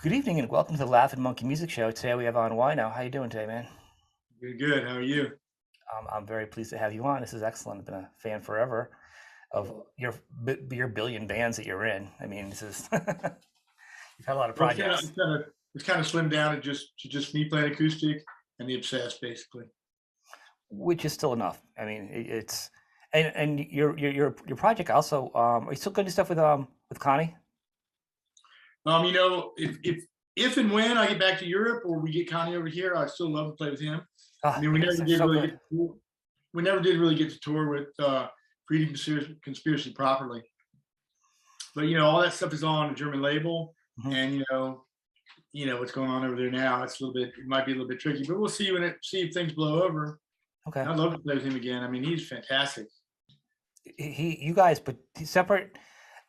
Good evening and welcome to the Laughing Monkey Music Show. Today we have on Wino. How you doing today, man? Good, good. How are you? I'm very pleased to have you on. This is excellent. I've been a fan forever of your billion bands that you're in. I mean, this is you've had a lot of Well, it's kind of projects, it's kind of it's kind of slimmed down to just me playing acoustic and the obsessed basically. which is still enough. I mean, it's and your project also. Are you still going to do stuff with Connie? If and when I get back to Europe or we get Connie over here, I still love to play with him. I Ah, mean, you guys are so good. we never did really get to tour with Freedom Conspiracy properly. But all that stuff is on a German label, Hmm. and what's going on over there now. It might be a little bit tricky, but we'll see if things blow over. Okay. I'd love to play with him again. I mean, he's fantastic. You guys, but separate.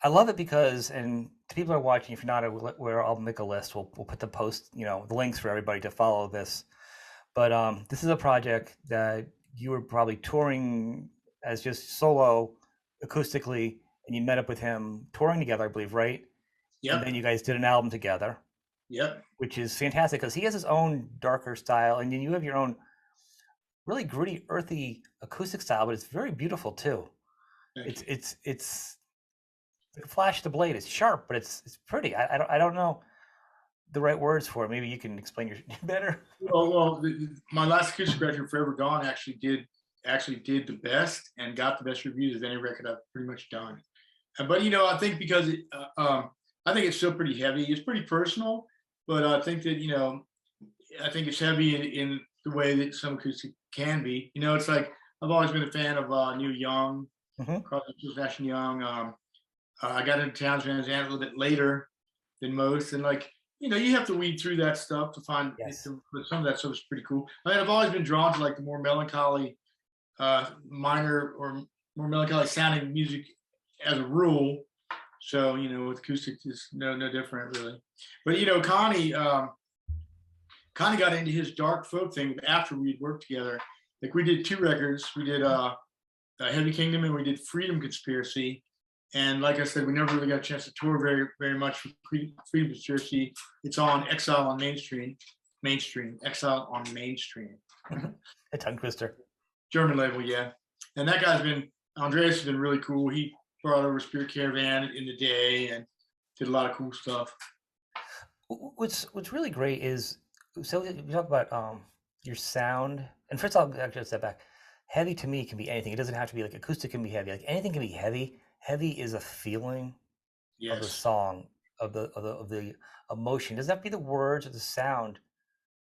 I love it because, and to people who are watching, if you're not aware, I'll make a list. We'll put the post, the links for everybody to follow this. But this is a project that you were probably touring as just solo, acoustically, and you met up with him touring together, I believe, right? And then Yep, you guys did an album together, yep. which is fantastic because he has his own darker style, and then you have your own really gritty, earthy acoustic style, but it's very beautiful too. Thank It's you. it's it's Flash the Blade. It's sharp, but it's pretty. I don't know the right words for it. Maybe you can explain your better. My last acoustic record, Forever Gone, actually did the best and got the best reviews of any record I've pretty much done. But I think because I think it's still pretty heavy. It's pretty personal, but I think that I think it's heavy in the way that some acoustic can be. It's like I've always been a fan of Neil Young, Hmm. Carlos Sebastian Young. I got into Towns Van Zandt a little bit later than most, and you have to weed through that stuff to find Yes. but some of that stuff is pretty cool. I mean, I've always been drawn to like the more melancholy, minor or more melancholy sounding music as a rule. So with acoustic, is no different really. But Connie got into his dark folk thing after we'd worked together. Like we did two records. We did Heavy Kingdom and we did Freedom Conspiracy. And like I said, we never really got a chance to tour very much with Freedom Conspiracy. It's on Exile on Exile on Mainstream, A tongue twister. German label, yeah. And that guy's been Andreas has been really cool. He brought over Spirit Caravan in the day and did a lot of cool stuff. What's really great is, so you talk about your sound, and first I'll actually step back. Heavy to me can be anything. It doesn't have to be like acoustic can be heavy. Like anything can be heavy. Heavy is a feeling of the Yes, song, of the emotion. It doesn't have to be the words or the sound,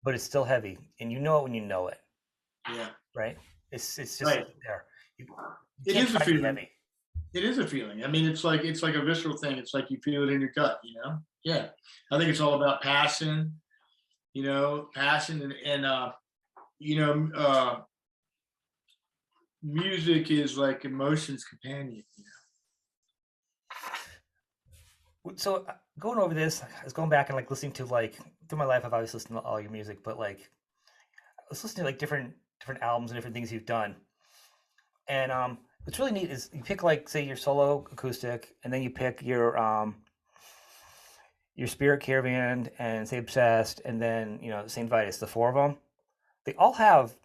but it's still heavy, and you know it when you know it, yeah, right? It's just right. there. You It can't is a try to be feeling. heavy. It is a feeling. I mean, it's like a visceral thing. It's like you feel it in your gut. Yeah. I think it's all about passion. Passion and you know, uh, music is like emotion's companion. So going over this, I was going back and like listening to like through my life. I've always listened to all your music, but like let's listen to like different albums and different things you've done. And what's really neat is you pick like say your solo acoustic, and then you pick your Spirit Caravan and say Obsessed, and then Saint Vitus. The four of them, they all have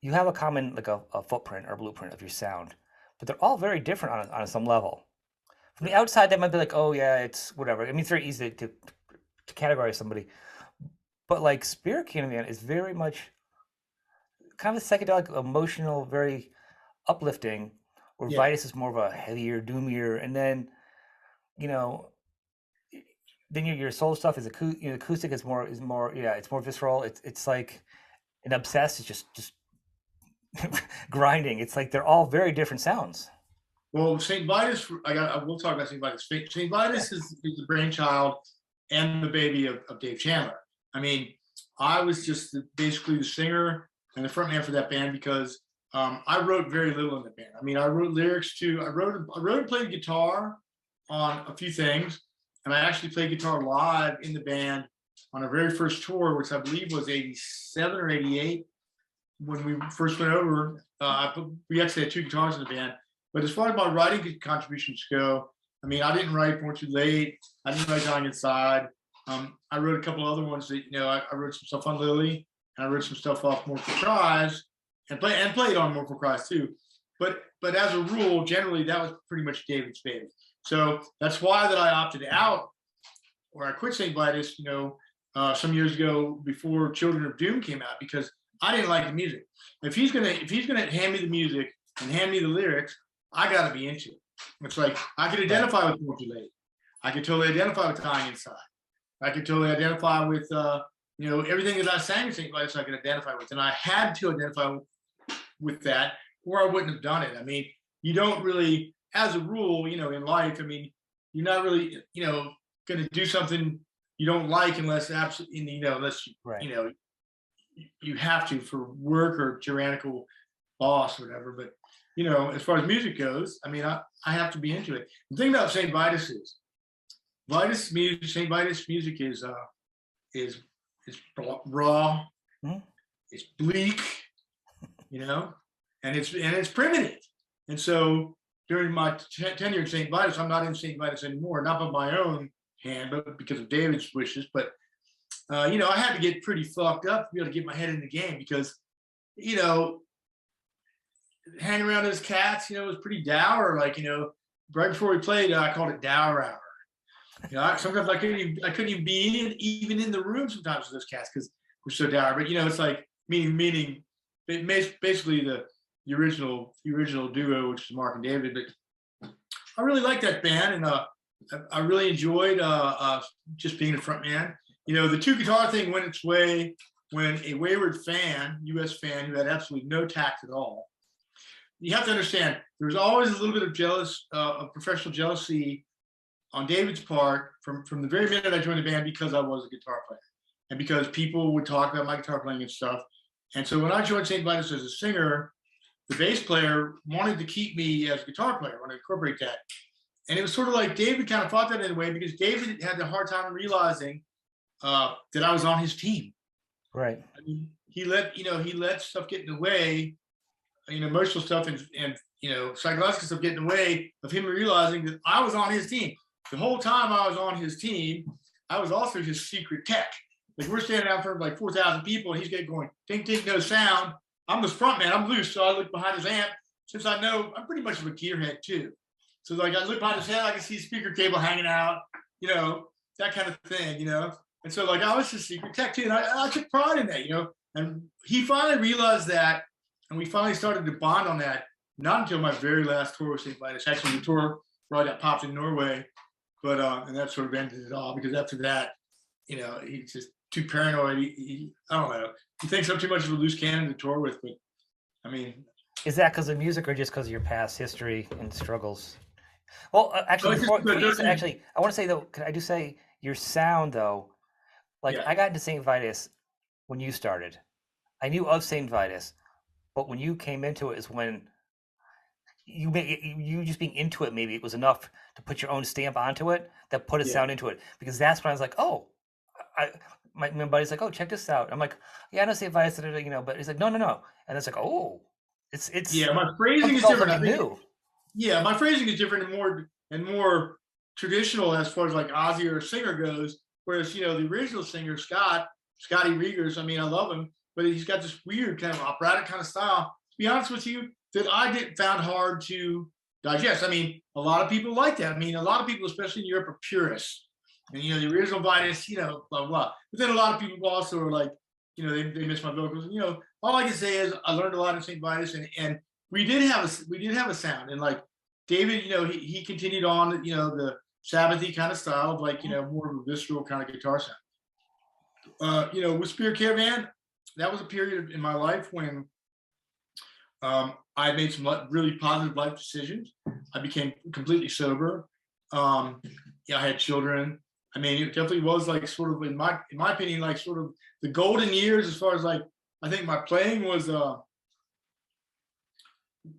you have a common like a footprint or blueprint of your sound, but they're all very different on some level. From the Right. outside, they might be like, oh yeah, it's whatever. I mean, it's very easy to categorize somebody, but like Spirit Caravan is very much kind of a psychedelic, emotional, very uplifting, where Yeah. Vitus is more of a heavier, doomier, and you know, then your soul stuff is acoustic is more yeah, it's more visceral. It's like an obsessed is just grinding. It's like they're all very different sounds. Well, Saint Vitus, I will talk about Saint Vitus. Saint Yeah. Vitus is the brainchild and the baby of Dave Chandler. I mean, I was just basically the singer and the frontman for that band because I wrote very little in the band. I mean, I wrote lyrics to, I wrote and played guitar on a few things, and I actually played guitar live in the band on our very first tour, which I believe was '87 or '88 when we first went over. We actually had two guitars in the band. But as far as my writing contributions go, I mean, I didn't write Born Too Late. I didn't write Dying Inside. I wrote a couple other ones that, I wrote some stuff on Lily, and I wrote some stuff off More for Cries, and played on More for Cries too. But as a rule, generally that was pretty much David's baby. So that's why that I opted out, or I quit St. Vitus, some years ago before Children of Doom came out, because I didn't like the music. If he's gonna hand me the music and hand me the lyrics, I gotta be into it. It's like I could identify with Late. I could totally identify with Dying Inside. I could totally identify with everything that I sang in St. Vitus I could identify with. And I had to identify with that, or I wouldn't have done it. I mean, you don't really, as a rule, in life, I mean, you're not really, going to do something you don't like unless absolutely, unless you have to for work or tyrannical boss or whatever. But as far as music goes, I mean, I have to be into it. The thing about St. Vitus is St. Vitus music is raw, it's bleak, and it's primitive. And so during my tenure in St. Vitus, I'm not in St. Vitus anymore, not by my own hand, but because of David's wishes. But I had to get pretty fucked up to be able to get my head in the game, because hanging around those cats, was pretty dour. Like, right before we played, I called it dour hour. Sometimes I couldn't even be even in the room sometimes with those cats because we're so dour. But it's like meaning basically the original duo, which is Mark and David. But I really like that band, and I really enjoyed just being a front man. The two guitar thing went its way when a wayward fan, U.S. fan, who had absolutely no tact at all. You have to understand, there was always a little bit of professional jealousy on David's part from the very minute I joined the band, because I was a guitar player and because people would talk about my guitar playing and stuff. And so when I joined St. Vitus as a singer, the bass player wanted to keep me as a guitar player, wanted to incorporate that. And it was sort of like David kind of fought that in a way, because David had a hard time realizing that I was on his team. Right. I mean, he let stuff get in the way, emotional stuff and psychological stuff get in the way of him realizing that I was on his team. The whole time I was on his team, I was also his secret tech. Like, we're standing out in front of like 4,000 people, and he's getting going, ding, ding, no sound. I'm the front man, I'm loose, so I look behind his amp, since I know I'm pretty much of a gearhead too. So like, I look behind his head, I can see speaker cable hanging out, that kind of thing, And so like, I was his secret tech too, and I took pride in that, And he finally realized that, and we finally started to bond on that. Not until my very last tour with St. Vitus, actually the tour where I got popped in Norway, but and that sort of ended it all, because after that, he's just too paranoid. I don't know. He thinks I'm too much of a loose cannon to tour with, but I mean. Is that because of music or just because of your past history and struggles? Well, actually, I want to say though, I do say your sound though, like I got into St. Vitus when you started. I knew of St. Vitus, but when you came into it is when you just being into it, maybe it was enough to put your own stamp onto it that put a sound into it. Because that's when I was like, oh, my buddy's like, oh, check this out. I'm like, yeah, I know St. Vitus, but he's like, no. And it's like, oh, it's my phrasing is different. My phrasing is different and more traditional as far as like Ozzy or a singer goes. Whereas, the original singer, Scotty Riegers, I mean, I love him, but he's got this weird kind of operatic kind of style. To be honest with you, that I found hard to digest. I mean, a lot of people like that. I mean, a lot of people, especially in Europe, are purists. And, the original Vitus, blah, blah, blah. But then a lot of people also are like, they miss my vocals. All I can say is I learned a lot in St. Vitus, and we did have a sound. And like David, he continued on, the Sabbathy kind of style of like, more of a visceral kind of guitar sound. With Spirit Caravan, that was a period in my life when I made some really positive life decisions. I became completely sober. I had children. I mean, it definitely was like sort of in my opinion, like sort of the golden years as far as like, I think my playing was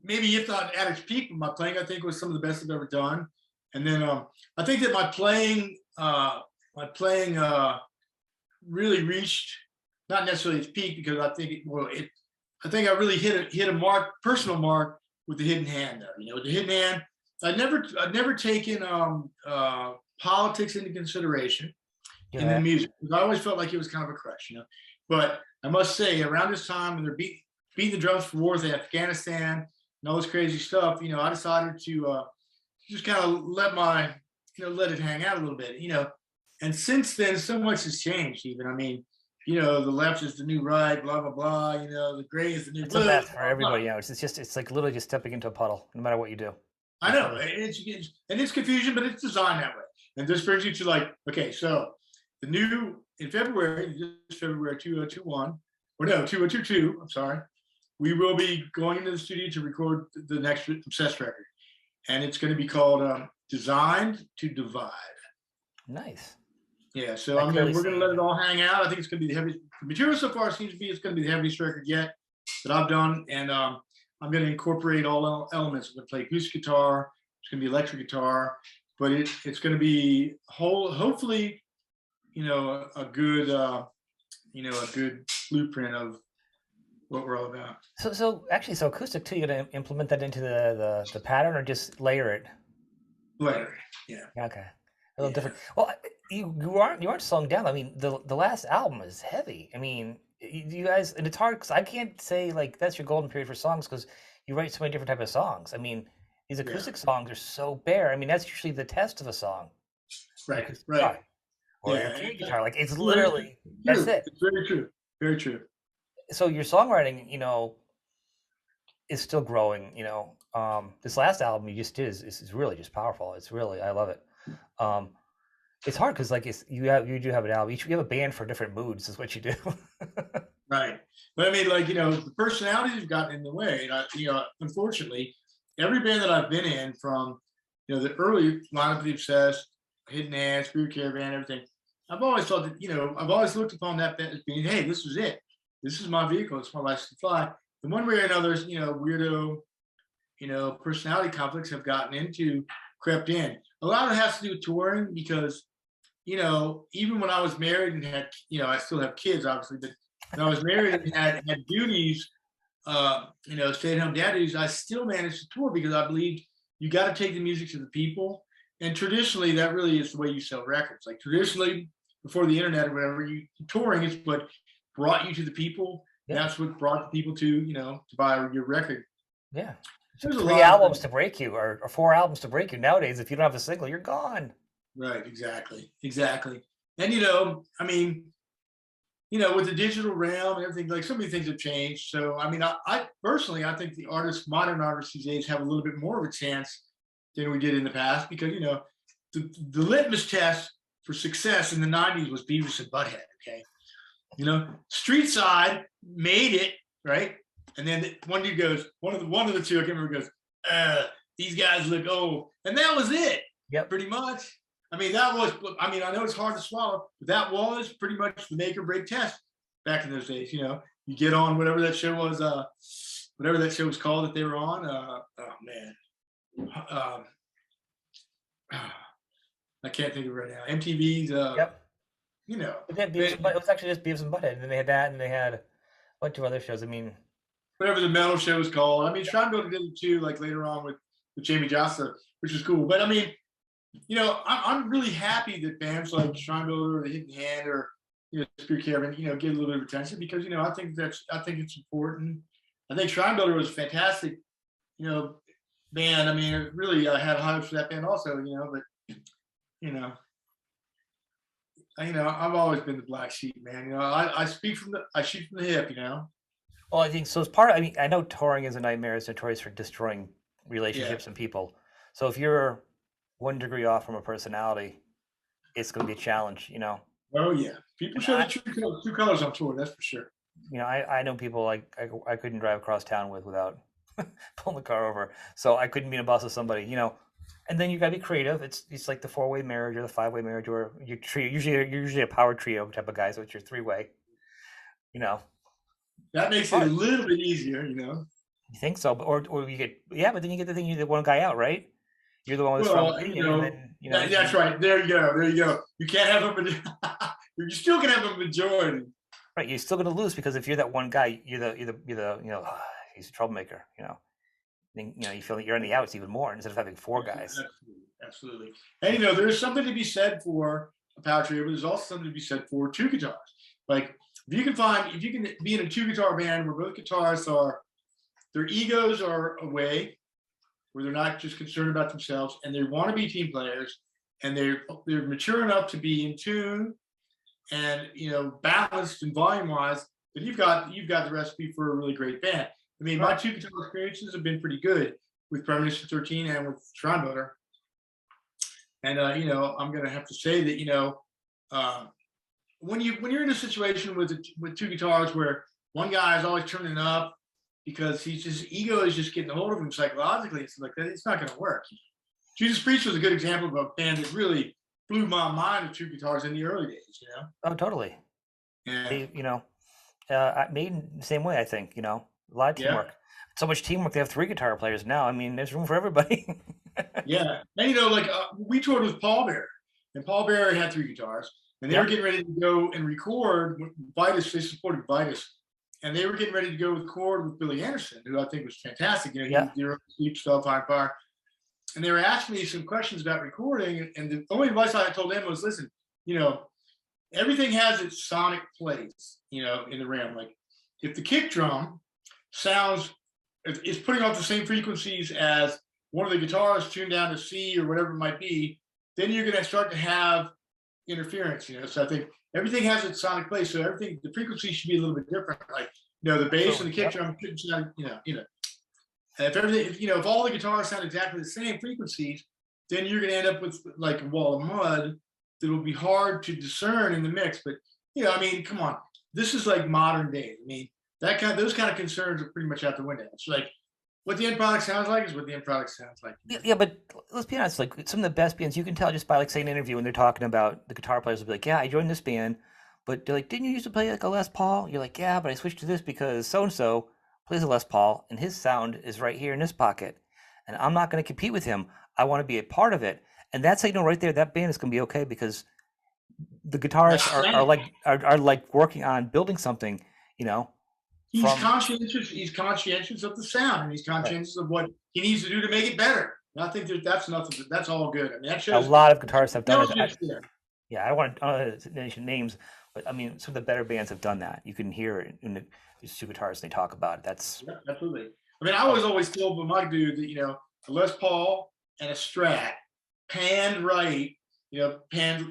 maybe if not at its peak, but my playing I think was some of the best I've ever done. And then I think that my playing really reached not necessarily its peak, because I think I think I really hit a personal mark with the Hidden Hand there. With the Hidden Hand, I'd never taken politics into consideration. You in the know, music. I always felt like it was kind of a crush, you know. But I must say, around this time when they're beating the drums for wars in Afghanistan and all this crazy stuff, you know, I decided to just kind of let it hang out a little bit, you know. And since then, so much has changed. Even I mean, you know, the left is the new right, blah blah blah. You know, the gray is the new it's a blue. mess for Blah, blah. everybody. You know, it's like literally just stepping into a puddle, no matter what you do. I It's know really it's confusion, but it's designed that way. And this brings you to like, okay, so the new in February, this February 2021, or no, 2022. I'm sorry. We will be going into the studio to record the next Obsessed record, and it's going to be called "Designed to Divide." nice. Yeah, so I I mean, clearly we're see going to let it all hang out. I think it's going to be the heaviest. The material so far seems to be it's going to be the heaviest record yet that I've done, and I'm going to incorporate all elements. I'm going to play acoustic guitar. It's going to be electric guitar, but it's going to be hopefully, you know, a good blueprint of what we're all about. So actually, so acoustic too. You're gonna implement that into the pattern, or just layer it? Later, yeah, Yeah, okay, a little yeah, different. Well, you aren't slowing down. I mean, the last album is heavy. I mean, you guys, and it's hard because I can't say like that's your golden period for songs because you write so many different type of songs. I mean, these yeah. acoustic songs are so bare. I mean, that's usually the test of a song, an Right, acoustic right. guitar or an Yeah, arcade guitar. Like it's very literally that's true. it. It's very true. Very true. So your songwriting, is still growing. This last album you just did is really just powerful. It's really I love it. Um, it's hard because like you do have an album. You have a band for different moods. Is what you do. Right. But I mean, like, you know, the personalities have gotten in the way. And unfortunately, every band that I've been in from, you know, the early lineup of the Obsessed, Hidden Hand, Spirit Caravan, everything, I've always thought that, you know, I've always looked upon that band as being, hey, this is it. This is my vehicle. It's my license to fly. And one way or another, you know, weirdo, you know, personality conflicts have crept in. A lot of it has to do with touring because, you know, even when I was married and had, you know, I still have kids, obviously, but when I was married and had duties, you know, stay-at-home dad duties, I still managed to tour because I believed you got to take the music to the people. And traditionally, that really is the way you sell records. Like traditionally, before the internet or whatever, touring is what brought you to the people. Yeah, That's what brought the people to, you know, to buy your record. yeah. It took There's a three lot of albums things. to break you, or four albums to break you. Nowadays, if you don't have a single, you're gone. Right, exactly, exactly. And you know, I mean, you know, with the digital realm and everything, like so many things have changed. So, I mean, I personally, I think the modern artists these days have a little bit more of a chance than we did in the past because, you know, the litmus test for success in the 90s was Beavis and Butthead. Okay. You know, Street Side made it, right? And then one dude goes, one of the two, I can't remember, goes, these guys look old. And that was it, Yep. pretty much. I mean, I know it's hard to swallow, but that was pretty much the make or break test back in those days. You know, you get on whatever that show was, whatever that show was called that they were on. Oh man, um, I can't think of it right now. MTV's, Yep. you know, But then but it was actually just Beavis and Butthead, and then they had that, and they had a bunch of other shows. I mean, whatever the metal show was called. I mean, Shrine Builder did it too, like later on with Jamie Jocelyn, which was cool. But I mean, you know, I'm really happy that bands like Shrine Builder or the Hidden Hand or, you know, Spirit Caravan, you know, get a little bit of attention because, you know, I think it's important. I think Shrine Builder was a fantastic, you know, band. I mean, it really had high hopes for that band also, you know, but you know, I've always been the black sheep, man. You know, I shoot from the hip, you know. well, I think so. As part, I mean, I know touring is a nightmare. It's notorious for destroying Yeah. relationships and people. So if you're 1 degree off from a personality, it's going to be a challenge. Oh yeah. People And show the true colors on tour, that's for sure. I know people like I couldn't drive across town without pulling the car over. So I couldn't be in a bus with somebody. And then you got to be creative. It's like the 4-way marriage or the 5-way marriage or your trio. You're usually a power trio type of guy, so it's your 3-way. That It's makes it a hard. little bit easier, you know. You think so, or you get but then you get the thing you the one guy out, right? You're the one with the strong Well, opinion, and then that's right. There you go. There you go. You can't have you still can have a majority. right. You're still going to lose because if you're that one guy, you're the he's a troublemaker. Then you feel that you're on the outs even more instead of having four guys. Absolutely. Absolutely. And you know, there's something to be said for power trio, but there's also something to be said for two guitars. Like if you can be in a two guitar band where both guitarists their egos are away, where they're not just concerned about themselves, and they want to be team players, and they're mature enough to be in tune and balanced and volume wise, then you've got the recipe for a really great band. I mean, my two guitar experiences have been pretty good with Premonition 13 and with Shrine Builder. And I'm gonna have to say that when you're in a situation with two guitars where one guy is always turning up because his ego is just getting a hold of him psychologically, it's like that, it's not gonna work. Jesus Priest was a good example of a band that really blew my mind with two guitars in the early days. Oh, totally. Yeah. They, Made the same way. I think a lot of teamwork. Yeah. So much teamwork. They have 3 guitar players now. I mean, there's room for everybody. Yeah, and we toured with Paul Bearer, and Paul Bearer had 3 guitars, and they were getting ready to go and record Vitus. They supported Vitus, and they were getting ready to go record with Billy Anderson, who I think was fantastic. He did the Sleep stuff, High Fire, and they were asking me some questions about recording, and the only advice I told them was, listen, everything has its sonic place, in the RAM. Like if the kick drum is putting off the same frequencies as one of the guitars tuned down to C or whatever it might be, then you're going to start to have interference. So I think everything has its sonic place. So the frequency should be a little bit different. Like the bass and the kick drum shouldn't sound, if all the guitars sound exactly the same frequencies, then you're going to end up with like a wall of mud that will be hard to discern in the mix. But come on, this is like modern days. I mean, those kind of concerns are pretty much out the window. It's like what the end product sounds like is what the end product sounds like. Yeah, but let's be honest. Like some of the best bands, you can tell just by like saying an interview when they're talking about the guitar players will be like, "Yeah, I joined this band," but they're like, "Didn't you used to play like a Les Paul?" You're like, "Yeah, but I switched to this because so and so plays a Les Paul and his sound is right here in this pocket, and I'm not going to compete with him. I want to be a part of it." And that's how you know right there that band is going to be okay because the guitarists are like working on building something. He's conscientious of the sound, and he's conscientious of what he needs to do to make it better. And I think that's nothing. That's all good. I mean, that shows a lot of guitarists have done it. Yeah, I don't want to mention names, but I mean, some of the better bands have done that. You can hear it in these 2 guitarists. They talk about it. That's absolutely. I mean, I was always told by my dude that a Les Paul and a Strat panned right, panned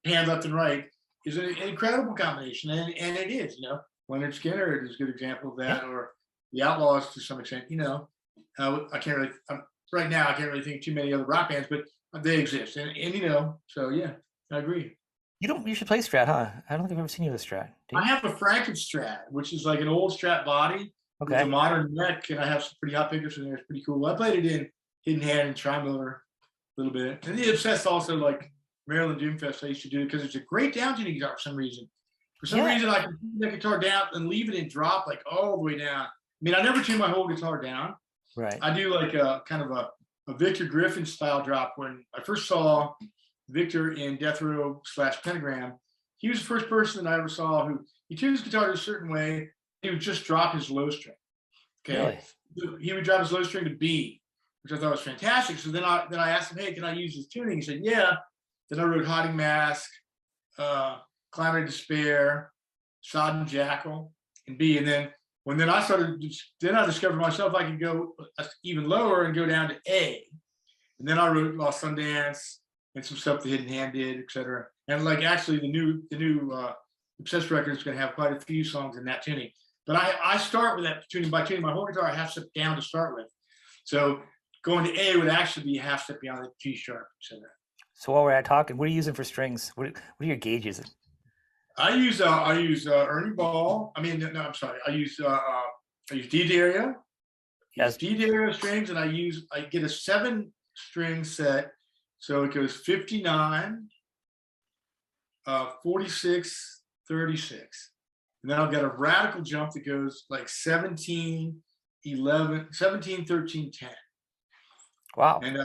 left and right is an incredible combination, and it is. Leonard Skinner is a good example of that, or the Outlaws to some extent. I can't really right now. I can't really think of too many other rock bands, but they exist, and so yeah, I agree. You should play Strat, huh? I don't think I've ever seen you with Strat. I have a Franken Strat, which is like an old Strat body with a modern neck, and I have some pretty hot pickups in there. It's pretty cool. I played it in Hidden Hand and Shrine Builder a little bit, and the Obsessed also like Maryland Doomfest. I used to do it because it's a great down tuning guitar for some reason. For some reason, I can tune that guitar down and leave it and drop like all the way down. I mean, I never tune my whole guitar down. Right. I do like a kind of a Victor Griffin style drop. When I first saw Victor in Death Row / Pentagram, he was the first person that I ever saw who he tuned his guitar a certain way. He would just drop his low string. Okay. Really? He would drop his low string to B, which I thought was fantastic. So then I asked him, "Hey, can I use his tuning?" He said, "Yeah." Then I wrote Hiding Mask, Climate of Despair, Sodden Jackal, and B. And then I discovered myself I could go even lower and go down to A. And then I wrote Lost Sundance and some stuff the Hidden Hand did, etc. And like actually the new Obsessed record is going to have quite a few songs in that tuning. But I start with that tuning by tuning my whole guitar a half step down to start with. So going to A would actually be a half step beyond the G sharp, etc. So while we're at talking, what are you using for strings? What are your gauges? I use Ernie Ball. I mean, no, I'm sorry. I use D Daria. Yes, D Daria strings, and I get a 7-string set, so it goes 59, 46, 36, and then I've got a radical jump that goes like 17, 11, 17, 13, 10. Wow! And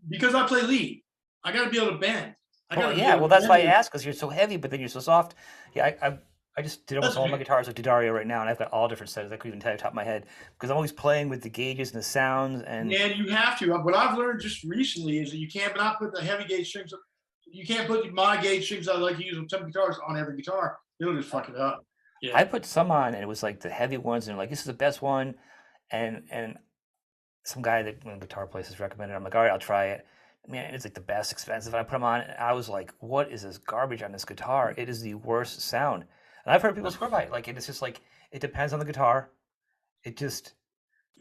because I play lead, I got to be able to bend. Well, that's why I asked, because you're so heavy, but then you're so soft. Yeah, I just did almost all my guitars with D'Addario right now, and I've got all different settings. I couldn't even tell you top of my head because I'm always playing with the gauges and the sounds. And you have to. What I've learned just recently is that you cannot put the heavy gauge strings you can't put monogauge strings I like to use on some guitars on every guitar. It'll just fuck it up. Yeah. I put some on, and it was like the heavy ones, and like this is the best one, and some guy that one of the guitar places recommended. I'm like, all right, I'll try it. Man, it's like the best expensive. I put them on, and I was like, what is this garbage on this guitar? It is the worst sound. And I've heard people swear by it. Like it's just like it depends on the guitar. It just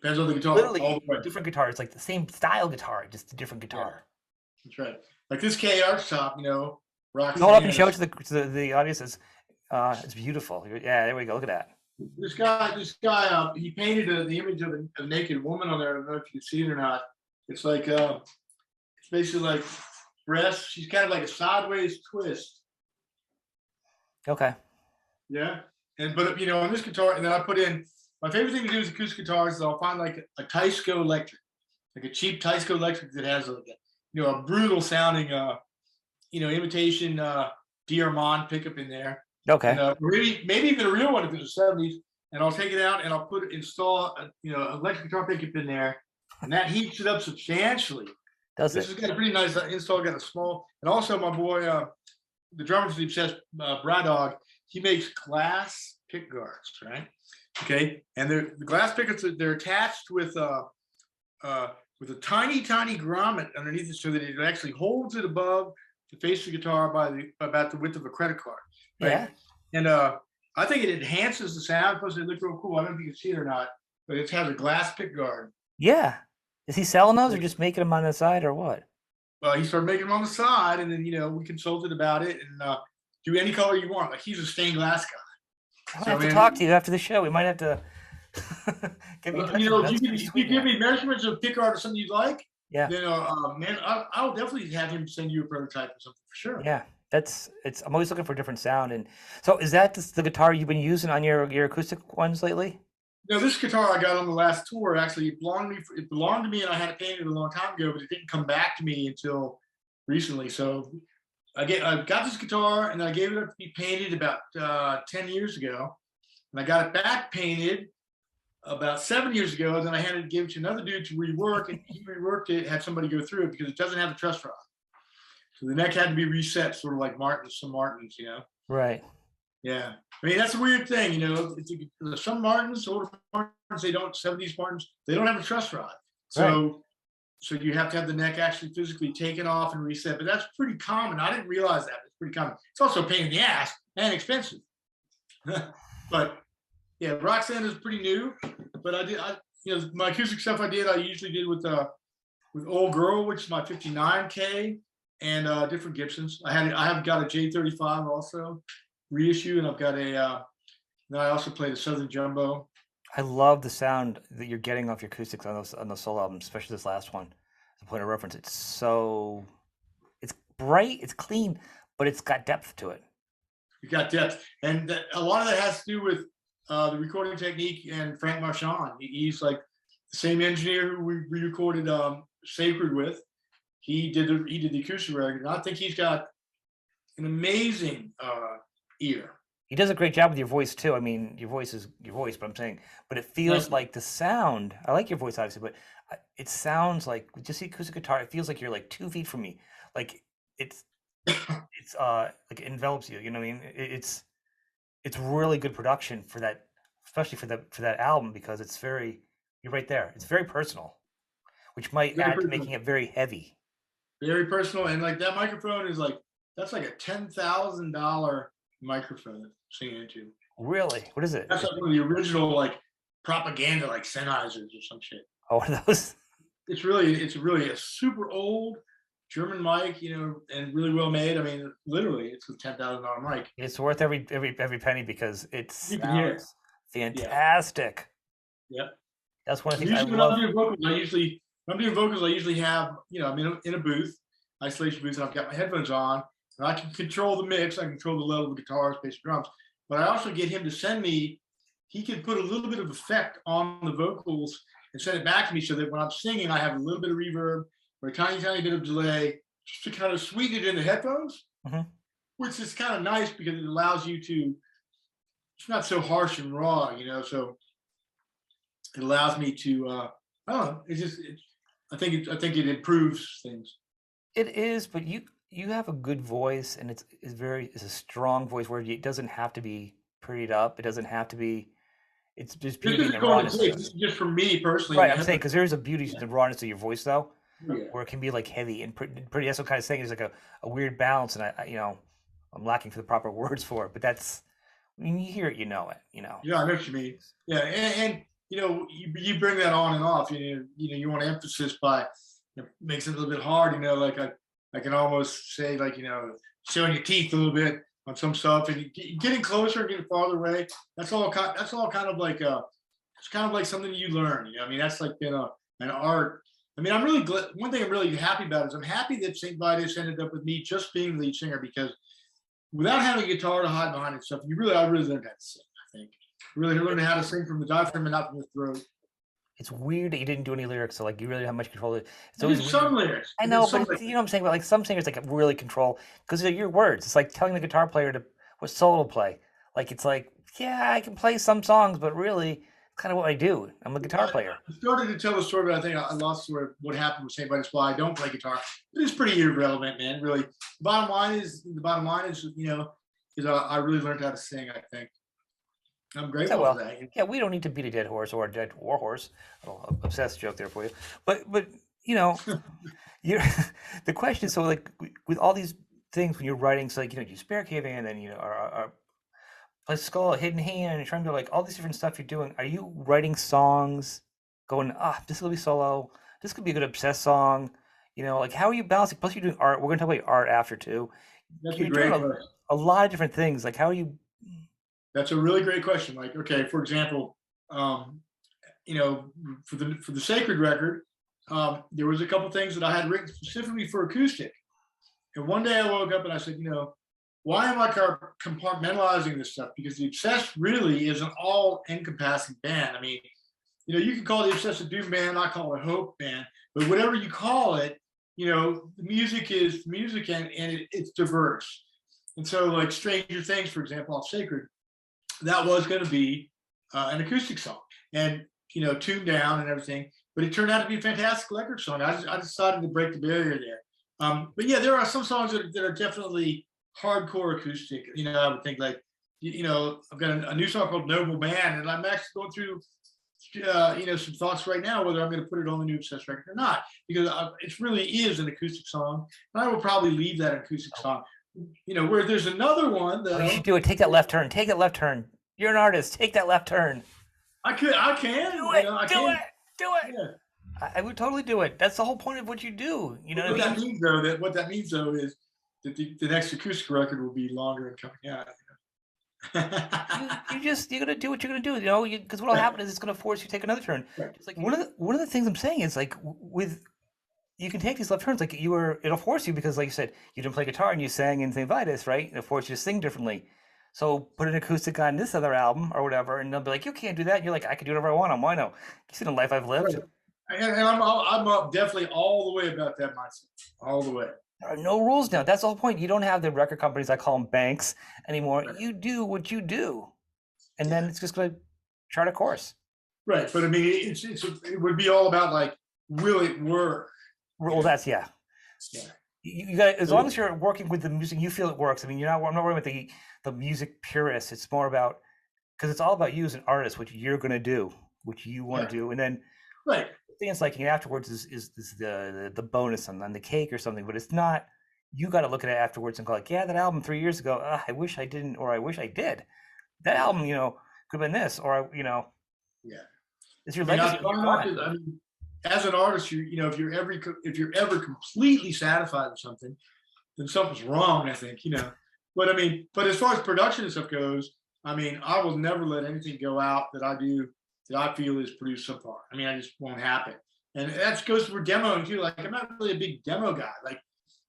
Depends on the guitar. literally All the way. different guitar. It's like the same style guitar, just a different guitar. That's right. Like this K Archtop, Roxanne. Hold up and show it to the audience. It's beautiful. Yeah, there we go. Look at that. This guy, he painted the image of a naked woman on there. I don't know if you can see it or not. It's like, it's basically like breasts. She's kind of like a sideways twist. Okay. Yeah. But on this guitar, and then I put in, my favorite thing to do with acoustic guitars is I'll find like a Teisco electric, like a cheap Teisco electric that has a brutal sounding, imitation Diarmond pickup in there. Okay. And, maybe even a real one if it's the 70s. And I'll take it out and I'll install electric guitar pickup in there, and that heats it up substantially. This has got a pretty nice install. Got a small, and also my boy, the drummer for the Obsessed, Brad Dog, he makes glass pick guards, right? Okay, and the glass pickups, they're attached with a tiny grommet underneath it, so that it actually holds it above the face of the guitar by about the width of a credit card. Right? Yeah. And I think it enhances the sound. Plus, they look real cool. I don't know if you can see it or not, but it has a glass pick guard. Yeah. Is he selling those or just making them on the side or what? Well, he started making them on the side, and then we consulted about it, and do any color you want. Like he's a stained glass guy. I have to talk to you after the show. We might have to give me. If you give me measurements of pick guard or something you'd like, yeah. Then man, I'll definitely have him send you a prototype or something for sure. Yeah. I'm always looking for a different sound. And so is that the guitar you've been using on your acoustic ones lately? No, this guitar I got on the last tour, actually, it belonged to me, and I had it painted a long time ago, but it didn't come back to me until recently. So I got this guitar, and I gave it up to be painted about 10 years ago, and I got it back painted about 7 years ago. And then I gave it to another dude to rework, and he reworked it, had somebody go through it because it doesn't have a truss rod. So the neck had to be reset, sort of like some Martins, Right. Yeah. I mean, that's a weird thing, some Martins, older Martins, 70s Martins, they don't have a truss rod. So you have to have the neck actually physically taken off and reset. But that's pretty common. I didn't realize that. It's pretty common. It's also a pain in the ass and expensive. But yeah, Roxanne is pretty new. But my acoustic stuff I usually did with Old Girl, which is my 59K, and different Gibsons. I have got a J35 also reissue, and I've got then I also play the Southern Jumbo. I love the sound that you're getting off your acoustics on the solo album, especially this last one. As a point of reference, it's bright, it's clean, but it's got depth to it. You got depth, and a lot of that has to do with the recording technique and Frank Marchand. He's like the same engineer who we recorded Sacred with. He did the acoustic record, and I think he's got an amazing ear. He does a great job with your voice too. I mean, your voice is your voice, but I'm saying, but it feels like the sound. I like your voice obviously, but it sounds like just the acoustic guitar. It feels like you're like 2 feet from me. Like it's like it envelops you. You know what I mean? It's really good production for that, especially for that album, because you're right there. It's very personal, which might add to making it very heavy. Very personal, and like that microphone is that's like a $10,000 microphone to sing into. Really? What is it? That's like one of the original propaganda Sennheisers or some shit. Oh, one of those. It's really a super old German mic, and really well made. I mean, literally, it's a $10,000 mic. It's worth every penny because it sounds fantastic. Yeah. That's one of the things usually I love. When I'm doing vocals, I usually have, I'm in a booth, isolation booth, and I've got my headphones on, and I can control the mix. I can control the level of the guitars, bass, drums. But I also get him to send me, he can put a little bit of effect on the vocals and send it back to me, so that when I'm singing, I have a little bit of reverb or a tiny bit of delay, just to kind of sweeten it in the headphones, which is kind of nice because it allows you to, it's not so harsh and raw, so it allows me to, I don't know, I think it improves things. It is, but you have a good voice, and it's a strong voice where it doesn't have to be prettied up. It doesn't have to be. It's just This beauty in isn't the going to rawness. take. This is just for me personally. Right, I'm saying because there's a beauty to Yeah. the rawness of your voice, though, Yeah. where it can be like heavy and pretty. That's what kind of saying is like a weird balance, and I'm lacking for the proper words for it. But that's when you hear it, you know it. Yeah, I know what you mean. Yeah, and you bring that on and off. You want emphasis by makes it a little bit hard. Like I can almost say like showing your teeth a little bit on some stuff, and getting closer and getting farther away. That's all kind of like it's kind of like something you learn. I mean, that's like an art. I mean, I'm really glad. One thing I'm really happy about is I'm happy that St. Vitus ended up with me just being lead singer because without having a guitar to hide behind and stuff, I really learned how to sing. I think really learned how to sing from the diaphragm and not from the throat. It's weird that you didn't do any lyrics, so like you really have much control. It's I did always some weird. lyrics. I I did know, some but lyrics. you know what I'm saying. But like some singers, like really control because they're your words. It's like telling the guitar player to what solo to play. Like it's like, yeah, I can play some songs, but really, it's kind of what I do. I'm a guitar player. I started to tell the story, but I think I lost sort of what happened with St. Vitus. Why I don't play guitar. It's pretty irrelevant, man. Really, the bottom line is is I really learned how to sing. I think I'm So grateful for well, that. yeah, we don't need to beat a dead horse or a dead war horse. A little obsessed joke there for you. But you know, you're the question is so like with all these things when you're writing, so like you spare caving and then our play skull, hidden hand, and trying to like all these different stuff you're doing. Are you writing songs, going this will be solo, this could be a good obsessed song, like how are you balancing? Plus you're doing art. We're gonna talk about art after too. That's a You're doing great question. a lot of different things. Like how are you? That's a really great question. Like, okay, for example, um, for the sacred record, there was a couple things that I had written specifically for acoustic. And one day I woke up and I said, why am I compartmentalizing this stuff? Because the Obsessed really is an all-encompassing band. I mean, you can call it the Obsessive Doom band, I call it a Hope band, but whatever you call it, the music is music and it's diverse. And so, like Stranger Things, for example, off Sacred, that was going to be an acoustic song and tuned down and everything, but it turned out to be a fantastic electric song. I decided to break the barrier there. But yeah, there are some songs that are definitely hardcore acoustic. I would think like I've got a new song called Noble Man, and I'm actually going through some thoughts right now whether I'm going to put it on the new Obsessed record or not, because it really is an acoustic song, and I will probably leave that acoustic song. Where there's another one Oh, though. you should do it. Take that left turn. Take that left turn. You're an artist. Take that left turn. I can, Do it. I Do can. it. Do it. Yeah. I would totally do it. That's the whole point of what you do. You know What what I that mean? means though, is that the next acoustic record will be longer in coming out. You're gonna do what you're gonna do. Because what'll happen is it's gonna force you to take another turn. Right. Just like one of the things I'm saying is like with you can take these left turns. Like it'll force you because like you said, you didn't play guitar and you sang in St. Vitus, right? It'll force you to sing differently. So put an acoustic on this other album or whatever, and they'll be like, you can't do that. And you're like, I can do whatever I want on Wino. You see the life I've lived. Right. And I'm definitely all the way about that mindset, all the way. There are no rules now. That's the whole point. You don't have the record companies, I call them banks anymore. Right. You do what you do, and then Yeah. it's just going to chart a course. Right, but I mean, it would be all about like, will it work? Well, that's Yeah. You got as long as you're working with the music, you feel it works. I mean, I'm not worried about the music purists. It's more about because it's all about you as an artist, what you're going to do, what you want to do, and then Right. things like afterwards is the bonus on the cake or something. But it's not. You got to look at it afterwards and go like, yeah, that album 3 years ago, I wish I didn't, or I wish I did. That album, could have been this, or Yeah. it's your I mean, legacy. I mean, as an artist, if you're ever completely satisfied with something, then something's wrong. I think but as far as production and stuff goes, I mean, I will never let anything go out that I do that I feel is produced subpar. I mean, I just won't happen, and that goes for demoing too. Like, I'm not really a big demo guy. Like,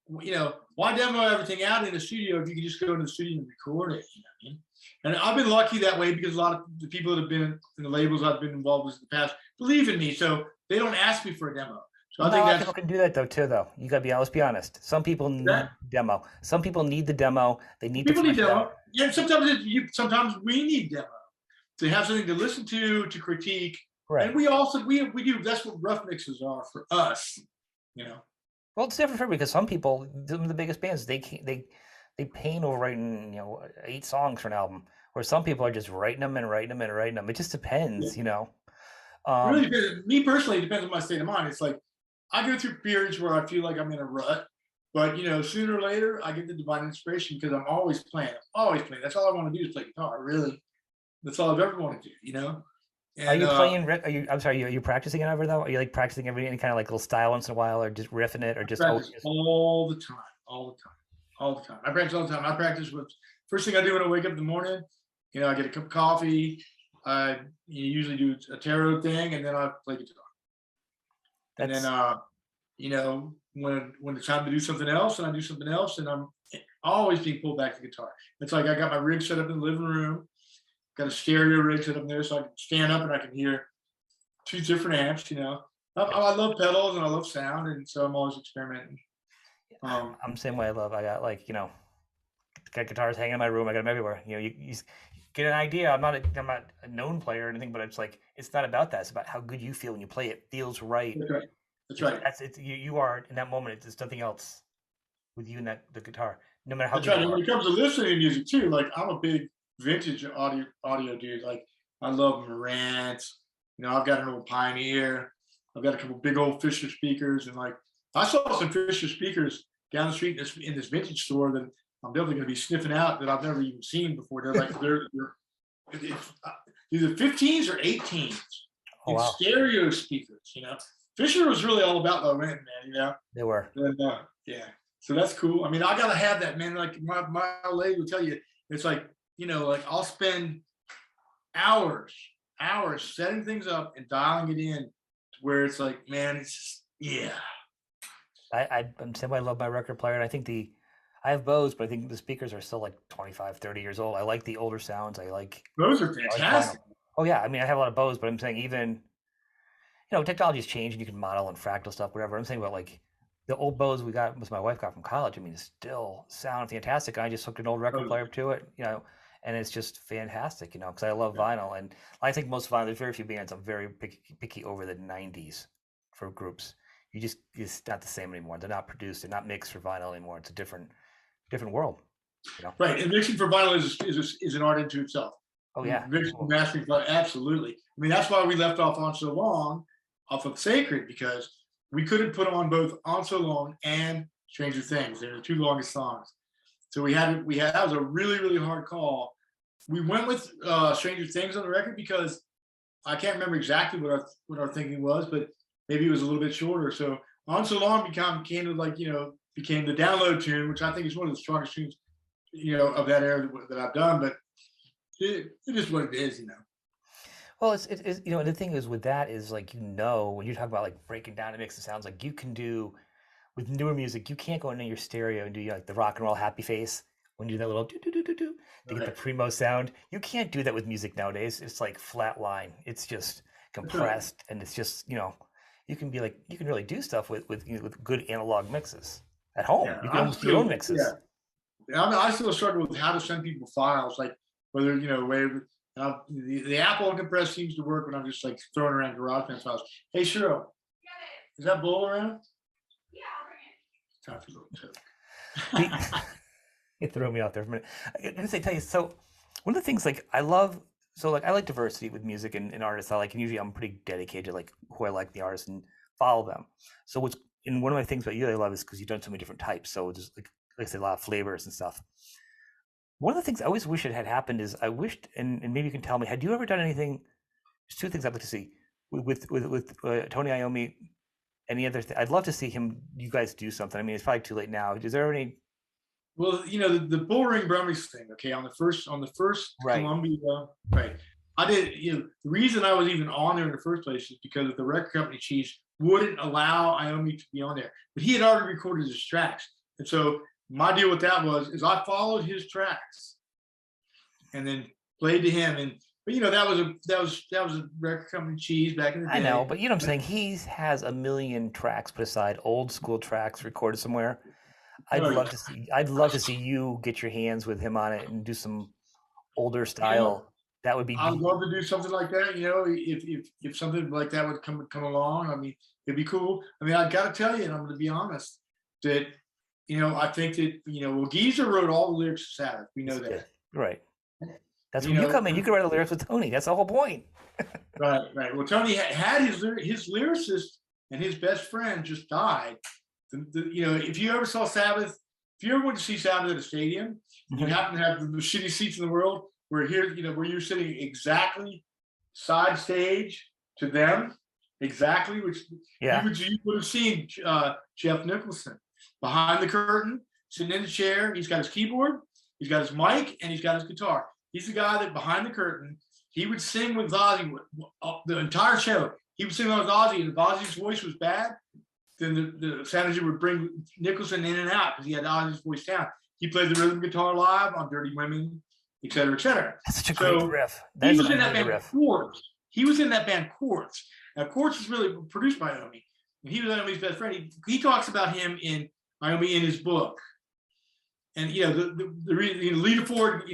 why demo everything out in the studio if you can just go into the studio and record it? You know what I mean? And I've been lucky that way because a lot of the people that have been in the labels I've been involved with in the past believe in me, so they don't ask me for a demo. So I think that's people can do that though. You gotta be. Let's be honest. Some people need demo. Some people need the demo. They need people to need flesh it demo. out. Yeah, sometimes we need demo to have something to listen to critique. Right. And we also we do. That's what rough mixes are for us. Well, it's different for me because some people, some of the biggest bands, they can't, they pain over writing, 8 songs for an album, where some people are just writing them and writing them and writing them. It just Yeah. depends. It really Um, depends. Me personally, it depends on my state of mind. It's like I go through periods where I feel like I'm in a rut, but sooner or later I get the divine inspiration because I'm always playing. I'm always playing. That's all I want to do is play guitar. Really, that's all I've ever wanted to do. are And you playing? Are you? I'm sorry. Are you practicing it ever though? Are you like practicing any kind of like little style once in a while, or just riffing it, or I just always practice just all the time, all the time, all the time. I practice all the time. I practice with first thing I do when I wake up in the morning. I get a cup of coffee. I usually do a tarot thing, and then I play guitar. And then, that's when it's time to do something else, and I do something else, and I'm always being pulled back to guitar. It's like I got my rig set up in the living room, got a stereo rig set up there, so I can stand up and I can hear two different amps. I love pedals and I love sound, and so I'm always experimenting. I'm the same way. I got got guitars hanging in my room. I got them everywhere. You get an idea. I'm not a known player or anything, but it's like it's not about that. It's about how good you feel when you play it. It feels right. That's right. That's right. It's you are in that moment. It's nothing else with you and the guitar. No matter how That's good right. you And when are. it comes to listening to music too, like I'm a big vintage audio dude. Like I love Marantz. I've got an old Pioneer. I've got a couple big old Fisher speakers, and like I saw some Fisher speakers down the street in this vintage store that I'm definitely going to be sniffing out that I've never even seen before. They're it's, either 15s or 18s Oh in wow, stereo speakers. Fisher was really all about low end, man. they were. And, yeah, so that's cool. I mean, I gotta have that, man. Like my old lady will tell you, it's like like I'll spend hours, hours setting things up and dialing it in to where it's like, man, it's just yeah. I'm the same way. I love my record player, and I have Bose, but I think the speakers are still like 25, 30 years old. I like the older sounds. Those are I like vinyl. fantastic. Oh yeah, I mean I have a lot of Bose, but I'm saying even technology's changed and you can model and fractal stuff, whatever. I'm saying about like the old Bose we got was my wife got from college. I mean, it's still sound fantastic. I just hooked an old record Totally. player to it, and it's just fantastic, because I love Yeah. vinyl. And I think most vinyl, there's very few bands I'm very picky over the 90s for groups. It's not the same anymore. They're not produced, they're not mixed for vinyl anymore. It's a different world, you know. Right, and mixing for vinyl is an art into itself. Oh yeah. Mixing and mastering, absolutely. I mean, that's why we left off on so long off of Sacred because we couldn't put on both On So Long and Stranger Things. They're the two longest songs. So we had that was a really really hard call. We went with Stranger Things on the record because I can't remember exactly what our thinking was, but maybe it was a little bit shorter. So On So Long became the download tune, which I think is one of the strongest tunes of that era that I've done. But it is what it is. Well, it's the thing is with that is like when you talk about like breaking down and mix the sounds, like you can do with newer music, you can't go into your stereo and do like the rock and roll happy face when you do that little do do do do do to get the Right. primo sound. You can't do that with music nowadays. It's like flat line. It's just That's right. compressed, and it's just you can really do stuff with good analog mixes at home. Yeah, You can I'm almost do your own still yeah. mixes. I still struggle with how to send people files, like whether where the Apple compress seems to work when I'm just like throwing around GarageBand files. Hey, Cheryl, is that bowl around? Time for a little The, tip. it threw me out there for a minute. I'm gonna say, tell you. So one of the things like I love, so like I like diversity with music and artists. And usually I'm pretty dedicated to like who I like the artists and follow them. So one of my things about you that I love is because you've done so many different types. So just like I said, a lot of flavors and stuff. One of the things I always wish it had happened is I wished, and maybe you can tell me, had you ever done anything? There's two things I'd like to see with Tony Iommi. Any other? I'd love to see him. You guys do something. I mean, it's probably too late now. Is there any? Well, the Bullring Brummies thing. Okay, on the first Right. Columbia, right? I did. The reason I was even on there in the first place is because the record company chief wouldn't allow Iommi to be on there, but he had already recorded his tracks, and so my deal with that is I followed his tracks and then played to him, and but that was a record company cheese back in the I know, day. but you know what I'm saying? He has a million tracks put aside, old school tracks recorded somewhere. Oh yeah. I'd love to see you get your hands with him on it and do some older You know, style. That would I would be love to do something like that. If something like that would come along, I mean, it'd be cool. I mean, I got to tell you, and I'm going to be honest. that, I think that, well, Geezer wrote all the lyrics to Sabbath. We know Yes, he did. that. Right. That's You when you know, come in. You can write the lyrics with Tony. That's the whole point. right, right. Well, Tony had his lyricist and his best friend just died. If you ever saw Sabbath, if you ever went to see Sabbath at a stadium, you happen to have the shitty seats in the world, where where you're sitting exactly side stage to them, exactly, which Yeah. you would have seen Jeff Nicholson behind the curtain, sitting in the chair. He's got his keyboard, he's got his mic, and he's got his guitar. He's the guy that behind the curtain, he would sing with Ozzy the entire show. He would sing with Ozzy, and if Ozzy's voice was bad, then the manager would bring Nicholson in and out because he had Ozzy's voice down. He played the rhythm guitar live on Dirty Women, et cetera, et cetera. That's such a great riff. He was in that band Quartz. He was in that band Quartz. Now, Quartz is really produced by Iommi. He was Iommi's best friend. He talks about him in Iommi in his book. And, the Lita Ford,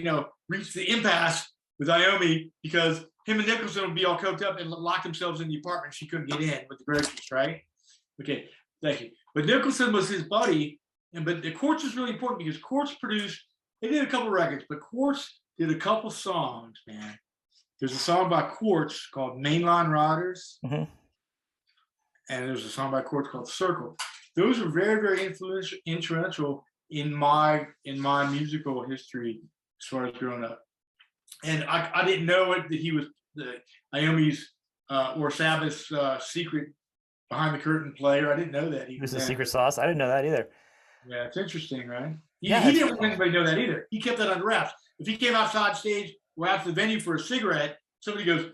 reached the impasse with Iommi because him and Nicholson would be all coked up and lock themselves in the apartment. She couldn't get in with the groceries, right? Okay, thank you. But Nicholson was his buddy, but the Quartz is really important because Quartz produced, they did a couple records, but Quartz did a couple songs, man. There's a song by Quartz called Mainline Riders, and there's a song by Quartz called Circle. Those are very, very influential in my musical history as far as growing up. And I didn't know that he was the Iommi's or Sabbath's secret behind the curtain player. I didn't know that. He was the secret sauce. I didn't know that either. Yeah, it's interesting, right? He Yeah, didn't want anybody to know that either. He kept that under wraps. If he came outside stage or out to the venue for a cigarette, somebody goes,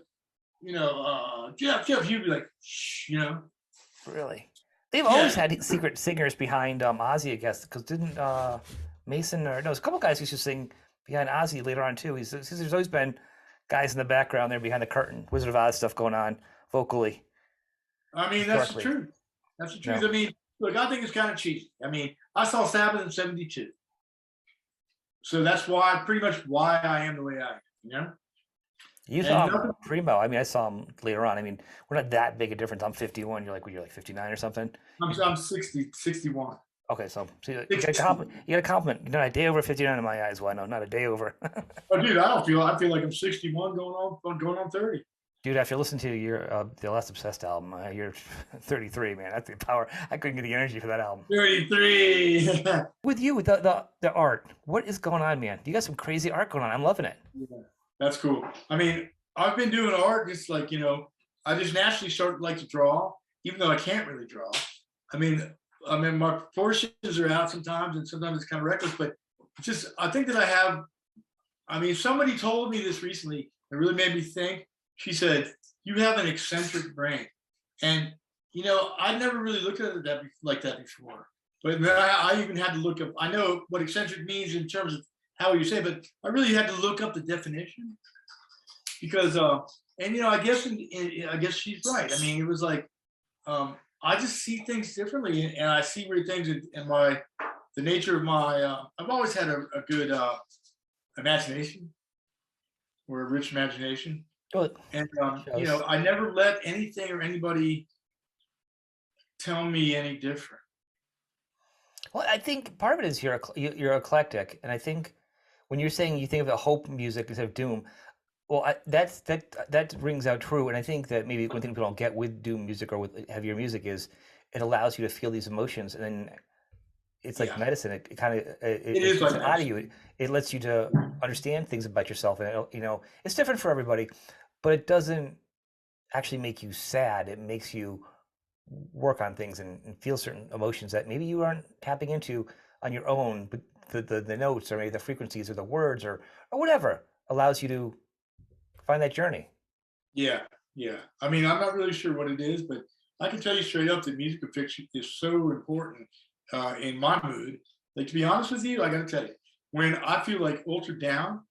Jeff, he'd be like, shh, Really? They've always had secret singers behind Ozzy, I guess, because didn't Mason there's a couple guys who used to sing behind Ozzy later on too. There's always been guys in the background there behind the curtain, Wizard of Oz stuff going on vocally. I mean, that's the truth. That's the truth. Yeah. I mean, look, I think it's kind of cheesy. I mean, I saw Sabbath in '72. So that's pretty much why I am the way I am, You saw him primo. I mean, I saw him later on. I mean, we're not that big a difference. I'm 51. You're like 59 or something? I'm 61. Okay, so you got a compliment. You're not a day over 59 in my eyes. Well, no, not a day over. Oh, dude, I feel like I'm 61 going on 30. Dude, after listening to your the last Obsessed album, you're 33, man. That's the power. I couldn't get the energy for that album. 33. With you, with the art, what is going on, man? You got some crazy art going on. I'm loving it. Yeah, that's cool. I mean, I've been doing art just like, I just naturally started like to draw, even though I can't really draw. I mean, my proportions are out sometimes, and sometimes it's kind of reckless, but just, I think that somebody told me this recently. It really made me think. She said, you have an eccentric brain. And, I never really looked at it like that before. But I even had to look up, I know what eccentric means in terms of how you say it, but I really had to look up the definition. Because, I guess she's right. I mean, it was like, I just see things differently, and I see weird things in the nature of my, I've always had a good imagination, or a rich imagination. Good. And, I never let anything or anybody tell me any different. Well, I think part of it is you're eclectic. And I think when you're saying you think of the hope music instead of doom, well, that rings out true. And I think that maybe one thing people don't get with doom music or with heavier music is it allows you to feel these emotions, and then it's like medicine. It kind of it like out of you. It lets you to understand things about yourself, and it's different for everybody, but it doesn't actually make you sad. It makes you work on things and feel certain emotions that maybe you aren't tapping into on your own, but the notes or maybe the frequencies or the words or whatever allows you to find that journey. Yeah. I mean, I'm not really sure what it is, but I can tell you straight up that musical fiction is so important in my mood. Like, to be honest with you, I got to tell you, when I feel like ultra down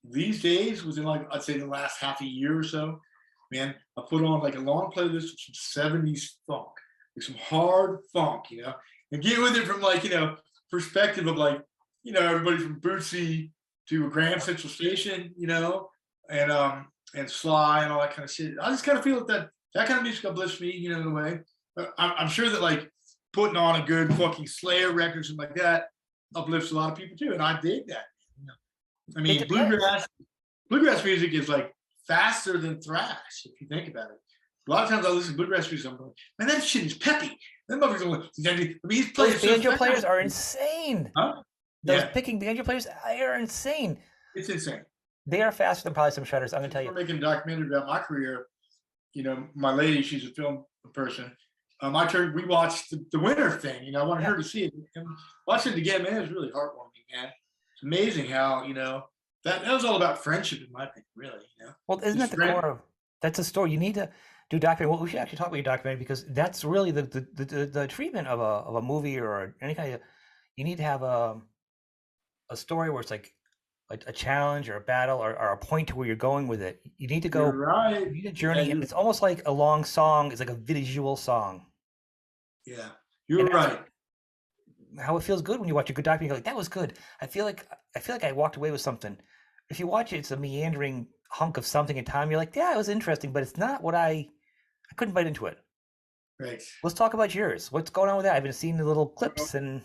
these days, within I'd say the last half a year or so, man, I put on like a long playlist of some 70s funk, like some hard funk, and get with it from perspective of everybody from Bootsy to a Grand Central Station, and Sly and all that kind of shit. I just kind of feel that kind of music uplifts me, in a way. I'm sure that putting on a good fucking Slayer record, something like that, uplifts a lot of people too. And I dig that. I mean, bluegrass music is like faster than thrash, if you think about it. A lot of times I listen to bluegrass music, I'm like, man, that shit is peppy. That motherfucker's I mean, he's playing those banjo players are insane. Huh? Those picking banjo players are insane. It's insane. They are faster than probably some shredders. I'm gonna tell you. We're making a documentary about my career. You know, my lady, she's a film person. We watched the winter thing. You know, I wanted her to see it. And watching it again, man, it was really heartwarming, man. It's amazing how, you know, that was all about friendship, in my opinion, really. You know. Well, isn't that the core of that's a story? You need to do documentary. Well, we should actually talk about your documentary because that's really the treatment of a movie or any kind of. You need to have a story where it's like a challenge or a battle or a point to where you're going with it. You need to go. You're right. You need a journey, and it's almost like a long song. It's like a visual song. Yeah, you're right. How it feels good when you watch a good documentary. You're like, that was good. I feel like I walked away with something. If you watch it, it's a meandering hunk of something in time. You're like, yeah, it was interesting, but it's not what I couldn't bite into it. Right. Let's talk about yours. What's going on with that? I've been seeing the little clips and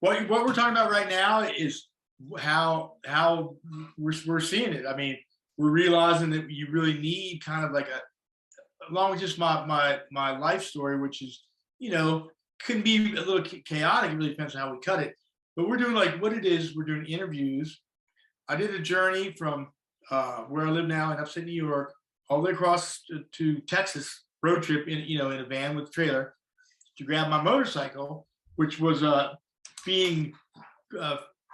what we're talking about right now is how we're seeing it. I mean, we're realizing that you really need kind of like along with just my life story, which is, you know, can be a little chaotic. It really depends on how we cut it. But we're doing like what it is. We're doing interviews. I did a journey from where I live now in upstate New York all the way across to Texas, road trip in a van with a trailer to grab my motorcycle, which was I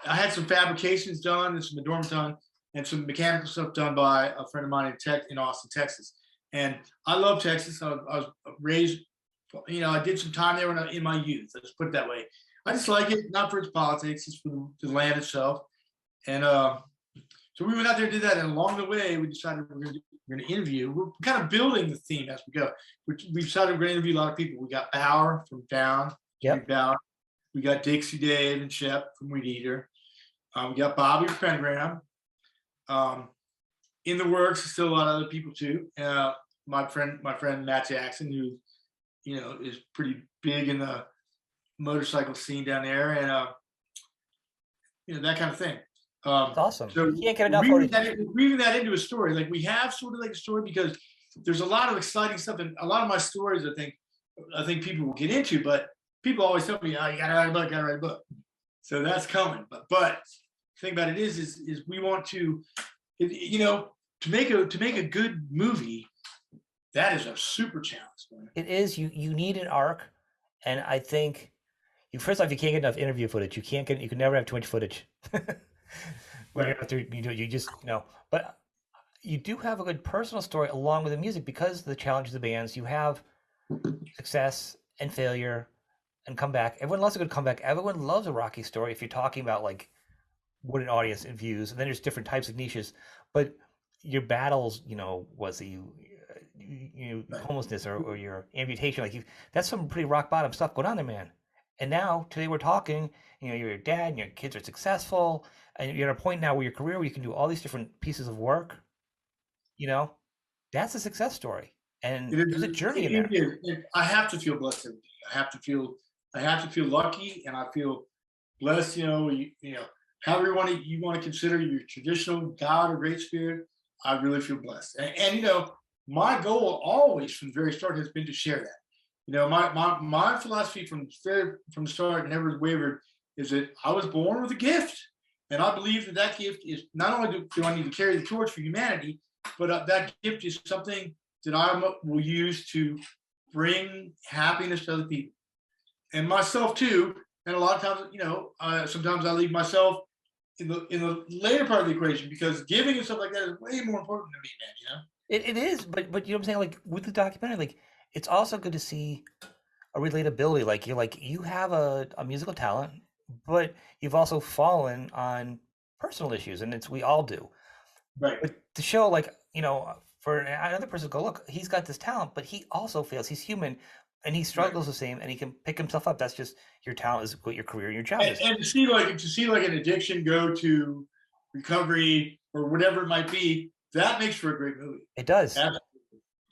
had some fabrications done and some adornment done and some mechanical stuff done by a friend of mine in Austin, Texas. And I love Texas. I was raised, you know, I did some time there in my youth. Let's put it that way. I just like it, not for its politics, just for the land itself. And so we went out there and did that. And along the way, we decided we're going to interview. We're kind of building the theme as we go. We decided we're going to interview a lot of people. We got Bauer from Down. Yep. Bauer. We got Dixie Dave and Shep from Weed Eater. We got Bobby from Pentagram. In the works, still a lot of other people too. My friend Matt Jackson, who, you know, is pretty big in the motorcycle scene down there, and you know, that kind of thing. It's awesome. So you can't get enough weaving that into a story. Like we have sort of like a story because there's a lot of exciting stuff, and a lot of my stories I think people will get into, but people always tell me, oh, you gotta write a book. So that's coming. But the thing about it is we want to, you know, to make a good movie, that is a super challenge. Man. It is. You need an arc, and I think first off, you can't get enough interview footage. You can never have too much footage. When you're after you just, you know, but you do have a good personal story along with the music because of the challenges of the bands. You have success and failure and comeback. Everyone loves a good comeback. Everyone loves a Rocky story if you're talking about like what an audience views. And then there's different types of niches. But your battles, you know, was homelessness or your amputation, like that's some pretty rock bottom stuff going on there, man. And now today we're talking, you know, you're a dad and your kids are successful and you're at a point now where your career where you can do all these different pieces of work, you know, that's a success story. And there's a journey in there. I have to feel blessed every day. I have to feel lucky, and I feel blessed. You know, however you want to consider your traditional God or Great Spirit. I really feel blessed, and you know, my goal always from the very start has been to share that. You know, my philosophy from the start never wavered is that I was born with a gift, and I believe that gift is not only do I need to carry the torch for humanity, but that gift is something that I will use to bring happiness to other people and myself too. And a lot of times, you know, sometimes I leave myself in the later part of the equation because giving and stuff like that is way more important to me, man. You know, it is, but you know what I'm saying? Like with the documentary, like it's also good to see a relatability. Like you have a musical talent, but you've also fallen on personal issues, and we all do. Right. But to show, like, you know, for another person to go, look, he's got this talent, but he also fails. He's human, and he struggles the same, and he can pick himself up. That's just your talent is what your career and your job is. And to see like an addiction go to recovery or whatever it might be, that makes for a great movie. It does. Absolutely.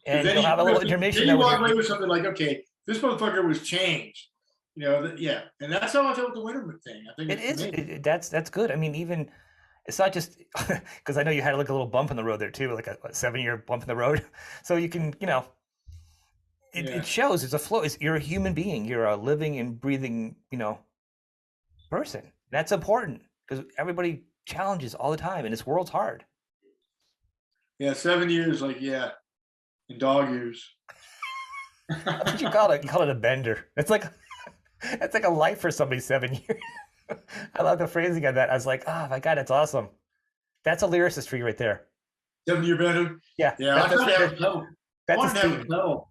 And you'll have a little intermission. Then you walk away with something like, okay, this motherfucker was changed. Yeah, and that's how I felt with the Winter thing. I think It it's is. amazing. That's good. I mean, even it's not just because I know you had like a little bump in the road there too, like a 7 year bump in the road. So you can, it Yeah, shows it's a flow. You're a human being. You're a living and breathing, person. That's important because everybody challenges all the time, and this world's hard. yeah, 7 years, like in dog years. That's what you call it. You call it a bender. It's like it's like a life for somebody 7 years. I love the phrasing of that. I was like, oh my god, that's awesome. That's a lyricist for you right there. 7 year better. Yeah, Yeah, I tried to have a pedal. I that's a wanted to have a statement. pedal.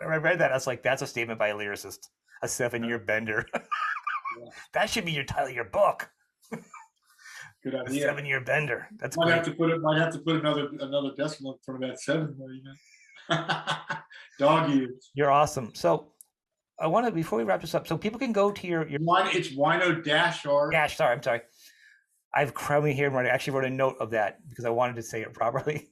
When I read that, I was like, that's a statement by a lyricist. A 7 year bender. Yeah, That should be your title of your book. good A idea. 7 year bender. That's Might have great. to put another decimal in front of that 7. Dog years. You're awesome. So I want to before we wrap this up, so people can go to your It's Wino dash art. Gosh, sorry, I'm sorry. I've crummy here. I actually wrote a note of that because I wanted to say it properly.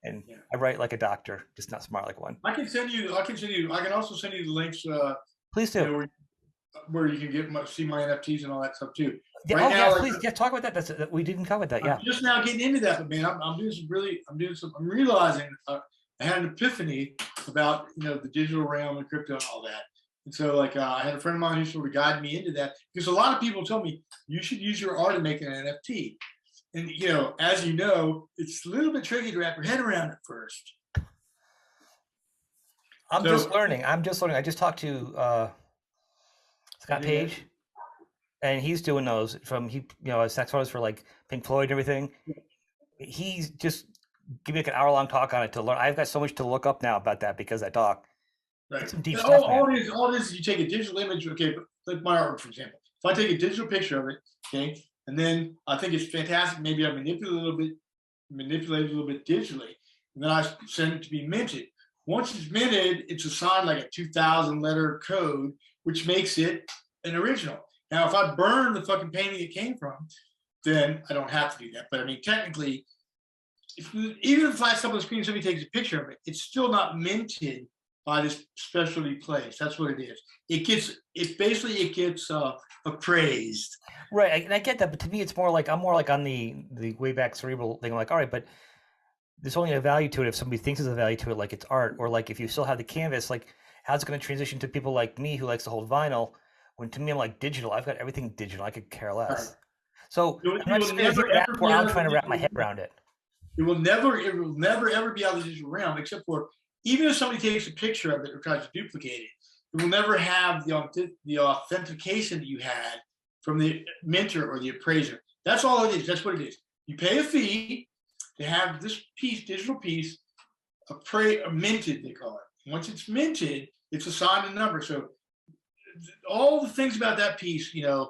And Yeah. I write like a doctor, just not smart like one. I can also send you the links. Please do. Where you can see my NFTs and all that stuff too. Yeah, Right now, please. Yeah, talk about that. We didn't cover that. Yeah. I'm just now getting into that, but man, I'm realizing I had an epiphany about the digital realm and crypto and all that. And so I had a friend of mine who sort of guided me into that because a lot of people told me you should use your art in making an NFT. And as you know, it's a little bit tricky to wrap your head around at first. I'm just learning. I just talked to Scott Page, and he's doing those sex photos for like Pink Floyd and everything. He's just give me like an hour-long talk on it to learn. I've got so much to look up now about that because I talk. Right. Some deep stuff, all this is you take a digital image, okay, like my artwork, for example. If I take a digital picture of it, okay, and then I think it's fantastic, maybe I manipulate it a little bit digitally, and then I send it to be minted. Once it's minted, it's assigned like a 2,000 letter code, which makes it an original. Now, if I burn the fucking painting it came from, then I don't have to do that. But I mean, technically, even if I stop on the screen and somebody takes a picture of it, it's still not minted by this specialty place. That's what it is. It gets appraised. Right, and I get that, but to me, it's more like I'm more like on the way back cerebral thing. I'm like, all right, but there's only a value to it if somebody thinks there's a value to it, like it's art, or like if you still have the canvas, like how's it going to transition to people like me who likes to hold vinyl? When to me, I'm like digital. I've got everything digital. I could care less. Right. So I'm not just going to hit that where I'm trying to wrap my head around it. It will never ever be out of the digital realm, except for even if somebody takes a picture of it or tries to duplicate it, it will never have the authentication that you had from the minter or the appraiser. That's all it is. That's what it is. You pay a fee to have this digital piece, minted, they call it. Once it's minted, it's assigned a number. So all the things about that piece, the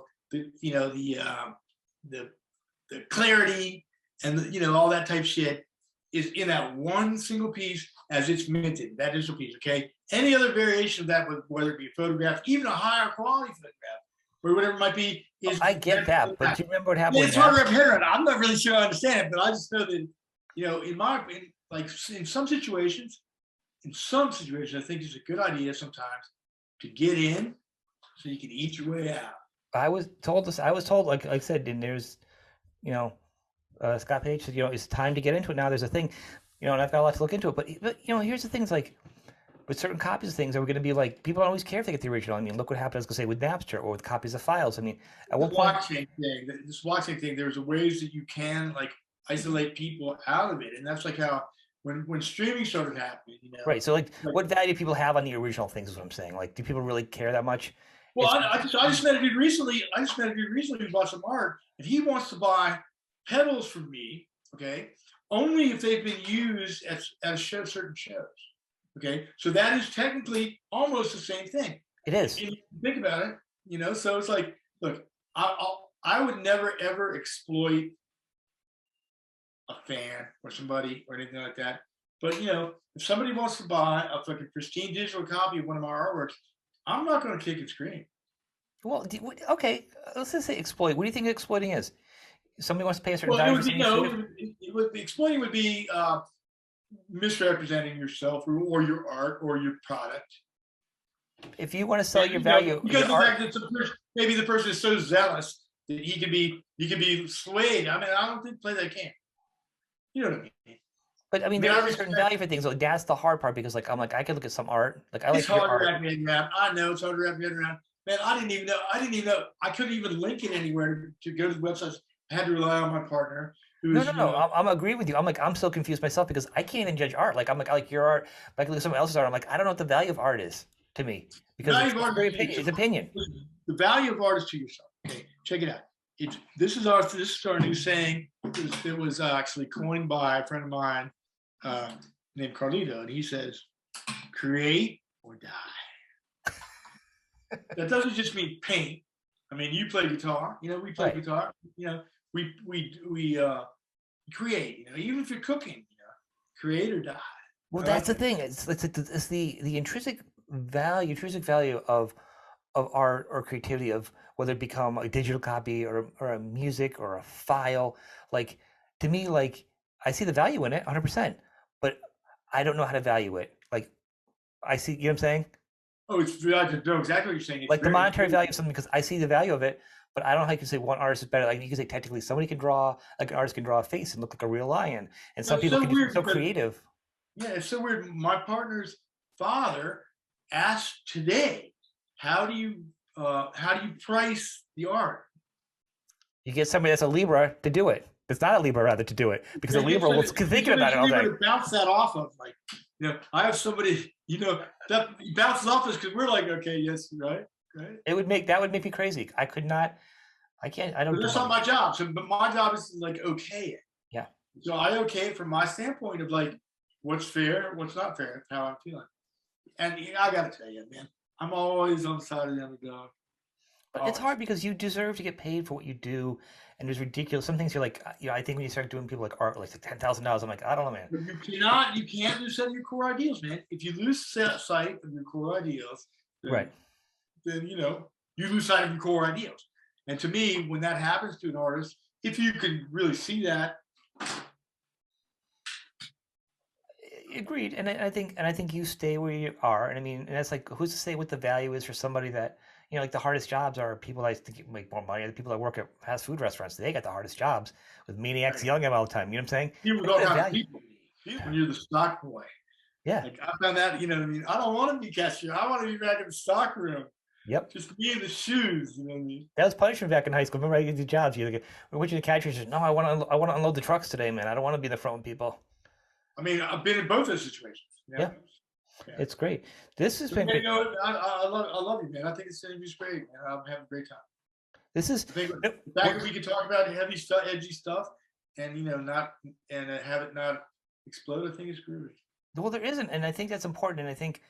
clarity and all that type shit is in that one single piece as it's minted, that digital piece, okay? Any other variation of that, whether it be a photograph, even a higher quality photograph, or whatever it might be, is I get that, but do you remember what happened? It's hard to wrap your head around. I'm not really sure I understand it, but I just know that, in my opinion, like in some situations, I think it's a good idea sometimes to get in so you can eat your way out. I was told, like I said, and there's, Scott Page said, it's time to get into it now. There's a thing, and I've got a lot to look into it. But here's the things like with certain copies of things, are we going to be like people don't always care if they get the original? I mean, look what happened, I was going to say, with Napster or with copies of files. I mean, at one point, this blockchain thing, there's ways that you can like isolate people out of it, and that's like how when streaming started happening, Right. So like what value do people have on the original things? Is what I'm saying. Like, do people really care that much? Well, I just met a dude recently. Who bought some art, and he wants to buy pedals from me, okay, only if they've been used at certain shows, okay. So that is technically almost the same thing. It is. And you think about it, So it's like, look, I would never ever exploit a fan or somebody or anything like that. But if somebody wants to buy a fucking pristine digital copy of one of my artworks, I'm not going to kick and scream. Well, okay, let's just say exploit. What do you think exploiting is? Somebody wants to pay a certain value. Exploiting would be misrepresenting yourself or your art or your product. If you want to sell And your you know, value, because your of the art. fact that maybe the person is so zealous that he can be swayed. I mean, I don't think play that game. You know what I mean? But I I mean, mean, there I is a certain respect. value for things. So that's the hard part because, like, I'm like, I could look at some art. Like, I It's like your hard to art. wrap my head around. I know it's hard to wrap my head around. Man, I didn't even know. I didn't even know. I couldn't even link it anywhere to go to the website. I had to rely on my partner, who No, is, no, no. I'm agreeing with you. I'm like, I'm so confused myself because I can't even judge art. Like, I'm like, I like your art. Like, look at someone else's art. I'm like, I don't know what the value of art is to me the because value of it's art very is to opinion. It's yourself. opinion. The value of art is to yourself. Okay, check it out. This is our new saying. It was actually coined by a friend of mine uh, named Carlito, and he says, "Create or die." That doesn't just mean paint. I mean, you play guitar. You know, we play Right. guitar. You know, we create. You know, even if you're cooking, you know, create or die. Well, I that's like the that. thing. It's the intrinsic value of art or creativity of whether it become a digital copy or a music or a file. Like to me, like I see the value in it 100%, but I don't know how to value it. Like I see, you know what I'm saying? Oh, it's I know exactly what you're saying. Like the It's monetary very value of something because I see the value of it, but I don't know how you can say one artist is better. Like you can say technically somebody can draw, like an artist can draw a face and look like a real lion, and some it's people so can just be weird so because creative. yeah, it's so weird. My partner's father asked today, how do you price the art? You get somebody that's a Libra to do it. That's not a Libra, rather, to do it because a They get Libra will somebody, keep get thinking about somebody it all day. to bounce that off of. Like, you know, I have somebody, you know, that bounces off us because we're like, okay, yes, right, right. That would make me crazy. I could not. I can't. I But don't do that's not money. my job. So, but my job is to like okay it. Yeah. So I okay it from my standpoint of like what's fair, what's not fair, how I'm feeling. And you know, I got to tell you, man, I'm always on the side of the underdog. But it's Always. hard because you deserve to get paid for what you do, and there's ridiculous. Some things you're like, I think when you start doing people like art, like $10,000, I'm like, I don't know, man. But you can't lose sight of your core ideals, man. If you lose sight of your core ideals, Right. then you know you lose sight of your core ideals. And to me, when that happens to an artist, if you can really see that, Agreed. And I think you stay where you are. And I mean, and that's like, who's to say what the value is for somebody that, like the hardest jobs are people that think make more money. The people that work at fast food restaurants, they got the hardest jobs with maniacs right, yelling at them all the time. You know what I'm saying? deal with all Everybody has kinds of value. people. When you're the stock boy, Yeah. like I found that, you know what I mean? I don't want to be cashier. I want to be back in the stock room, Yep. just be in the shoes. You know what I mean? That was punishment back in high school. Remember, I did jobs. You like, we went to the cashier. Said, no, I want to unload the trucks today, man. I don't want to be in the front with people. I mean, I've been in both those situations. You know? Yeah, Yeah. it's great. This has But been man, you great. know, I love you, man. I think this interview's great, man. I'm having a great time. This is, I think no, the fact that we can talk about heavy stuff, edgy stuff, and you know, not and have it not explode, I think is groovy. well, there isn't, and I think that's important. And I think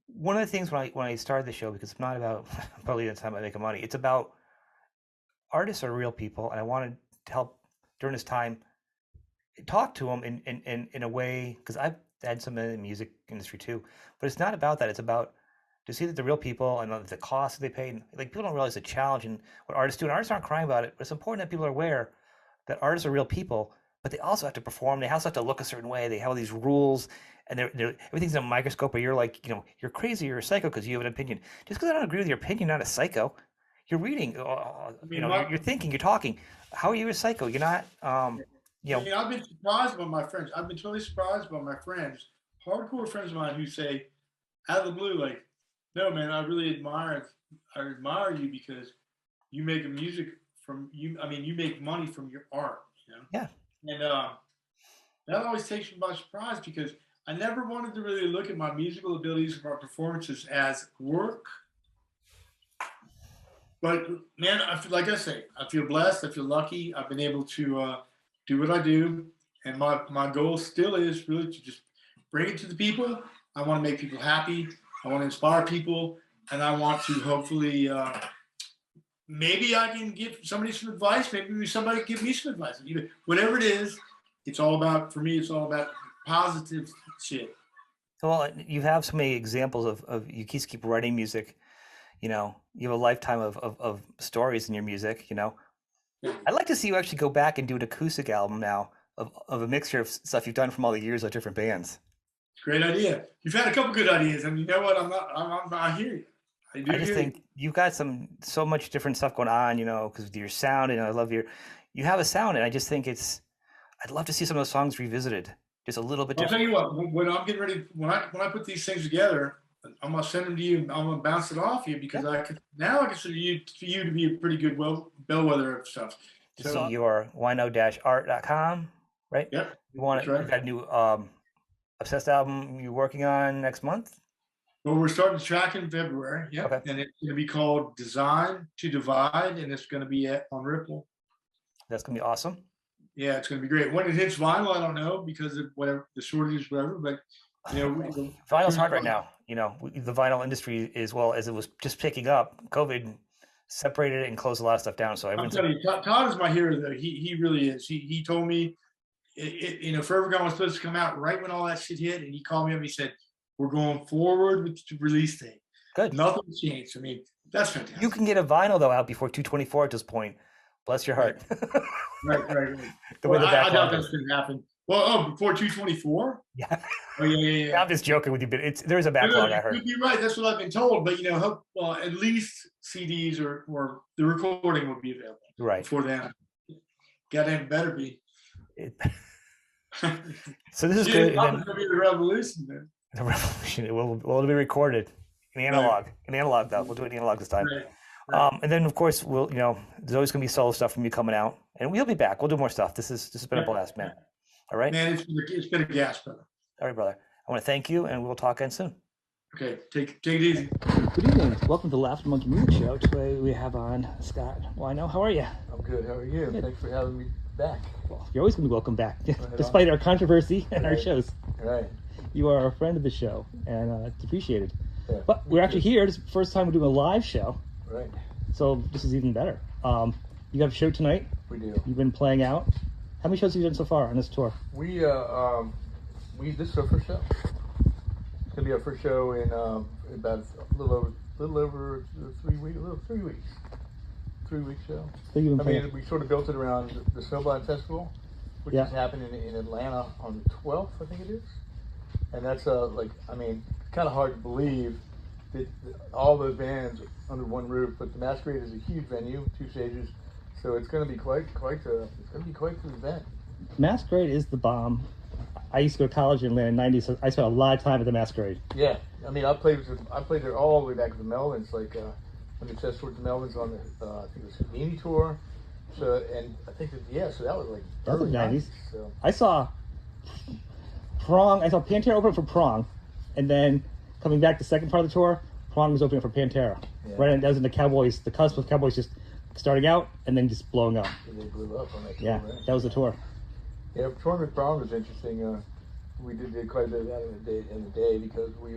one of the things when I started the show, because it's not about probably the time I make money, it's about artists are real people, and I wanted to help during this time talk to them in a way because I've had some in the music industry too, but it's not about that. It's about to see that they're real people and the cost that they pay. And, like people don't realize the challenge and what artists do, and artists aren't crying about it. But it's important that people are aware that artists are real people, but they also have to perform. They also have to look a certain way. They have all these rules, and everything's in a microscope. Where you're like, you're crazy, you're a psycho because you have an opinion. Just because I don't agree with your opinion, you're not a psycho. You're reading, I mean, you're thinking, you're talking. How are you a psycho? You're not, you know, I've been surprised by my friends. I've been totally surprised by my friends, hardcore friends of mine, who say out of the blue, like, "No, man, I admire you because you make music from you. I mean, you make money from your art, you know." yeah. And that always takes me by surprise because I never wanted to really look at my musical abilities or my performances as work. But man, I feel like I say, I feel blessed. I feel lucky. I've been able to do what I do, and my goal still is really to just bring it to the people. I want to make people happy. I want to inspire people, and I want to hopefully maybe I can give somebody some advice. Maybe somebody give me some advice. Whatever it is, it's all about for me. It's all about positive shit. Well, you have so many examples of you keep writing music. You have a lifetime of stories in your music. I'd like to see you actually go back and do an acoustic album now of a mixture of stuff you've done from all the years of different bands. Great idea. You've had a couple good ideas, and you know what? I hear you. I just think you've got so much different stuff going on, because of your sound, and I love you have a sound, and I just think I'd love to see some of those songs revisited, just a little bit I'll different. tell you what, when I'm getting ready, when I put these things together, I'm gonna send them to you. I'm gonna bounce it off you because I consider you to be a pretty good bellwether of stuff. So your wino-art.com, right? Yep. You got a new Obsessed album you're working on next month? Well, we're starting to track in February. Yep. Okay. And it's going to be called Design to Divide, and it's going to be on Ripple. That's going to be awesome. Yeah, it's going to be great. When it hits vinyl, I don't know because of whatever the shortage, whatever. But vinyl's hard right now. The vinyl industry, as well as it was just picking up. COVID separated it and closed a lot of stuff down. So I'm telling you, Todd is my hero, though. He really is. He told me, Forever Gone was supposed to come out right when all that shit hit, and he called me up and he said, "We're going forward with the release date." Good. Nothing's changed. I mean, that's fantastic. You can get a vinyl though out before 2/24 at this point. Bless your heart. Right. I doubt that's going to happen. Well, before 2/24? Yeah. Oh, yeah. I'm just joking with you, but there's a backlog. I heard. You're right. That's what I've been told. But at least CDs or the recording will be available. Right. Before then, goddamn better be. So this is good. It's going to be the revolution, man. The revolution. It'll be recorded in analog. Right. In analog, though. We'll do it in analog this time. Right. And then, of course, there's always going to be solo stuff from you coming out, and we'll be back. We'll do more stuff. This has been a blast, man. All right. Man, it's been a gas, brother. All right, brother. I want to thank you, and we'll talk again soon. Okay, take it easy. Good evening. Welcome to the Laughter Monkey Music Show. Today we have on Scott Wino. How are you? I'm good. How are you? Good. Thanks for having me back. Well, you're always going to be welcome back, despite our controversy and our shows. Right. You are a friend of the show, and it's appreciated. Yeah. But we're actually here. This is the first time we're doing a live show. Right. So this is even better. You have a show tonight. We do. You've been playing out. How many shows have you done so far on this tour? This is our first show. It's gonna be our first show in about a little over 3 weeks. 3 week show. We sort of built it around the Snowblind Festival, which is happening in Atlanta on the 12th, I think it is. And that's kind of hard to believe that all those bands under one roof. But the Masquerade is a huge venue, 2 stages, so it's going to be quite the event. Masquerade is the bomb. I used to go to college in Atlanta in the 90s, so I spent a lot of time at the Masquerade. Yeah, I played there all the way back to the Melvins, like when they tested with the Melvins on the I think it was Houdini tour. So so that was like early 90s. So. I saw Prong. I saw Pantera open for Prong, and then coming back the second part of the tour, Prong was opening for Pantera. Yeah. Right, and that was in the Cowboys, the cusp of Cowboys just starting out and then just blowing up. They blew up on that tour. Yeah, that was the tour. Yeah, touring with Prong was interesting. We did quite a bit of that in the day because we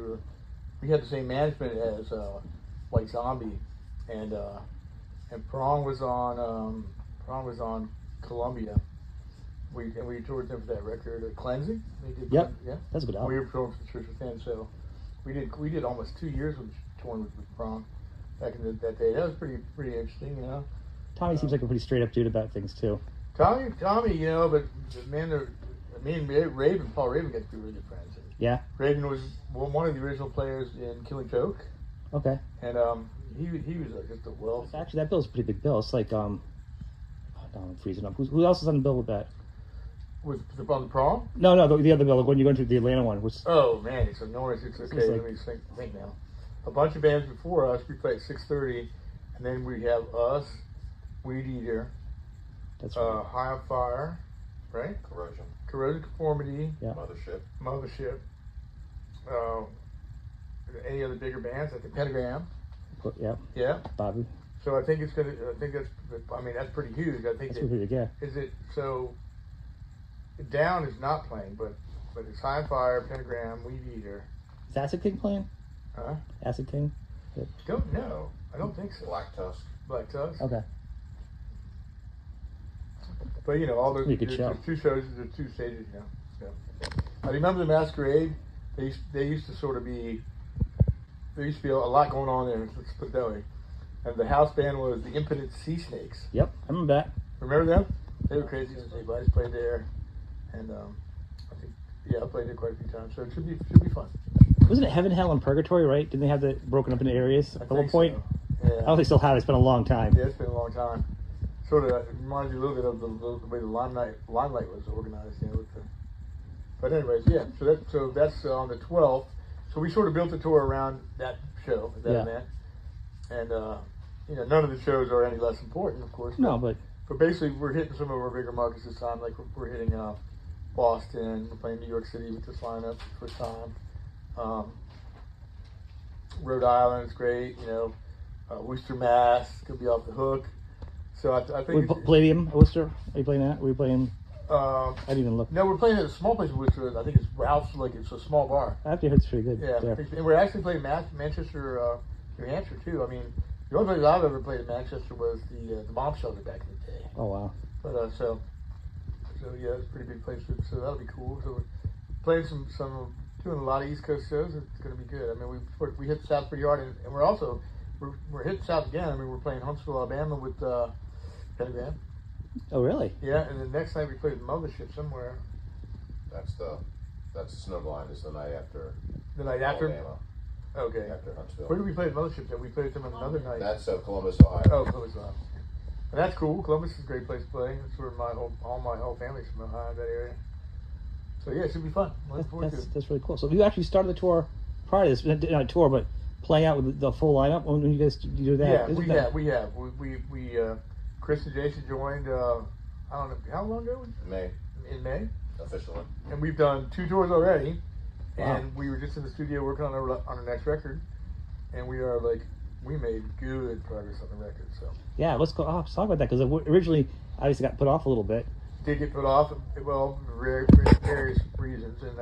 had the same management as White Zombie, and Prong was on Columbia. We toured them for that record, Cleansing. Yep. Yeah, that's a good album. We were touring for the Church with them, so we did almost 2 years of touring with Prong back in that day. That was pretty interesting, Tommy seems like a pretty straight up dude about things too. Tommy, but me and Paul Raven got to be really good friends. Yeah. Raven was one of the original players in Killing Joke. Okay. And he was just a wealth. Actually, that bill's a pretty big bill. It's like I'm freezing up. Who else is on the bill with that? On the Prom? No, the other bill. When you go into the Atlanta one. Oh man, it's enormous. It's okay. Let me think now. A bunch of bands before us. We play at 6:30, and then we have us, Weed Eater. That's right. High on Fire, right? Corrosion Conformity. Yeah. Mothership. Any other bigger bands like the Pentagram? Yeah. Yeah. Bobby. So I think that's pretty huge. I think that's pretty big. Yeah. Is it so? Down is not playing, but it's High on Fire, Pentagram, Weed Eater. Is Acid King playing? Huh? Acid King? Yep. Don't know. I don't think so. Black Tusk. Okay. But all those 2 shows, the 2 stages, So. I remember the Masquerade. They used to sort of be. There used to be a lot going on there. Let's put it that way. And the house band was the Impotent Sea Snakes. Yep, I remember that. Remember them? They were crazy. They guys played there, and I think Yeah, I played it quite a few times, so it should be fun. Wasn't it Heaven, Hell, and Purgatory, right? Didn't they have that broken up into areas at one point? So. I don't think they still have it. It's been a long time. Yeah, it's been a long time. Sort of it reminds you a little bit of the way the limelight was organized, you know. But anyways, yeah. So that's on the 12th. So we sort of built the tour around that show, that event, and you know, none of the shows are any less important, of course. No, but basically we're hitting some of our bigger markets this time. Like we're hitting Boston. We're playing New York City with this lineup for the first time. Rhode Island's great, you know. Worcester, Mass could be off the hook. So I think Palladium, Worcester. Are you playing that? Are you playing? I didn't even look. No, we're playing at a small place in Worcester. I think it's Ralph's. Like it's a small bar. I heard it's pretty good. Yeah, there. and we're actually playing Manchester, New Hampshire too. I mean, the only place I've ever played in Manchester was the bomb shelter back in the day. Oh wow. But so yeah, it's a pretty big place. So that'll be cool. So we're playing some doing a lot of East Coast shows. It's going to be good. I mean, we hit the South pretty hard, and we're also we're hitting South again. I mean, we're playing Huntsville, Alabama with Pentagram. Oh really? Yeah, and the next night we played Mothership somewhere. That's Snowblind is the night after. The night after. Alabama, Okay. after Huntsville. Where did we play at Mothership? Then we played them on another night. That's Columbus, Ohio. Oh, Columbus, Ohio. And that's cool. Columbus is a great place to play. That's where all my whole family's from Ohio, that area. So yeah, it should be fun. That's really cool. So you actually started the tour prior to this, not a tour, but playing out with the full lineup when you guys do that. Yeah, we have. We Chris and Jason joined. I don't know how long ago. In May. Officially. And we've done 2 tours already. Wow. And we were just in the studio working on our next record, and we made good progress on the record. So yeah, let's go. Let's talk about that because originally obviously got put off a little bit. Did get put off, well, for various reasons, and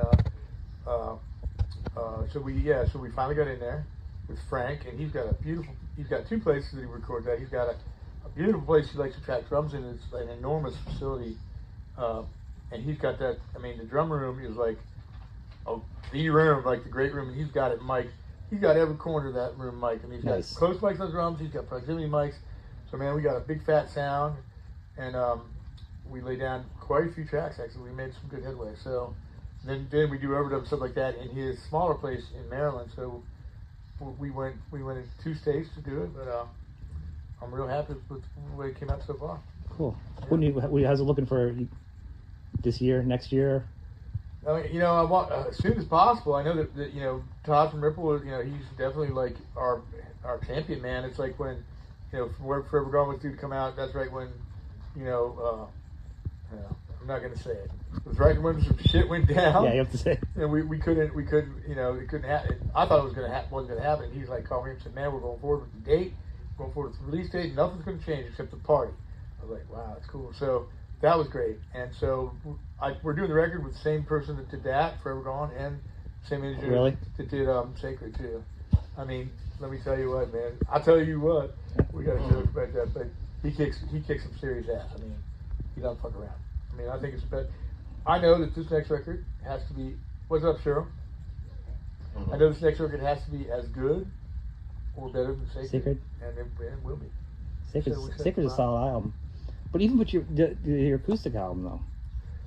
so we finally got in there with Frank, and he's got 2 places that he records at. He's got a beautiful place he likes to track drums in. It's an enormous facility, and he's got that. I mean, the drum room is like the room, like the great room, and he's got it mic'd. He's got every corner of that room mic'd. I mean, he's got close mics on drums. He's got proximity mics. So man, we got a big fat sound, and we laid down quite a few tracks. Actually, we made some good headway. So then we do overdub stuff like that in his smaller place in Maryland. So we went in 2 states to do it, but I'm real happy with the way it came out so far. Cool. Yeah. How's it looking for this year, next year? I mean, you know, I want as soon as possible. I know that you know Todd from Ripple. You know, he's definitely like our champion man. It's like when you know Forever Gone was due to come out. That's right when you know. I'm not gonna say it. It was right when some shit went down. Yeah, you have to say it. And we couldn't. You know, it couldn't happen. I thought it was wasn't gonna happen. He's like called me up and said, "Man, we're going forward with the date. Going forward with the release date. Nothing's gonna change except the party." I was like, "Wow, that's cool." So that was great. And so we're doing the record with the same person that did that, Forever Gone, and same engineer that did Sacred too. I mean, let me tell you what, man. I'll tell you what. We got a joke about that, but he kicks some serious ass. I mean, he doesn't fuck around. I mean, I think it's best. I know that this next record has to be. What's up, Cheryl? I know this next record has to be as good or better than Sacred. And it will be. Sacred's a solid album. But even with your acoustic album, though,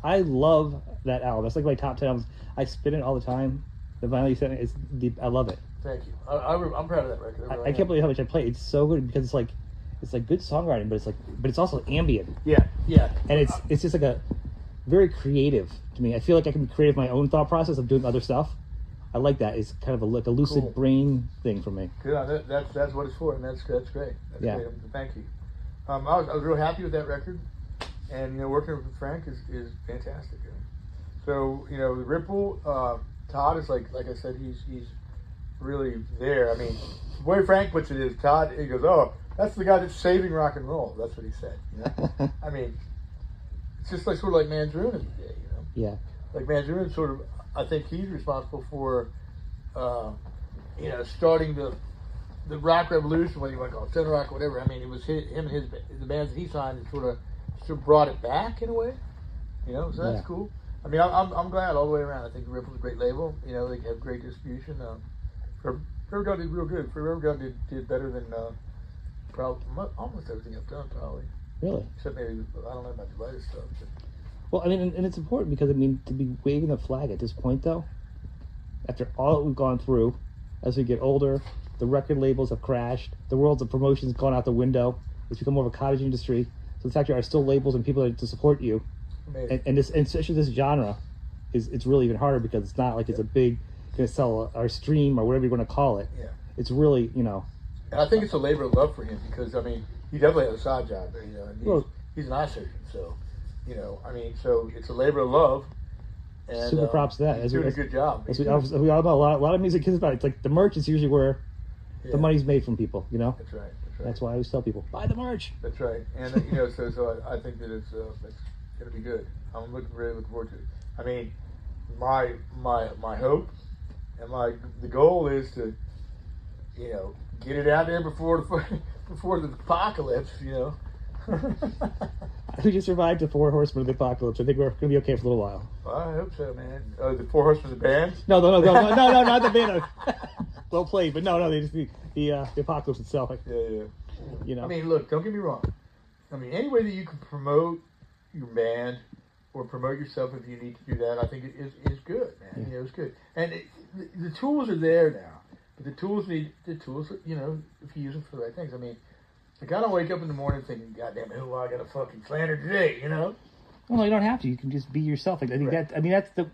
I love that album. That's like my top 10 albums. I spin it all the time. The vinyl you sent me is deep. I love it. Thank you. I'm proud of that record. I can't believe how much I play. It's so good because it's like good songwriting, but it's also ambient. Yeah. And it's just like a very creative to me. I feel like I can be creative my own thought process of doing other stuff. I like that. It's kind of like a lucid brain thing for me. Good. That's what it's for, and that's great. That's great. Thank you. I was real happy with that record, and you know, working with Frank is fantastic. So you know, the Ripple, Todd is like I said, he's really there. I mean, the way Frank puts it is Todd. He goes, "Oh, that's the guy that's saving rock and roll." That's what he said. You know? I mean, it's just like sort of like Mandarin in the day, you know. Yeah. Like Mandarin, sort of. I think he's responsible for, you know, starting the rock revolution, whether you want to call it center rock or whatever. I mean, it was him and the bands that he signed that sort of brought it back in a way. You know, so that's cool. I mean, I'm glad all the way around. I think Ripple's a great label. You know, they have great distribution. Forever Gone did real good. Forever Gone did better than probably almost everything I've done, probably. Really? Except maybe I don't know about the latest stuff. But. Well, I mean, and it's important because I mean, to be waving the flag at this point, though, after all that we've gone through, as we get older, the record labels have crashed, the world of promotions gone out the window. It's become more of a cottage industry. So the fact there are still labels and people to support you, and especially this genre, it's really even harder because it's not like it's a big gonna sell our stream or whatever you want to call it. Yeah. It's really, you know. And I think it's a labor of love for him because I mean he definitely has a side job, you know. And he's an eye surgeon, so you know, I mean, so it's a labor of love. And, super props to that. He's doing a good job. We all know a lot of music kids about it. It's like the merch is usually where the money's made from people, you know. That's right. That's why I always tell people buy the merch. That's right, and you know, so I think that it's going to be good. I'm really looking forward to it. I mean, my hope and the goal is to, you know, get it out there before the apocalypse. You know. We just survived the 4 Horsemen of the Apocalypse. I think we're going to be okay for a little while. Well, I hope so, man. Oh, the 4 Horsemen of the band? No, not the band. Well played, but no, they just the apocalypse itself. Yeah. You know. I mean, look, don't get me wrong. I mean, any way that you can promote your band or promote yourself if you need to do that, I think it is good, man. Yeah. You know, it's good. And the tools are there now, but the tools, you know, if you use them for the right things. I mean, like I don't wake up in the morning thinking, "Goddamn, who I got to fucking slander today?" You know. Well, no, you don't have to. You can just be yourself. I think that's the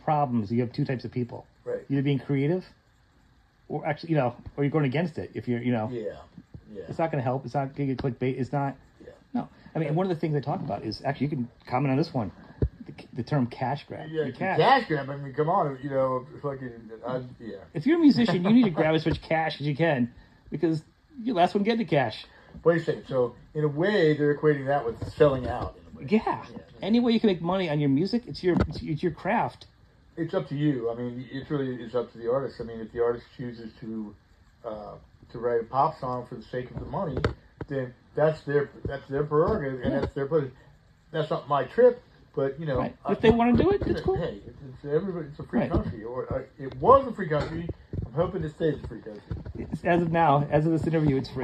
problem. Is you have 2 types of people. Right. Either being creative, or actually, you know, or you're going against it. If you're, you know. Yeah. It's not going to help. It's not going to get clickbait. It's not. Yeah. No. I mean, one of the things I talk about is actually, you can comment on this one, the term cash grab. Yeah, cash grab. I mean, come on, you know, fucking, yeah. If you're a musician, you need to grab as much cash as you can because you're the last one getting the cash. Wait a second. So, in a way, they're equating that with selling out. In a way. Yeah. Any way you can make money on your music, it's your craft. It's up to you. I mean, it's up to the artist. I mean, if the artist chooses to write a pop song for the sake of the money, then that's their prerogative and that's their pleasure. That's not my trip, but you know, right. If they want to do it, it's cool. Hey, it's everybody. It's a free country, or it was a free country. I'm hoping it stays a free country. As of now, as of this interview, it's free.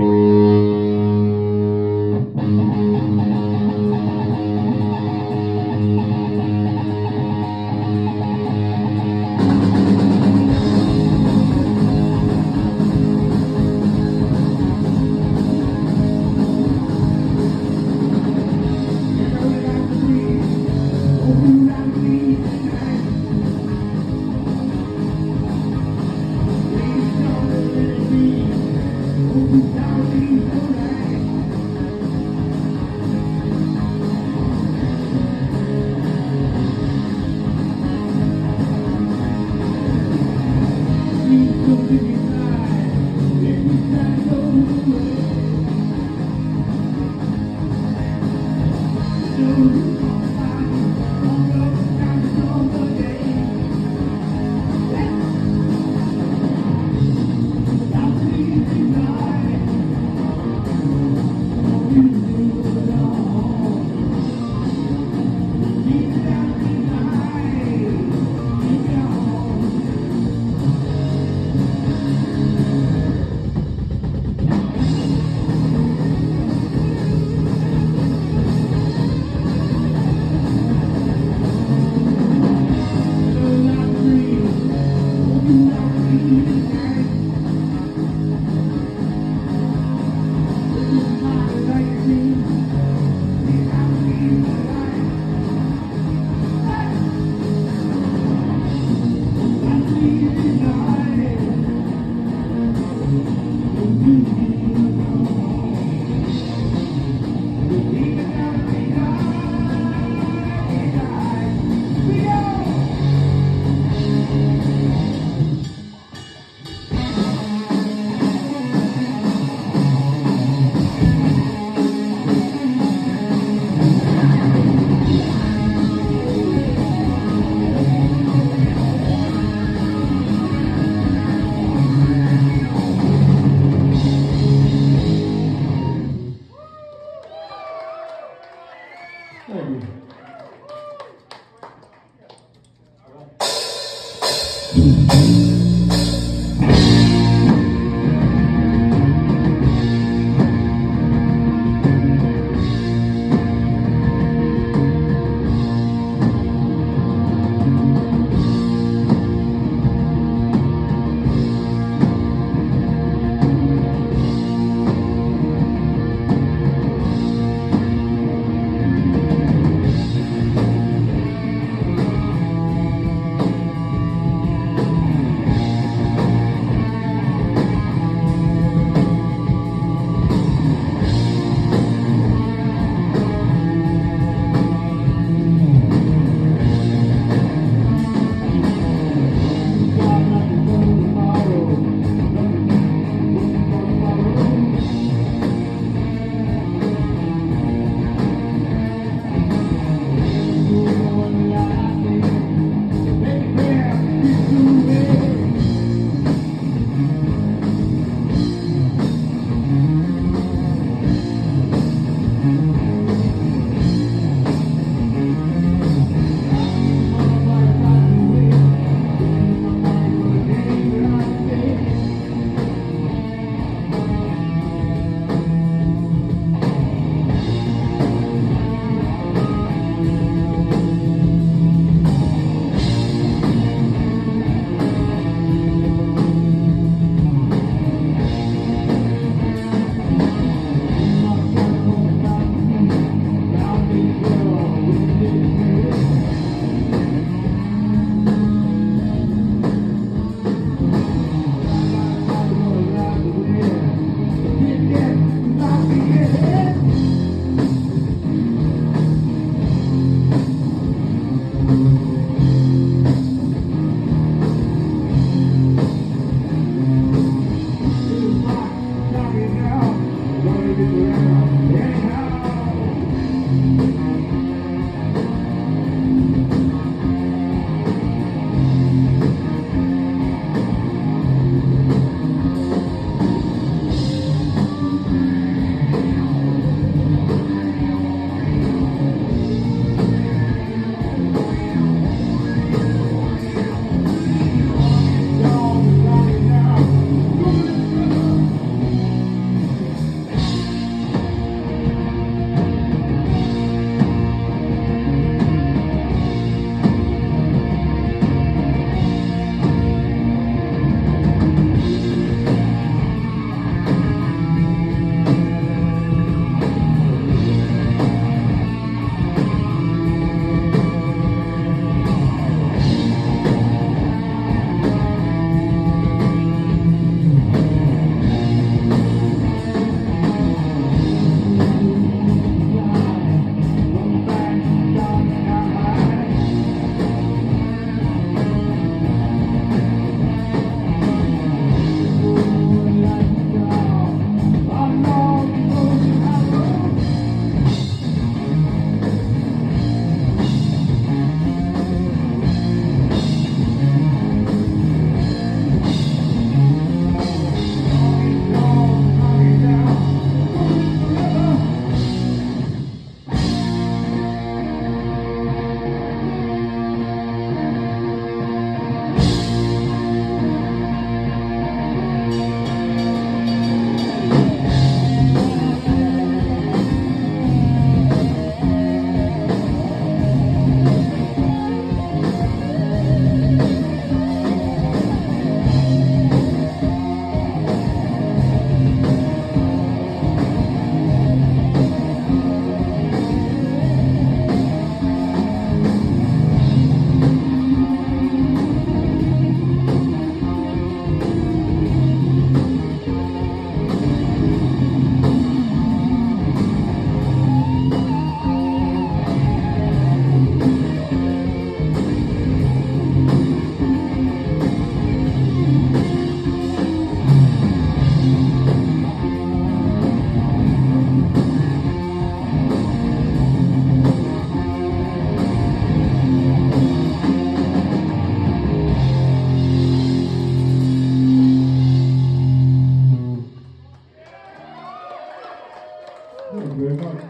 very much.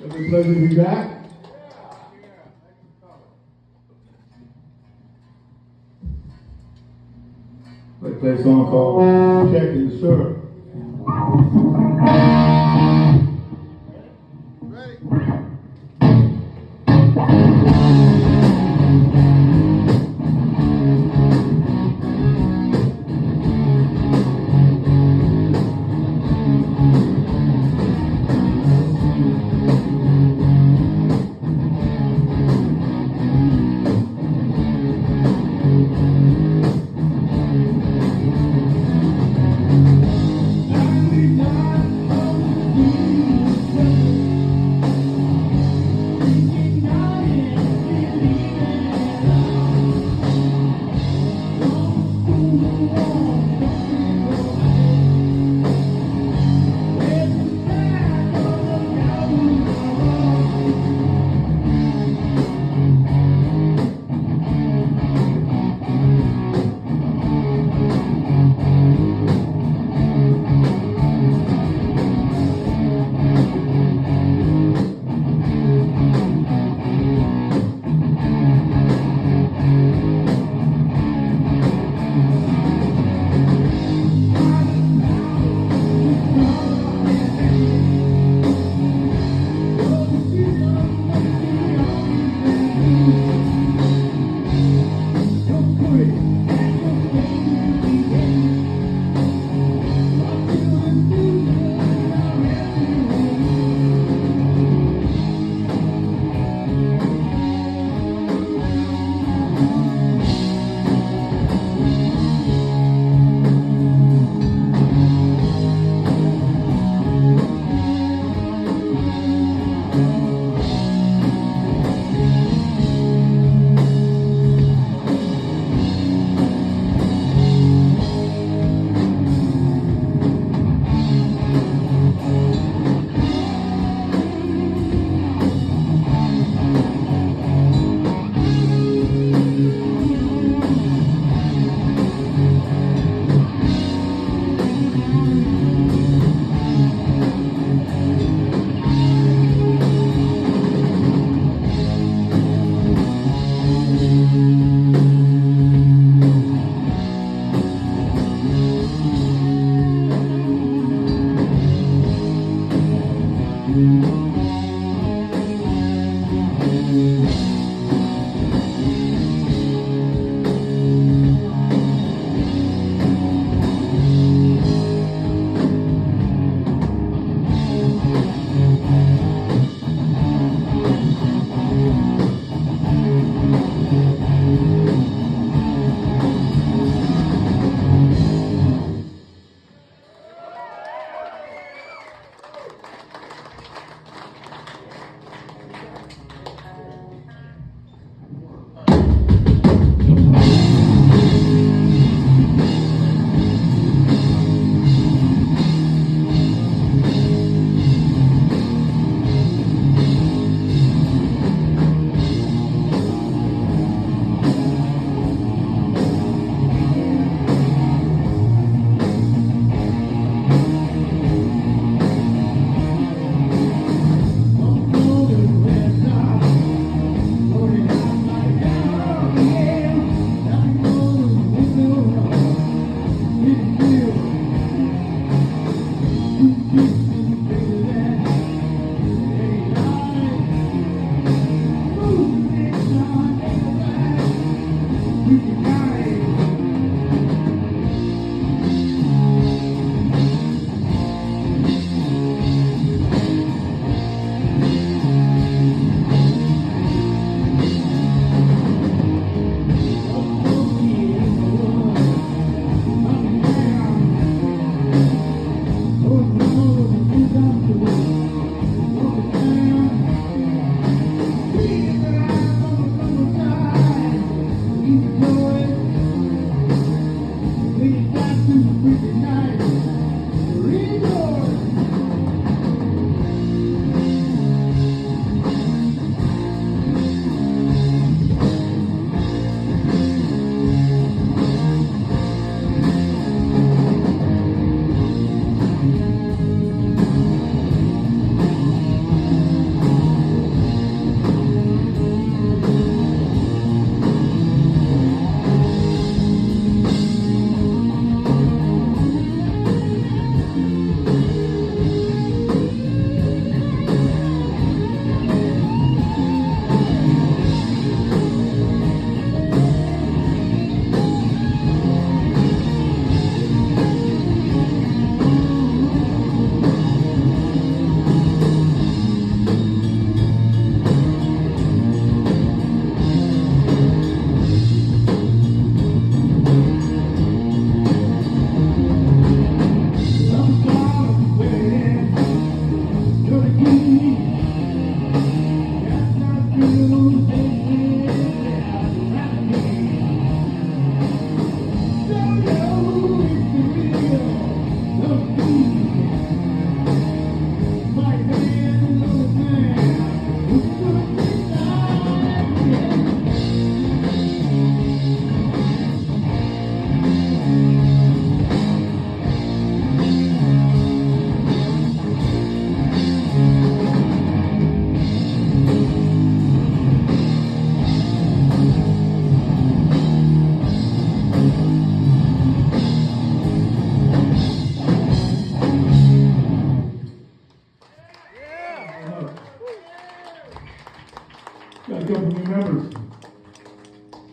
It's a pleasure to be back. Let's play a song called Gilded Sorrow. I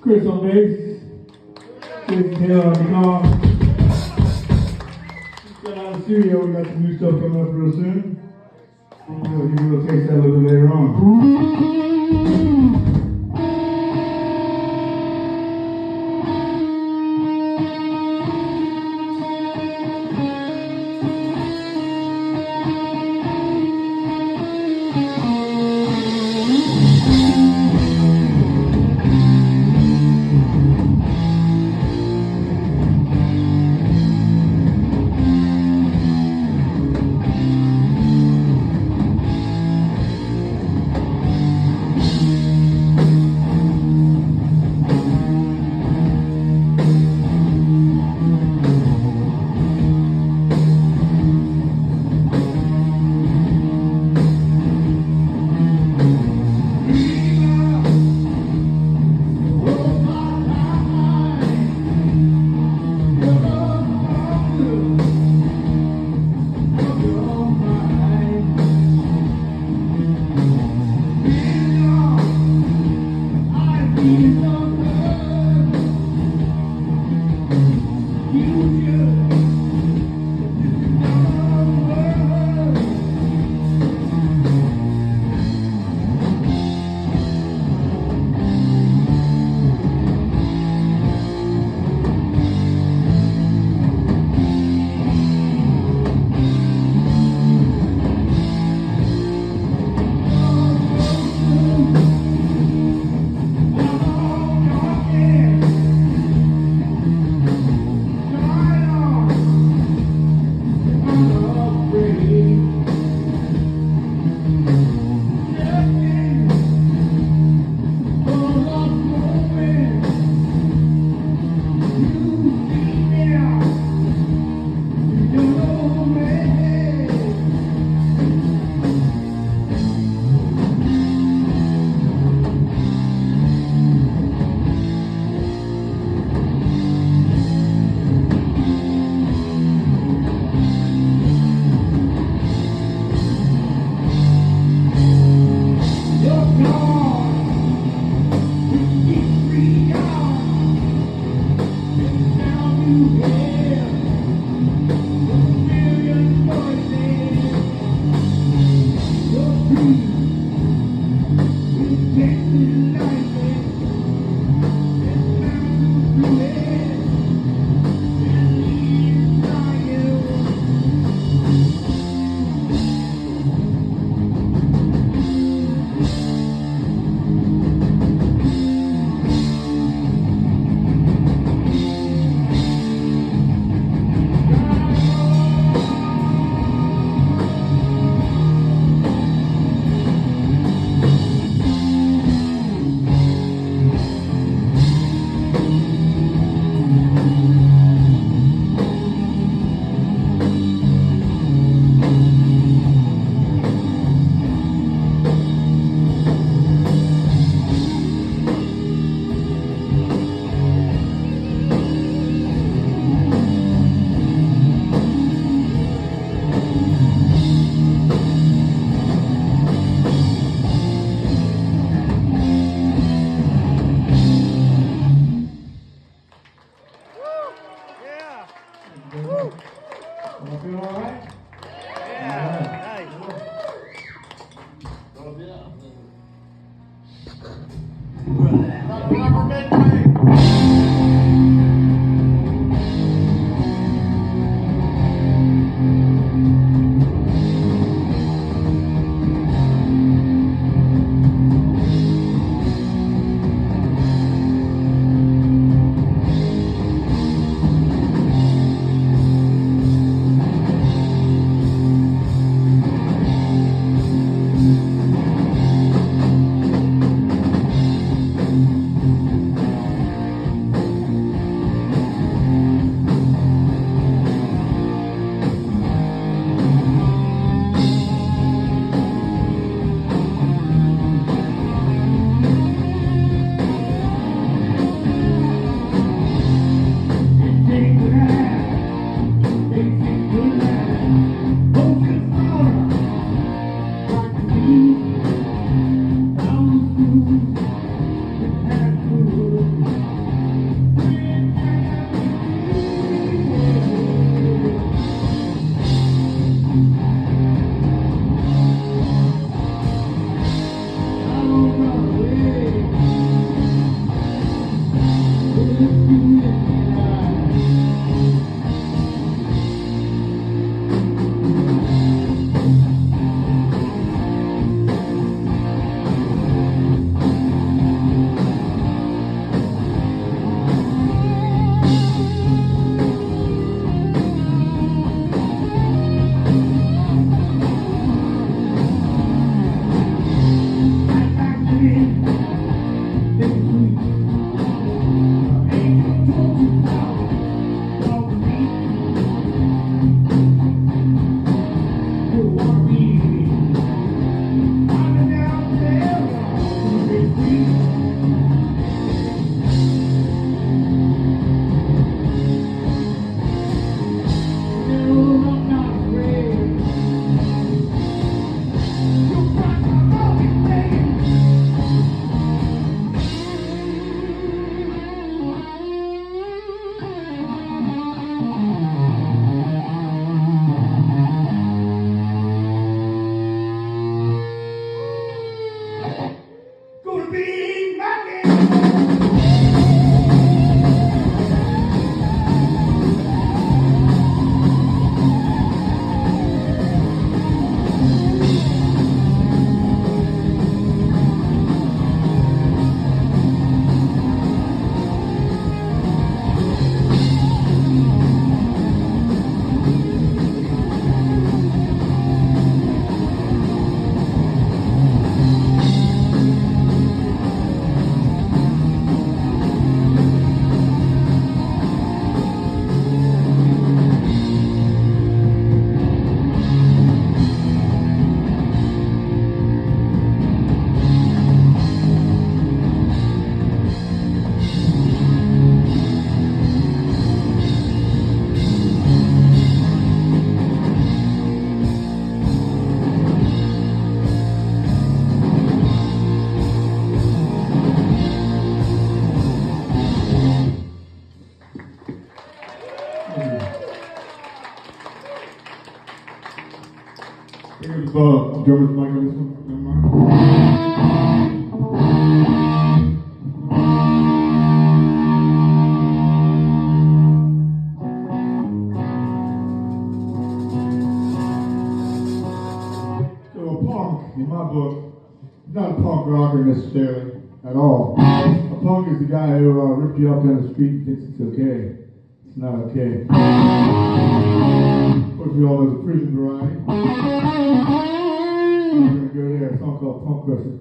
Chris on bass. Jason Taylor on guitar. Just got out of the studio. We got some new stuff coming up real soon. We'll give you a little taste of that a little bit later on. Here's the drummer's mic on this one. Never mind. So a punk, in my book, is not a punk rocker necessarily at all. A punk is the guy who ripped you up down the street and thinks it's okay. It's not okay. Of course, we all know the prison variety. I'm gonna go there. A song called Punk Crusher.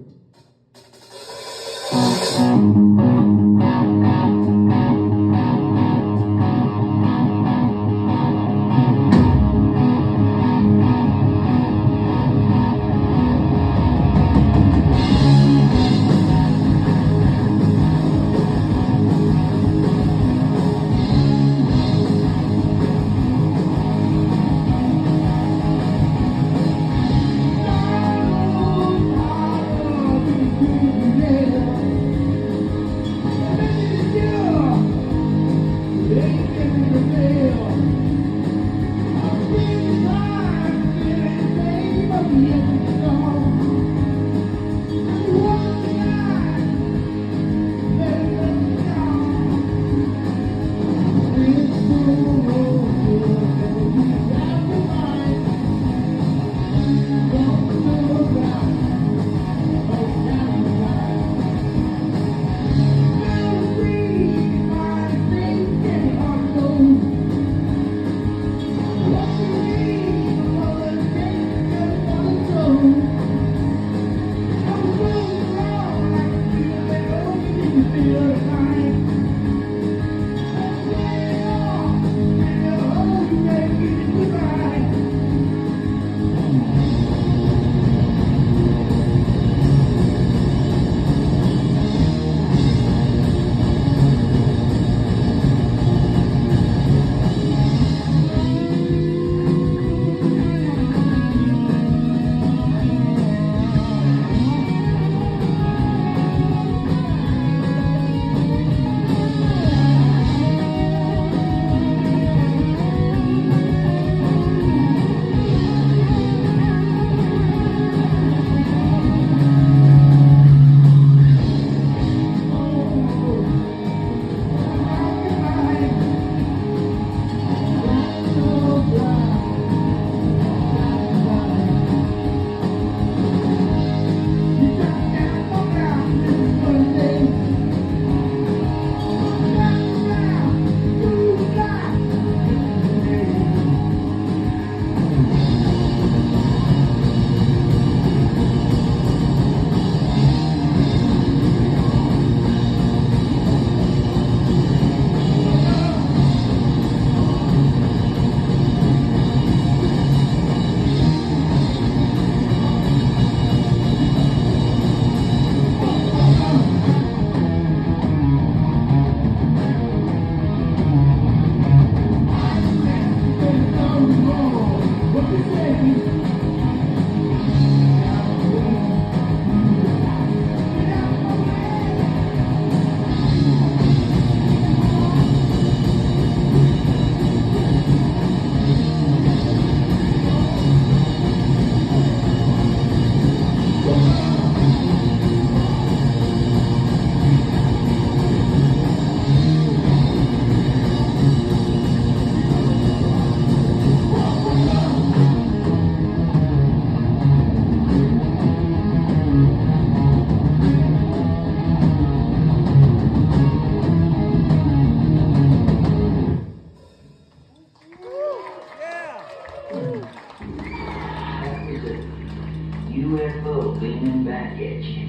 UFO beaming back at you.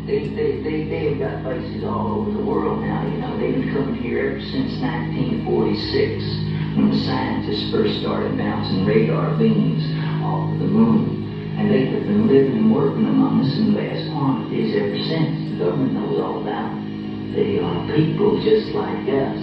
They've got bases all over the world now, you know. They've been coming here ever since 1946, when the scientists first started bouncing radar beams off the moon. And they've been living and working among us in vast quantities ever since. The government knows all about it. They are people just like us,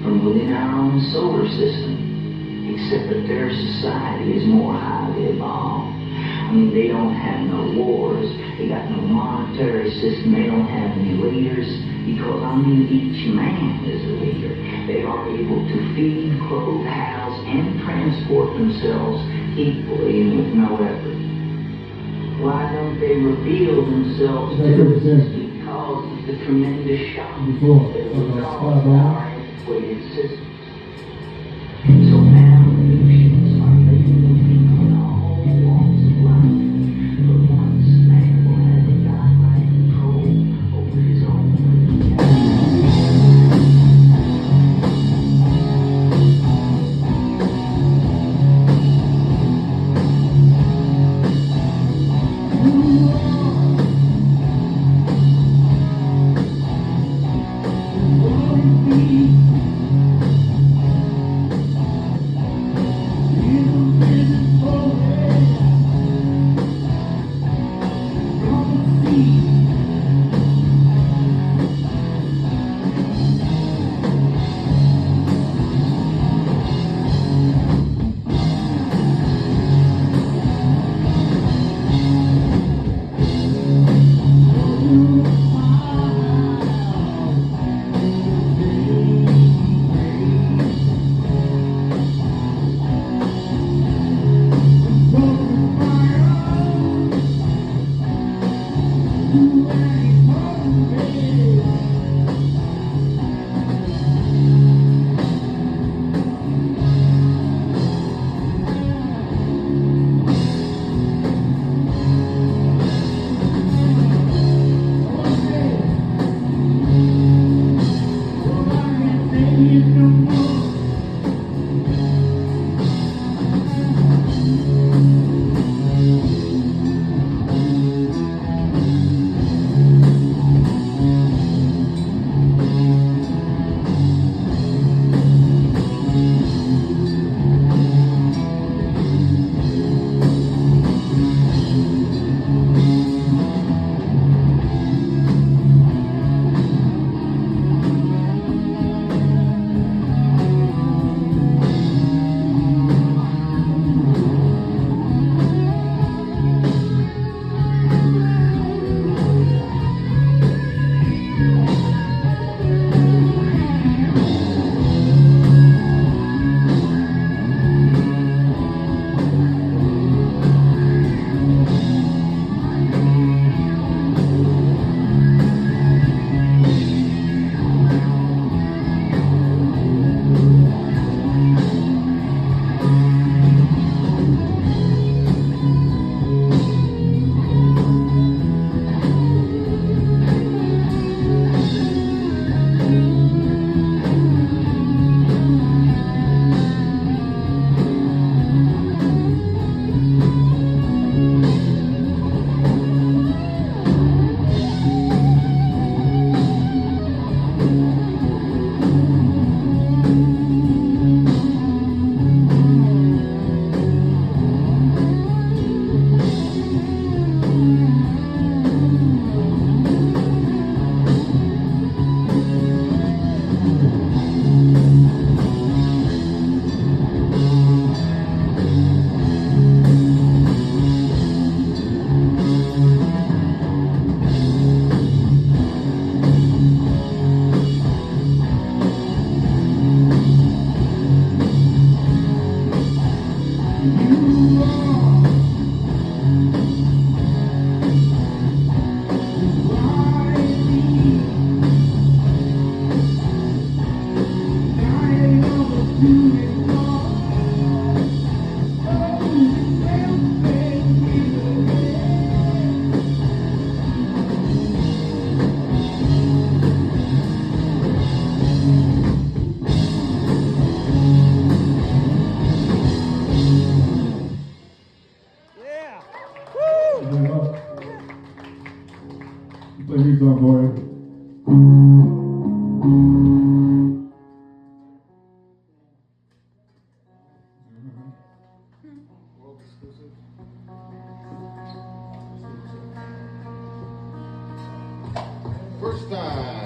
from within our own solar system, except that their society is more highly evolved. I mean, they don't have no wars, they got no monetary system, they don't have any leaders, because, I mean, each man is a leader. They are able to feed, clothe, house, and transport themselves peacefully and with no effort. Why don't they reveal themselves to That's what it us? says. Because of the tremendous shock Before, that okay, we spot cause on. our antiquated systems. And so now nations are living people in all walks of life. But once man will have the godlike control over his own reality. Play these song for you. First time.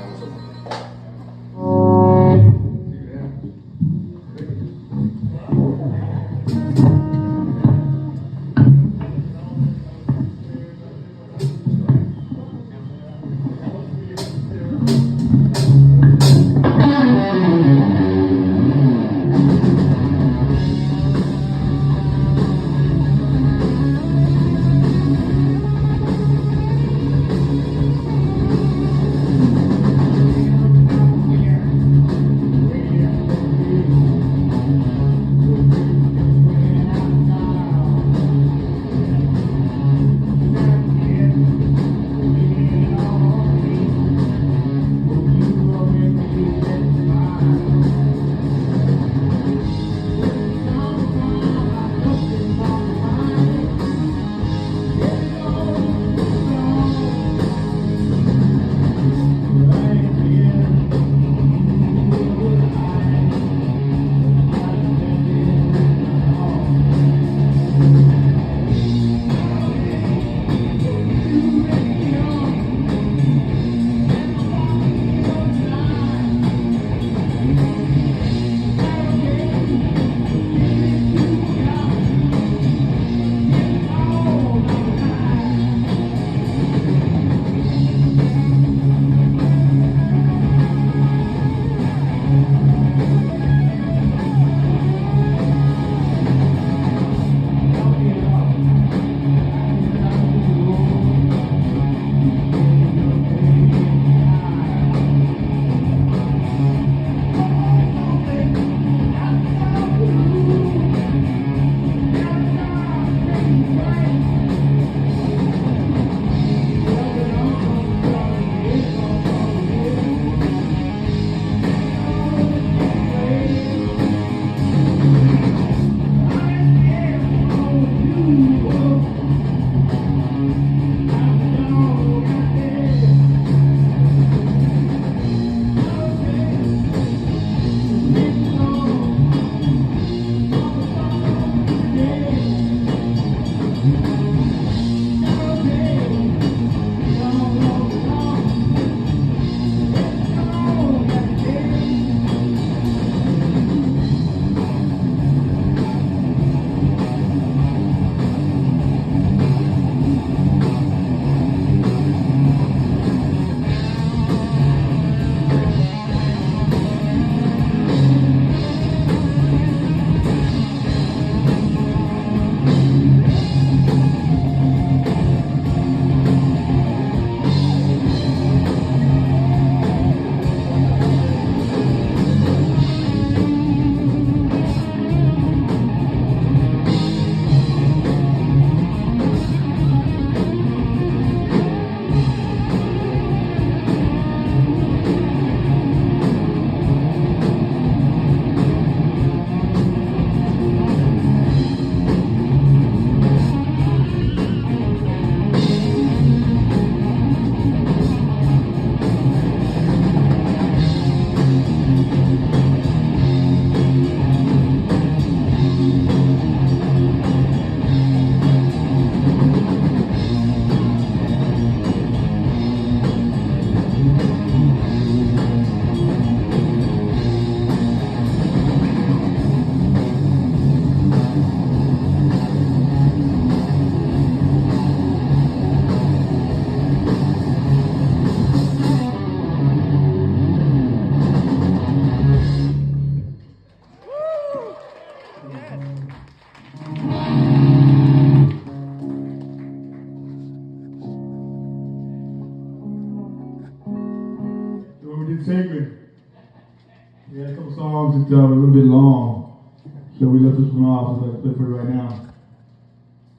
a little bit long, so we left this one off. Let's play for it right now.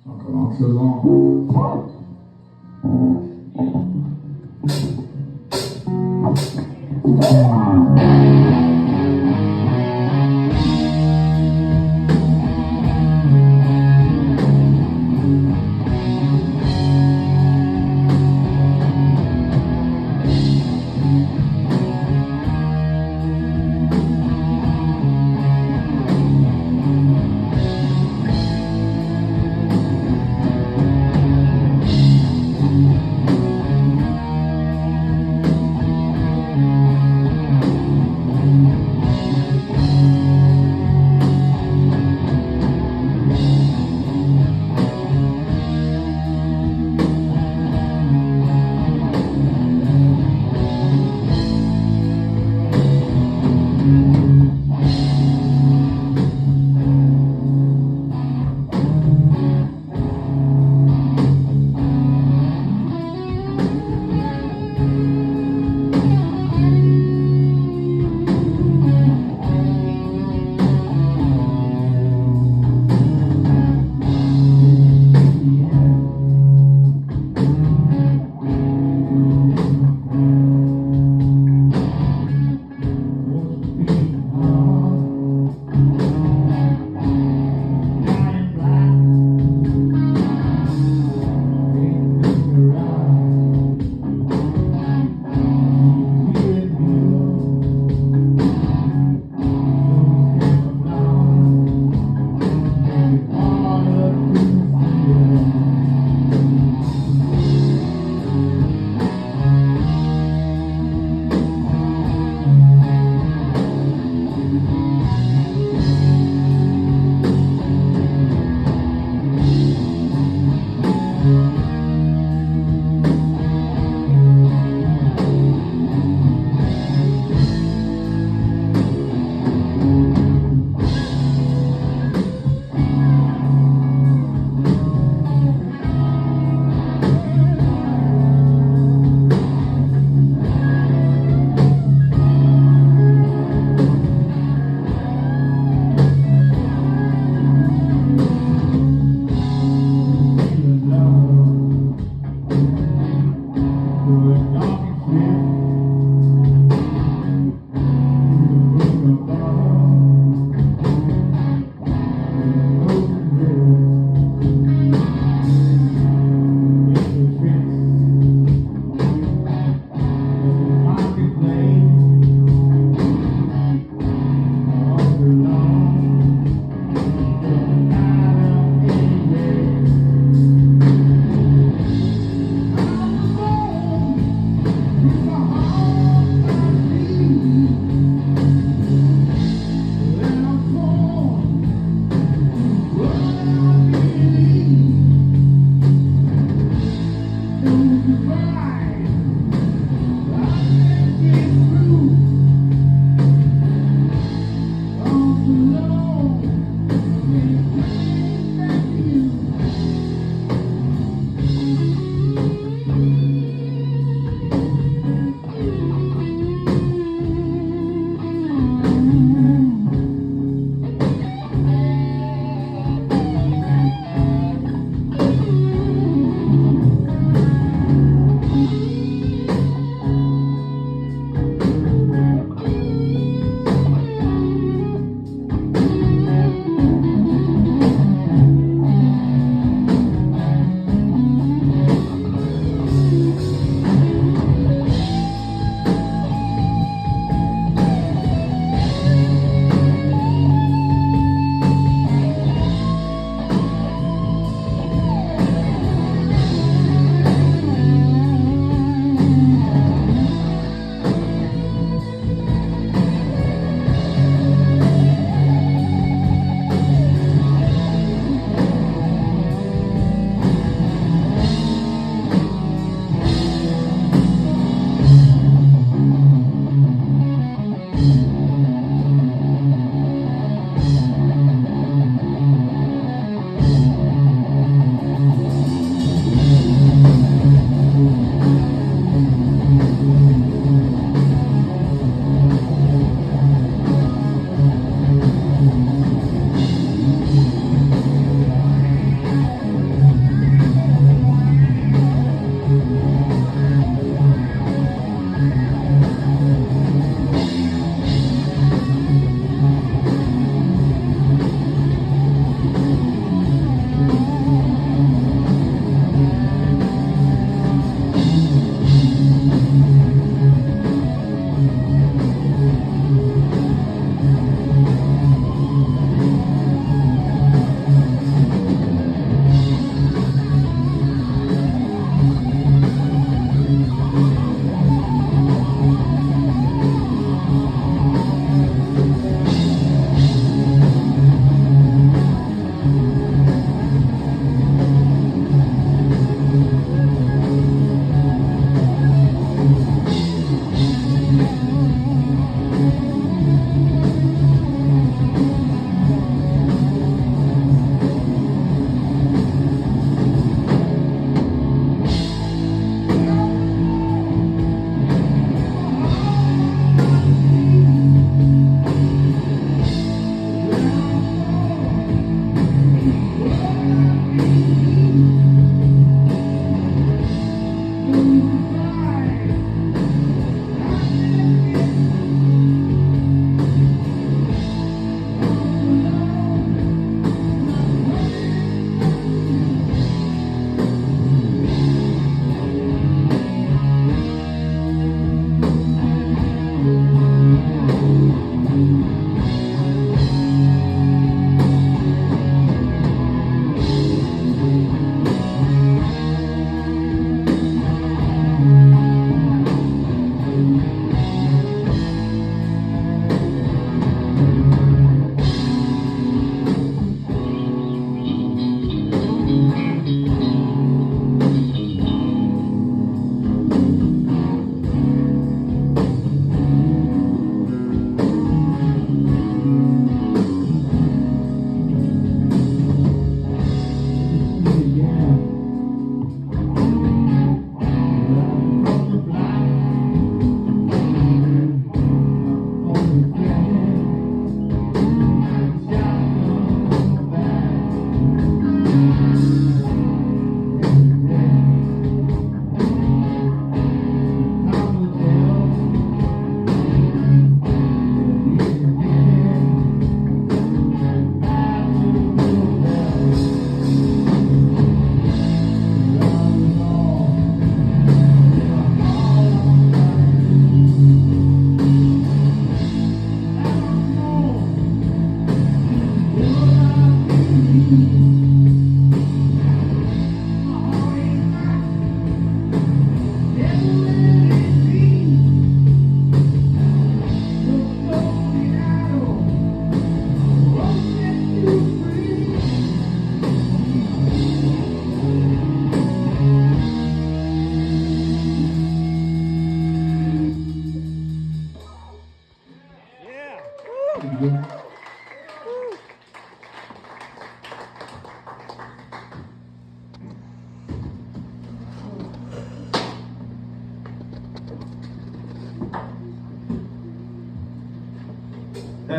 Not going on so long.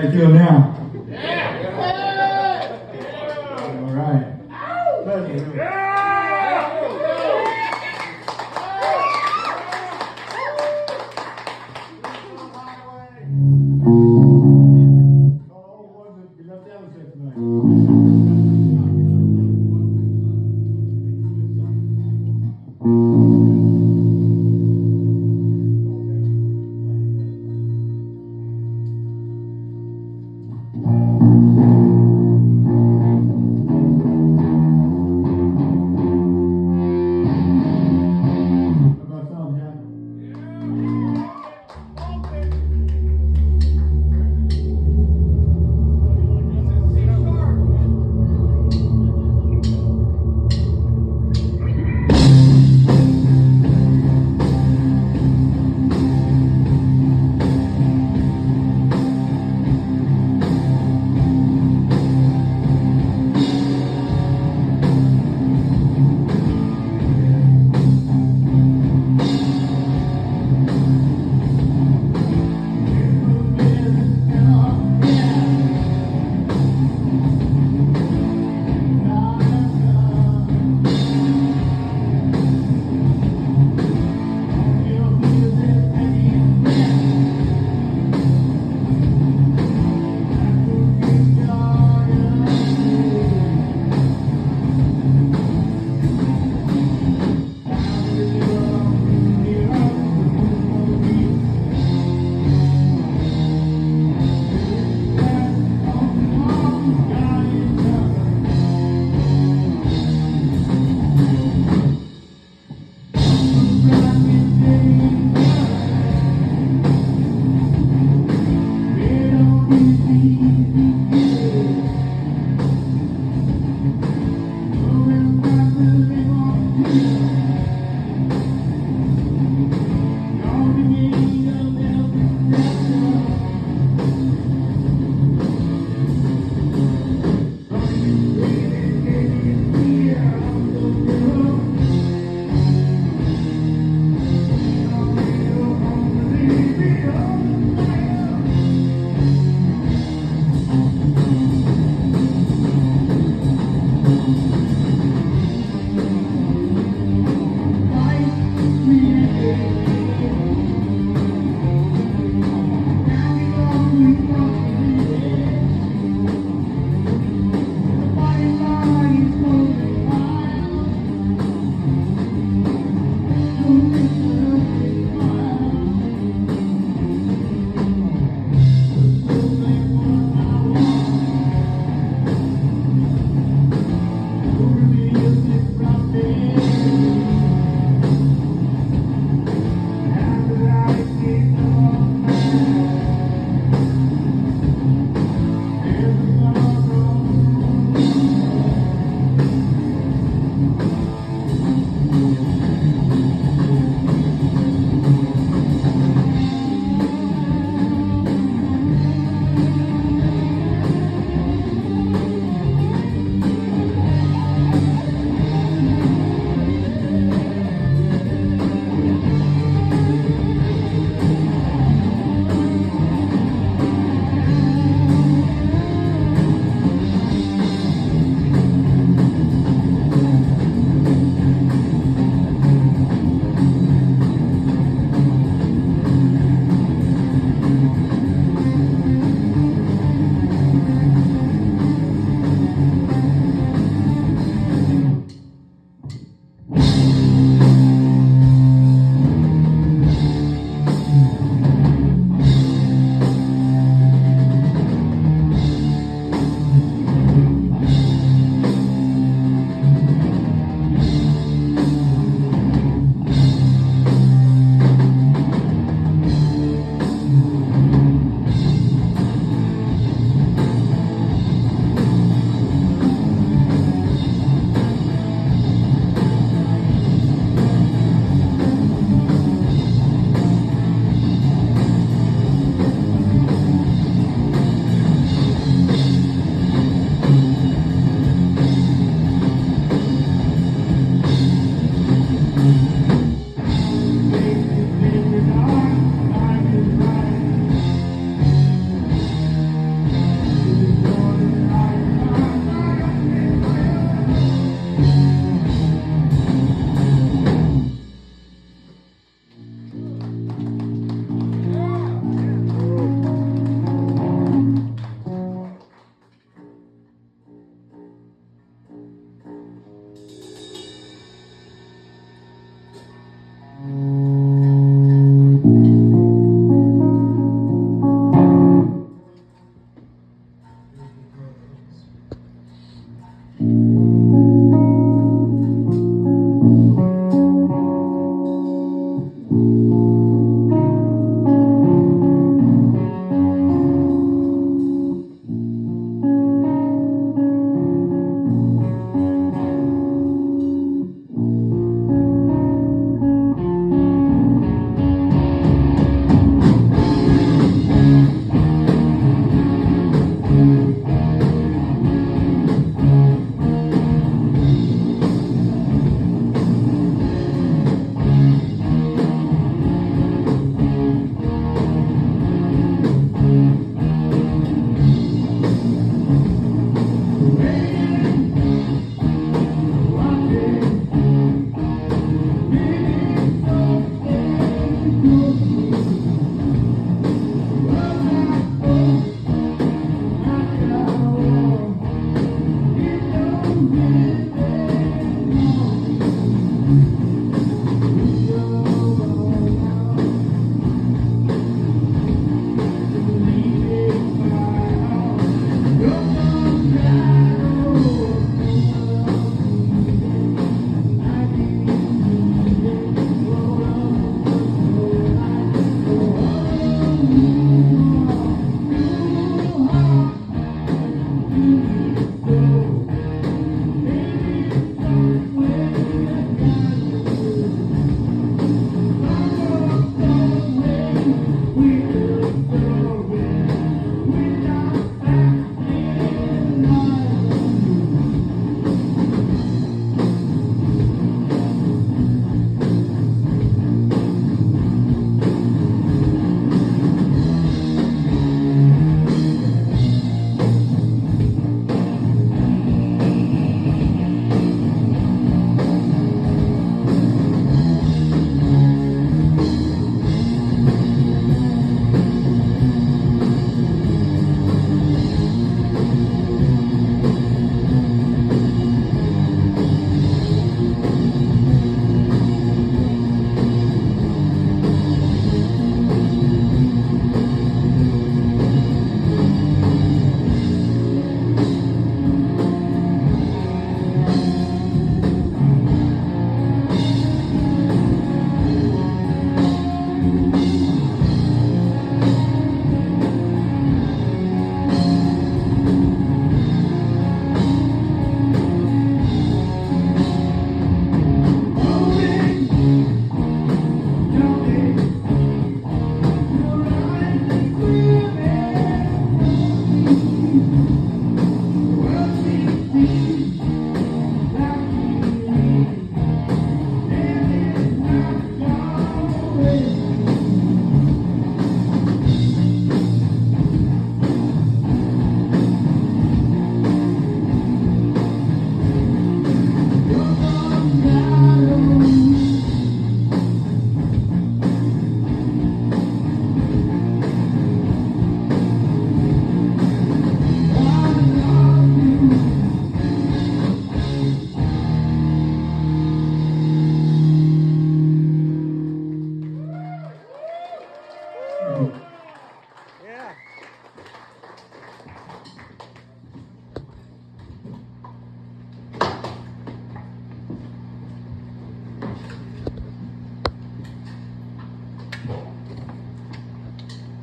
How you feel now? All right.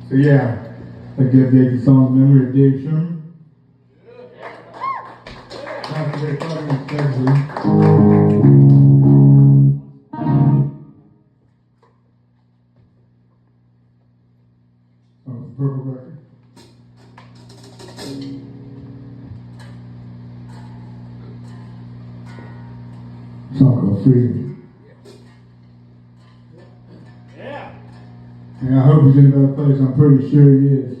So yeah, I dedicate the song in memory of Dave Sherman. Purple record. Song called Freedom. Yeah. And I hope he's in a better place. I'm pretty sure he is.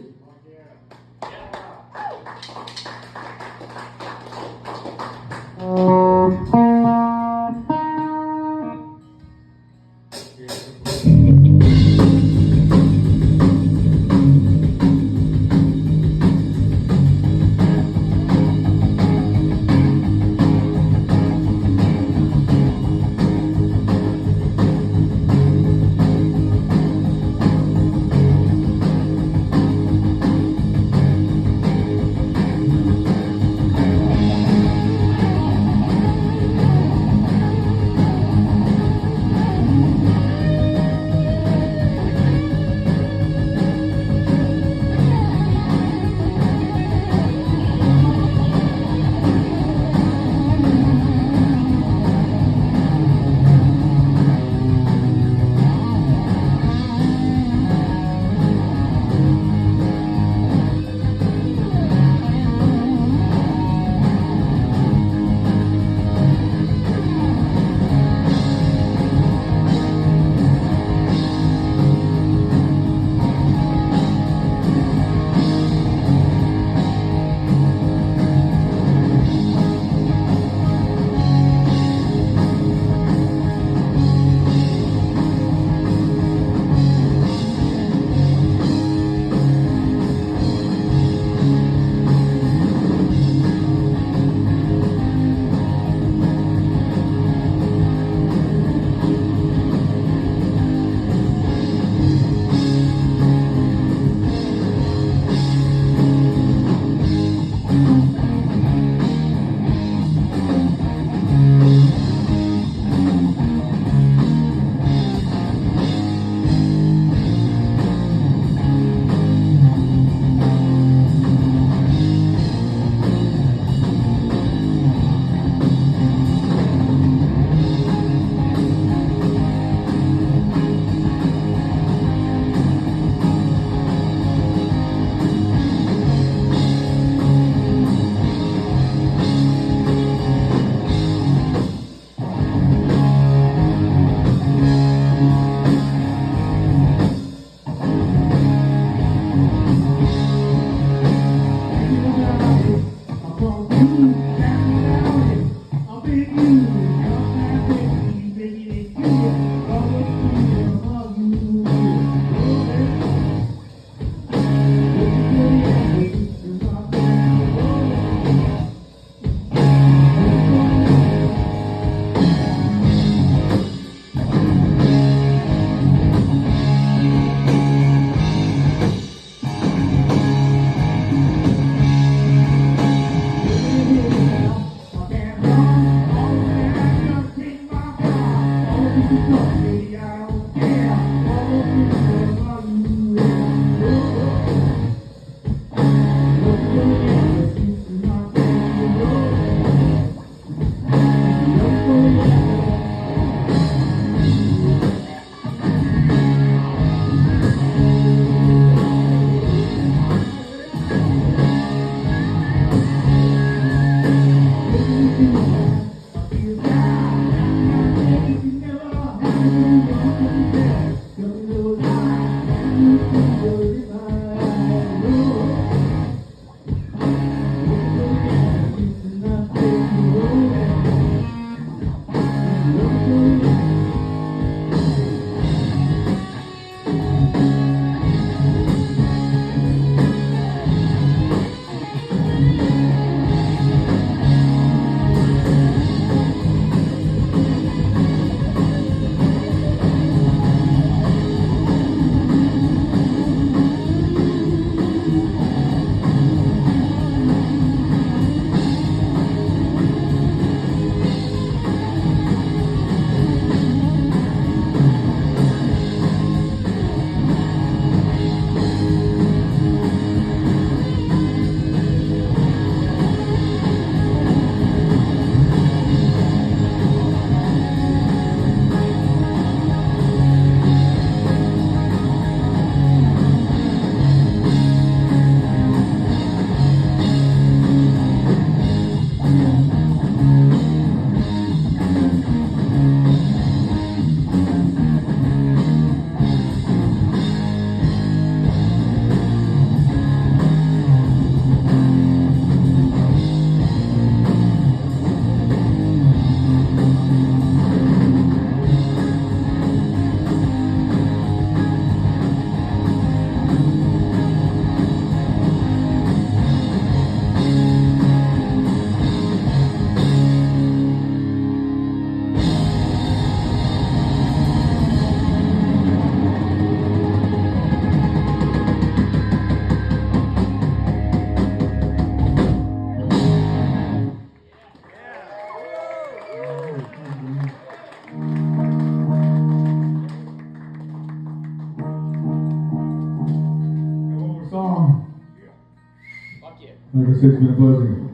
It's been a pleasure.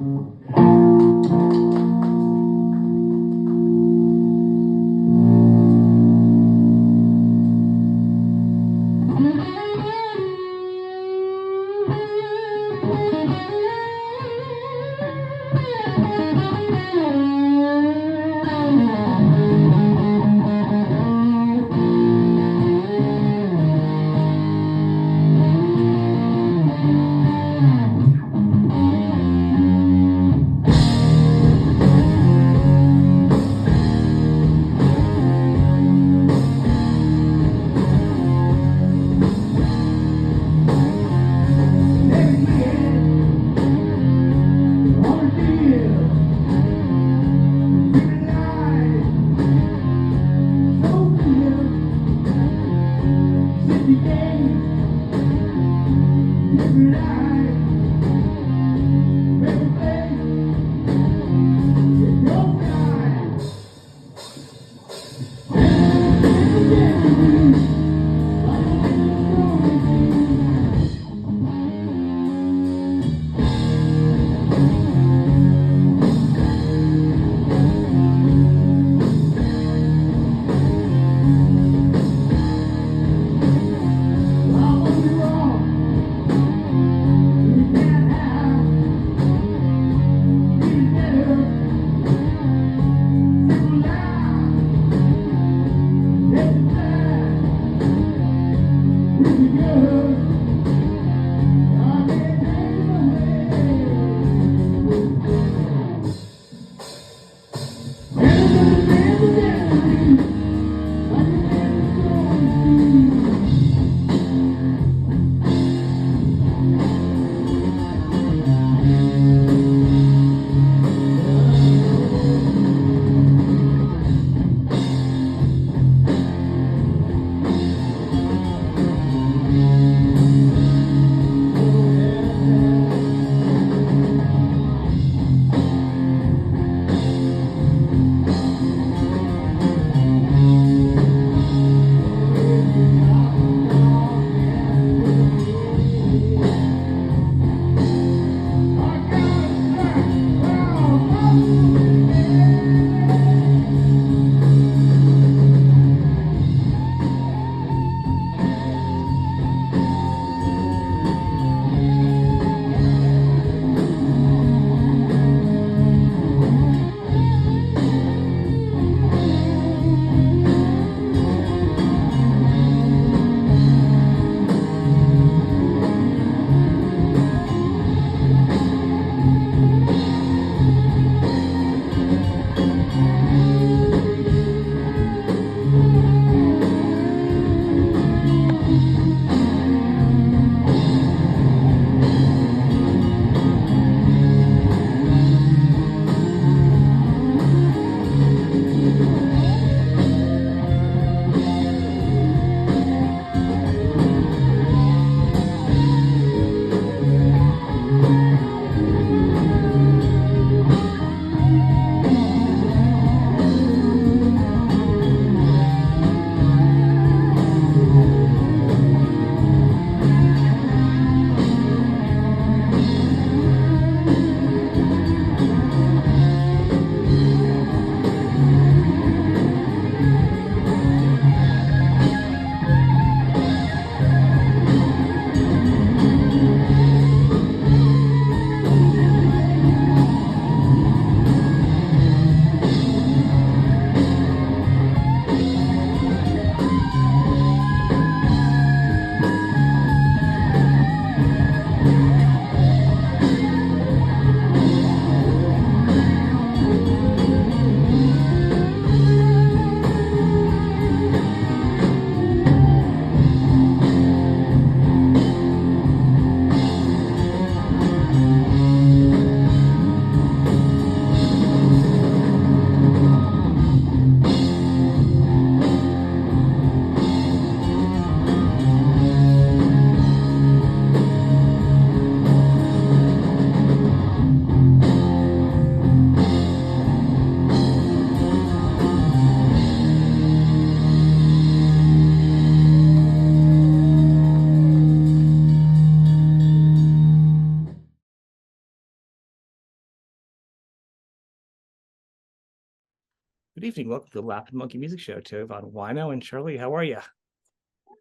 Good evening. Welcome to the Laughing Monkey Music Show. To on Wino and Sharlee. How are you?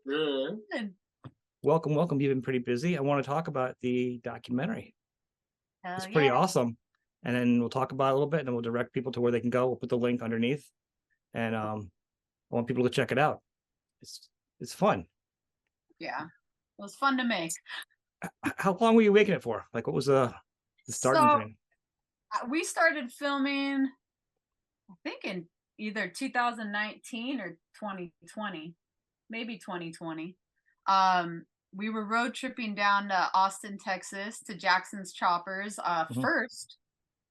Good. Welcome, welcome. You've been pretty busy. I want to talk about the documentary. It's pretty Yeah. awesome. And then we'll talk about it a little bit, and then we'll direct people to where they can go. We'll put the link underneath, and I want people to check it out. It's fun. Yeah. It was fun to make. How long were you making it for? Like, what was the starting point? We started filming, I think, in either 2019 or 2020, maybe 2020. We were road tripping down to Austin, Texas, to Jackson's Choppers first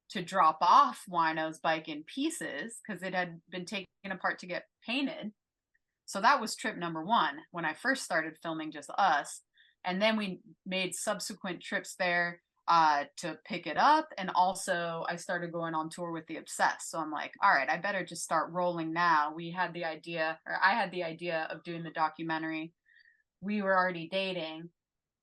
to drop off Wino's bike in pieces because it had been taken apart to get painted. So that was trip number one when I first started filming just us. And then we made subsequent trips there to pick it up. And also I started going on tour with the Obsessed. So I'm like, all right, I better just start rolling now. I had the idea of doing the documentary. We were already dating.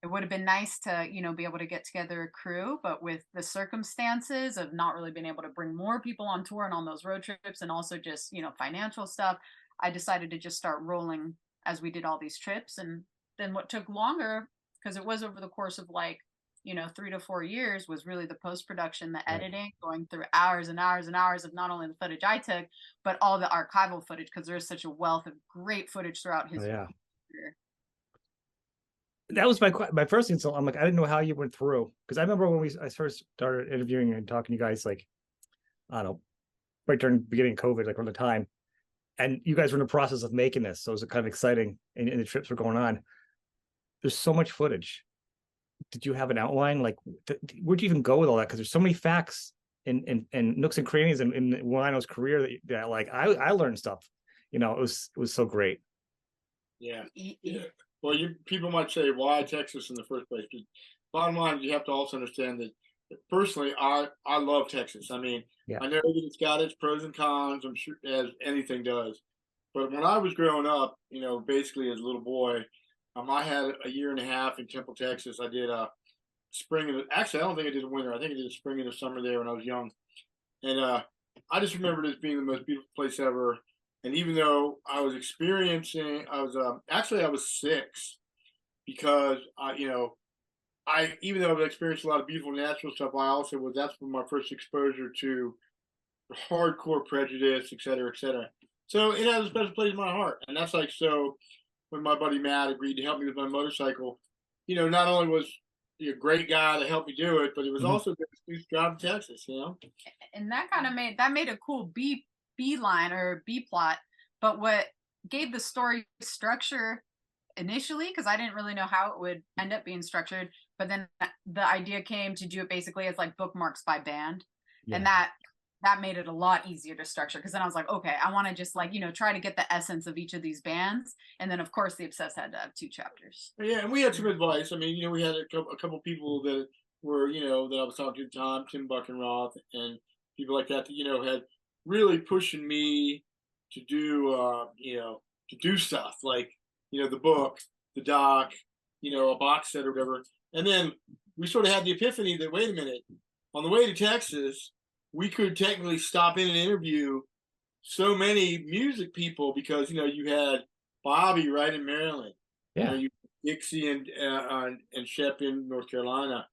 It would have been nice to, be able to get together a crew, but with the circumstances of not really being able to bring more people on tour and on those road trips and also just, financial stuff, I decided to just start rolling as we did all these trips. And then what took longer, because it was over the course of 3 to 4 years, was really the post-production, the editing, going through hours and hours and hours of not only the footage I took, but all the archival footage, because there is such a wealth of great footage throughout his career. That was my first insult. I'm like, I didn't know how you went through, because I remember when I first started interviewing and talking to you guys, like, I don't know, right during the beginning of COVID, like around the time, and you guys were in the process of making this, so it was kind of exciting, and the trips were going on. There's so much footage. Did you have an outline? Like, where'd you even go with all that? Because there's so many facts and nooks and crannies in Wino's career that like I learned stuff. It was so great. Yeah. Well, people might say, why Texas in the first place? But bottom line, you have to also understand that personally, I love Texas. I mean, I know that it's got its pros and cons, I'm sure, as anything does. But when I was growing up, basically as a little boy, I had a year and a half in Temple, Texas. I did a spring. Actually, I don't think I did a winter. I think I did a spring and a summer there when I was young. And I just remembered it as being the most beautiful place ever. And even though I was experiencing, I was 6 because even though I've experienced a lot of beautiful natural stuff, that's my first exposure to hardcore prejudice, et cetera, et cetera. So it has a special place in my heart. And that's so when my buddy Matt agreed to help me with my motorcycle, not only was he a great guy to help me do it, but it was also a good excuse to drive to Texas, And that kind of made a cool B line or B plot. But what gave the story structure initially, because I didn't really know how it would end up being structured, but then the idea came to do it basically as like bookmarks by band. And that made it a lot easier to structure, because then I was like, okay, I want to just try to get the essence of each of these bands. And then of course the Obsessed had to have 2 chapters. Yeah, and we had some advice. I mean, we had a couple people that were, that I was talking to at the time, Tim Buckenroth and people like that, had really pushing me to do stuff like, the book, the doc, a box set or whatever. And then we sort of had the epiphany that, wait a minute, on the way to Texas, we could technically stop in and interview so many music people because, you had Bobby right in Maryland. Yeah. You Dixie and Shep in North Carolina.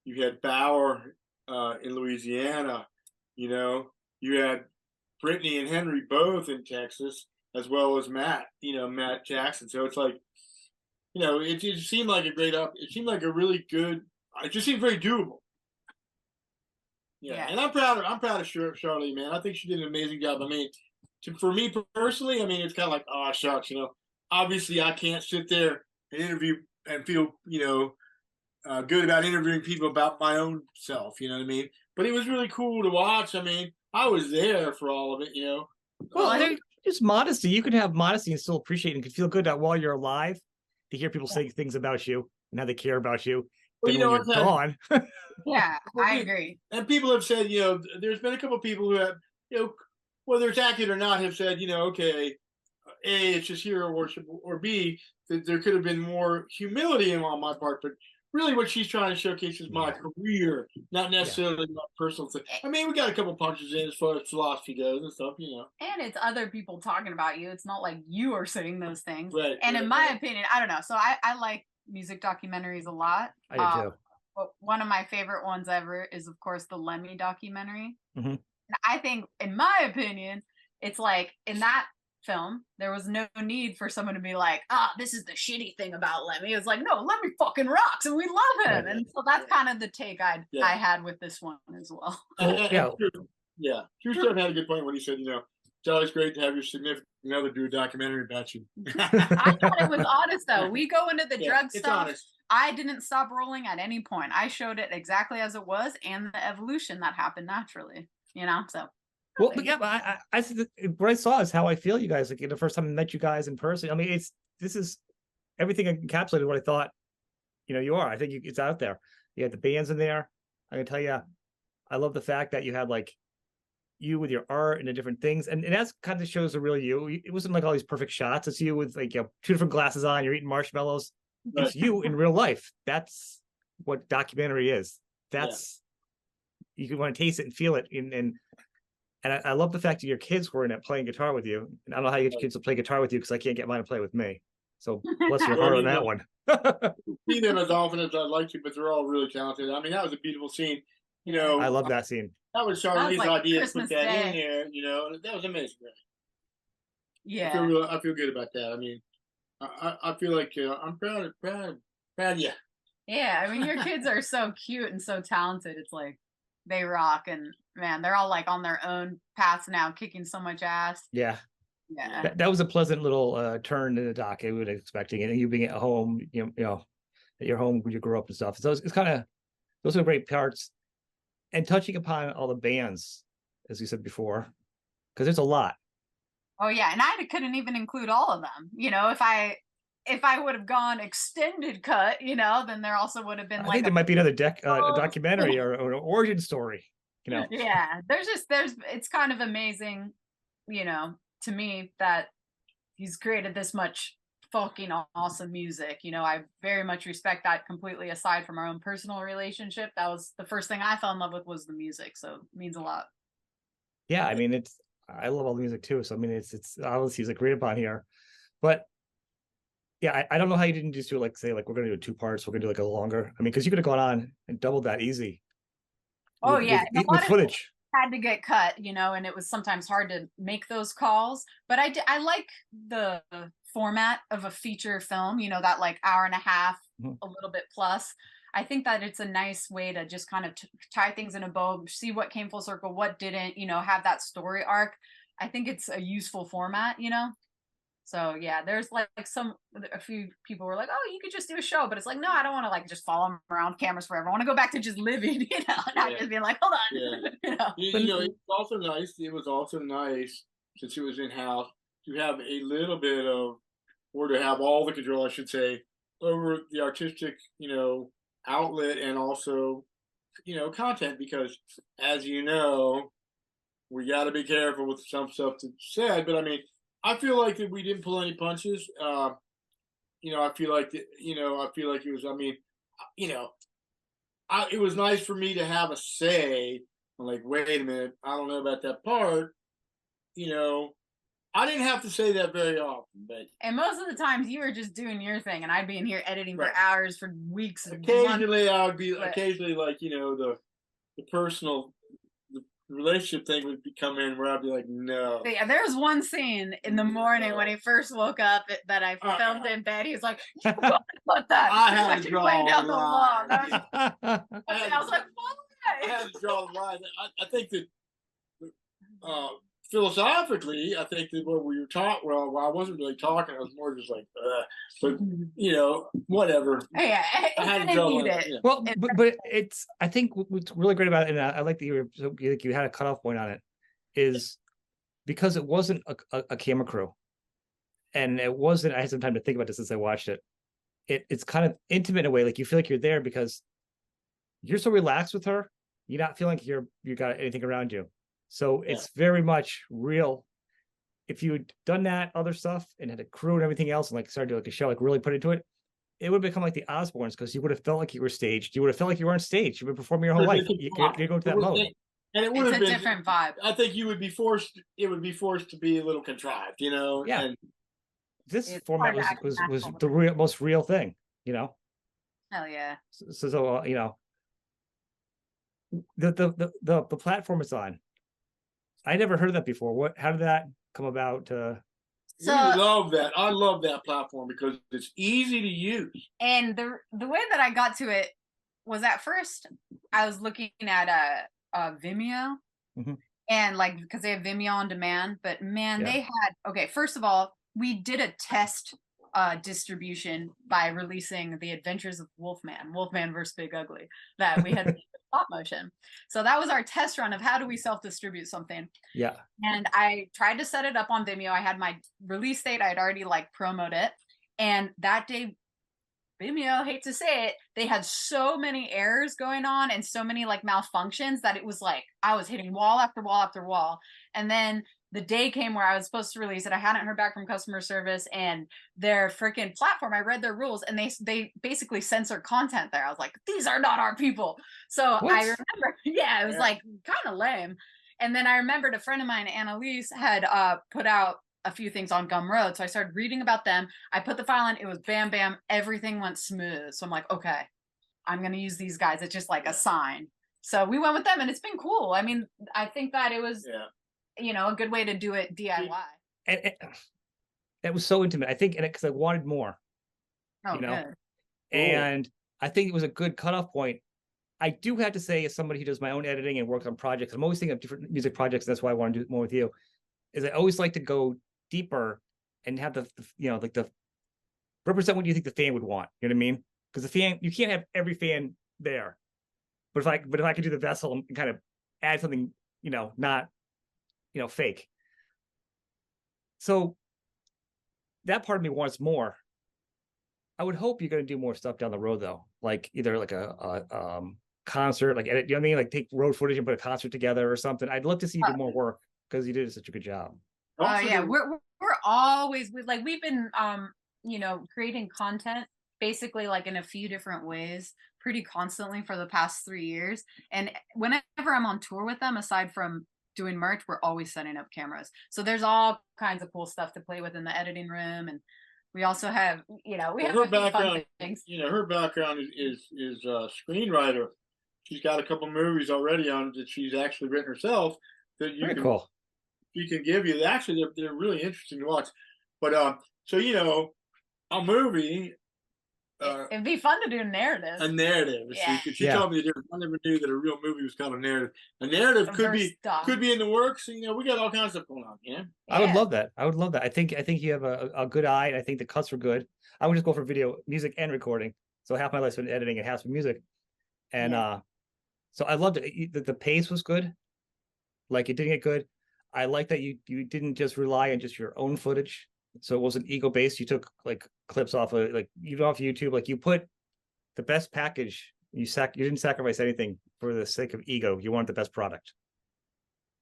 You had Bauer in Louisiana. You had Brittany and Henry both in Texas, as well as Matt, Matt Jackson. So it's like, it just seemed like it seemed like a really good, it just seemed very doable. Yeah. And I'm proud of Sharlee, man. I think she did an amazing job. I mean, for me personally, I mean, it's kind of like, oh, shucks, obviously I can't sit there and interview and feel, good about interviewing people about my own self, you know what I mean? But it was really cool to watch. I mean, I was there for all of it, Well, just modesty. You can have modesty and still appreciate and can feel good that while you're alive, to hear people say things about you and how they care about you. Well, when you're gone. Yeah, I agree. And people have said, there's been a couple of people who have, whether it's accurate or not, have said, okay, A, it's just hero worship, or B, that there could have been more humility on my part. But really what she's trying to showcase is my career, not necessarily my personal thing. I mean, we got a couple punches in as far as philosophy goes and stuff, you know. And it's other people talking about you. It's not like you are saying those things. Right. And in my opinion, I don't know. So I like music documentaries a lot. I do too. But one of my favorite ones ever is, of course, the Lemmy documentary. Mm-hmm. And I think, in my opinion, it's like in that film, there was no need for someone to be like, this is the shitty thing about Lemmy. It's like, no, Lemmy fucking rocks and we love him. And so that's kind of the take I had with this one as well. True Stuff had a good point when he said, you know, it's always great to have your significant other do a documentary about you. I thought it was honest though. We go into the drug stuff. Honest. I didn't stop rolling at any point. I showed it exactly as it was and the evolution that happened naturally, you know, so. Well, but yeah, I think what I saw is how I feel you guys. Like the first time I met you guys in person. I mean, this is everything encapsulated what I thought. You know, you are. I think it's out there. You had the bands in there. I can tell you, I love the fact that you had like you with your art and the different things, and that kind of shows the real you. It wasn't like all these perfect shots. It's you with like 2 different glasses on. You're eating marshmallows. Right. It's you in real life. That's what documentary is. That's you can want to taste it and feel it. And I love the fact that your kids were in it playing guitar with you. And I don't know how you get your kids to play guitar with you because I can't get mine to play with me. So bless your heart on that one. See them as often as I'd like to, but they're all really talented. I mean, that was a beautiful scene. You know, I love that scene. That was Sharlee's idea to put that Day. in there. You know, that was amazing. Yeah, I feel good about that. I mean, I feel like I'm proud of you. Yeah, I mean, your kids are so cute and so talented. It's like they rock, and man, they're all like on their own paths now, kicking so much ass. Yeah. Yeah. That was a pleasant little turn in the doc I would expecting, and you being at home, you know, at your home where you grew up and stuff. So it's kind of those are great parts, and touching upon all the bands, as you said before, because there's a lot. Oh yeah, and I couldn't even include all of them. You know, if I would have gone extended cut, you know, then there also would have been I think there might be another documentary or an origin story. You know. Yeah, it's kind of amazing, you know, to me that he's created this much fucking awesome music. You know, I very much respect that completely. Aside from our own personal relationship, that was the first thing I fell in love with was the music. So it means a lot. Yeah, I mean, I love all the music too. So I mean, it's obviously agreed upon here, but yeah, I don't know how you didn't just do like say like we're gonna do 2 parts. We're gonna do like a longer. I mean, because you could have gone on and doubled that easy. Oh yeah, with footage had to get cut, you know, and it was sometimes hard to make those calls. But I like the format of a feature film, you know, that like hour and a half, a little bit plus. I think that it's a nice way to just kind of tie things in a bow, see what came full circle, what didn't, you know, have that story arc. I think it's a useful format, you know. So yeah, there's like a few people were like, oh, you could just do a show, but it's like, no, I don't want to like just follow them around cameras forever. I want to go back to just living, you know, not just being like, hold on, you know. You know, it's also nice. It was also nice since it was in house to have a little bit of, or to have all the control, I should say, over the artistic, you know, outlet and also, you know, content because, as you know, we got to be careful with some stuff that's said. But I mean, I feel like that we didn't pull any punches. You know, I feel like it was. I mean, you know, it was nice for me to have a say. I'm like, wait a minute, I don't know about that part. You know, I didn't have to say that very often, but most of the times you were just doing your thing, and I'd be in here editing for hours, for weeks. Occasionally, I would be occasionally like, you know, the personal. Relationship thing would come in where I'd be like, no. Yeah, there was one scene in the morning when he first woke up that I filmed in bed. He was like, you gotta put that. I had to draw down the line. I was like, I had to draw the line. I think that philosophically, I think that what we were taught, well, I wasn't really talking. I was more just like, but you know, whatever. Yeah, I had to draw the line. Yeah. Well, but it's. I think what's really great about it, and I like that you had a cutoff point on it, is because it wasn't a camera crew, and it wasn't. I had some time to think about this as I watched it. It's kind of intimate in a way, like you feel like you're there because you're so relaxed with her. You're not feeling like you got anything around you. So it's very much real. If you had done that other stuff and had a crew and everything else and like started to like a show, like really put into it, it would become like the Osbournes, because you would have felt like you were staged. You would have felt like you were on stage. You've been performing your whole life. You're going to that mode. And it would It's have a been different vibe. I think you would be forced. It would be forced to be a little contrived, you know. Yeah. And This It's format hard to was act was natural. the most real thing, you know. Hell yeah. So you know, the platform it's on. I never heard of that before. How did that come about? we love that. I love that platform because it's easy to use. And the way that I got to it was, at first I was looking at Vimeo, and like, because they have Vimeo on demand, but man, they had, first of all, we did a test distribution by releasing The Adventures of Wolfman vs. Big Ugly, that we had stop motion. So that was our test run of how do we self-distribute something. Yeah. And I tried to set it up on Vimeo. I had my release date. I had already like promoted it. And that day, Vimeo, hate to say it, they had so many errors going on and so many like malfunctions that it was like I was hitting wall after wall after wall. And then the day came where I was supposed to release it. I hadn't heard back from customer service, and their freaking platform, I read their rules, and they basically censor content there. I was like, these are not our people. So I remember, it was like kind of lame. And then I remembered a friend of mine, Annalise, had put out a few things on Gumroad. So I started reading about them. I put the file in, it was bam, bam, everything went smooth. So I'm like, okay, I'm going to use these guys. It's just like a sign. So we went with them, and it's been cool. I mean, I think that it was, a good way to do it DIY. And it was so intimate. I think, and because I wanted more, good. And I think it was a good cutoff point. I do have to say, as somebody who does my own editing and works on projects, I'm always thinking of different music projects. That's why I want to do more with you. Is I always like to go deeper and have the represent what you think the fan would want. You know what I mean? Because the fan, you can't have every fan there. But if I could do the vessel and kind of add something, not, fake. So that part of me wants more. I would hope you're going to do more stuff down the road, though, like either like a concert, like edit, you know what I mean? Like take road footage and put a concert together or something. I'd love to see you do more work, because you did such a good job. We're always we've been creating content basically like in a few different ways pretty constantly for the past 3 years. And whenever I'm on tour with them, aside from doing merch, we're always setting up cameras. So there's all kinds of cool stuff to play with in the editing room. And we also have, we have her background. fun things. Her background is a screenwriter. She's got a couple movies already on that she's actually written herself. That you cool. She can give you. Actually, they're really interesting to watch. But so a movie. It'd be fun to do a narrative. A narrative. Yeah. She told me the difference. I never knew that a real movie was called a narrative. A narrative could be in the works. We got all kinds of stuff going on. Yeah. I would love that. I think you have a good eye. And I think the cuts were good. I would just go for video, music, and recording. So half my life's been editing and half been music. And so I loved it. The pace was good. Like, it didn't get good. I like that you didn't just rely on just your own footage. So it wasn't ego based. You took like clips off of even off YouTube. Like, you put the best package. You didn't sacrifice anything for the sake of ego. You wanted the best product.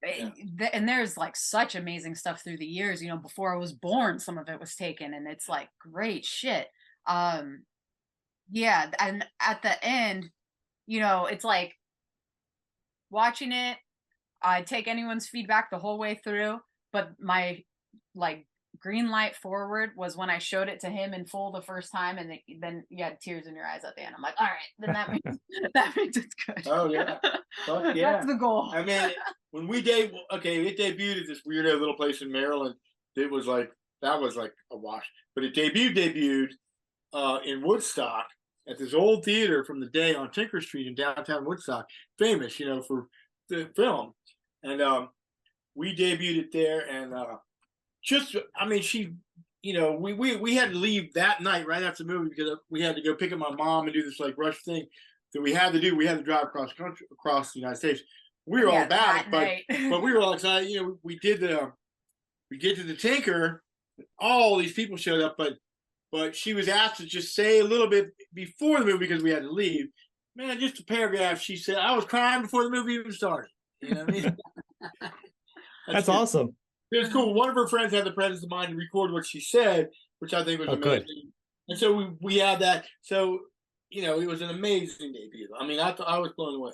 And there's like such amazing stuff through the years. Before I was born, some of it was taken, and it's like great shit. And at the end, it's like watching it. I take anyone's feedback the whole way through, but my like green light forward was when I showed it to him in full the first time, and then you had tears in your eyes at the end. I'm like, all right, then that means it's good. Oh yeah, fuck yeah, that's the goal. I mean, when it debuted at this weirdo little place in Maryland. That was like a wash. But it debuted in Woodstock at this old theater from the day on Tinker Street in downtown Woodstock, famous, for the film. And we debuted it there, and we had to leave that night right after the movie because we had to go pick up my mom and do this like rush thing that we had to do. We had to drive across the United States. We were all about it, but we were all excited. We get to the Tinker, all these people showed up, but she was asked to just say a little bit before the movie because we had to leave. Man, just a paragraph. She said, "I was crying before the movie even started." You know what I mean? That's awesome. It was cool. One of her friends had the presence of mind to record what she said, which I think was amazing. And so we had that. So, you know, it was an amazing debut. I mean, I was blown away.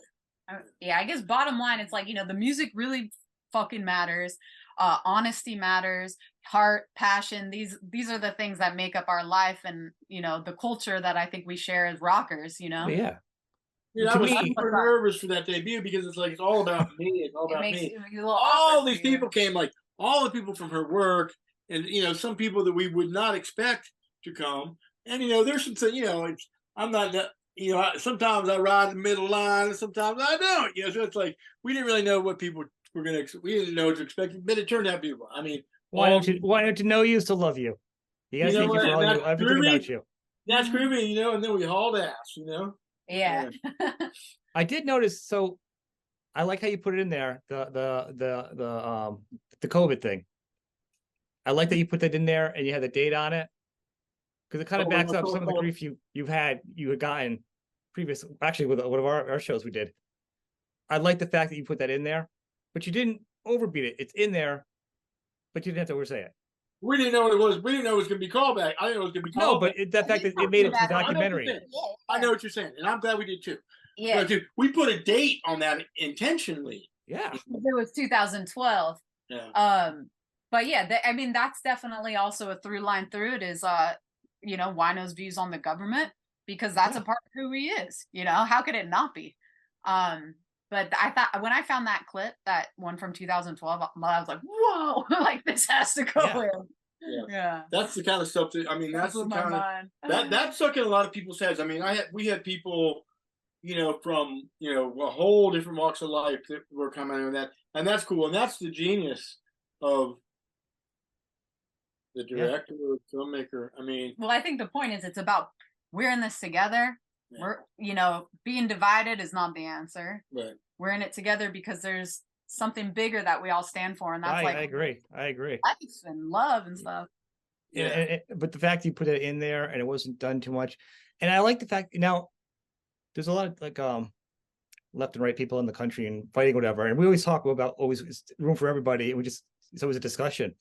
Yeah, I guess bottom line, it's like, you know, the music really fucking matters. Honesty matters, heart, passion. These are the things that make up our life, and you know, the culture that I think we share as rockers. You know. Yeah. Dude, I was super nervous for that debut because it's like it's all about me. It's all about me. All these people came, like all the people from her work, and you know, some people that we would not expect to come. And you know, there's some, you know, I'm not, you know, sometimes I ride the middle line, and sometimes I don't. You know, so it's like we didn't really know what people were gonna. We didn't know what to expect, but it turned out beautiful. I mean, why don't to know you is to love you. You guys thank you for all you, everything about you. That's groovy, you know, and then we hauled ass, you know. Yeah. I did notice. So, I like how you put it in there. The COVID thing. I like that you put that in there and you had the date on it because it kind of backs up some of the grief you had gotten previous. Actually, with one of our shows we did. I like the fact that you put that in there, but you didn't overbeat it. It's in there, but you didn't have to oversay it. We didn't know what it was. We didn't know it was going to be callback. I didn't know it was going to be callback. No, but the fact that it made it to the documentary. I know what you're saying, and I'm glad we did too. Yeah, but, dude, we put a date on that intentionally. Yeah, it was 2012. Yeah. But yeah, I mean, that's definitely also a through line through it is, you know, Wino's views on the government, because that's a part of who he is. You know, how could it not be? But I thought when I found that clip, that one from 2012, I was like, whoa, like this has to go in. Yeah. That's the kind of stuff that, I mean, that's the kind of, that stuck in a lot of people's heads. I mean, we had people, you know, from, you know, a whole different walks of life that were commenting on that. And that's cool. And that's the genius of the director or filmmaker. I mean, well, I think the point is it's about, we're in this together. Yeah. We're, you know, being divided is not the answer. Right. We're in it together because there's something bigger that we all stand for, and that's I agree. Life and love and stuff. Yeah. But the fact you put it in there and it wasn't done too much, and I like the fact now there's a lot of like left and right people in the country and fighting whatever, and we always talk about always room for everybody, and it's always a discussion,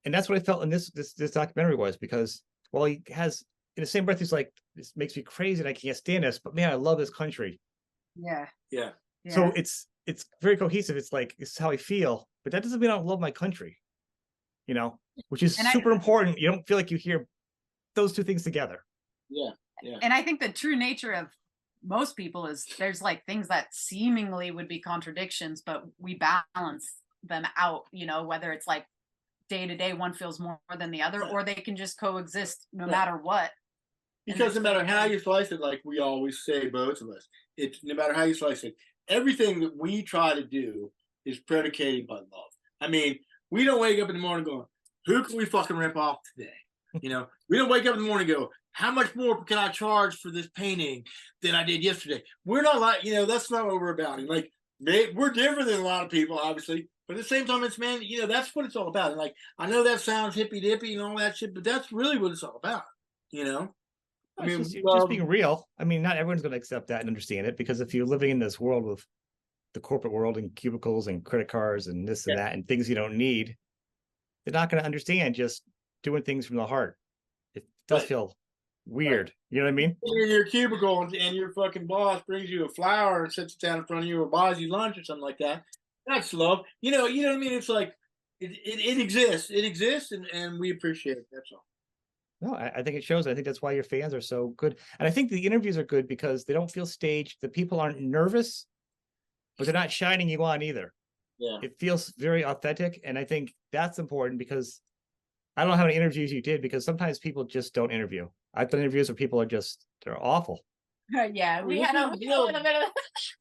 and that's what I felt in this documentary was, because while he has in the same breath he's like, this makes me crazy and I can't stand this, but man, I love this country. Yeah. So it's very cohesive. It's like, this is how I feel, but that doesn't mean I don't love my country, you know, which is super important. You don't feel like you hear those two things together. Yeah. And I think the true nature of most people is there's like things that seemingly would be contradictions, but we balance them out, you know, whether it's like day to day, one feels more than the other, or they can just coexist no matter what. Because no matter how you slice it, like we always say, both of us, it's no matter how you slice it, everything that we try to do is predicated by love. I mean, we don't wake up in the morning going, who can we fucking rip off today? You know, we don't wake up in the morning and go, how much more can I charge for this painting than I did yesterday? We're not like, you know, that's not what we're about. And like, we're different than a lot of people, obviously. But at the same time, it's, man, you know, that's what it's all about. And like, I know that sounds hippy-dippy and all that shit, but that's really what it's all about, you know? I mean, just being real. I mean, not everyone's going to accept that and understand it, because if you're living in this world with the corporate world and cubicles and credit cards and this and that and things you don't need, they're not going to understand just doing things from the heart. It does feel weird. You know what I mean? You're in your cubicle and your fucking boss brings you a flower and sits it down in front of you or buys you lunch or something like that. That's love. You know what I mean? It's like, it exists. It exists, and we appreciate it. That's all. No, I think it shows. I think that's why your fans are so good. And I think the interviews are good because they don't feel staged. The people aren't nervous, but they're not shining you on either. Yeah. It feels very authentic. And I think that's important, because I don't know how many interviews you did, because sometimes people just don't interview. I've done interviews where people are they're awful. Yeah, we had a little bit of.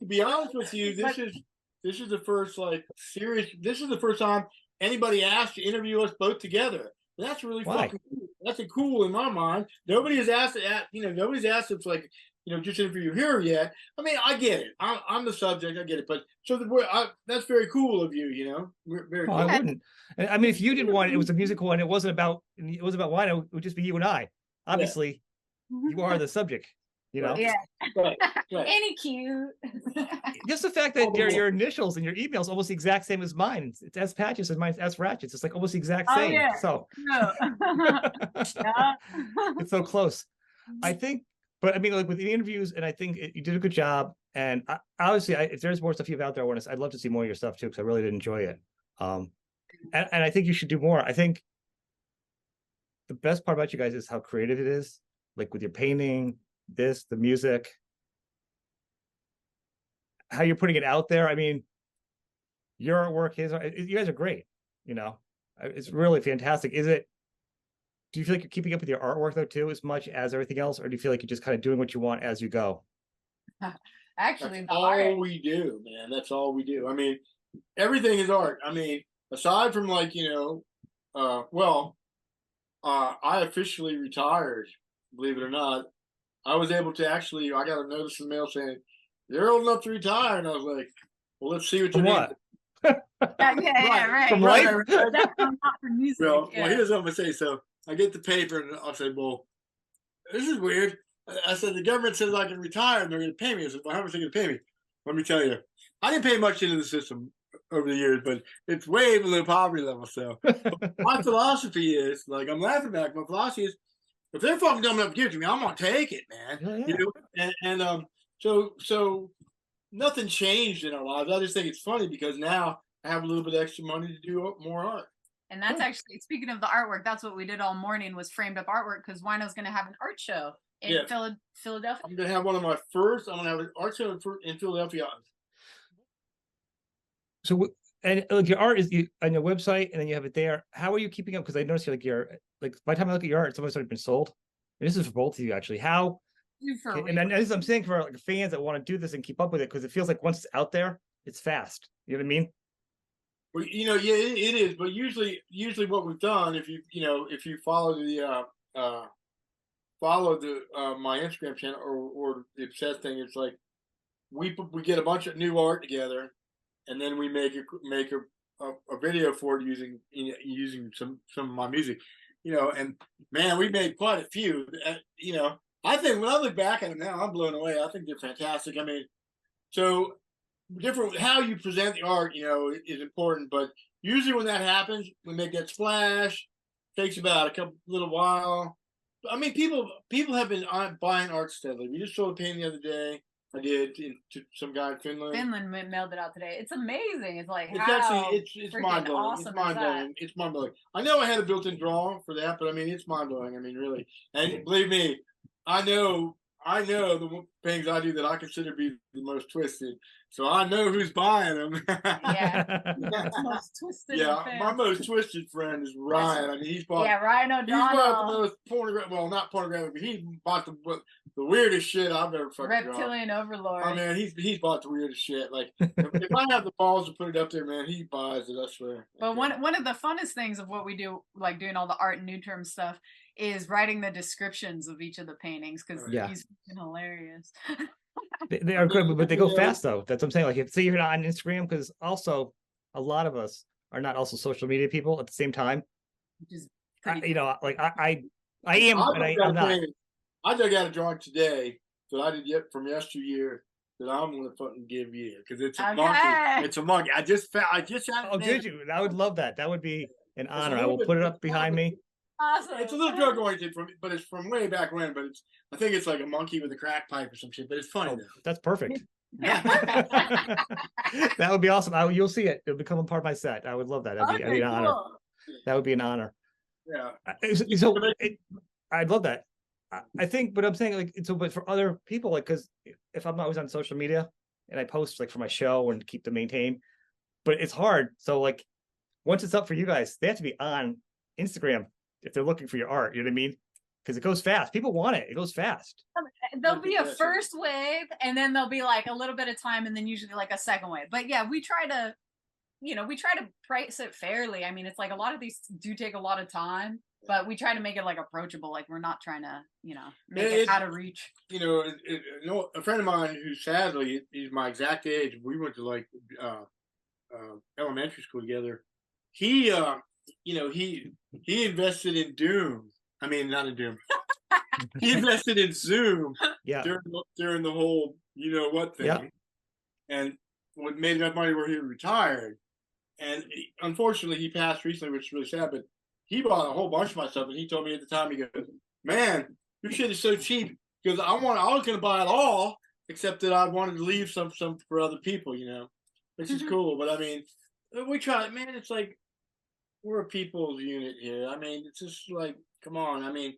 To be honest with you, this is the first this is the first time anybody asked to interview us both together. That's really fucking cool. That's cool in my mind. Nobody has asked nobody's asked if like, you know, just interview here yet. I mean, I get it. I'm the subject. I get it. But so that's very cool of you. You know, very cool. I wouldn't. I mean, if you did one, it was a musical, and it wasn't about Wino. It would just be you and I. Obviously, you are the subject. You know, Yeah. Right. Any cute. just the fact that your initials and your email is almost the exact same as mine. It's S Patches and mine's S Ratchets. It's like almost the exact Oh same. yeah. So No. Yeah. it's so close. I think, but I mean, like with the interviews, and I think you did a good job. And obviously, if there's more stuff you have out there, I'd love to see more of your stuff too, because I really did enjoy it. And I think you should do more. I think the best part about you guys is how creative it is, like with your painting, the music, how you're putting it out there. I mean, your artwork, you guys are great. You know, it's really fantastic. Do you feel like you're keeping up with your artwork though too, as much as everything else, or do you feel like you're just kind of doing what you want as you go? Actually, That's the all art. we do, man. That's all we do. I mean, everything is art. I mean, aside from like, I officially retired, believe it or not. I was able to actually, I got a notice in the mail saying, you're old enough to retire. And I was like, well, let's see what you From need. what? Right. From Right. life? That's not for music. Well, yeah. here's what I'm going to say. So I get the paper and I'll say, well, this is weird. I said, the government says I can retire and they're going to pay me. I said, well, how much are they going to pay me? Let me tell you, I didn't pay much into the system over the years, but it's way below poverty level. So my philosophy is, like, I'm laughing back. My philosophy is, if they're fucking dumb enough to give it to me, I'm going to take it, man. Yeah. So nothing changed in our lives. I just think it's funny because now I have a little bit of extra money to do more art. And that's actually, speaking of the artwork, that's what we did all morning was framed up artwork, because Wino's going to have an art show in Philadelphia. I'm going to have I'm going to have an art show in Philadelphia. So, and like your art is on your website, and then you have it there. How are you keeping up? Because I noticed like by the time I look at your art, some of it's already been sold. And this is for both of you actually. How? And then as I'm saying for like fans that want to do this and keep up with it, because it feels like once it's out there, it's fast. You know what I mean? Well, yeah, it is. But usually what we've done, if you follow my Instagram channel or the Obsessed thing, it's like we get a bunch of new art together, and then we make a video for it using some of my music, and man, we made quite a few. I think when I look back at them now, I'm blown away. I think they're fantastic. I mean, so different how you present the art, is important. But usually when that happens, we make that splash. Takes about a little while. I mean, people have been buying art steadily. We just sold a painting the other day. I did to some guy in Finland. Finland mailed it out today. It's amazing. It's like, it's mind blowing. Awesome it's mind blowing. It's mind blowing. I know I had a built-in draw for that, but I mean, it's mind blowing. I mean, really. And believe me, I know the things I do that I consider to be the most twisted. So I know who's buying them. Yeah. Most twisted. Yeah, my most twisted friend is Ryan. I mean, he's bought. Yeah, Ryan O'Donnell. He's bought the most pornographic. Well, not pornographic, but he bought the weirdest shit I've ever fucking Reptilian drawn. Overlord. I mean, he's bought the weirdest shit. Like if I have the balls to put it up there, man, he buys it. I swear. But one of the funnest things of what we do, like doing all the art and new term stuff, is writing the descriptions of each of the paintings, because he's hilarious. They are good, but they go fast though. That's what I'm saying. Like, say you're not on Instagram, because also a lot of us are not also social media people at the same time. Which is I am, but I'm not. I dug out a drawing today that I did from yesteryear that I'm going to fucking give you, because it's a monkey. It's a monkey. I just had. Oh, did you? I would love that. That would be an honor. I will put it up behind me. Awesome. It's a little drug oriented but it's from way back when. But I think it's like a monkey with a crack pipe or some shit. But it's funny though. That's perfect. That would be awesome. You'll see it. It'll become a part of my set. I would love that. That'd be an honor. That would be an honor. Yeah. So I'd love that. I think, but I'm saying like but for other people, like, because if I'm always on social media and I post like for my show and keep them maintained, but it's hard. So like once it's up for you guys, they have to be on Instagram if they're looking for your art. You know what I mean? Because it goes fast. People want it. It goes fast. There'll be a first wave, and then there'll be like a little bit of time, and then usually like a second wave. But yeah, we try to price it fairly. I mean, it's like a lot of these do take a lot of time, but we try to make it like approachable. Like we're not trying to, make it out of reach. A friend of mine who sadly he's my exact age. We went to like elementary school together. He invested in Doom. I mean, not in Doom. he invested in Zoom Yeah. during the whole you know what thing, Yeah. and what made enough money where he retired. And unfortunately, he passed recently, which is really sad. But he bought a whole bunch of my stuff, and he told me at the time, he goes, "Man, your shit is so cheap." Because I was going to buy it all, except that I wanted to leave some for other people, you know, which is cool. But I mean, we try, man. It's like we're a people's unit here. I mean, it's just like, come on. I mean,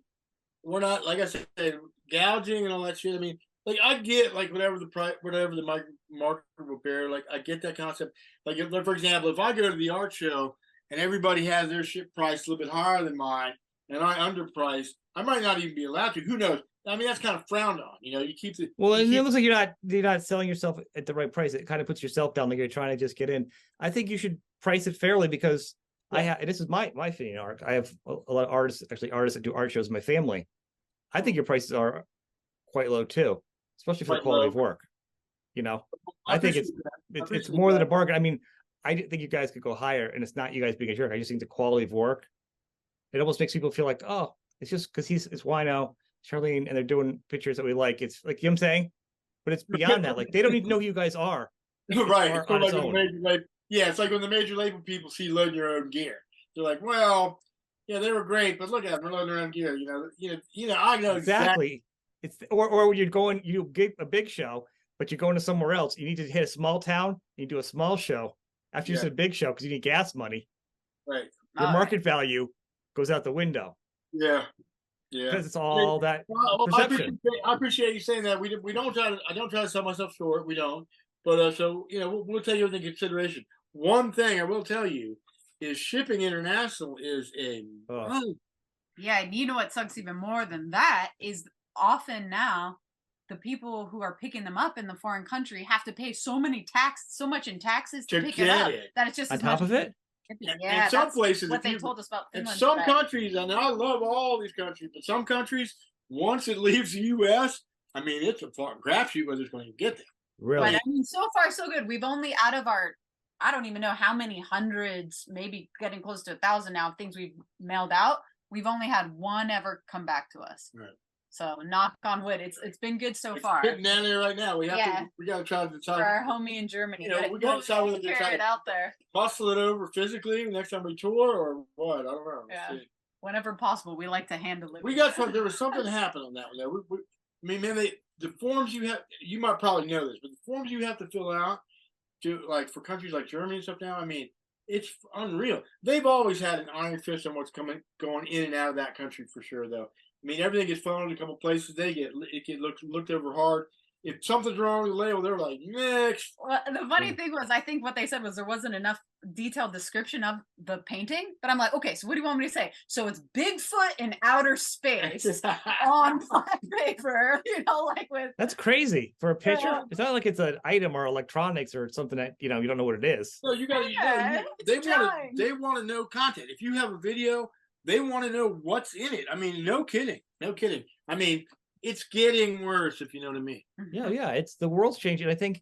we're not, like I said, gouging and all that shit. I mean, like I get like whatever the price, whatever the market will bear. Like I get that concept. Like for example, if I go to the art show and everybody has their shit priced a little bit higher than mine, and I underprice, I might not even be allowed to. Who knows? I mean, that's kind of frowned on. You know, you keep the Well, you and keep, it looks like you're not selling yourself at the right price. It kind of puts yourself down, like you're trying to just get in. I think you should price it fairly because this is my opinion, Arc. I have a lot of artists that do art shows in my family. I think your prices are quite low too, especially for the quality of work. You know, I think it's more than a bargain. I mean, I think you guys could go higher, and it's not you guys being a jerk. I just think the quality of work, it almost makes people feel like, oh, it's just because it's Wino, Sharlee, and they're doing pictures that we like. It's like, you know what I'm saying? But it's beyond that. Like, they don't even know who you guys are. right. It's on its own. It's like when the major label people see loading your own gear. They're like, well, yeah, they were great, but look at them, they're loading their own gear. I know exactly. It's or when you get a big show, but you're going to somewhere else. You need to hit a small town. You do a small show after you said a big show because you need gas money. Right. Your market value goes out the window. Yeah. Yeah. Because it's all that perception. I appreciate you saying that. I don't try to sell myself short. We don't. But so we'll take everything into consideration. One thing I will tell you is shipping international is yeah, and you know what sucks even more than that is often now the people who are picking them up in the foreign country have to pay so much in taxes to pick it up that it's just on top of it. Yeah, in some places, what they told us about Finland. In some countries, and I love all these countries, but some countries, once it leaves the U.S., I mean, it's a crapshoot whether it's going to get there. Really? But I mean, so far so good. We've only out of our, I don't even know how many hundreds, maybe getting close to 1,000 now, things we've mailed out. We've only had one ever come back to us. Right. So knock on wood, it's been good so far. It's getting down there right now. We got to try to decide. For our homie in Germany, we got to decide whether to try it out there. Hustle it over physically next time we tour or what. I don't know. Yeah. Whenever possible, we like to hand deliver. We got there was something happened on that one. There. I mean, man, the forms you might probably know this, but the forms you have to fill out like for countries like Germany and stuff now. I mean, it's unreal. They've always had an iron fist on what's going in and out of that country for sure, though. I mean, everything gets funneled in a couple places. It get looked over hard. If something's wrong with the label, they're like, next. Well, the funny thing was, I think what they said was there wasn't enough detailed description of the painting. But I'm like, okay, so what do you want me to say? So it's Bigfoot in outer space on black paper, like with. That's crazy for a picture. It's not like it's an item or electronics or something that you don't know what it is. No, you got to. They want to know content. If you have a video, they want to know what's in it. I mean, no kidding. I mean, it's getting worse, if you know what I mean. Yeah. It's the world's changing. I think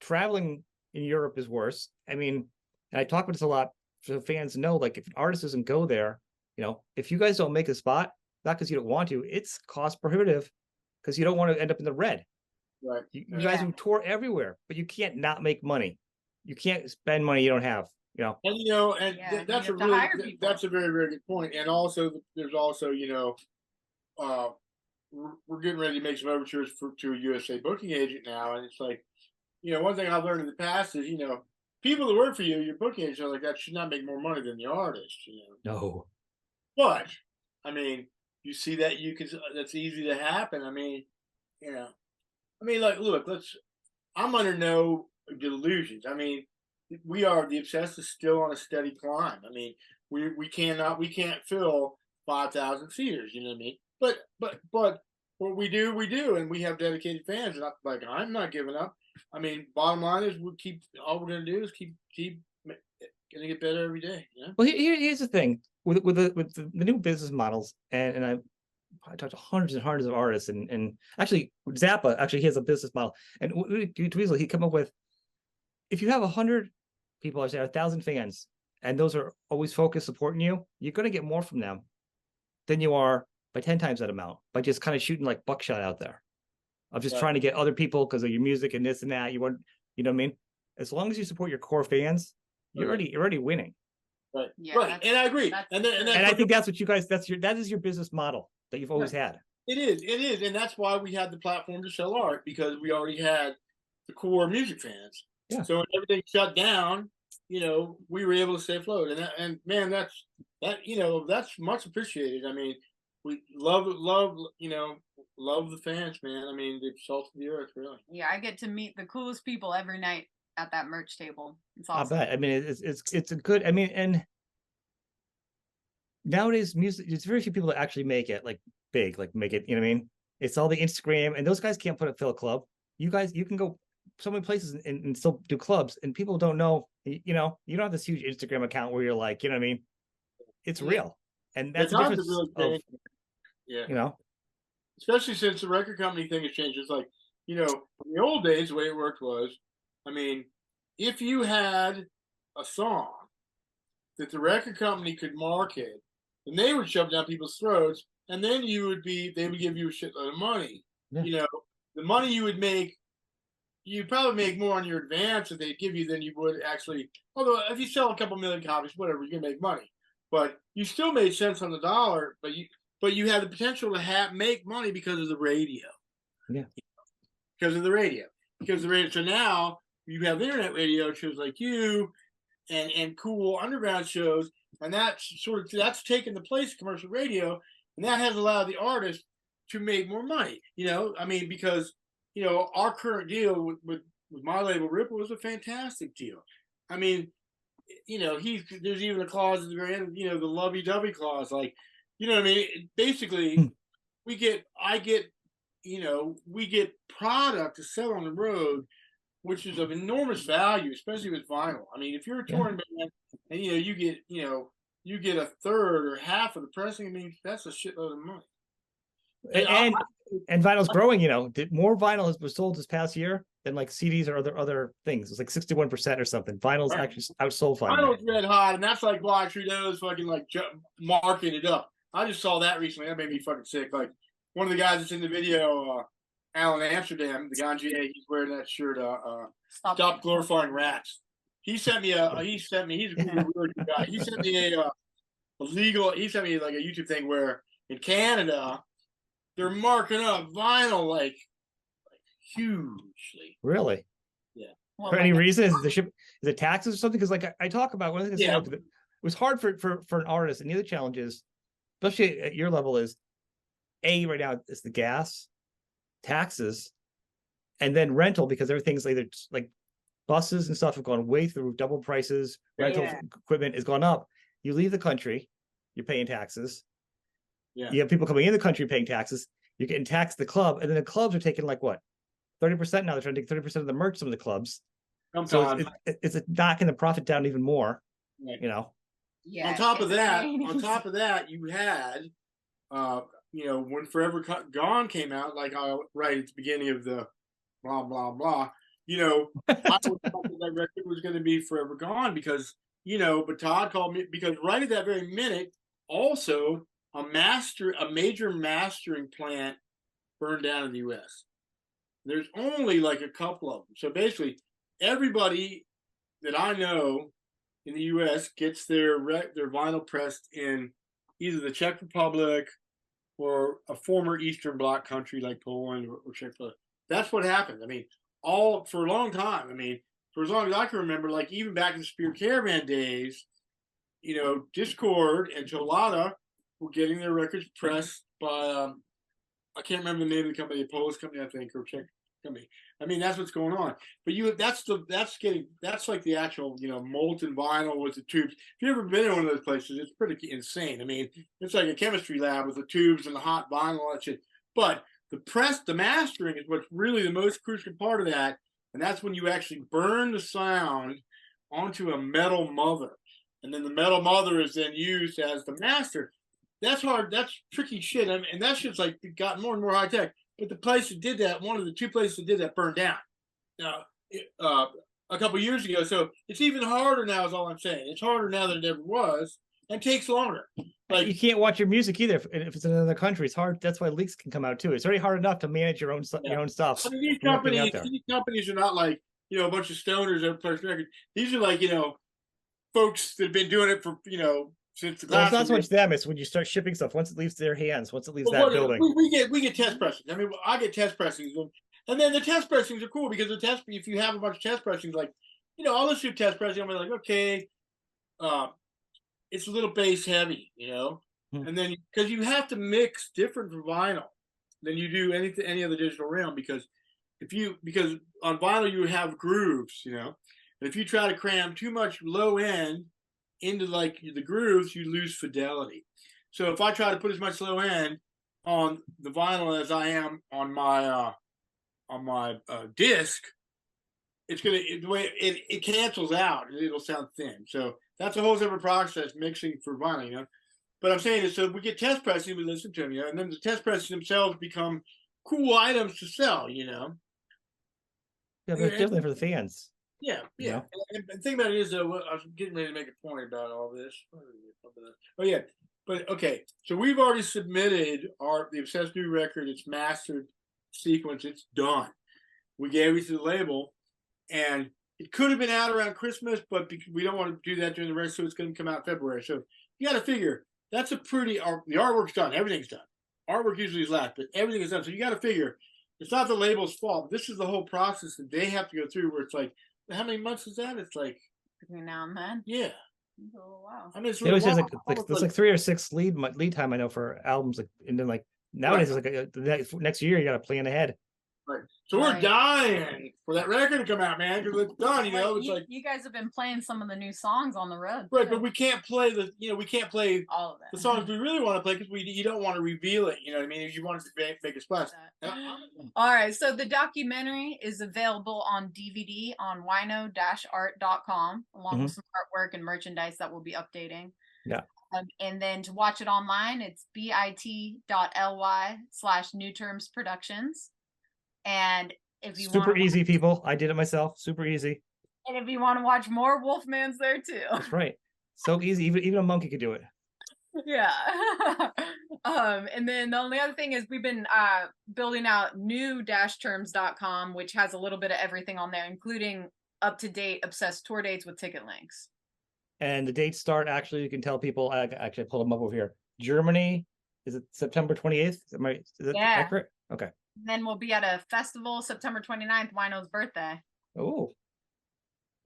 traveling in Europe is worse. I mean, and I talk about this a lot so fans know, like if an artist doesn't go there, if you guys don't make a spot, not because you don't want to, it's cost prohibitive because you don't want to end up in the red. Right. You guys will tour everywhere, but you can't not make money. You can't spend money you don't have. And that's a very, very good point. And also, there's also, we're getting ready to make some overtures to a USA booking agent now, and it's like, one thing I've learned in the past is, people that work for you, your booking agents are like that should not make more money than the artist. No. But I mean, you see that that's easy to happen. I mean, look, I'm under no delusions. I mean, the Obsessed is still on a steady climb. I mean, we can't fill 5,000 seaters. You know what I mean? But what we do, and we have dedicated fans. And I'm not giving up. I mean, bottom line is all we're going to do is keep getting it better every day. Well, here's the thing with the new business models, and I talked to hundreds and hundreds of artists, and actually Zappa he has a business model, and Dweezil, he come up with, if you have 100 people, or say 1,000 fans, and those are always focused supporting you, you're going to get more from them than you are by 10 times that amount by just kind of shooting like buckshot out there of just Right. trying to get other people because of your music and this and that. You want, you know what I mean? As long as you support your core fans, you're already winning. Right. Yeah, Right. And I agree. And I think that's what you guys, that is your business model that you've always had. It is. And that's why we had the platform to sell art, because we already had the core music fans. Yeah. So when everything shut down, you know, we were able to stay afloat. And man, that's much appreciated. I mean, we love, you know, love the fans, man. I mean, they've salted the earth, really. Yeah, I get to meet the coolest people every night at that merch table. It's I awesome. bet. I mean, it's a good, I mean, and nowadays music, there's very few people that actually make it like big, like make it, you know what I mean? It's all the Instagram, and those guys can't fill a club. You guys, you can go so many places and still do clubs, and people don't know, you know, you don't have this huge Instagram account where you're like, you know what I mean? It's real. And that's the difference of, you know, especially since the record company thing has changed. It's like, you know, in the old days, the way it worked was, I mean, if you had a song that the record company could market, and they would shove down people's throats, and then they would give you a shitload of money. Yeah. You know, the money you would make, you'd probably make more on your advance that they'd give you than you would actually. Although if you sell a couple million copies, whatever, you can make money. But you still made cents on the dollar, but you had the potential to make money because of the radio. Yeah. Because of the radio. So now you have internet radio shows like you and cool underground shows, and that's taken the place of commercial radio, and that has allowed the artist to make more money. You know, I mean, because, you know, our current deal with my label Ripple was a fantastic deal. I mean, you know, there's even a clause at the very end, you know, the lovey-dovey clause, like, you know what I mean? Basically, we get product to sell on the road, which is of enormous value, especially with vinyl. I mean, if you're a touring band and, you know, you get a third or half of the pressing, I mean, that's a shitload of money. And vinyl's growing, you know, more vinyl was sold this past year than like CDs or other things. It's like 61% or something. Vinyl's actually outsold vinyl. Vinyl's red hot, and that's like why Trudeau's fucking like marking it up. I just saw that recently. That made me fucking sick. Like one of the guys that's in the video, Alan Amsterdam, the Ganjier, he's wearing that shirt. Stop glorifying rats. He's a really good guy. He sent me he sent me like a YouTube thing where in Canada they're marking up vinyl like hugely. Really? Yeah. Well, For any reason? Is it taxes or something? Because like I talk about one of the things it was hard for an artist, and the other challenge is, especially at your level, is right now is the gas, taxes, and then rental, because everything's either like buses and stuff have gone way through, double prices, rental equipment has gone up. You leave the country, you're paying taxes. Yeah. You have people coming in the country paying taxes. You're getting taxed the club, and then the clubs are taking like what, 30% now. They're trying to take 30% of the merch. Some of the clubs, so it's knocking the profit down even more. Right. You know. Yeah. On top of that, you had, you know, when Forever Gone came out, like right at the beginning of the blah blah blah. You know, I thought that record was going to be Forever Gone because, you know, but Todd called me because right at that very minute, also a major mastering plant burned down in the U.S. There's only like a couple of them. So basically, everybody that I know in the U.S. gets their vinyl pressed in either the Czech Republic or a former Eastern Bloc country like Poland or Czech Republic. That's what happened. I mean, for a long time. I mean, for as long as I can remember, like even back in the Spear Caravan days, you know, Discord and Tolada were getting their records pressed by I can't remember the name of the company, a Polish company, I think, or Czech company. I mean, that's what's going on. But that's like the actual, you know, molten vinyl with the tubes. If you've ever been in one of those places, it's pretty insane. I mean, it's like a chemistry lab with the tubes and the hot vinyl and that shit. But the mastering is what's really the most crucial part of that. And that's when you actually burn the sound onto a metal mother. And then the metal mother is then used as the master. That's hard. That's tricky shit. I mean, and that shit's like gotten more and more high tech. But the place that did that, one of the two places that did that burned down a couple years ago. So it's even harder now is all I'm saying. It's harder now than it ever was and takes longer. Like you can't watch your music either if it's in another country. It's hard. That's why leaks can come out too. It's already hard enough to manage your own stuff. I mean, these You're not being out companies are not like, you know, a bunch of stoners that play records. These are like, you know, folks that have been doing it for, you know, since the Well, it's class. not so much them. It's when you start shipping stuff. Once it leaves their hands, once it leaves that building. We get test pressings. I mean, I get test pressings, and then the test pressings are cool because if you have a bunch of test pressings, like, you know, I'll listen to test pressing. I'm like, okay, it's a little bass heavy, you know, and then because you have to mix different for vinyl than you do any other digital realm, because on vinyl you have grooves, you know, and if you try to cram too much low end into like the grooves, you lose fidelity. So if I try to put as much low end on the vinyl as I am on my disc, it's gonna the way it cancels out and it'll sound thin. So that's a whole separate process mixing for vinyl, you know. But I'm saying is, so we get test pressing, we listen to them, you know, and then the test pressings themselves become cool items to sell, you know. Yeah, but definitely for the fans. Yeah. Yeah. And the thing about it is, though, I was getting ready to make a point about all this. Oh yeah, but okay. So we've already submitted the Obsessed new record. It's mastered sequence. It's done. We gave it to the label, and it could have been out around Christmas, but we don't want to do that during the rest, so it's going to come out in February. So you got to figure that's the artwork's done. Everything's done. Artwork usually is last, but everything is done. So you got to figure it's not the label's fault. This is the whole process that they have to go through, where it's like, how many months is that? It's like between now and then. Yeah. Oh wow. I mean, it's It always has like 3 or 6 lead time, I know, for albums. Like, and then like nowadays it's like the next year you got to plan ahead. Right. So we're dying for that record to come out, man, because it's done. You know, it's like you guys have been playing some of the new songs on the road, right? But we can't play all of it. The songs we really want to play because you don't want to reveal it. You know what I mean? If you want to make a splash. All right. So the documentary is available on DVD on wino-art.com, along with some artwork and merchandise that we'll be updating. Yeah. And then to watch it online, it's bit.ly/New Terms Productions. And if you super easy, people, I did it myself. Super easy. And if you want to watch more, Wolfman's there too. That's right. So easy. Even a monkey could do it. Yeah. And then the only other thing is we've been building out new-terms.com, which has a little bit of everything on there, including up-to-date Obsessed tour dates with ticket links. And the dates start, actually, you can tell people, actually I pulled them up over here. Germany, is it September 28th? Is that accurate? Okay. And then we'll be at a festival September 29th, Wino's birthday. Oh.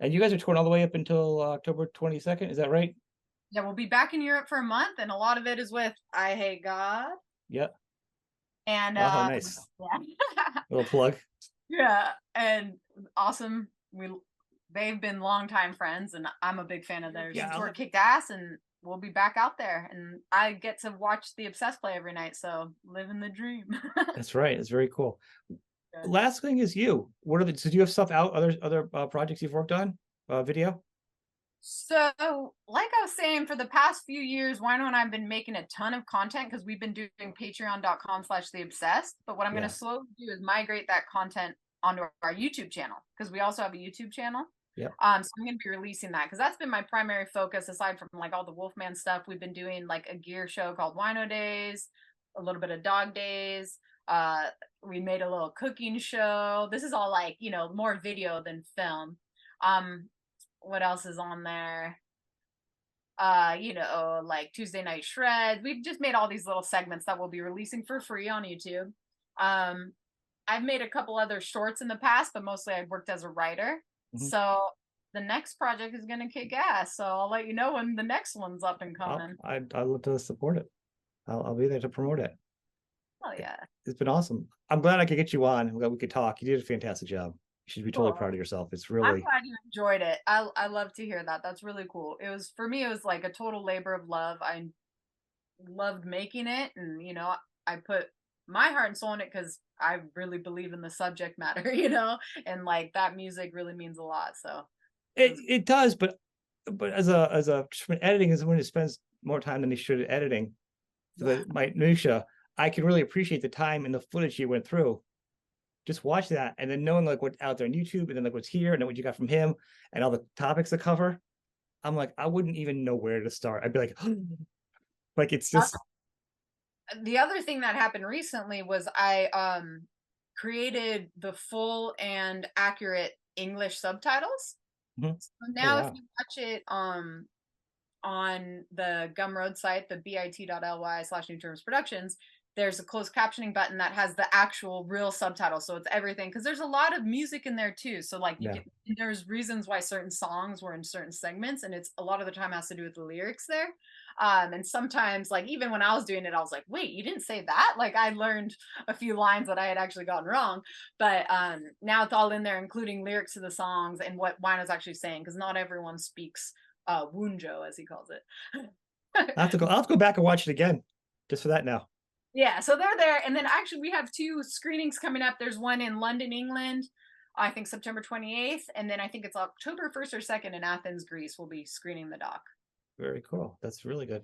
And you guys are touring all the way up until October 22nd, is that right? Yeah, we'll be back in Europe for a month, and a lot of it is with I Hate God. Yep. And nice. Yeah. Little plug. Yeah, and awesome. They've been longtime friends, and I'm a big fan of theirs. Yeah, tour kicked ass, and we'll be back out there. And I get to watch the Obsessed play every night, so living the dream. That's right. It's very cool. Good. Last thing is you. What are so do you have stuff out? Other projects you've worked on? Video? So, like I was saying, for the past few years, Wino and I have been making a ton of content because we've been doing patreon.com/theobsessed. But what I'm going to slowly do is migrate that content onto our YouTube channel, because we also have a YouTube channel. Yeah. So I'm going to be releasing that because that's been my primary focus. Aside from like all the Wolfman stuff, we've been doing like a gear show called Wino Days, a little bit of Dog Days. We made a little cooking show. This is all like, you know, more video than film. What else is on there? You know, like Tuesday Night Shred. We've just made all these little segments that we'll be releasing for free on YouTube. I've made a couple other shorts in the past, but mostly I've worked as a writer. Mm-hmm. So the next project is going to kick ass. So I'll let you know when the next one's up and coming. I'd love to support it. I'll be there to promote it. Oh yeah. It's been awesome. I'm glad I could get you on. We could talk. You did a fantastic job. You should be totally proud of yourself. It's really. I'm glad you enjoyed it. I love to hear that. That's really cool. It was, for me, it was like a total labor of love. I loved making it, and you know, I put my heart and soul in it because I really believe in the subject matter, you know, and like that music really means a lot. So it does, but as a editing is when it spends more time than he should editing for the minutia. I can really appreciate the time and the footage you went through. Just watch that, and then knowing like what's out there on YouTube, and then like what's here, and then what you got from him, and all the topics to cover. I'm like, I wouldn't even know where to start. I'd be like, like it's just. The other thing that happened recently was I created the full and accurate English subtitles. Mhm. So now wow. if you watch it on the Gumroad site, the bit.ly/New Terms Productions, there's a closed captioning button that has the actual real subtitle. So it's everything, because there's a lot of music in there too. So like there's reasons why certain songs were in certain segments, and it's a lot of the time has to do with the lyrics there. And sometimes, like even when I was doing it, I was like, wait, you didn't say that? Like I learned a few lines that I had actually gotten wrong. But now it's all in there, including lyrics to the songs and what Wino's actually saying, because not everyone speaks Wunjo, as he calls it. I'll have to go back and watch it again just for that now. Yeah, so they're there. And then actually we have 2 screenings coming up. There's one in London, England, I think September 28th. And then I think it's October 1st or 2nd in Athens, Greece. We'll be screening the doc. Very cool. That's really good.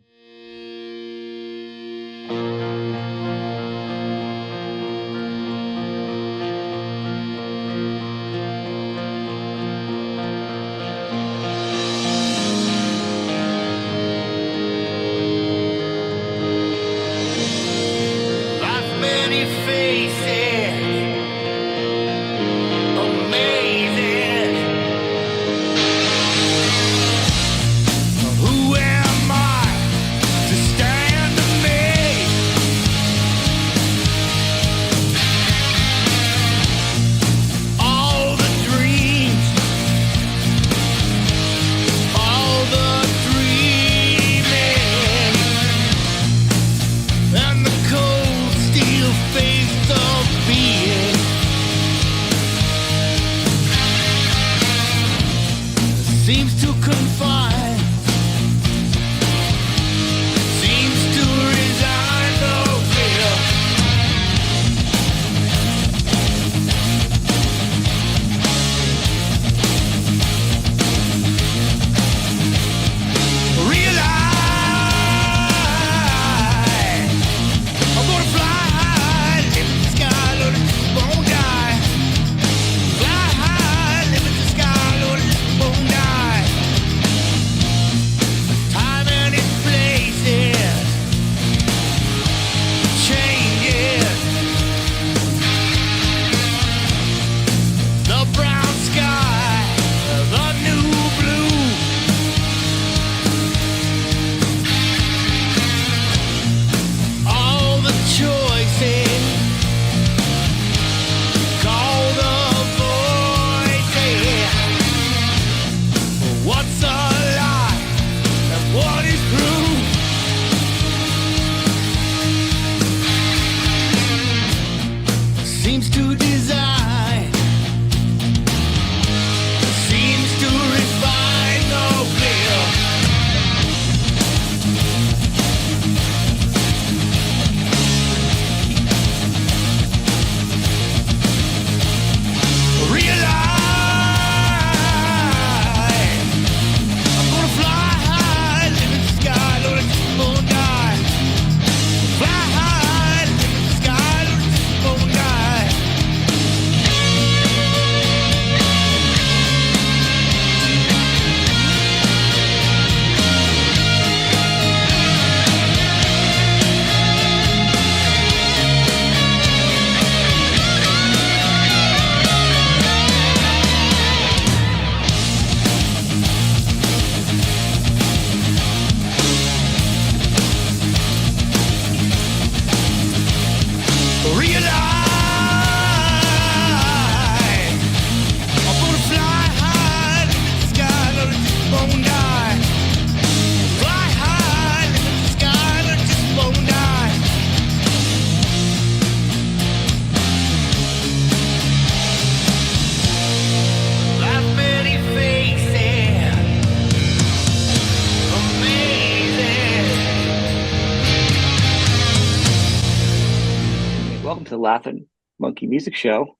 To the Laughing Monkey Music Show.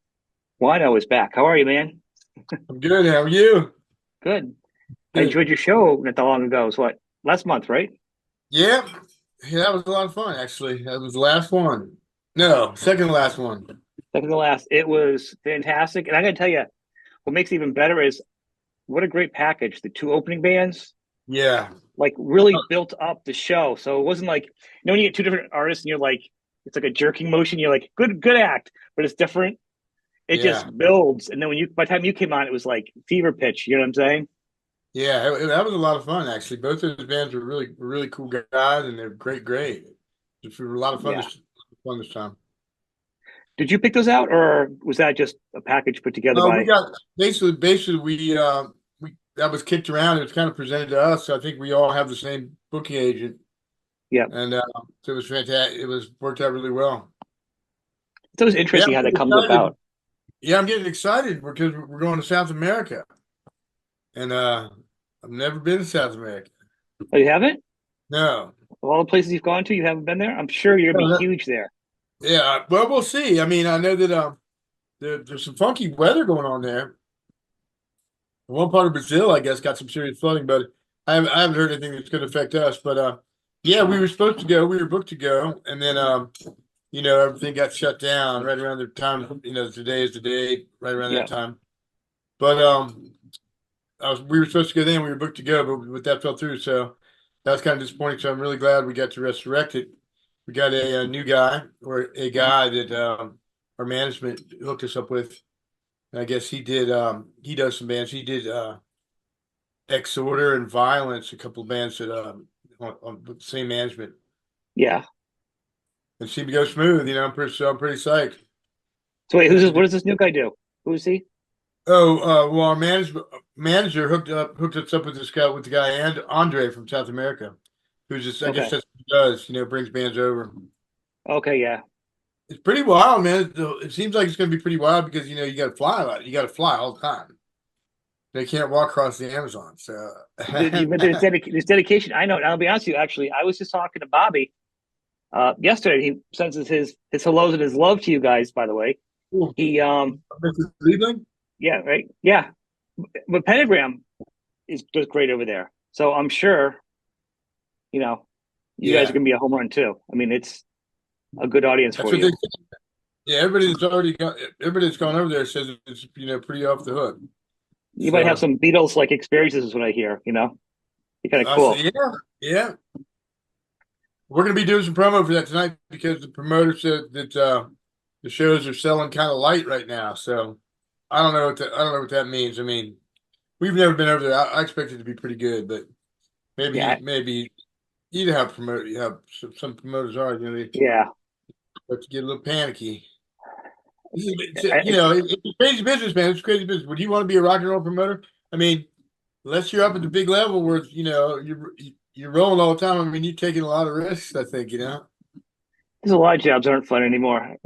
Wino is back. How are you, man? I'm good. How are you? Good. I enjoyed your show not that long ago. It was what, last month, right? Yeah, that was a lot of fun, actually. That was the last one. No, second to last one. Second to last. It was fantastic. And I got to tell you, what makes it even better is what a great package. The 2 opening bands Yeah. like really built up the show. So it wasn't like, when you get two different artists and you're like, it's like a jerking motion. You're like, good act, but it's different. It Yeah. just builds, and then by the time you came on, it was like fever pitch. You know what I'm saying? Yeah. That was a lot of fun, actually. Both of those bands were really cool guys, and they're great. It was a lot of fun, Yeah. this time. Did you pick those out, or was that just a package put together We by? got basically we that was kicked around. It was kind of presented to us. So I think we all have the same booking agent, Yeah, and so it was fantastic. It was worked out really well. it's always Yeah, interesting I'm how that getting comes excited. about. Yeah, I'm getting excited because we're going to South America, and I've never been to South America. Oh, you haven't? No. Of all the places you've gone to, you haven't been there. I'm sure you're gonna be huge there. Yeah, well, we'll see. I mean, I know that there's some funky weather going on there. One part of Brazil, I guess, got some serious flooding, but I haven't heard anything that's going to affect us. But yeah, we were supposed to go. We were booked to go, and then everything got shut down right around the time. Today is the day, right around Yeah, that time. But we were supposed to go then. We were booked to go, but that fell through. So that was kind of disappointing. So I'm really glad we got to resurrect it. We got a new guy, or a guy that our management hooked us up with. And I guess he does some bands. He did Exorder and Violence, a couple of bands that with the same management. yeah. It seemed to go smooth. I'm pretty psyched. So wait, Got who's to this? do- What does this new guy do? Who is he? Oh, well, our manager hooked us up with the guy and Andre from South America, who's just, I guess Okay, that's what he does. Brings bands over. okay, yeah, It's pretty wild, man. It seems like it's going to be pretty wild because you got to fly a lot. You got to fly all the time. They can't walk across the Amazon. So but there's dedication. I know. And I'll be honest with you. Actually, I was just talking to Bobby yesterday. He sends his hellos and his love to you guys. By the way, he Mrs. Liebling? yeah, right, yeah. But Pentagram is just great over there. So I'm sure you know you guys are Yeah, gonna be a home run too. I mean, it's a good audience that's for what they you. say. Yeah, everybody that's gone over there says it's pretty off the hook. You might have So some Beatles like experiences, is what I hear. Be kind of I said, cool. yeah. We're gonna be doing some promo for that tonight because the promoter said that the shows are selling kind of light right now. So I don't know what that means. I mean, we've never been over there. I expect it to be pretty good, but Yeah, maybe you have some promoters are they yeah. start to get a little panicky. It's It's crazy business, man. It's crazy business. Would you want to be a rock and roll promoter? I mean, unless you're up at the big level where you're rolling all the time. I mean, you're taking a lot of risks. I think. there's a lot of jobs aren't fun anymore.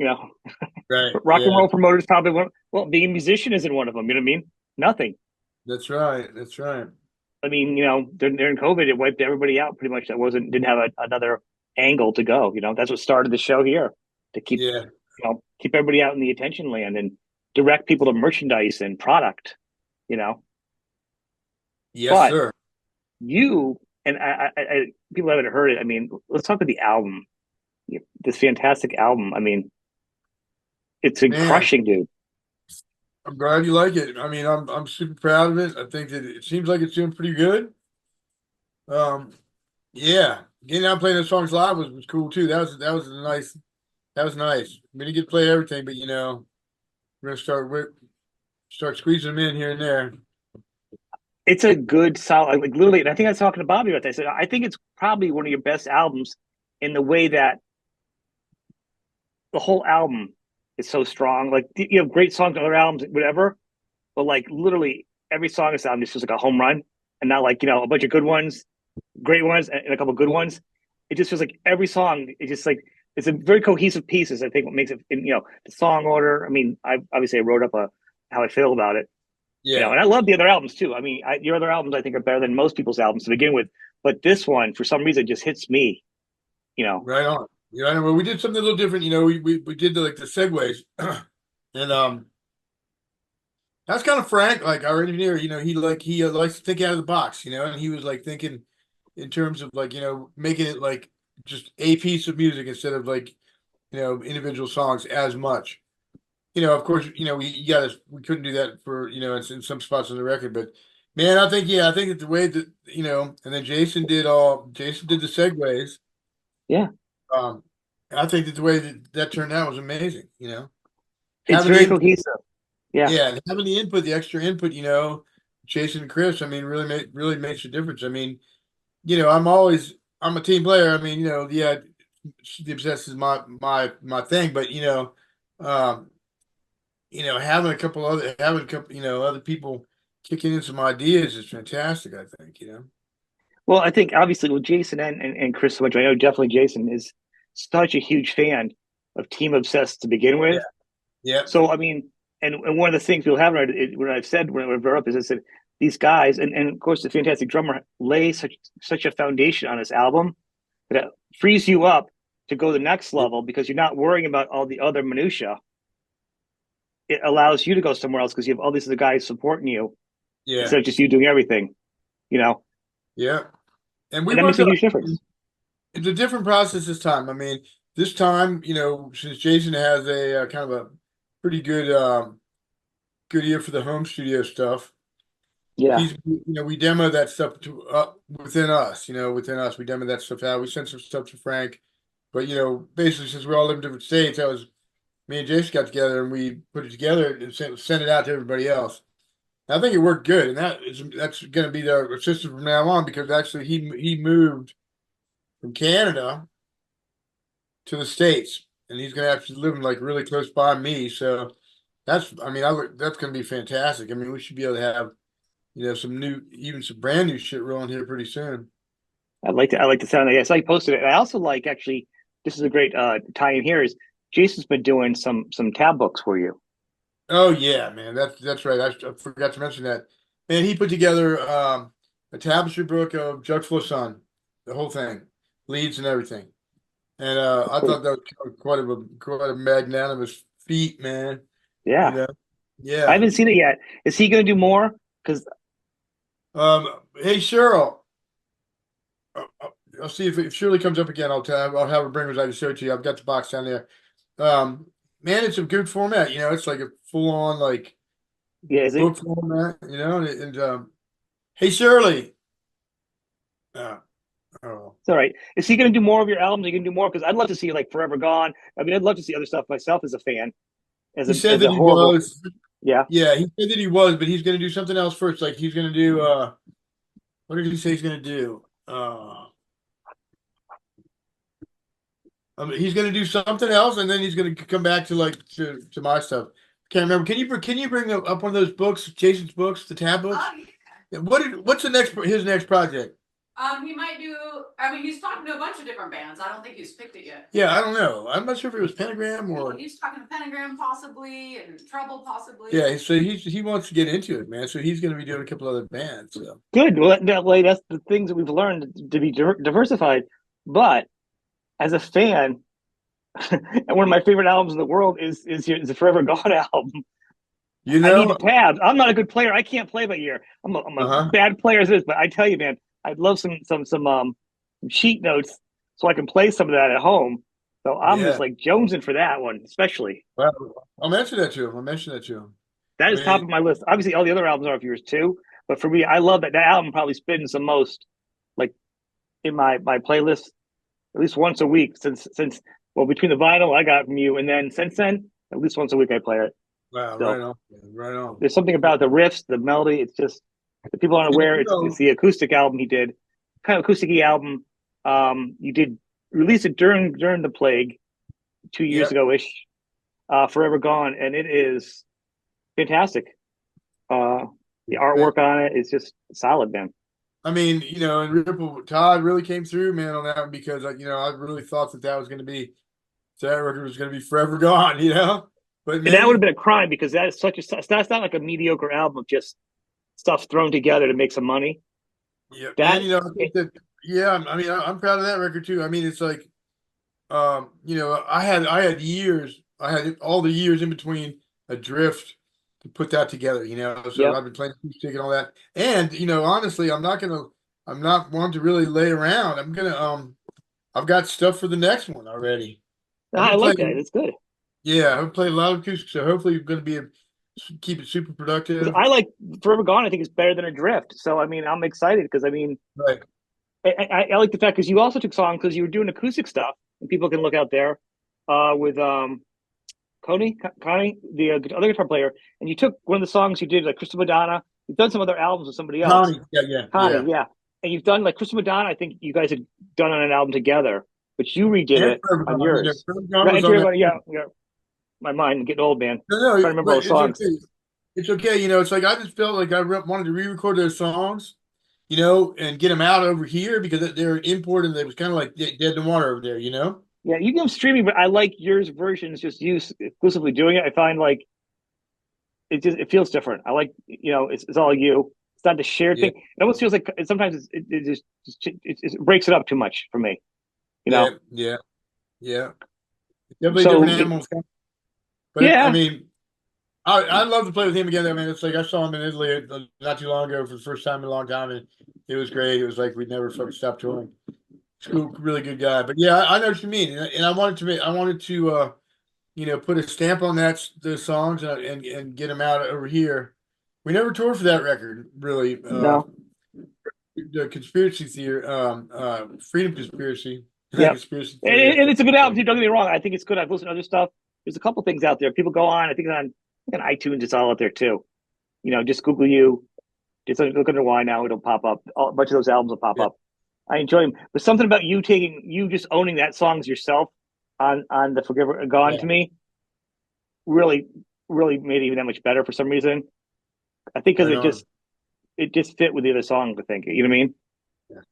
Right. Rock and Yeah. roll promoters probably one. Well, being a musician isn't one of them. You know what I mean? Nothing. That's right. That's right. I mean, during COVID, it wiped everybody out pretty much. That didn't have another angle to go. That's what started the show here to Yeah. keep everybody out in the attention land and direct people to merchandise and product. You know, Yes, but sir. you and people haven't heard it. I mean, let's talk about the album. This fantastic album. I mean, it's Man, crushing, dude. I'm glad you like it. I mean, I'm super proud of it. I think that it seems like it's doing pretty good. Um, yeah, getting out and playing those songs live was cool too. That was a nice. That was nice. We didn't get to play everything, but we're gonna start squeezing them in here and there. It's a good solid, like literally. And I think I was talking to Bobby about that. I said I think it's probably one of your best albums in the way that the whole album is so strong. Like you have great songs on other albums, whatever, but like literally every song on this album is just like a home run, and not like a bunch of good ones, great ones, and a couple of good ones. It just feels like every song is just like it's a very cohesive pieces. I think what makes it, the song order. I mean, I wrote up how I feel about it. Yeah, And I love the other albums too. I mean, your other albums I think are better than most people's albums to begin with, but this one for some reason just hits me. You know, right on. Yeah, I know. Well, we did something a little different. We did the segues, and that's kind of Frank, like our engineer. He likes to think out of the box. And he was like thinking in terms of like making it like just a piece of music instead of like individual songs as much. Of course, we couldn't do that for in some spots on the record, but Man, I think that the way that and then Jason did the segues. Yeah, Um, I think that the way that turned out was amazing. it's Having the very input, cohesive. Yeah, yeah, and having the input, the extra input, Jason and Chris. I mean, really makes a difference. I mean, I'm a team player. I mean, yeah, the obsessed is my thing, but um, having a couple, other people kicking in some ideas is fantastic. I think. well, I think obviously with Jason and Chris so much, I know definitely Jason is such a huge fan of Team Obsessed to begin Yeah. with. Yeah. So I mean, and one of the things we'll have when I've said when I've brought up is I said these guys and of course the fantastic drummer lay such a foundation on this album that it frees you up to go to the next level because you're not worrying about all the other minutia. It allows you to go somewhere else because you have all these other guys supporting you Yeah. instead of just you doing everything. You know, Yeah. And we and that makes worked a on huge difference. it's a different process this time. I mean, this time, since Jason has a kind of a pretty good ear for the home studio stuff, Yeah, we demo that stuff to within us. We demo that stuff out. We sent some stuff to Frank, but basically since we all live in different states, that was me and Jason got together and we put it together and sent it out to everybody else. And I think it worked good, and that's going to be the system from now on because actually he moved from Canada to the States, and he's going to have to live like really close by me. So that's going to be fantastic. I mean, we should be able to have even some brand new shit rolling here pretty soon. I like the sound of it. I saw you posted it. I also like actually. This is a great tie in here. Is Jason's been doing some tab books for you? Oh yeah, man, that's right. I forgot to mention that. Man, he put together a tapestry book of Jug Full of Sun, the whole thing, leads and everything. And I thought that was quite a magnanimous feat, man. You Yeah, know, I yeah. haven't seen it yet. Is he going to do more? Because Hey Cheryl, I'll see if Shirley comes up again. I'll have her bring her. I can show it to you. I've got the box down there. Man, it's a good format. It's like a full on like yeah, is it? book format. And hey Shirley. Uh, oh, It's all right. Is he going to do more of your albums? Are you going to do more? Because I'd love to see like Forever Gone. I mean, I'd love to see other stuff myself as a fan, he said as that a he horrible. was. Yeah. Yeah, he said that he was, but he's going to do something else first. Like he's going to do. What did he say he's going to do? He's going to do something else, and then he's going to come back to to my stuff. Can't remember. Can you bring up one of those books, Jason's books, the tab books? Oh, yeah. Yeah, what's his next project? He might do. I mean, he's talking to a bunch of different bands. I don't think he's picked it yet. Yeah, I don't know. I'm not sure if it was Pentagram or. He's talking to Pentagram possibly and Trouble possibly. Yeah, so he wants to get into it, man. So he's going to be doing a couple other bands. So. Good. Well, that way, that's the things that we've learned to be diversified. But as a fan, and one of my favorite albums in the world is the Forever Gone album. I need the tabs. I'm not a good player. I can't play by ear. I'm a bad player as is. But I tell you, man, I'd love some sheet notes so I can play some of that at home. So I'm just like jonesing for that one, especially. Well, I'll mention that to him. That is top of my list. Obviously, all the other albums are of yours too. But for me, I love that album probably spins the most, like in my playlist, at least once a week since between the vinyl I got from you and then since then, at least once a week I play it. Wow, so, right on. There's something about the riffs, the melody. It's just the people aren't aware. It's the acoustic album he did, kind of acoustic-y album. You did release it during the plague 2 years ago ish. Forever Gone, and it is fantastic. The artwork on it is just solid, man. I mean, and Todd really came through, man, on that one because, I really thought that was going to be, that record was going to be forever gone, But that would have been a crime because that is that's not like a mediocre album of just stuff thrown together to make some money. Yeah, I think that, I mean, I'm proud of that record too. I mean, it's like, I had all the years in between Adrift to put that together, so I've been playing acoustic and all that. And, honestly, I'm not one to really lay around. I've got stuff for the next one already. I like that. It's good. Yeah, I've played a lot of acoustic, so hopefully it's going to be keep it super productive. I like Forever Gone. I think it's better than Adrift. So I mean, I'm excited because I mean, Right. I like the fact because you also took songs because you were doing acoustic stuff, and people can look out there with Connie, the other guitar player, and you took one of the songs you did, like Crystal Madonna. You've done some other albums with somebody else, Connie. Yeah. Connie, yeah, and you've done like Crystal Madonna. I think you guys had done on an album together, but you redid And it Forever on Gone, yours. Forever Gone Right, was and on that. yeah, yeah. My mind getting old, man. No, Trying to remember all but the it's songs. okay. It's okay. It's like I just felt like I wanted to re-record those songs, and get them out over here because they're imported. It was kind of like dead in the water over there. Yeah, you can go streaming, but I like yours versions. Just you exclusively doing it. I find like it feels different. I like it's all you. It's not the shared Yeah, thing. It almost feels like sometimes it breaks it up too much for me. yeah. Definitely So different animals. But I yeah, mean, I'd love to play with him again. I mean, it's like I saw him in Italy not too long ago for the first time in a long time, and it was great. It was like we'd never fucking stopped touring. Cool, really good guy. But yeah, I know what you mean, and I wanted to put a stamp on those songs and get them out over here. We never toured for that record, really. no, The conspiracy theory, freedom conspiracy, yeah, conspiracy theory. and it's a good album. Don't get me wrong. I think it's good. I've listened to other stuff. There's a couple things out there. People go on. I think on iTunes. It's all out there too. Just Google you. Just look under Why now. It'll pop up. A bunch of those albums will pop Yeah, up. I enjoy them. But something about you just owning that songs yourself on the Forgiver Gone yeah, to me really really made it even that much better for some reason. I think because right on. it just fit with the other songs. I think you know what I mean.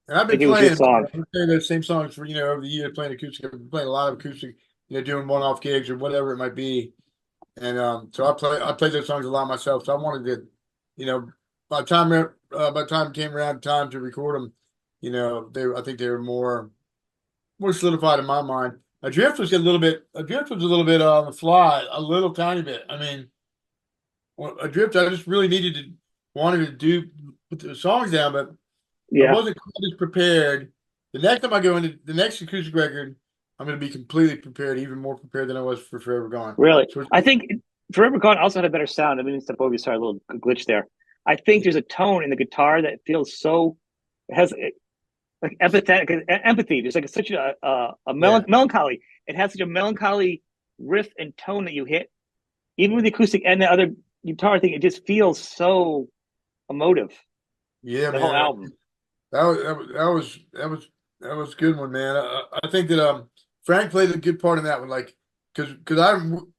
And I've I been think it was your playing, song. I've been playing those same songs for over the years, playing acoustic. I've been playing a lot of acoustic, doing one-off gigs or whatever it might be. And so I played those songs a lot myself. So I wanted to, by the time it came around time to record them, I think they were more solidified in my mind. Adrift was a little bit on the fly, a little tiny bit. I mean, Adrift, I just really wanted to put the songs down, but I Yeah, wasn't quite as prepared. The next time I go into the next acoustic record, I'm going to be completely prepared, even more prepared than I was for Forever Gone. really. So I think Forever Gone also had a better sound. I mean, step over. Sorry, a little glitch there. I think there's a tone in the guitar that feels so it has like empathy. There's like such yeah, melancholy. It has such a melancholy riff and tone that you hit, even with the acoustic and the other guitar thing. It just feels so emotive. yeah, The whole man. album. That was a good one, man. I think that Frank played a good part in that one, like because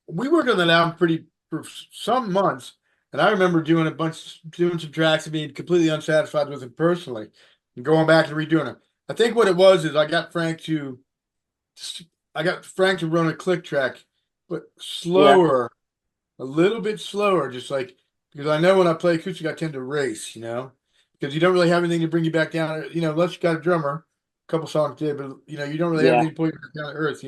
we worked on that album for some months, and I remember doing some tracks and being completely unsatisfied with them personally, and going back and redoing them. I think what it was is I got Frank to run a click track, but Yeah, slower, a little bit slower, just like because I know when I play acoustic, I tend to race, because you don't really have anything to bring you back down, unless you got a drummer. A couple songs did, but you don't really have yeah. anything to pull you back down to earth.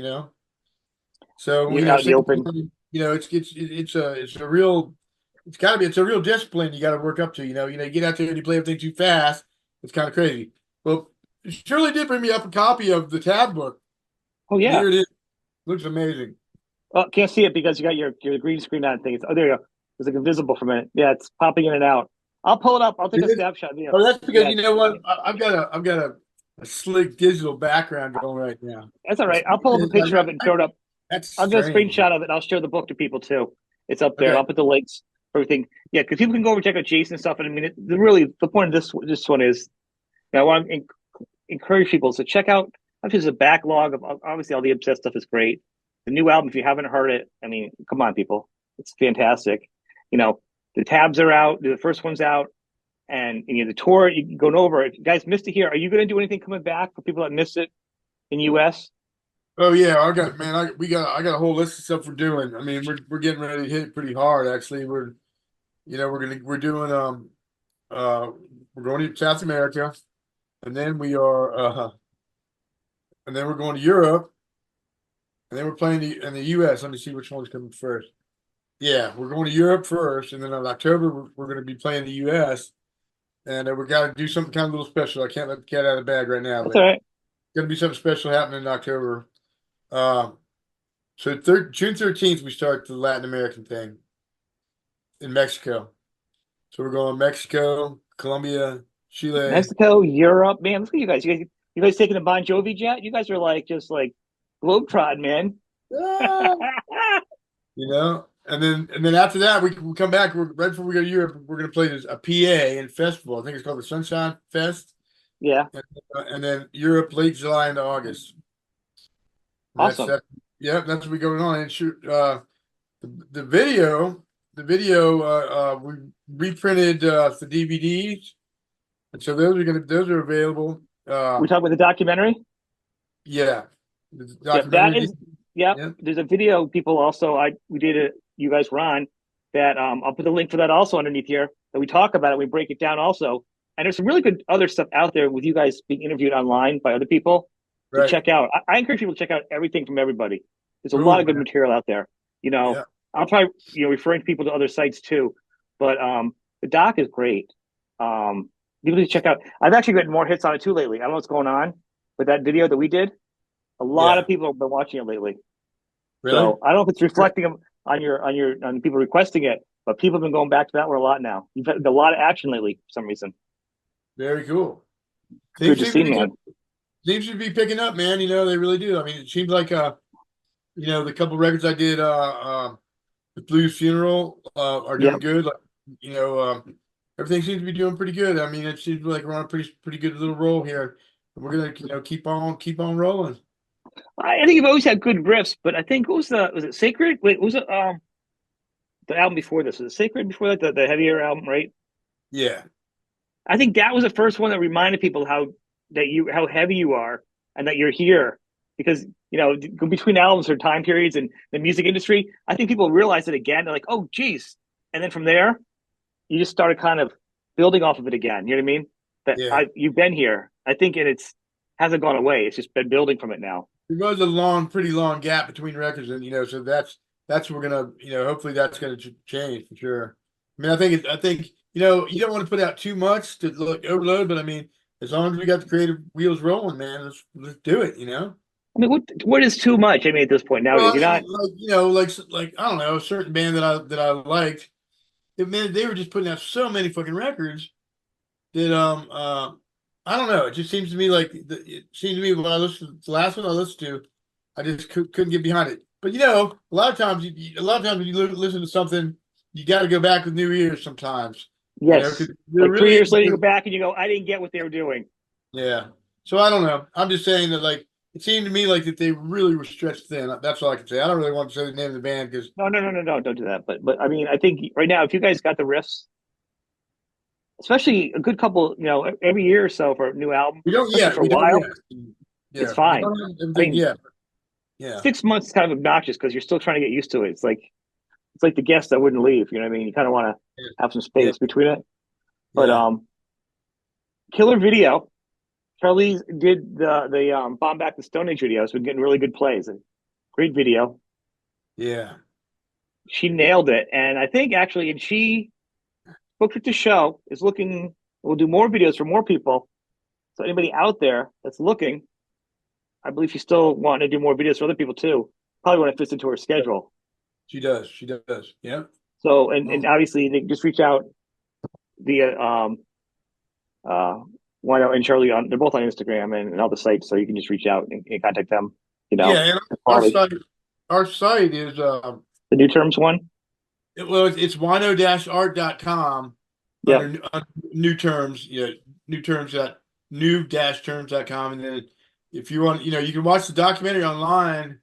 So You're out in the second open. time, it's a real discipline you got to work up to. You get out there and you play everything too fast. It's kind of crazy. Well, Shirley did bring me up a copy of the tab book, Oh and yeah. here it is. Looks amazing. Oh, can't see it because you got your green screen on thing. Oh, there you go. It's like invisible for a minute. Yeah, it's popping in and out. I'll pull it up. I'll take It a is. snapshot. Oh, that's because Yeah, you know what? I've got a slick digital background going right now. that's all right. I'll pull up a picture of it and throw it up. That's I'll get a strange. screenshot of it. And I'll share the book to people too. It's up there. And Okay. I'll put the links, everything. Yeah, because people can go over and check out Jason stuff. And I mean, really, the point of this one is, I want to encourage people to check out. There's a backlog of obviously all the Obsessed stuff is great. The new album, if you haven't heard it, I mean, come on, people, it's fantastic. The tabs are out. The first one's out, and the tour you can go over. If you guys missed it here, are you going to do anything coming back for people that missed it in U.S.? Oh yeah, I got a whole list of stuff we're doing. I mean, we're getting ready to hit it pretty hard. Actually, we're doing we're going to South America, and then we're going to Europe, and then we're playing in the U.S. Let me see which one's coming first. Yeah, we're going to Europe first, and then in October we're going to be playing the U.S. and we got to do something kind of a little special. I can't let the cat out of the bag right now, That's but all right. going to be something special happening in October. So June 13th we start the Latin American thing, in Mexico. So we're going Mexico, Colombia, Chile. Mexico, Europe, man. Look at you guys. You guys taking a Bon Jovi jet? You guys are like just like globetrotting, man. Ah, and then after that we come back. Right before we go to Europe, we're gonna play a PA and festival. I think it's called the Sunshine Fest. Yeah. And then Europe late July into August. And Awesome. That's what we going on. And shoot, the video we reprinted the DVDs, and so those are available. We talking about the documentary? Yeah, Yeah, that is. Yeah, there's a video. People also, we did it. You guys, Ron, that I'll put the link for that also underneath here. That we talk about it. We break it down also, and there's some really good other stuff out there with you guys being interviewed online by other people to check out. I encourage people to check out everything from everybody. There's a lot of good material out there. I'll try referring people to other sites too, but the doc is great. People need to check out. I've actually gotten more hits on it too lately. I don't know what's going on, but that video that we did. A lot of people have been watching it lately. Really? So I don't know if it's reflecting on people requesting it, but people have been going back to that one a lot now. You've had a lot of action lately for some reason. Very cool. Good to see, man. Seems to be picking up, man. They really do. I mean, it seems like the couple records I did with Blues Funeral are doing good. Like, everything seems to be doing pretty good. I mean, it seems like we're on a pretty good little roll here. We're gonna keep on rolling. I think you've always had good riffs, but I think was it Sacred? Wait, was it the album before this? Was it Sacred before that? The heavier album, right? Yeah. I think that was the first one that reminded people how heavy you are and that you're here. Because, between albums or time periods and the music industry, I think people realize it again. They're like, oh, geez. And then from there, you just started kind of building off of it again. You know what I mean? You've been here. I think it's hasn't gone away. It's just been building from it now. There was a pretty long gap between records, and so that's what we're gonna, hopefully that's gonna change for sure. I mean, I think you don't want to put out too much to overload, but I mean, as long as we got the creative wheels rolling, man, let's do it. I mean, what is too much? I mean, at this point now, you're not like I don't know, a certain band that I liked. Man, they were just putting out so many fucking records that I don't know. It just seems to me like when I listened to the last one I listened to, I just couldn't get behind it. But a lot of times when you listen to something, you got to go back with new ears sometimes. Yes. Like 3 years later, you go back and you go, I didn't get what they were doing. Yeah. So I don't know. I'm just saying that it seemed to me like that they really were stretched thin. That's all I can say. I don't really want to say the name of the band because no, don't do that. But I mean, I think right now, if you guys got the riffs. Especially a good couple, every year or so for a new album. We don't yet. For a while, it's fine. I mean, yeah. 6 months is kind of obnoxious because you're still trying to get used to it. It's like the guest that wouldn't leave. You know what I mean? You kind of want to have some space between it. But killer video. Sharlee did the Bomb Back the Stone Age video. It's been getting really good plays. Great video. Yeah. She nailed it, and I think actually, and she. Booked at the show is looking. We'll do more videos for more people. So anybody out there that's looking, I believe she's still wanting to do more videos for other people too. Probably when it fits into her schedule. She does. Yeah. So and obviously they just reach out via Wino and Sharlee they're both on Instagram and all the sites, so you can just reach out and contact them. Yeah, and our site is the New Terms one. It's wino-art.com. Yeah. New Terms, new-terms.com. And then if you want, you can watch the documentary online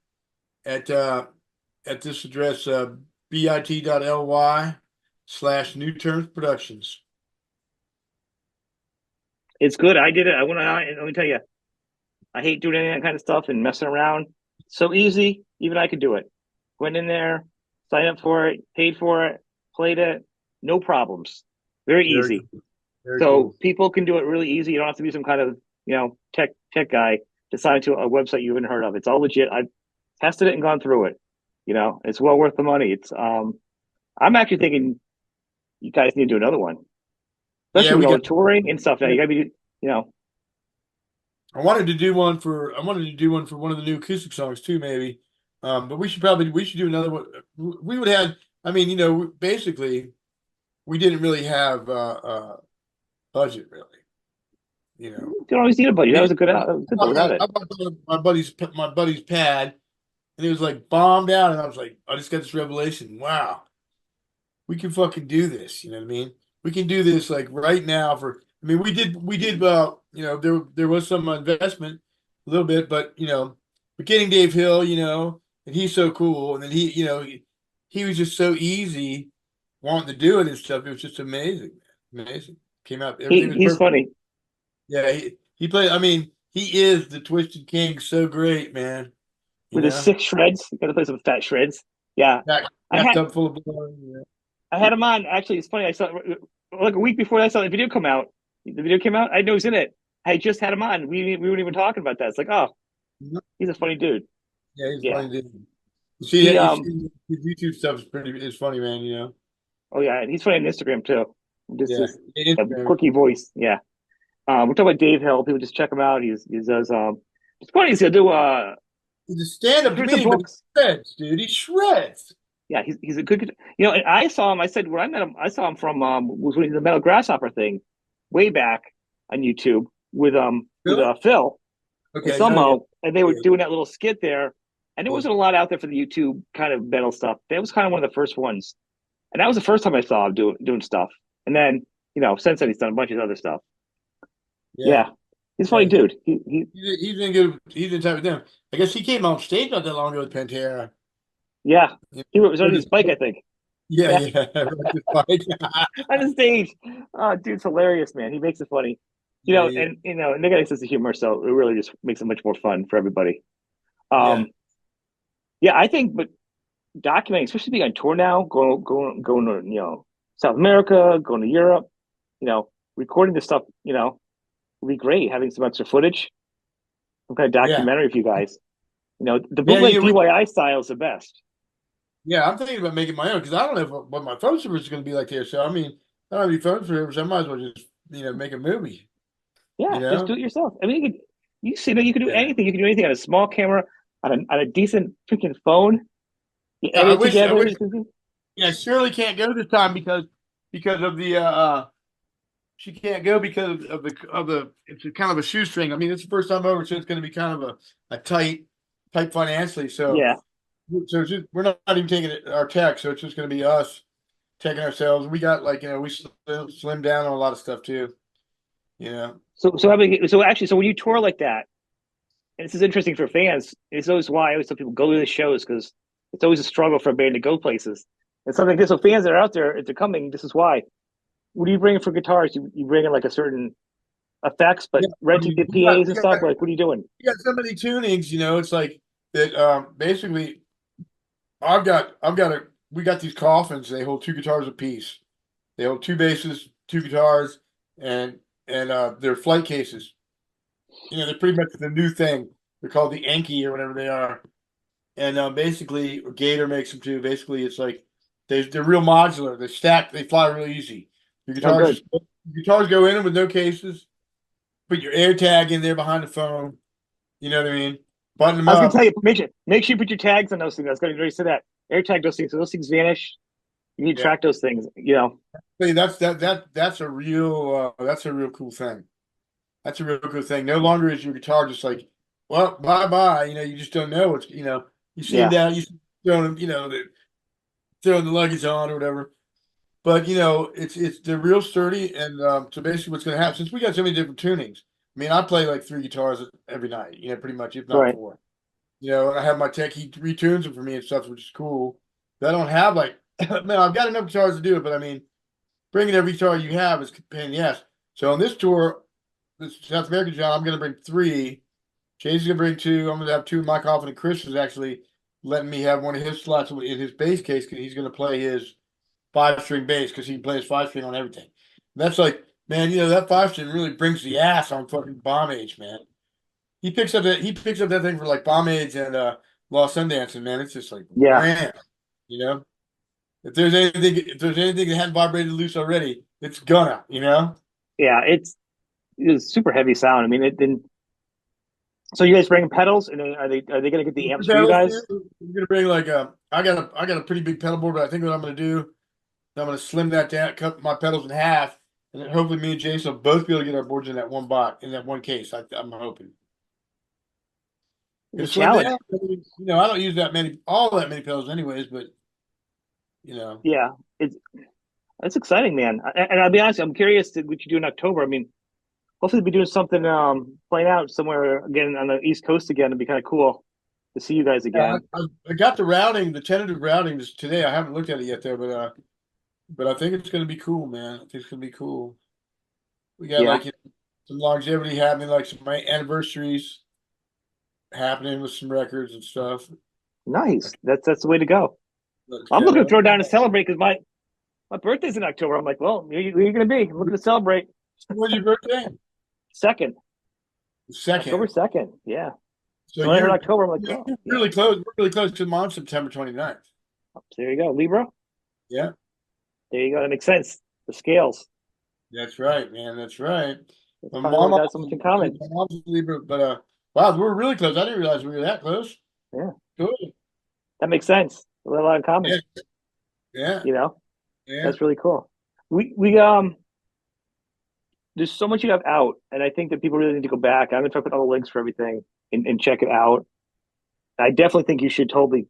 at this address, bit.ly/New Terms Productions. It's good. I did it. I went on, and let me tell you, I hate doing any of that kind of stuff and messing around. So easy. Even I could do it. Went in there. Signed up for it, paid for it, played it, no problems. Very easy. Very so cool. People can do it really easy. You don't have to be some kind of tech guy to sign to a website you haven't heard of. It's all legit. I've tested it and gone through it. It's well worth the money. It's I'm actually thinking you guys need to do another one, especially with touring and stuff. Now you gotta be I wanted to do one for one of the new acoustic songs too, maybe. But we should do another one. We would have, basically, we didn't really have budget really. You know, You don't always need a budget. That was a good though, without it. I bought my buddy's pad, and it was like bombed out, and I was like, I just got this revelation. Wow, we can fucking do this. You know what I mean? We can do this like right now. I mean, we did. You know, there was some investment, a little bit, but you know, but getting Dave Hill, you know, and he's so cool, and then he was just so easy, wanting to do it and stuff. It was just amazing, man. Amazing. Came out, everything was He's perfect. funny. Yeah, he played. I mean, he is the Twisted King. So great, man. You With his know, 6 shreds. You gotta play some fat shreds. Yeah. I had bathtub full of blood. Yeah. I had him on. Actually, it's funny. I saw like a week before I saw the video come out. The video came out. I know he's in it. I just had him on. We weren't even talking about that. It's like, oh, he's a funny dude. Yeah, he's Yeah. funny dude. You see, He his YouTube stuff is funny, man. You know. oh yeah, and he's funny on Instagram too. Yeah. Just a quirky voice. Yeah. We're talking about Dave Hill. People just check him out. He does it's funny, he'll do He's a stand-up here's the comedian, but he books. shreds, dude. He shreds. Yeah, he's a good, you know, and I saw him, I said when I met him, I saw him from was when he did the Metal Grasshopper thing way back on YouTube with Really? Phil and Okay. Samo, and they were Yeah. doing that little skit there. And there Yeah. wasn't a lot out there for the YouTube kind of metal stuff. That was kind of one of the first ones. And that was the first time I saw him doing stuff. And then, you know, since then he's done a bunch of other stuff. Yeah. He's a funny dude. He's in good. He's in type of them. I guess he came on stage not that long ago with Pantera. Yeah. Yeah. He was on his bike, I think. Yeah. On the stage. Oh, dude's hilarious, man. He makes it funny. You know, and you know, and they got a sense of humor, so it really just makes it much more fun for everybody. Yeah, I think, but documenting, especially being on tour now, going to, you know, South America, going to Europe, you know, recording this stuff, you know, would be great. Having some extra footage, some kind of documentary for you guys. You know, the bootleg DIY style is the best. Yeah, I'm thinking about making my own because I don't know what my phone service is going to be like there. So I mean, I don't have any phone service. I might as well just make a movie. Yeah, You know? just do it yourself. I mean, you can do anything. You can do anything on a small camera, on a decent freaking phone. You edit together. Yeah, Shirley can't go this time because of the she can't go because of the it's a kind of a shoestring. I mean, it's the first time over, so it's going to be kind of a tight financially. So yeah. So it's just, we're not even taking our tech, so it's just going to be us taking ourselves. We got we slim down on a lot of stuff too. You know. So actually, so when you tour like that, and this is interesting for fans, it's always why I always tell people go to the shows because it's always a struggle for a band to go places. And something like this, so fans that are out there, if they're coming, this is why. What do you bring in for guitars? You bring in like a certain effects, but renting the PAs and stuff. Like, what are you doing? You got so many tunings, it's like that. Basically, we got these coffins. They hold 2 guitars apiece. They hold 2 basses, 2 guitars, and they're flight cases. They're pretty much the new thing. They're called the Enki or whatever they are. And basically, Gator makes them too. Basically, it's like they're real modular. They stack. They fly really easy. Your guitars go in them with no cases. Put your air tag in there behind the phone. You know what I mean? Button them up. I was gonna tell you, make sure you put your tags on those things. I was gonna say that. Air tag those things. So those things vanish. You need to track those things. That's a real cool thing. That's a real cool thing. No longer is your guitar just like, well, bye. You just don't know what's you see them down, you throwing them, throwing the luggage on or whatever. But they're real sturdy, and so basically what's going to happen, since we got so many different tunings. I mean, I play like 3 guitars every night, pretty much, if not 4. I have my tech, he retunes them for me and stuff, which is cool. But I don't have man, I've got enough guitars to do it, but I mean, bringing every guitar you have is a pain in the ass. So on this tour, this South American John, I'm going to bring 3. Jay's going to bring 2. I'm going to have 2 in my coffin, and Chris is actually letting me have one of his slots in his bass case because he's going to play his 5-string bass because he can play his 5-string on everything. And that's like, man, that 5-string really brings the ass on fucking Bomb Age, man. He picks up that thing for like Bomb Age and Lost Sundance, and man, it's just like man, if there's anything that hadn't vibrated loose already, it's gonna, Yeah, it's super heavy sound. I mean, so you guys bringing pedals, and are they going to get the amps for you guys? We're gonna bring I got a pretty big pedal board, but I think what I'm gonna do, So I'm going to slim that down, cut my pedals in half, and then hopefully me and Jason will both be able to get our boards in that one box, in that one case. I'm hoping. It's a Slim challenge. down. I don't use all that many pedals anyways, but Yeah, it's exciting, man. And I'll be honest, I'm curious to what you do in October. I mean, hopefully, be doing something, playing out somewhere again on the East Coast again. It'd be kind of cool to see you guys again. I got the tentative routing today. I haven't looked at it yet though, but I think it's going to be cool, man. I think it's going to be cool. We got Yeah. some longevity happening, like some anniversaries happening with some records and stuff. Nice. That's the way to go. I'm looking to throw down to celebrate because my birthday's in October. I'm like, well, where you going to be? I'm looking to celebrate. When's your birthday? Second, Second. October 2nd. Yeah. So when I heard October, I'm like, you're oh, really close. We're really close to mine, September 29th. So there you go, Libra. Yeah, There you go. That makes sense. The scales. that's right, man. That's right. That's My probably why we mom, got so much in common. my mom's a Libra, but wow, we're really close. I didn't realize we were that close. Yeah. Good. That makes sense. We have a lot in common. Yeah. Yeah. Yeah. That's really cool. We there's so much you have out, and I think that people really need to go back. I'm gonna try to put all the links for everything and check it out. I definitely think you should totally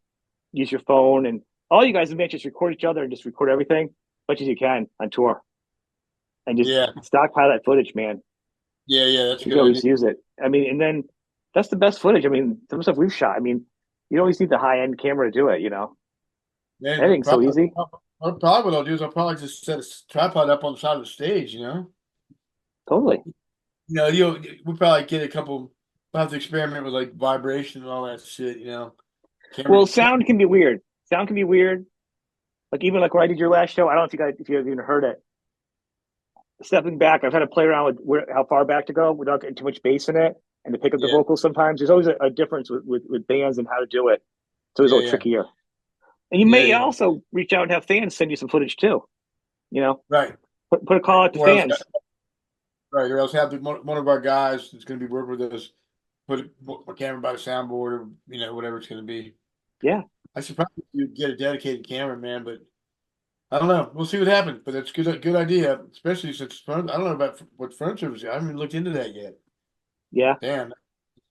use your phone, and all you guys just record each other and just record everything as much as you can on tour, and just stockpile that footage, man. Yeah, that's you good. Always use it. I mean, and then that's the best footage. I mean, some stuff we've shot. I mean, you don't always need the high end camera to do it. Man, Everything's so easy. Probably what I'll do is I'll probably just set a tripod up on the side of the stage. Totally. We'll probably get a couple. We'll have to experiment with like vibration and all that shit. Well, sound can be weird. Like even like when I did your last show, I don't know if you have even heard it. Stepping back, I've had to play around with how far back to go without getting too much bass in it, and to pick up the vocals. Sometimes there's always a difference with bands and how to do it. So it's a little trickier. And you may also reach out and have fans send you some footage too. Right. Put a call out to fans. Right, or else have one of our guys that's going to be working with us put a camera by the soundboard, or whatever it's going to be. Yeah, I should probably get a dedicated camera, man, but I don't know. We'll see what happens. But that's good idea, especially since I don't know about what furniture is. I haven't even looked into that yet. Yeah, damn.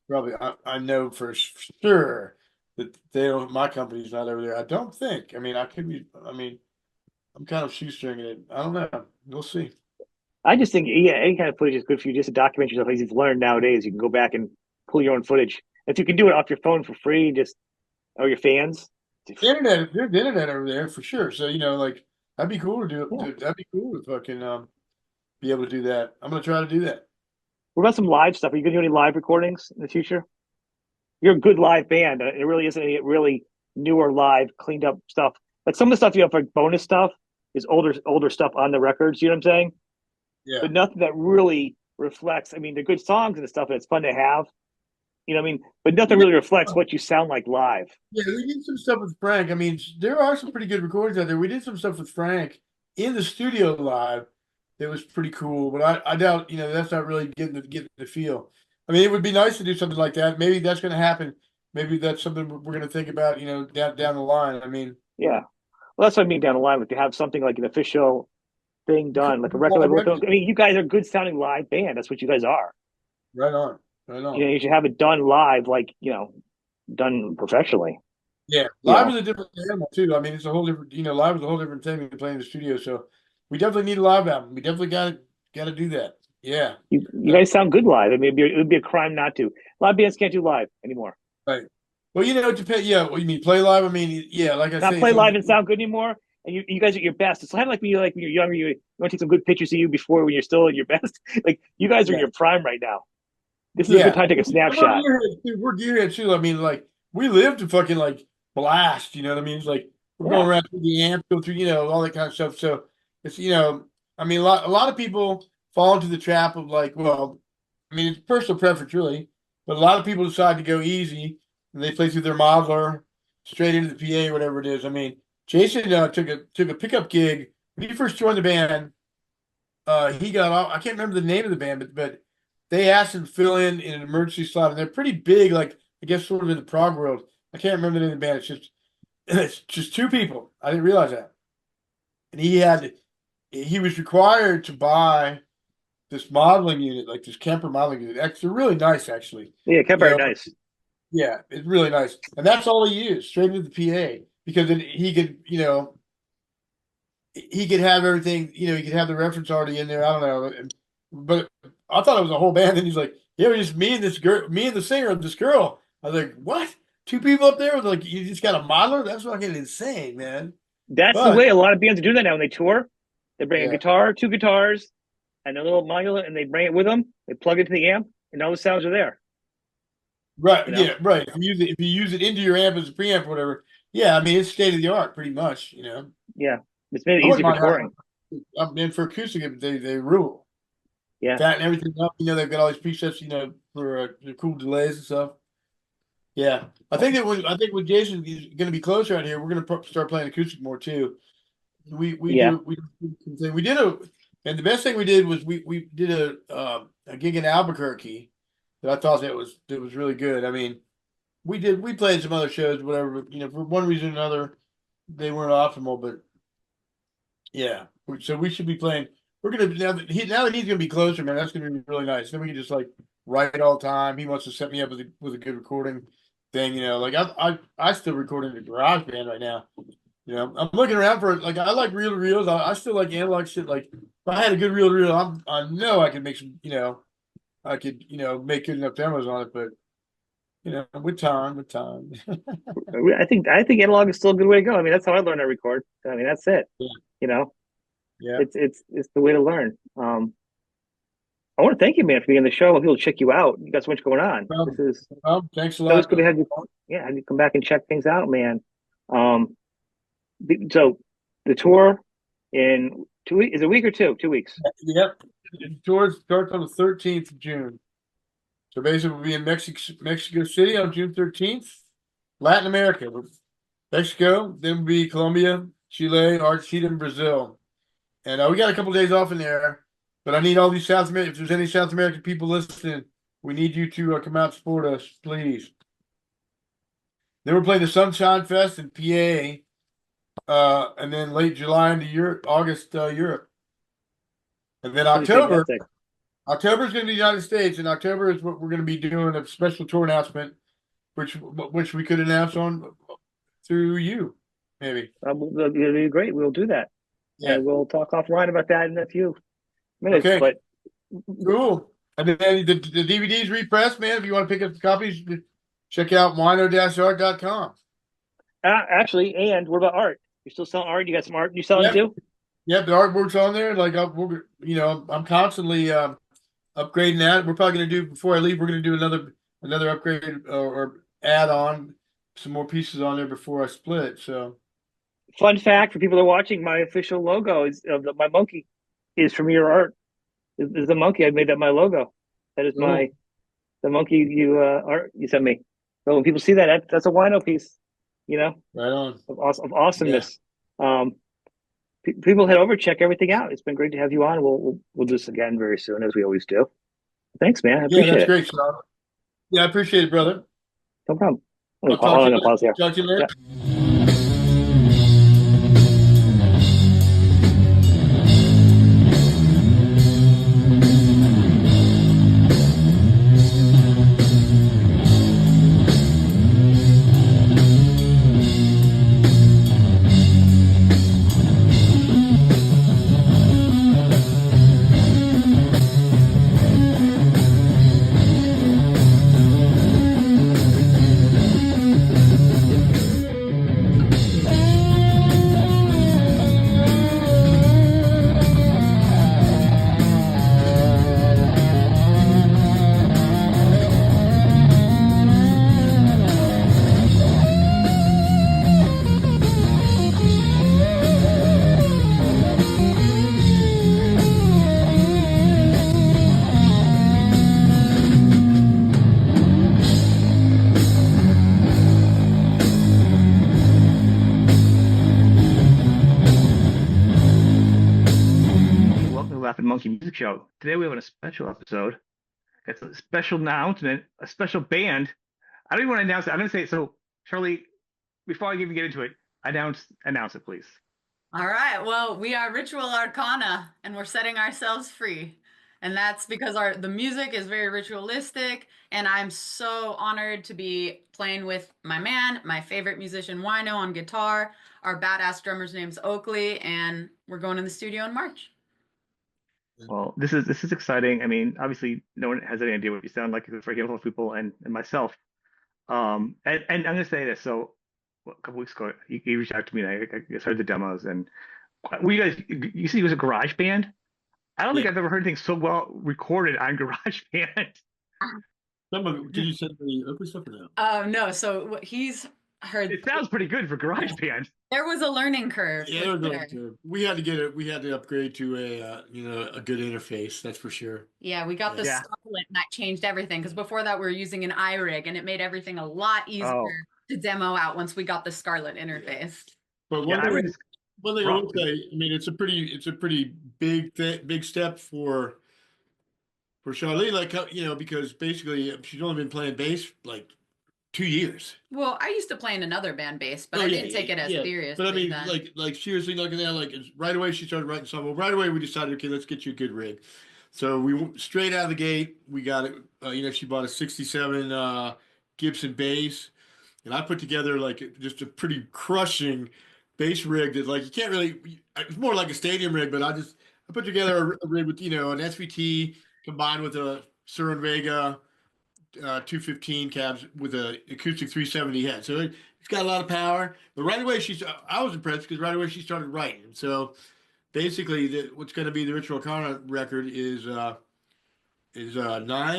Probably, I know for sure that they don't. My company's not over there. I don't think. I mean, I could be. I mean, I'm kind of shoestringing it. I don't know. We'll see. I just think, any kind of footage is good for you just to document yourself. As you've learned nowadays, you can go back and pull your own footage. If you can do it off your phone for free, or your fans. There's internet over there for sure. So like that'd be cool to do. Yeah. That'd be cool to fucking be able to do that. I'm gonna try to do that. What about some live stuff? Are you gonna do any live recordings in the future? You're a good live band. It really isn't any really newer live, cleaned up stuff. Like some of the stuff you have for bonus stuff is older stuff on the records. You know what I'm saying? Yeah. But nothing that really reflects. I mean, they're good songs and stuff, and it's fun to have. You know what I mean? But nothing really reflects what you sound like live. Yeah, we did some stuff with Frank. I mean, there are some pretty good recordings out there. We did some stuff with Frank in the studio live. That was pretty cool, but I doubt that's not really getting the feel. I mean, it would be nice to do something like that. Maybe that's going to happen. Maybe that's something we're going to think about. Down the line. I mean, yeah. Well, that's what I mean down the line. Like to have something like an official thing done, like a record. I mean, you guys are a good sounding live band. That's what you guys are. Right on. Right on. You should have it done live, like done professionally. Yeah, live is a different animal too. I mean, it's a whole different. Live is a whole different thing than playing in the studio. So we definitely need a live album. We definitely got to do that. Yeah. You guys sound good live. I mean, it would be a crime not to. A lot of bands can't do live anymore. Right. Well, it depends. Yeah. What you mean, play live? I mean, yeah. Like I said, not play live and sound good anymore. And you guys are at your best. It's kind of like when you're younger. You want to take some good pictures of you before when you're still at your best. Like you guys are in your prime right now. This is a good time to take a snapshot. We're gearheads too. I mean, like we live to fucking like blast. You know what I mean? It's like we're going around through the amp, go through all that kind of stuff. So it's I mean, a lot of people fall into the trap of like, well, I mean, it's personal preference really, but a lot of people decide to go easy and they play through their modeler straight into the PA, whatever it is. I mean, Jason took a pickup gig when he first joined the band. He got off. I can't remember the name of the band, but they asked him to fill in an emergency slot, and they're pretty big, like I guess sort of in the prog world. I can't remember the name of the band. It's just two people. I didn't realize that. and he was required to buy this modeling unit, like this Kemper modeling unit. They're really nice, actually. Yeah, kept You very know, nice. yeah, it's really nice, and that's all he used, straight into the PA, because then he could, he could have everything. He could have the reference already in there. I don't know, but I thought it was a whole band. And he's like, "Yeah, it was just me and this girl, me and the singer of this girl." I was like, "What? Two people up there with like you just got a modeler? That's fucking insane, man." That's the But way a lot of bands are doing that now when they tour. They bring a yeah, guitar, two guitars, and a little modulator, and they bring it with them. They plug it to the amp, and all the sounds are there. right, You know? yeah, right. If you use it into your amp as a preamp or whatever, yeah, I mean it's state of the art, pretty much. Yeah, it's made it I easy wouldn't for mind having touring. I mean, for acoustic, they rule. Yeah, That and everything else, they've got all these presets, for the cool delays and stuff. Yeah, I think when Jason's going to be closer out here, we're going to start playing acoustic more too. We yeah. do we did and the best thing we did was we did a gig in Albuquerque that I thought that was really good. I mean, we played some other shows, whatever, but for one reason or another, they weren't optimal. But yeah, so we should be playing. We're gonna now that he's gonna be closer, man. That's gonna be really nice. Then we can just like write all the time. He wants to set me up with a good recording thing. Like I still record in the garage band right now. I'm looking around for like I like reel to reels. I still like analog shit. Like if I had a good reel to reel, I know I could make some. I could make good enough demos on it. But with time. I think analog is still a good way to go. I mean, that's how I learned to record. I mean, that's it. Yeah. You know, Yeah. it's the way to learn. I want to thank you, man, for being on the show. People check you out. You got so much going on. This is Thanks a always lot. good to have you. Yeah, have you come back and check things out, man. Um, so the tour in 2 weeks is a week or two? 2 weeks. Yep. The tour starts on the 13th of June. So basically, we'll be in Mexico City on June 13th. Latin America, Mexico, then we'll be Colombia, Chile, Argentina, and Brazil. And we got a couple of days off in there, but I need all these South American. If there's any South American people listening, we need you to come out and support us, please. Then we're playing the Sunshine Fest in PA, and then late July into Europe, August, Europe, and then October. Fantastic. October is going to be the United States, and October is what we're going to be doing a special tour announcement, which we could announce on through you, maybe. It'll be great. We'll do that. Yeah. And we'll talk offline about that in a few minutes. Okay. But Cool. And then the DVD's repressed, man. If you want to pick up the copies, check out wino-art.com. Actually, and what about art? You still selling art? You got some art you selling too? Yep, the artwork's on there. Like I'm constantly upgrading that. We're probably going to do before I leave. We're going to do another upgrade or add on some more pieces on there before I split. So, Fun fact for people that are watching: my official logo is my monkey is from your art. Is the monkey? I made that my logo. That is the monkey you sent me. So when people see that's a wino piece. Right on. Of awesomeness. Yeah. People head over, check everything out. It's been great to have you on. We'll do this again very soon, as we always do. Thanks, man. I appreciate that's it. great, Sean. Yeah, I appreciate it, brother. No problem. I'll talk to you later. Yeah. Monkey Music Show. Today we have a special episode. It's a special announcement, a special band. I don't even want to announce it. I'm going to say it. So, Sharlee, before I even get into it, announce it, please. All right. Well, we are Ritual Arcana and we're setting ourselves free. And that's because the music is very ritualistic and I'm so honored to be playing with my man, my favorite musician Wino on guitar. Our badass drummer's name's Oakley and we're going in the studio in March. Well, this is exciting. I mean, obviously, no one has any idea what you sound like except for a handful of people and myself. And I'm gonna say this. So, a couple weeks ago, you reached out to me, and I just heard the demos. And we guys, you said it was a garage band. I don't think Yeah. I've ever heard anything so well recorded on Garage Band. Did you send the Oakley stuff or no? No, so what he's heard It sounds pretty good for Garage Band. there was a learning curve Yeah, for they're sure. going to. We had to get it. We had to upgrade to a good interface. That's for sure. Yeah, we got the Yeah. Scarlet and that changed everything because before that we were using an iRig and it made everything a lot Oh, easier to demo out once we got the Scarlet interface. But yeah. I read one thing I rough. will say, I mean, it's a pretty big step for Sharlee, like because basically she's only been playing bass like 2 years. Well, I used to play in another band bass, but Oh, I yeah, didn't take it as yeah. seriously But I mean, then. like seriously, looking at it, like right away she started writing songs. Well, right away we decided, okay, let's get you a good rig. So we went straight out of the gate. We got it. She bought a '67 Gibson bass, and I put together like just a pretty crushing bass rig that like you can't really. It's more like a stadium rig, but I put together a rig with an SVT combined with a Surin Vega 215 cabs with a acoustic 370 head. So it's got a lot of power. But right away I was impressed because right away she started writing. So basically, what's going to be the Ritual Arcana record is 9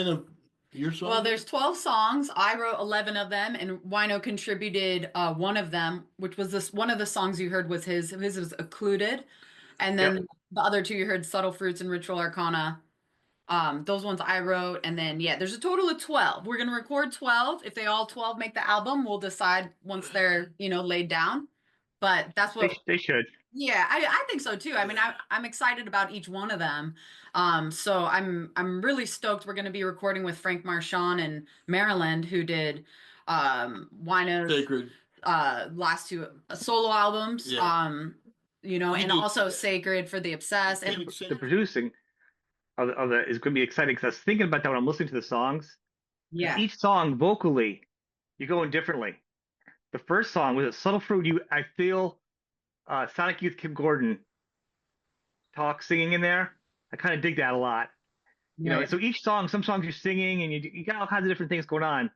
of your songs. Well, there's 12 songs. I wrote 11 of them, and Wino contributed one of them, which was this one of the songs you heard was his. His was Occluded, and then Yep. the other two you heard Subtle Fruits and Ritual Arcana. Those ones I wrote, and then yeah, there's a total of 12. We're gonna record 12. If they all 12 make the album, we'll decide once they're laid down. But that's what They should. yeah, I think so too. I mean, I'm excited about each one of them. So I'm really stoked. We're going to be recording with Frank Marchand in Maryland, who did Wino's Sacred. last two solo albums. Yeah. And also Sacred for the Obsessed. And The producing of the is going to be exciting because I was thinking about that when I'm listening to the songs. yeah, Each song vocally, you're going differently. The first song was a Subtle Fruit. I feel Sonic Youth Kim Gordon singing in there. I kind of dig that a lot. right. So each song, some songs you're singing and you got all kinds of different things going on.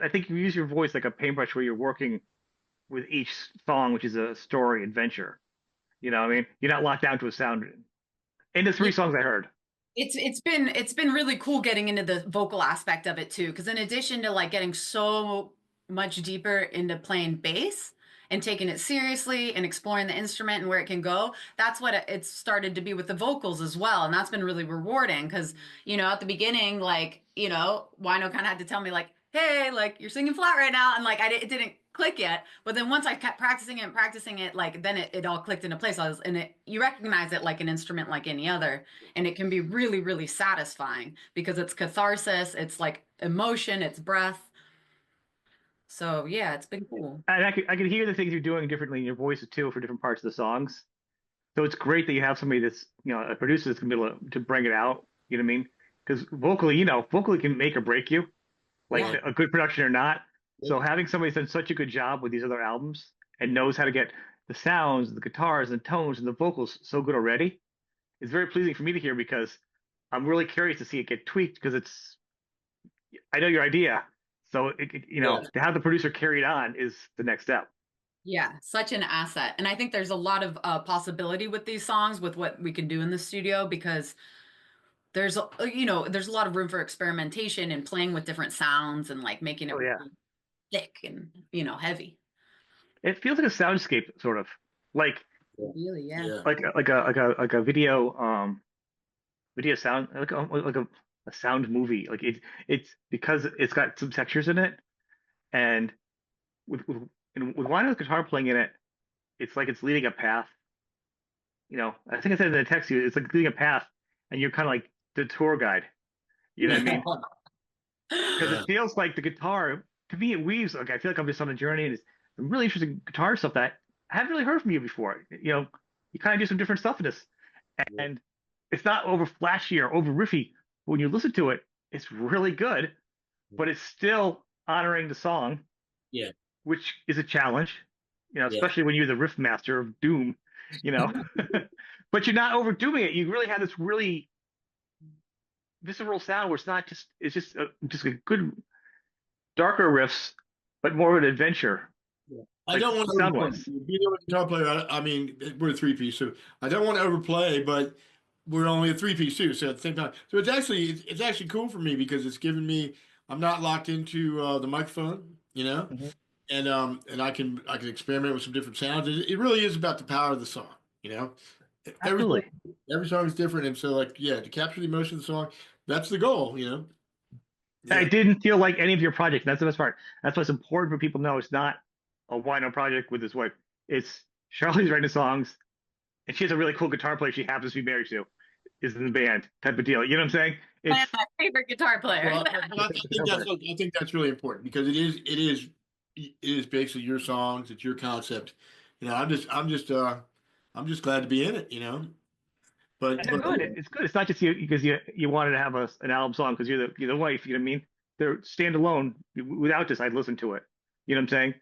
I think you use your voice like a paintbrush where you're working with each song, which is a story adventure. You know what I mean? You're not locked down to a sound. In the three songs I heard. It's been really cool getting into the vocal aspect of it too, because in addition to like getting so much deeper into playing bass and taking it seriously and exploring the instrument and where it can go, that's what it's started to be with the vocals as well, and that's been really rewarding because at the beginning, like Wino kind of had to tell me like, hey, like you're singing flat right now, and like it didn't click yet, but then once I kept practicing it, like then it all clicked into place. You recognize it like an instrument like any other, and it can be really, really satisfying because it's catharsis, it's like emotion, it's breath. So yeah, it's been cool. And I could hear the things you're doing differently in your voices too for different parts of the songs. So it's great that you have somebody that's, a producer that's gonna be able to bring it out. You know what I mean? Because vocally can make or break you, like Yeah. a good production or not. So having somebody that's done such a good job with these other albums and knows how to get the sounds, the guitars, and tones, and the vocals so good already is very pleasing for me to hear because I'm really curious to see it get tweaked because I know your idea. So to have the producer carry it on is the next step. Yeah, such an asset. And I think there's a lot of possibility with these songs with what we can do in the studio because there's a lot of room for experimentation and playing with different sounds and like making it Oh yeah. really thick and heavy. It feels like a soundscape, sort of like Really, yeah. like a video sound like a sound movie. Like it's because it's got some textures in it, and with Wino's guitar playing in it, it's like it's leading a path. I think I said in the text you, it's like leading a path, and you're kind of like the tour guide. You know what I mean? Because it feels like the guitar to me it weaves. Like I feel like I'm just on a journey, and it's some really interesting guitar stuff that I haven't really heard from you before. You kind of do some different stuff in this, and it's not over flashy or over riffy. When you listen to it, it's really good, but it's still honoring the song, Yeah. which is a challenge. Yeah. Especially when you're the riff master of Doom. But you're not overdoing it. You really have this really visceral sound where it's just a good darker riffs, but more of an adventure. I don't want to sound overplay. wise. Being a guitar player, I mean, we're a three-piece, so I don't want to overplay, but we're only a three-piece too. So at the same time, so it's actually cool for me because it's giving me. I'm not locked into the microphone, Mhm. and I can experiment with some different sounds. It really is about the power of the song, you know. Every Absolutely. every song is different, and so like to capture the emotion of the song, that's the goal. I Yeah. didn't feel like any of your projects. That's the best part. That's what's important for people to know. It's not a Wino project with his wife. It's Charlie's writing songs, and she has a really cool guitar player she happens to be married to, is in the band type of deal. You know what I'm saying? My It's favorite guitar player. Well, I think that's really important because it is basically your songs. It's your concept. I'm just glad to be in it. But and they're good. It's good. It's not just you because you wanted to have an album song because you're the wife. You know what I mean? They're standalone. Without this, I'd listen to it. You know what I'm saying?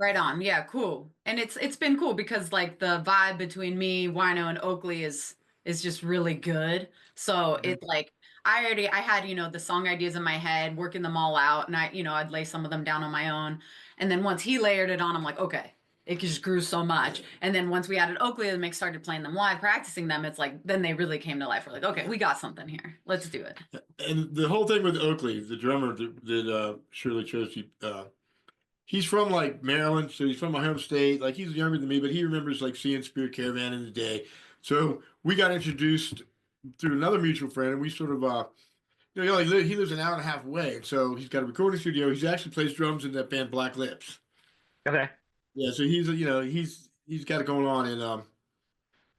Right on. Yeah, cool. And it's been cool because like the vibe between me, Wino, and Oakley is just really good. So Mhm. it's like I had, the song ideas in my head, working them all out, and I'd lay some of them down on my own. And then once he layered it on, I'm like, okay, it just grew so much. And then once we added Oakley and Mick started playing them live, practicing them, it's like then they really came to life. We're like, okay, we got something here. Let's do it. and the whole thing with Oakley, the drummer that Shirley chose, he's from like Maryland, so he's from my home state. Like he's younger than me, but he remembers like seeing Spirit Caravan in the day. So we got introduced through another mutual friend, and we sort of he lives an hour and a half away, and so he's got a recording studio. He actually plays drums in that band Black Lips. Okay. Yeah, so he's got it going on, and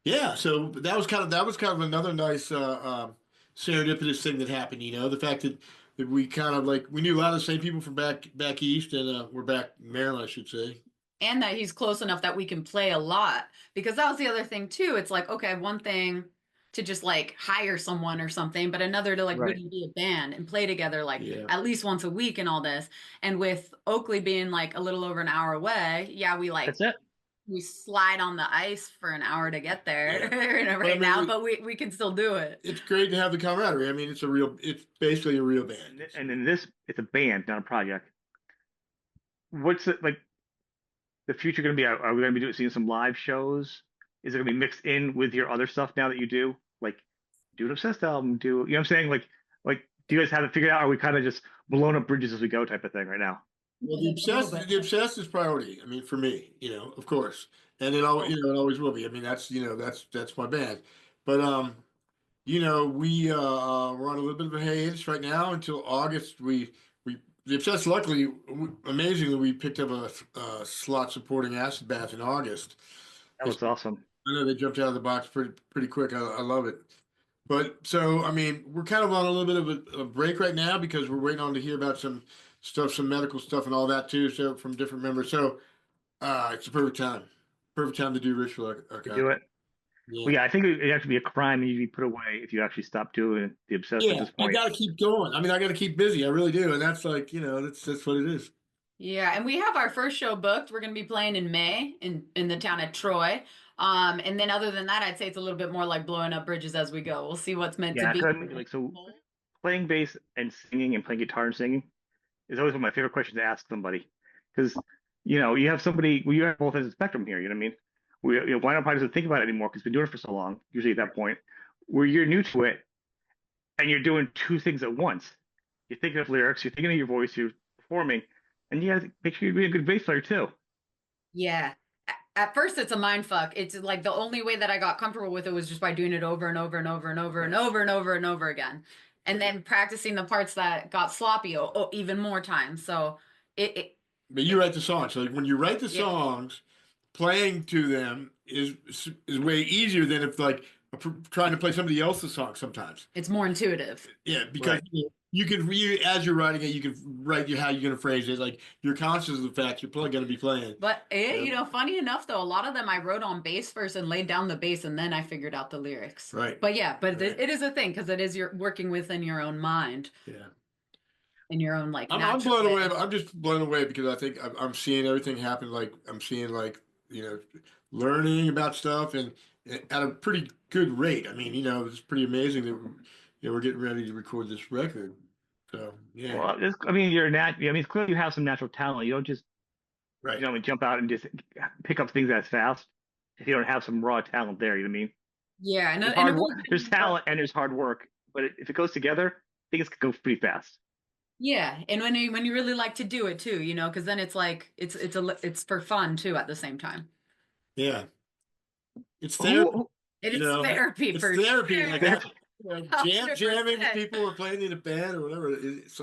yeah, so that was kind of another nice serendipitous thing that happened. The fact that we kind of like we knew a lot of the same people from back east, and we're back in Maryland, I should say. And that he's close enough that we can play a lot, because that was the other thing too. It's like, okay, one thing to just like hire someone or something, but another to like Right. really be a band and play together like Yeah. at least once a week and all this. And with Oakley being like a little over an hour away, yeah, That's it. we slide on the ice for an hour to get there Yeah. But I right mean, now, but we can still do it. it's great to have the camaraderie. I mean, it's basically a real band. And in this, it's a band, not a project. What's it like? The future going to be? Are we going to be seeing some live shows? Is it going to be mixed in with your other stuff now that you do? Like, do an obsessed album? You know what I'm saying? Like, do you guys have it figured out? Or are we kind of just blowing up bridges as we go type of thing right now? Well, the obsessed is priority. I mean, for me, of course, and it always will be. I mean, that's my band. But we're on a little bit of a hiatus right now until August. We the obsessed. Luckily, amazingly, we picked up a slot supporting Acid Bath in August. That looks awesome. I know they jumped out of the box pretty quick. I love it. But so I mean, we're kind of on a little bit of a break right now because we're waiting on to hear about some stuff, some medical stuff, and all that too. So from different members. So it's a perfect time to do Ritual To Arcana. do it. Yeah. Well, yeah, I think it'd actually be a crime and you'd be put away if you actually stopped doing the obsessed at Yeah, this I point. got to keep going. I mean, I got to keep busy. I really do, and that's like that's what it is. Yeah, and we have our first show booked. We're going to be playing in May in the town of Troy. And then other than that, I'd say it's a little bit more like blowing up bridges as we go. We'll see what's meant to Yeah, be. 'cause I mean, so playing bass and singing and playing guitar and singing is always one of my favorite questions to ask somebody. Because, you have somebody, well, you have both ends of the spectrum here, you know what I mean? Why don't probably doesn't think about it anymore because it's been doing it for so long, usually at that point, where you're new to it and you're doing two things at once. You're thinking of lyrics, you're thinking of your voice, you're performing, and you got to make sure you're being a good bass player too. Yeah. At first, it's a mind fuck. It's like the only way that I got comfortable with it was just by doing it over and over and over and over and over and over and over again. And then practicing the parts that got sloppy even more times. So it But you write the songs. So like, when you write the yeah, songs, playing to them is way easier than if like trying to play somebody else's song sometimes. it's more intuitive. Yeah, because Right. you can as you're writing it, you can write how you're going to phrase it. Like you're conscious of the fact you're probably going to be playing. But funny enough though, a lot of them I wrote on bass first and laid down the bass, and then I figured out the lyrics. Right. But yeah, Right. it is a thing because it is you're working within your own mind. Yeah. In your own like. I'm blown away. I'm just blown away because I think I'm seeing everything happen. Like I'm seeing learning about stuff and at a pretty good rate. I mean, it's pretty amazing that we're getting ready to record this record. So yeah. Well, it's clearly you have some natural talent. You don't just right. Jump out and just pick up things as fast if you don't have some raw talent there. You know what I mean? Yeah, there's talent and there's hard work, but if it goes together, things can go pretty fast. Yeah, and when you really like to do it too, because then it's like it's for fun too at the same time. Yeah, it's therapy. It is therapy. It's therapy. Sure. Like jamming with people or playing in a band or whatever.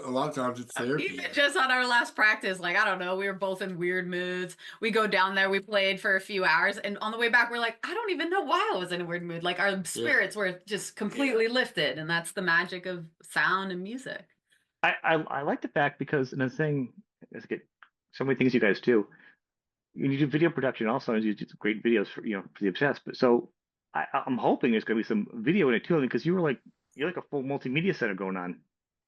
A lot of times it's therapy. Even just on our last practice, like I don't know, we were both in weird moods. We go down there, we played for a few hours, and on the way back, we're like, I don't even know why I was in a weird mood. Like our spirits were just completely lifted, and that's the magic of sound and music. I like the fact because, and I'm saying, so many things you guys do. You do video production also, and you do great videos for the Obsessed. But so I'm hoping there's going to be some video in it too, because you're like a full multimedia center going on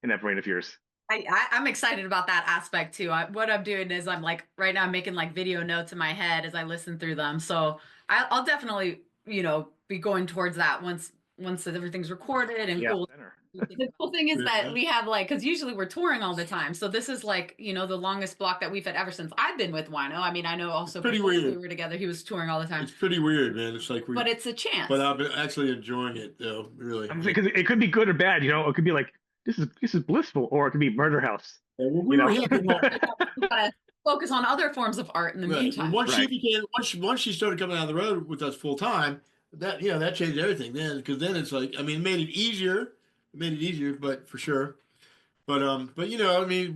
in that brain of yours. I'm excited about that aspect too. What I'm doing is I'm like right now I'm making like video notes in my head as I listen through them. So I'll definitely be going towards that once everything's recorded and cool. The cool thing is that we have because usually we're touring all the time. So this is the longest block that we've had ever since I've been with Wino. I mean, I know also pretty weird. We were together, he was touring all the time. It's pretty weird, man. It's like but it's a chance. But I've been actually enjoying it though, really. Because it could be good or bad, it could be like this is blissful, or it could be murder house. Yeah, well, we gotta focus on other forms of art in the meantime. Once she started coming on the road with us full time, that that changed everything. Then because then it's like it made it easier. But for sure. But I mean,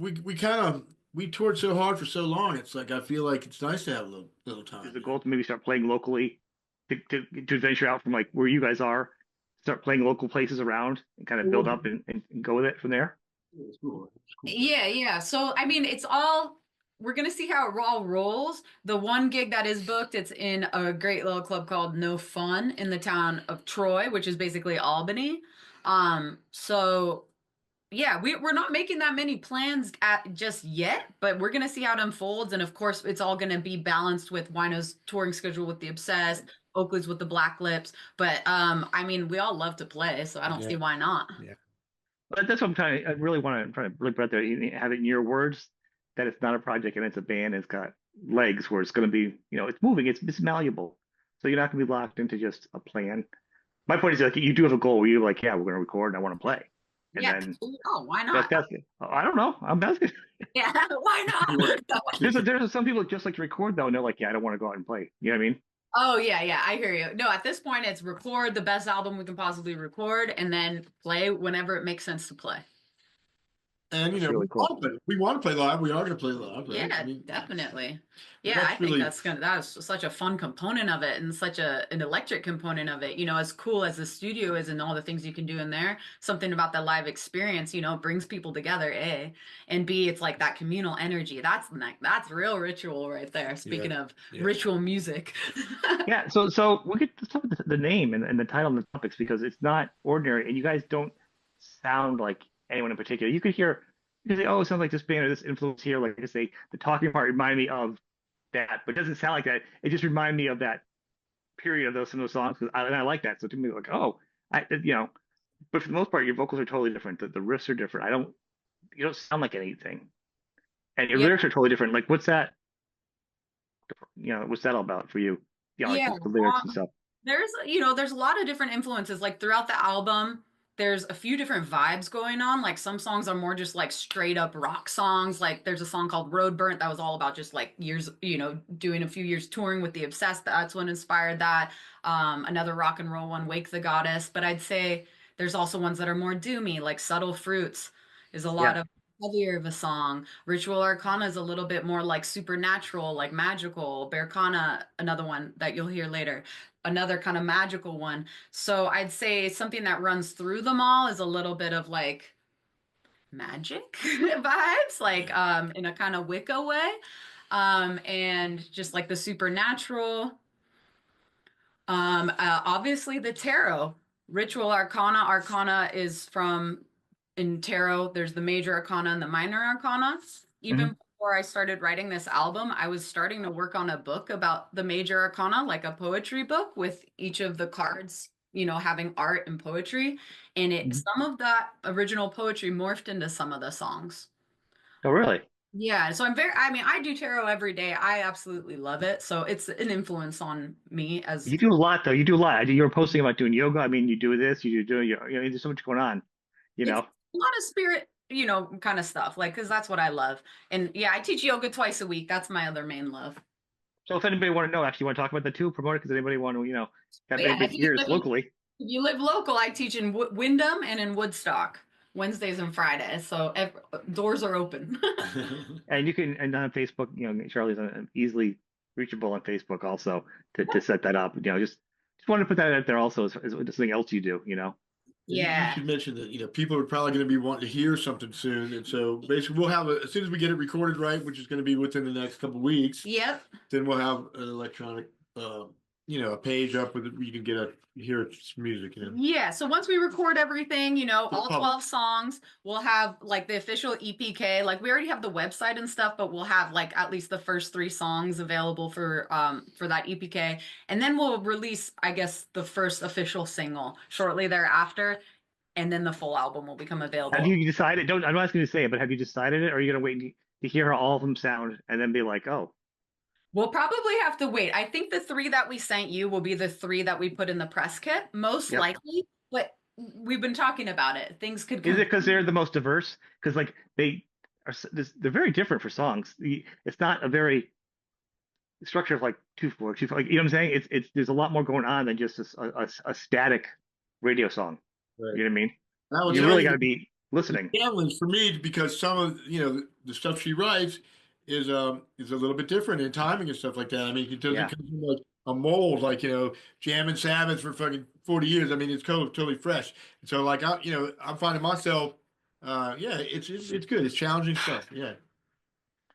we toured so hard for so long. It's like I feel like it's nice to have a little time. Is the goal to maybe start playing locally, to venture out from like where you guys are, start playing local places around, and kind of build up and go with it from there? It's cool. Yeah. So I mean, we're gonna see how it all rolls. The one gig that is booked, it's in a great little club called No Fun in the town of Troy, which is basically Albany. So yeah, we're not making that many plans just yet, but we're gonna see how it unfolds, and of course it's all gonna be balanced with Wino's touring schedule with the Obsessed, Oakley's with the Black Lips. But I mean, we all love to play, so I don't see why not. Yeah, but that's what I really want to really put out there, have it in your words that it's not a project and it's a band. It's got legs where it's going to be, it's moving, it's malleable, so you're not going to be locked into just a plan. My point is like you do have a goal where you're like, yeah, we're going to record and I want to play. And then, why not? That's it. I don't know. I'm asking. Yeah, why not? There's some people just like to record though, and they're like, yeah, I don't want to go out and play. You know what I mean? Oh yeah, I hear you. No, at this point, it's record the best album we can possibly record, and then play whenever it makes sense to play. And really cool. We want to play live. We are going to play live, right? Yeah, definitely. Yeah, I think that's such a fun component of it, and such an electric component of it. As cool as the studio is and all the things you can do in there, something about the live experience, brings people together. A, and B, it's like that communal energy. That's real ritual right there. Speaking of ritual music. Yeah. So we could talk about the name and the title and the topics, because it's not ordinary, and you guys don't sound like anyone in particular. You could say, oh, it sounds like this band or this influence here. Like I say, the talking part reminded me of that, but it doesn't sound like that. It just reminded me of that period of some of those songs, and I like that. So to me, like, but for the most part, your vocals are totally different. The riffs are different. You don't sound like anything, and your lyrics are totally different. Like, what's that? What's that all about for you? Like the lyrics and stuff. There's a lot of different influences. Like throughout the album, there's a few different vibes going on. Like some songs are more just like straight up rock songs. Like there's a song called Road Burnt that was all about just like years, doing a few years touring with the Obsessed. That's what inspired that. Another rock and roll one, Wake the Goddess. But I'd say there's also ones that are more doomy, like Subtle Fruits is a lot of heavier of a song. Ritual Arcana is a little bit more like supernatural, like magical. Bearcana, another one that you'll hear later, another kind of magical one. So I'd say something that runs through them all is a little bit of like magic vibes, like in a kind of Wicca way, and just like the supernatural. Obviously the tarot, Ritual Arcana. Arcana is from in tarot. There's the major arcana and the minor arcana. Even Mhm. before I started writing this album, I was starting to work on a book about the major arcana, like a poetry book with each of the cards, having art and poetry. And Mhm. some of that original poetry morphed into some of the songs. Oh, really? Yeah, so I mean, I do tarot every day. I absolutely love it. So it's an influence on me as You do a lot, though. You do a lot. You were posting about doing yoga. I mean, you do this, you do, there's so much going on, you it's know? a lot of spirit, kind of stuff, like, because that's what I love. And yeah, I teach yoga twice a week. That's my other main love. So if anybody want to know, actually want to talk about that too, promote it because anybody want to, have But yeah, anybody ears locally. if you live local, I teach in Wyndham and in Woodstock Wednesdays and Fridays. So doors are open. And you can, and on Facebook, Charlie's easily reachable on Facebook also to set that up. Just want to put that out there also as something else you do, You Yeah. should mention that people are probably going to be wanting to hear something soon, and so basically we'll have as soon as we get it recorded right, which is going to be within the next couple of weeks. Yep. Then we'll have an electronic, a page up with it where you can hear its music. Yeah, so once we record everything, all public. 12 songs, we'll have like the official EPK. Like we already have the website and stuff, but we'll have like at least the first 3 songs available for that EPK. And then we'll release, I guess, the first official single shortly thereafter, and then the full album will become Have available. you decided? I'm not asking you to say it, but have you decided it, or are you gonna wait to hear how all of them sound and then be like, oh, We'll probably have to wait. I think the 3 that we sent you will be the 3 that we put in the press kit, most yep. likely, but we've been talking about it. Things could Is come. it because they're the most diverse? Because like they're very different for songs. It's not a very structure of like 2/4, 2/4. Like, you know what I'm saying? It's there's a lot more going on than just a static radio song. Right. You know what I mean? I will You tell really you, got to be listening. the challenge for me because some of the stuff she writes is a little bit different in timing and stuff like that. I mean, it doesn't Yeah. come from like a mold like jamming Sabbath for fucking 40 years. I mean, it's totally fresh. And so like I'm finding myself, yeah, it's good. It's challenging stuff. Yeah.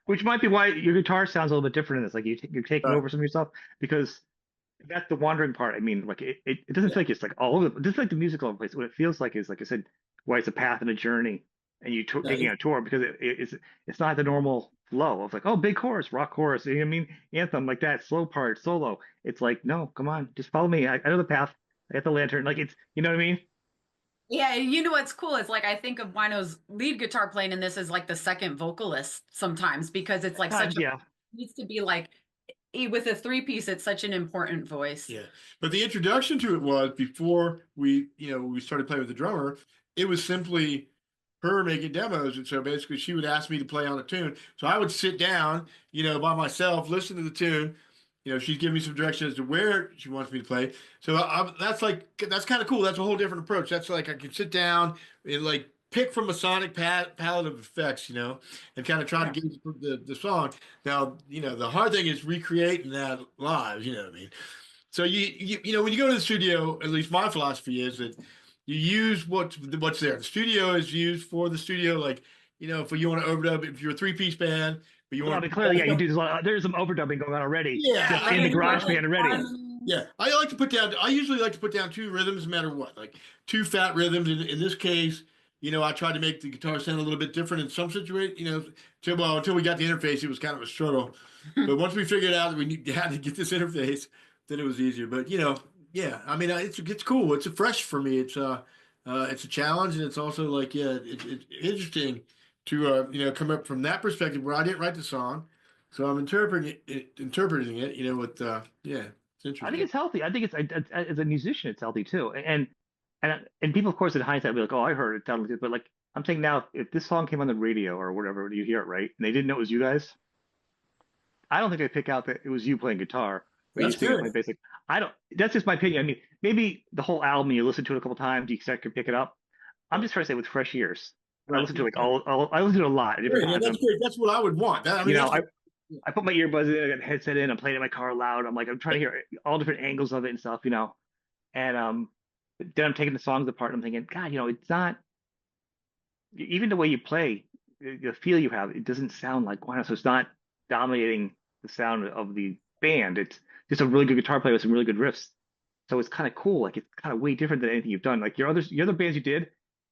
Which might be why your guitar sounds a little bit different in this. Like you're taking over some of your stuff because that's the wandering part. I mean, like it doesn't feel like it's like all over. Just like the music all over the place. What it feels like is, like I said, why it's a path and a journey, and you taking a tour because it's not the normal flow of like, oh, big chorus, rock chorus. You know what I mean? Anthem like that, slow part, solo. It's like, no, come on, just follow me. I know the path. I got the lantern. Like it's, you know what I mean? Yeah, you know what's cool is like I think of Wino's lead guitar playing in this as like the second vocalist sometimes because it's like such a Yeah. needs to be like with a 3-piece, it's such an important voice. Yeah, but the introduction to it was before we started playing with the drummer. It was simply her making demos, and so basically she would ask me to play on a tune. So I would sit down, by myself, listen to the tune. She'd give me some direction as to where she wants me to play. So that's kind of cool. That's a whole different approach. That's like I can sit down and like pick from a sonic palette of effects, and kind of try to get the song. Now, the hard thing is recreating that live. You know what I mean? So when you go to the studio, at least my philosophy is that you use what's there. The studio is used for the studio. Like, if you want to overdub, if you're a 3-piece band, but you Well, I want mean, clearly, yeah, you do. There's some overdubbing going on already. Yeah, In the garage band already. Yeah, I usually like to put down 2 rhythms, no matter what, like 2 fat rhythms. In this case, I tried to make the guitar sound a little bit different in some situations. Until we got the interface, it was kind of a struggle. But once we figured out that we had to get this interface, then it was easier. But yeah, I mean, it's cool. It's a fresh for me. It's a challenge, and it's also like it's interesting to come up from that perspective where I didn't write the song. So I'm interpreting it, with yeah, it's interesting. I think it's healthy. I think it's as a musician, it's healthy too. And people, of course, in hindsight, be like, "Oh, I heard it sounded good," but like I'm saying now, if this song came on the radio or whatever, you hear it right, and they didn't know it was you guys, I don't think they pick out that it was you playing guitar or you That's singing good. playing basic. I don't. That's just my opinion. I mean, maybe the whole album you listen to it a couple times, you can pick it up. I'm just trying to say with fresh ears. I listen to like I listen to a lot at different Yeah, times. that's great. That's what I would want. I mean, I put my earbuds in, I got the headset in, I'm playing in my car loud. I'm trying to hear all different angles of it and stuff, And then I'm taking the songs apart and I'm thinking, God, it's not even the way you play, the feel you have, it doesn't sound like Wino. So it's not dominating the sound of the band. It's just a really good guitar player with some really good riffs. So it's kind of cool. Like it's kind of way different than anything you've done. Like your other bands you did,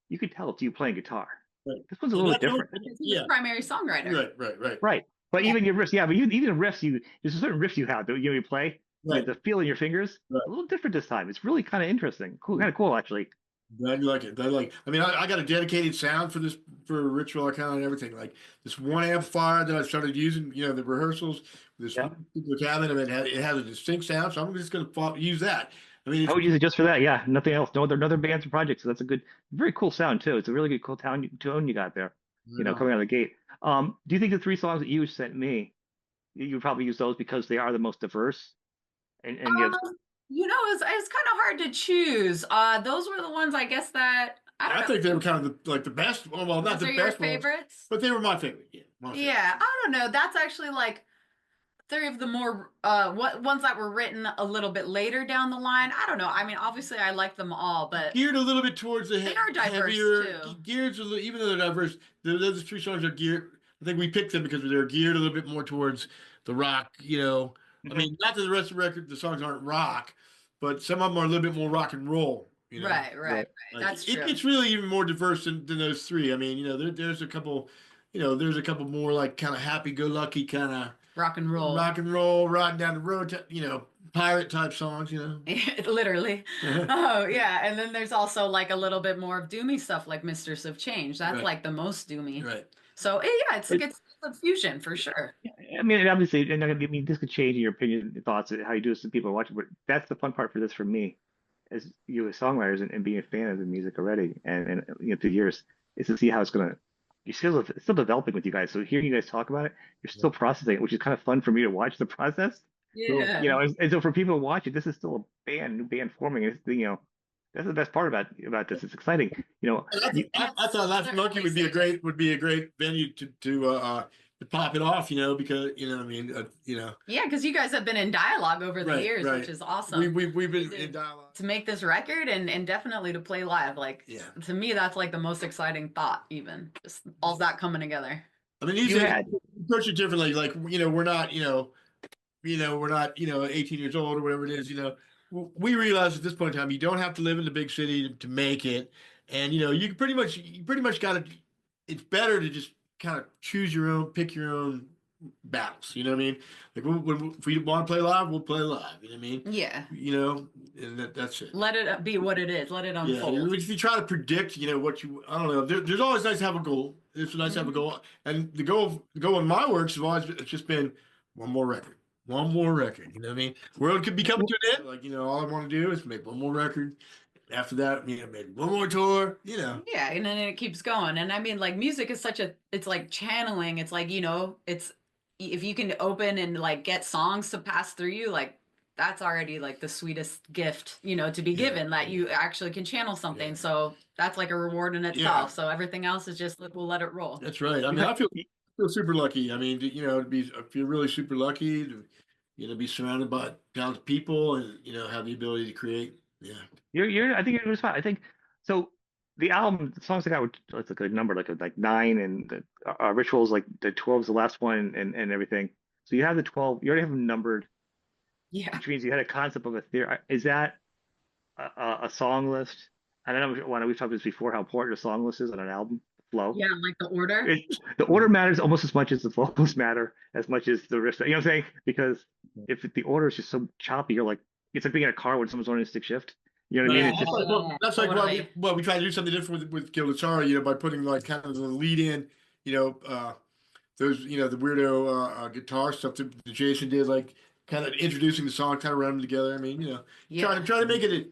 you could tell it's you playing guitar. Right. This one's a And little that- bit different. He's Yeah. the primary songwriter. Right. Right. But Yeah. even your riffs, but even the riffs there's a certain riff you have that you play, Right. the feel in your fingers, Right. a little different this time. It's really kind of interesting. Cool, kind of cool actually. Glad you like it. I mean, I got a dedicated sound for Ritual Arcana and everything. Like this one amplifier that I started using, the rehearsals, this particular cabinet, I mean, it has a distinct sound, so I'm just going to use that. I mean, I would use it just for that. Yeah, nothing else. No other bands or projects. So that's a very cool sound too. It's a really good cool tone you got there. Coming out of the gate. Do you think the 3 songs that you sent me, you would probably use those because they are the most diverse? And It's kind of hard to choose. Those were the ones I guess that I think they were kind of the best. Well, not the best ones, favorites, but they were my favorite. Yeah, I don't know. That's actually like 3 of the more ones that were written a little bit later down the line. I don't know. I mean, obviously, I like them all, but geared a little bit towards the they are diverse heavier. too. Geared even though they're diverse, those 3 songs are geared. I think we picked them because they're geared a little bit more towards the rock. I mean, not that the rest of the record, the songs aren't rock, but some of them are a little bit more rock and roll. Right. Like, That's true. It's really even more diverse than those 3. I mean, there's a couple, there's a couple more like kind of happy-go-lucky kind of rock and roll, riding down the road, pirate type songs, literally. Oh yeah, and then there's also like a little bit more of doomy stuff like Mistress of Change. That's like the most doomy. Right. So yeah, it's a fusion for sure. I mean, obviously, this could change in your opinion and thoughts of how you do this to people watching, but that's the fun part for this for me, as you as songwriters and being a fan of the music already, and through years, is to see how it's gonna. It's still developing with you guys. So hearing you guys talk about it, you're still processing it, which is kind of fun for me to watch the process. Yeah. And so for people to watch it, this is still a new band forming. It's that's the best part about this. It's exciting. I thought Last Monkey would be a great venue to pop it off. Because I mean. Yeah, because you guys have been in dialogue over the years, which is awesome. We've been in dialogue to make this record and definitely to play live. Like to me, that's like the most exciting thought. Even just all that coming together. I mean, you approach it differently. Like we're not we're not 18 years old or whatever it is. We realize at this point in time you don't have to live in the big city to make it, and you pretty much got to. It's better to just kind of pick your own battles. You know what I mean? Like if we want to play live, we'll play live. You know what I mean? Yeah. And that's it. Let it be what it is. Let it unfold. Yeah. If you try to predict, what I don't know. There's always nice to have a goal. It's nice to have a goal, and the goal in my works has always it's just been one more record. One more record, you know what I mean? World could be coming to an end. Like, all I want to do is make one more record. After that, maybe one more tour, Yeah, and then it keeps going. And I mean, like, music is it's like channeling. It's like, it's, if you can open and like get songs to pass through you, like, that's already like the sweetest gift, to be given, that you actually can channel something. Yeah. So that's like a reward in itself. So everything else is just, we'll let it roll. That's right. I mean, I feel super lucky. I mean, I feel really super lucky to, be surrounded by talented people and, have the ability to create. Yeah. I think it was fine. I think so. The album, the songs I got, it's like a number, like 9, and the Rituals, like the 12 is the last one, and everything. So you have the 12. You already have them numbered. Yeah. Which means you had a concept of a theory. Is that a song list? I don't know. We've talked about this before. How important a song list is on an album flow. Yeah, like the order. The order matters almost as much as the vocals matter, as much as the riff. You know what I'm saying? Because if the order is just so choppy, you're like, it's like being in a car when someone's running a stick shift. You know what I mean? It's just, that's like we try to do something different with Gilded Sorrow, by putting like kind of the lead in, those, the weirdo guitar stuff that Jason did, like kind of introducing the song, kind of running them together. I mean, try to make it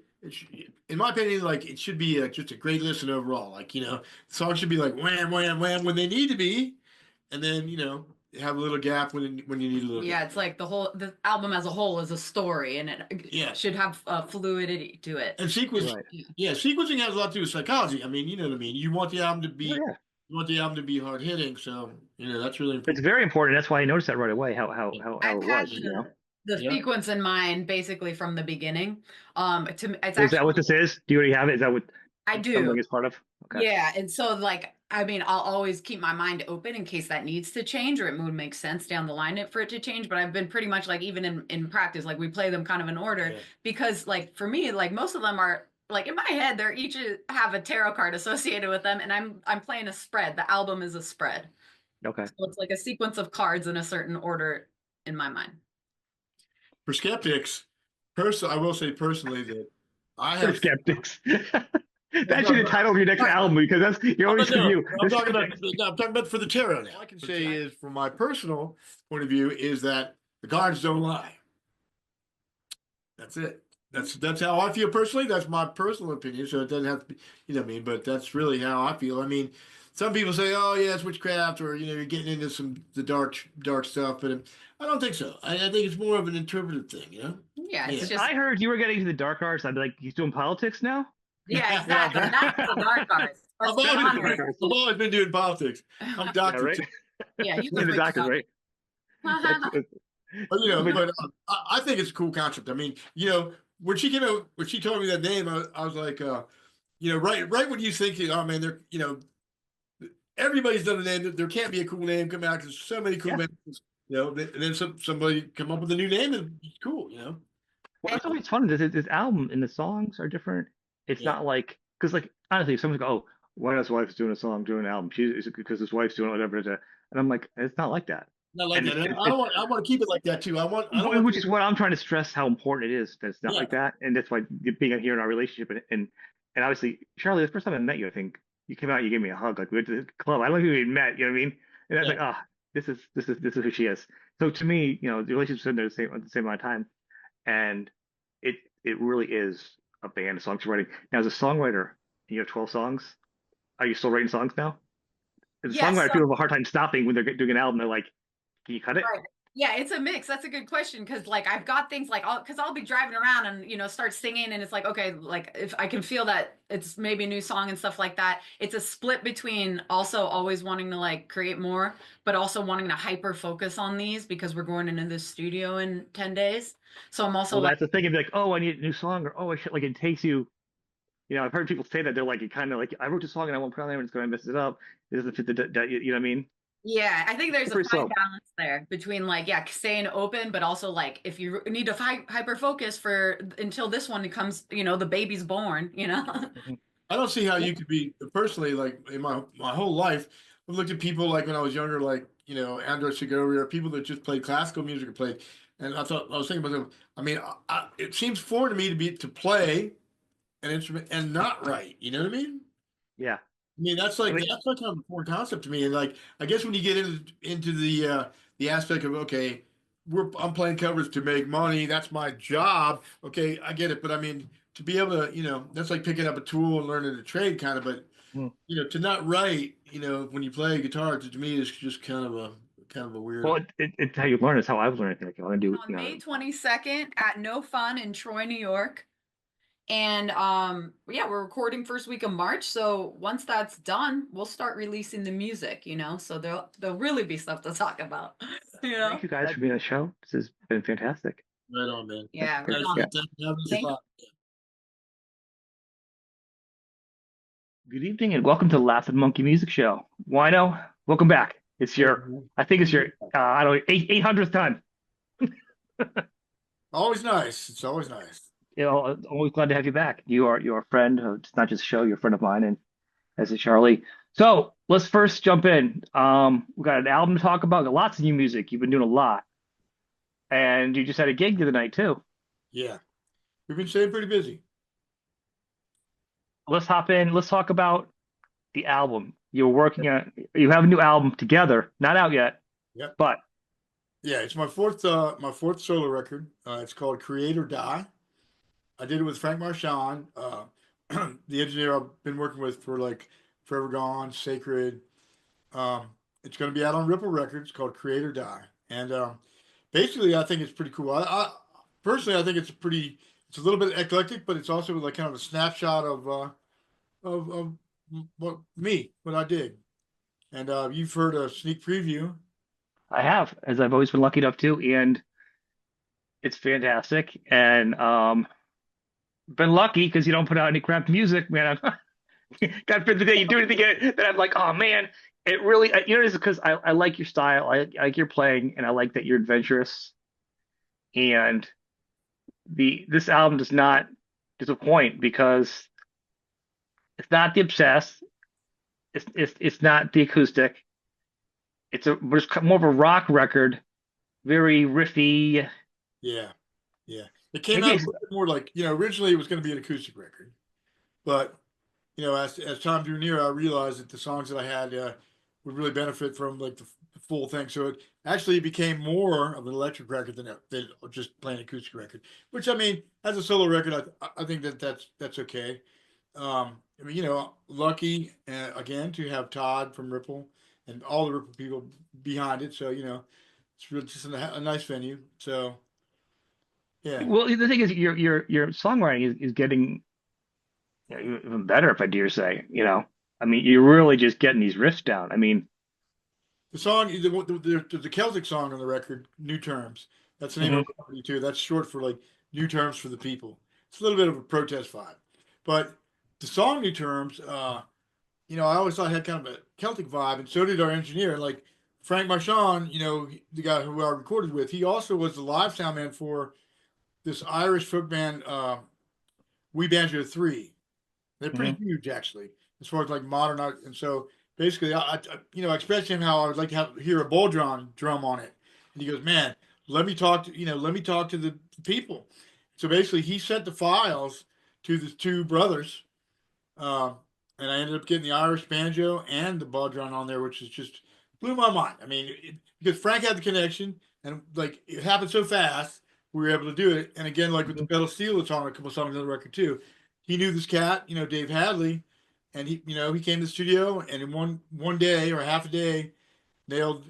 in my opinion, like it should be just a great listen overall. Like, the songs should be like wham, wham, wham when they need to be, and then have a little gap when you need a little. Yeah, it's like the album as a whole is a story, and it should have fluidity to it. And sequencing has a lot to do with psychology. I mean, you know what I mean. You want the album to be. You want the album to be hard hitting, so that's really important. It's very important. That's why I noticed that right away. How it was. The sequence in mind, basically from the beginning. Is that what this is? Do you already have it? Is that what I do? Is part of? Okay. Yeah, and so like I mean, I'll always keep my mind open in case that needs to change or it would make sense down the line for it to change. But I've been pretty much like, even in practice, like we play them kind of in order because like for me, like most of them are like in my head, they're each have a tarot card associated with them. And I'm playing a spread. The album is a spread. Okay. So it's like a sequence of cards in a certain order in my mind. For skeptics, I will say personally that I For have skeptics. That should be the title of your next album because that's you always review. I'm talking about for the tarot now. All I can say is, from my personal point of view, is that the cards don't lie. That's it. That's how I feel personally. That's my personal opinion. So it doesn't have to be, you know what I mean? But that's really how I feel. I mean, some people say, "Oh, yeah, it's witchcraft," or you're getting into the dark stuff. But I don't think so. I think it's more of an interpretive thing. Yeah, it's just. I heard you were getting into the dark arts. I'd be like, he's doing politics now. Yeah, exactly. Not the dark arts. I've always been doing politics. I'm a doctor. Yeah, right? Yeah, you You're the doctor, right? But I think it's a cool concept. I mean, when she came out, when she told me that name, I was like, right when you think, oh man, everybody's done a name. There can't be a cool name come out because so many cool names. And then somebody come up with a new name and it's cool. Well, it's always fun. This album and the songs are different. It's not like because like honestly, if someone's go, oh, why his wife's doing a song, doing an album? She's because his wife's doing whatever, and I'm like, it's not like that. Not like that. I want to keep it like that too. Which is what I'm trying to stress how important it is that it's not like that, and that's why being here in our relationship and obviously Sharlee, the first time I met you, I think you came out, you gave me a hug, like we went to the club. I don't think we even met, you know what I mean? And I was like, this is who she is. So to me, the relationship's been there at the same amount of time, and it really is a band of songwriting. Now, as a songwriter, you have 12 songs. Are you still writing songs now? As a songwriter, people have a hard time stopping when they're doing an album. They're like, can you cut it? Right. Yeah, it's a mix. That's a good question because like I've got things like I'll be driving around and start singing and it's like okay, like if I can feel that it's maybe a new song and stuff like that. It's a split between also always wanting to like create more, but also wanting to hyper focus on these because we're going into the studio in 10 days. So I'm also that's the thing. It'd be like, oh, I need a new song, or oh, I should like it takes you. I've heard people say that they're like, it kind of like I wrote a song and I won't put it on there and it's going to mess it up. It doesn't fit you know what I mean? Yeah, I think there's a fine balance there between like, staying open, but also like if you need to hyper focus until this one comes, the baby's born, I don't see how you could be personally like in my whole life. I've looked at people like when I was younger, like, Andres Segovia, or people that just played classical music or played. And I was thinking about them. I mean, it seems foreign to me to play an instrument and not write. You know what I mean? Yeah. I mean, that's like kind of a foreign concept to me. And like, I guess when you get into the aspect of, okay, I'm playing covers to make money. That's my job. Okay, I get it. But I mean, to be able to, that's like picking up a tool and learning a trade kind of, but to not write, when you play guitar, to me is just kind of a weird. Well, it's how you learn. It's how I've learned. Like, I want to do on May 22nd at No Fun in Troy, New York. And we're recording first week of March. So once that's done, we'll start releasing the music, so there'll really be stuff to talk about. Thank you guys for being on the show. This has been fantastic. Right on, man. Yeah. Good evening and welcome to the Laughing Monkey Music Show. Wino, welcome back. I think it's your 800th time. Always nice. It's always nice. Always glad to have you back. You're a friend. It's not just a show. You're a friend of mine, and as is Sharlee. So let's first jump in. We got an album to talk about. Got lots of new music. You've been doing a lot, and you just had a gig the other night too. Yeah, we've been staying pretty busy. Let's hop in. Let's talk about the album. You're working on. You have a new album together. Not out yet. Yep. But yeah, it's my fourth solo record. It's called Create or Die. I did it with Frank Marchand, the engineer I've been working with for like Forever Gone, Sacred. It's going to be out on Ripple Records, called Create or Die. And basically, I think it's pretty cool. I personally, I think it's a little bit eclectic, but it's also like kind of a snapshot of what I did. And you've heard a sneak preview. I have, as I've always been lucky enough to, and it's fantastic. And been lucky because you don't put out any crap music, man. God forbid you do anything that I'm like, oh man, it really, you know, it's because I like your style, I like your playing, and I like that you're adventurous. And this album does not disappoint because it's not the obsessed, it's not the acoustic. It's more of a rock record, very riffy. Yeah, yeah. It came Maybe out a it's, little bit more like, originally it was going to be an acoustic record, but as time drew near, I realized that the songs that I had would really benefit from like the full thing. So it actually became more of an electric record than just plain acoustic record. Which I mean, as a solo record, I think that's okay. I mean, lucky again to have Todd from Ripple and all the Ripple people behind it. So it's really just a nice venue. So yeah, well, the thing is, your songwriting is getting, even better, if I dare say. I mean, you're really just getting these riffs down. I mean, the song, the Celtic song on the record, New Terms. That's the name of mhm. the company too. That's short for like New Terms for the People. It's a little bit of a protest vibe, but the song New Terms, I always thought it had kind of a Celtic vibe, and so did our engineer. Like Frank Marchand, the guy who I recorded with, he also was the live sound man for this Irish folk band, We Banjo Three. They're pretty Mhm. huge actually, as far as like modern art. And so basically, I expressed to him how I would like to hear a ball drum on it, and he goes, "Man, let me talk to the people." So basically, he sent the files to the two brothers, um, and I ended up getting the Irish banjo and the ball drum on there, which is just blew my mind. I mean, because Frank had the connection, and like it happened so fast, we were able to do it. And again, like with the pedal steel that's on a couple songs on the record too, he knew this cat, Dave Hadley, and he came to the studio, and in one day or half a day, nailed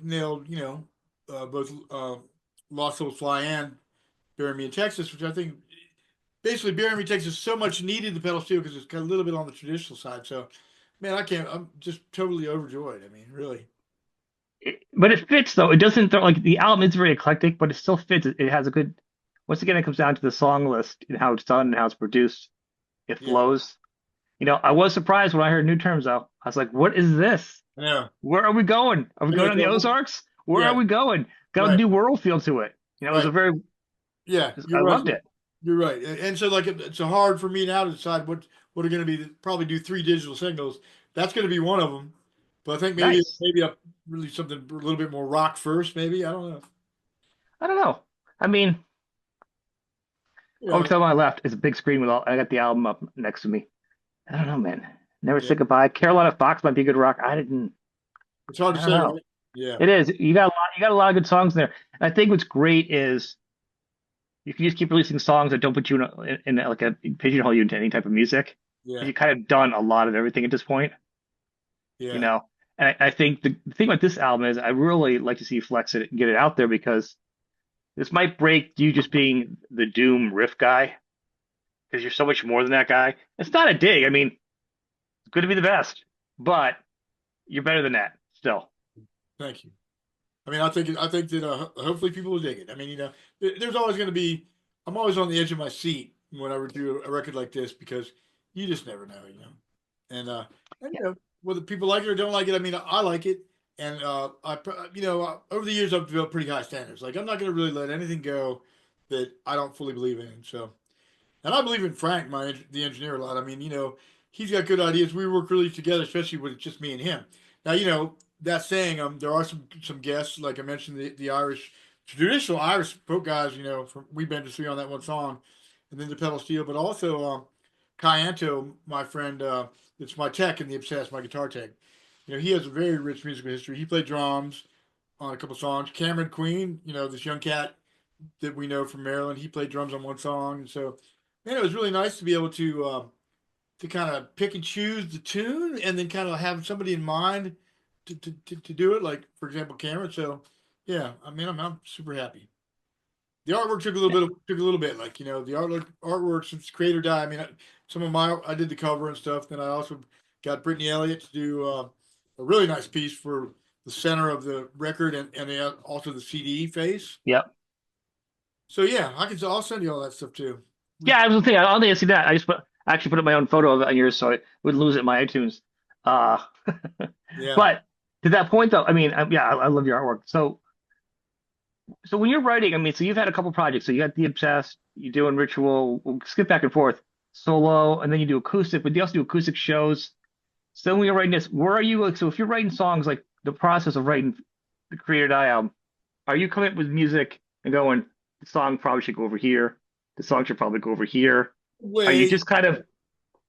both Lost Souls Fly and Bury Me in Texas, which I think basically Bury Me Texas so much needed the pedal steel because it's got a little bit on the traditional side. So, man, I'm just totally overjoyed. I mean, really. But it fits though. It doesn't like the album is very eclectic, but it still fits. It has a good. Once again, it comes down to the song list and how it's done and how it's produced. It Yeah, flows. I was surprised when I heard New Terms though. I was like, "What is this? I know. Where are we going? Are we I gotta going on the go. Ozarks? Where are Yeah, we going?" Got a right, new world feel to it. It was right. a very. Yeah, you're I right. loved it. You're right. And so like it's hard for me now to decide what are going to be probably do three digital singles. That's going to be one of them. But I think Nice. maybe a really something a little bit more rock first. Maybe I don't know. I don't know. I mean, You over know, to my left is a big screen with all. I got the album up next to me. I don't know, man. Never yeah. Say Goodbye. Carolina Fox might be good rock. I didn't. It's hard to I don't say, know. right? Yeah, It is. You got a lot. You got a lot of good songs there. And I think what's great is you can just keep releasing songs that don't put you in like a pigeonhole you into any type of music. yeah, Because you kind of done a lot of everything at this point, you yeah. know. And I think the thing about this album is I really like to see you flex it and get it out there because this might break you just being the doom riff guy because you're so much more than that guy. It's not a dig. I mean, it's good to be the best, but you're better than that still. Thank you. I mean, I think that hopefully people will dig it. I mean, there's always going to be. I'm always on the edge of my seat whenever I do a record like this because you just never know. And whether people like it or don't like it. I mean, I like it, and over the years I've developed pretty high standards. Like I'm not going to really let anything go that I don't fully believe in. So and I believe in Frank, the engineer, a lot. I mean, he's got good ideas. We work really together, especially when it's just me and him. Now, that saying, there are some guests, like I mentioned, the Irish, traditional Irish folk guys, from We've Been to Three on that one song, and then the pedal steel, but also Kyanto, my friend, it's my tech in the Obsessed, my guitar tech. He has a very rich musical history. He played drums on a couple songs. Cameron Queen, this young cat that we know from Maryland, he played drums on one song, and so man, it was really nice to be able to kind of pick and choose the tune, and then kind of have somebody in mind to do it. Like for example, Cameron. So yeah, I mean, I'm super happy. The artwork took a little bit, like the artwork since Creator died. I mean, I did the cover and stuff. Then I also got Brittany Elliott to do a really nice piece for the center of the record and also the CD face. Yep. So yeah, I'll send you all that stuff too. Yeah, I was gonna think I don't think I see that. I actually put up my own photo of it on yours, so I would lose it in my iTunes. Uh, Yeah. but to that point, though, I mean, yeah, I love your artwork. So when you're writing, I mean, so you've had a couple projects. So you got the Obsessed, you're doing Ritual. We'll skip back and forth, solo, and then you do acoustic. But you also do acoustic shows. So when you're writing this, where are you? Like, so if you're writing songs, like the process of writing the Creator Die album, are you coming up with music and going, the song probably should go over here, the song should probably go over here? Are you Wait. just kind of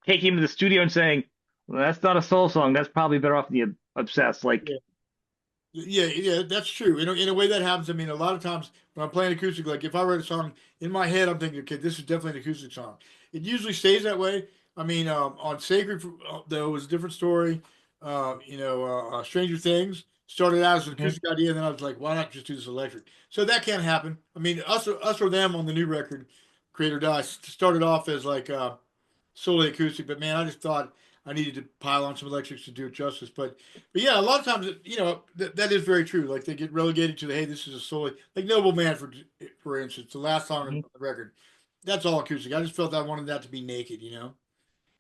taking him to the studio and saying, well, that's not a soul song. That's probably better off the Obsessed. Like, Yeah, that's true. In a way that happens. I mean, a lot of times when I'm playing acoustic, like if I write a song in my head, I'm thinking, okay, this is definitely an acoustic song. It usually stays that way. I mean, on Sacred, though, it was a different story. Stranger Things started out as an mhm. acoustic idea, and then I was like, why not just do this electric? So that can't happen. I mean, us or them on the new record, Creator Die, started off as like solely acoustic, but man, I just thought I needed to pile on some electrics to do it justice. But yeah, a lot of times, that is very true. Like they get relegated to the, hey, this is a solely, like Noble Man, for instance, the last song on Mhm. the record, that's all acoustic. I just felt I wanted that to be naked,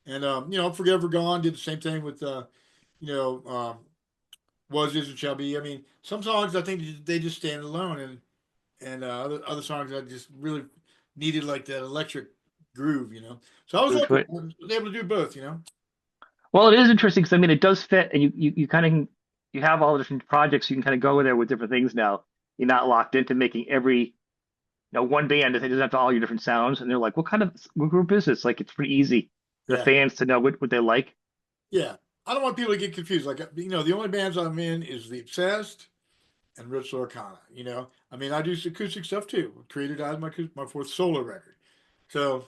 and Forever Gone did the same thing with you know, Was Is and Shall Be. I mean, some songs I think they just stand alone, and other songs I just really needed like that electric groove. So I was Go to lucky. it. I was able to do both. Well, it is interesting because I mean, it does fit, and you kind of you have all the different projects you can kind of go there with different things now. You're not locked into making every one band. It doesn't have to all your different sounds, and they're like, what group is this? Like, it's pretty easy for the Yeah. fans to know what they like. Yeah. I don't want people to get confused. Like, the only bands I'm in is The Obsessed and Ritual Arcana. I mean, I do acoustic stuff too. Created as my fourth solo record. So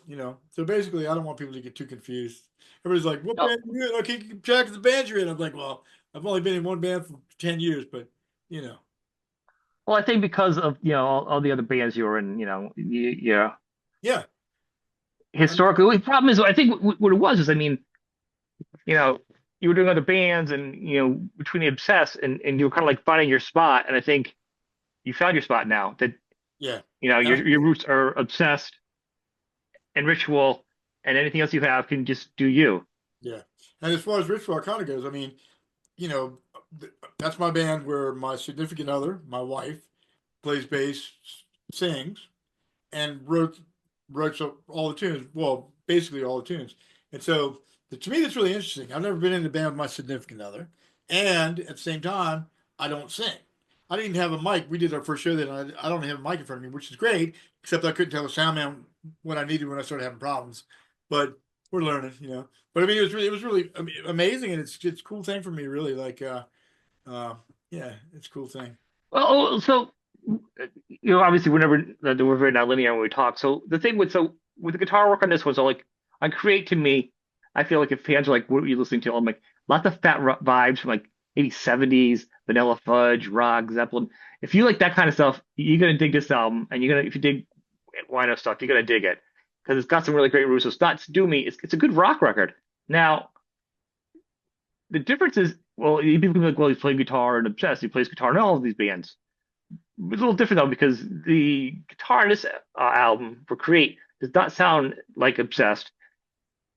basically, I don't want people to get too confused. Everybody's like, what No, band are you in? I can't keep track of the bands you're in. I'm like, well, I've only been in one band for 10 years, but, you know, well, I think because of all the other bands you were in, yeah, yeah. I, historically. The problem is, I think what it was is, I mean, you know, you were doing other bands, and between the Obsessed and you were kind of like finding your spot, and I think you found your spot now. That yeah. your roots are Obsessed and Ritual, and anything else you have can just do you. Yeah. And as far as Ritual Arcana goes, I mean, you know, that's my band where my significant other, my wife, plays bass, sings, and wrote all the tunes. Well, basically all the tunes. And so to me, that's really interesting. I've never been in a band with my significant other, and at the same time, I don't sing. I didn't have a mic. We did our first show then. I don't have a mic in front of me, which is great. Except I couldn't tell the sound man what I needed when I started having problems. But we're learning. But I mean, it was really amazing, and it's a cool thing for me, really. Like, yeah, it's a cool thing. Well, so obviously we're very nonlinear when we talk. So the thing with the guitar work on this was all like on Create to me, I feel like if fans are like, what are you listening to? I'm like lots of vibes from like maybe 70s, Vanilla Fudge, rock, Zeppelin. If you like that kind of stuff, you're gonna dig this album, and if you dig Wino stuff, you're gonna dig it because it's got some really great roots. So it's not doomy. It's a good rock record. Now the difference is, well, people can be like, well, he's playing guitar and Obsessed. He plays guitar in all of these bands. It's a little different though because the guitar in this album for Create does not sound like Obsessed.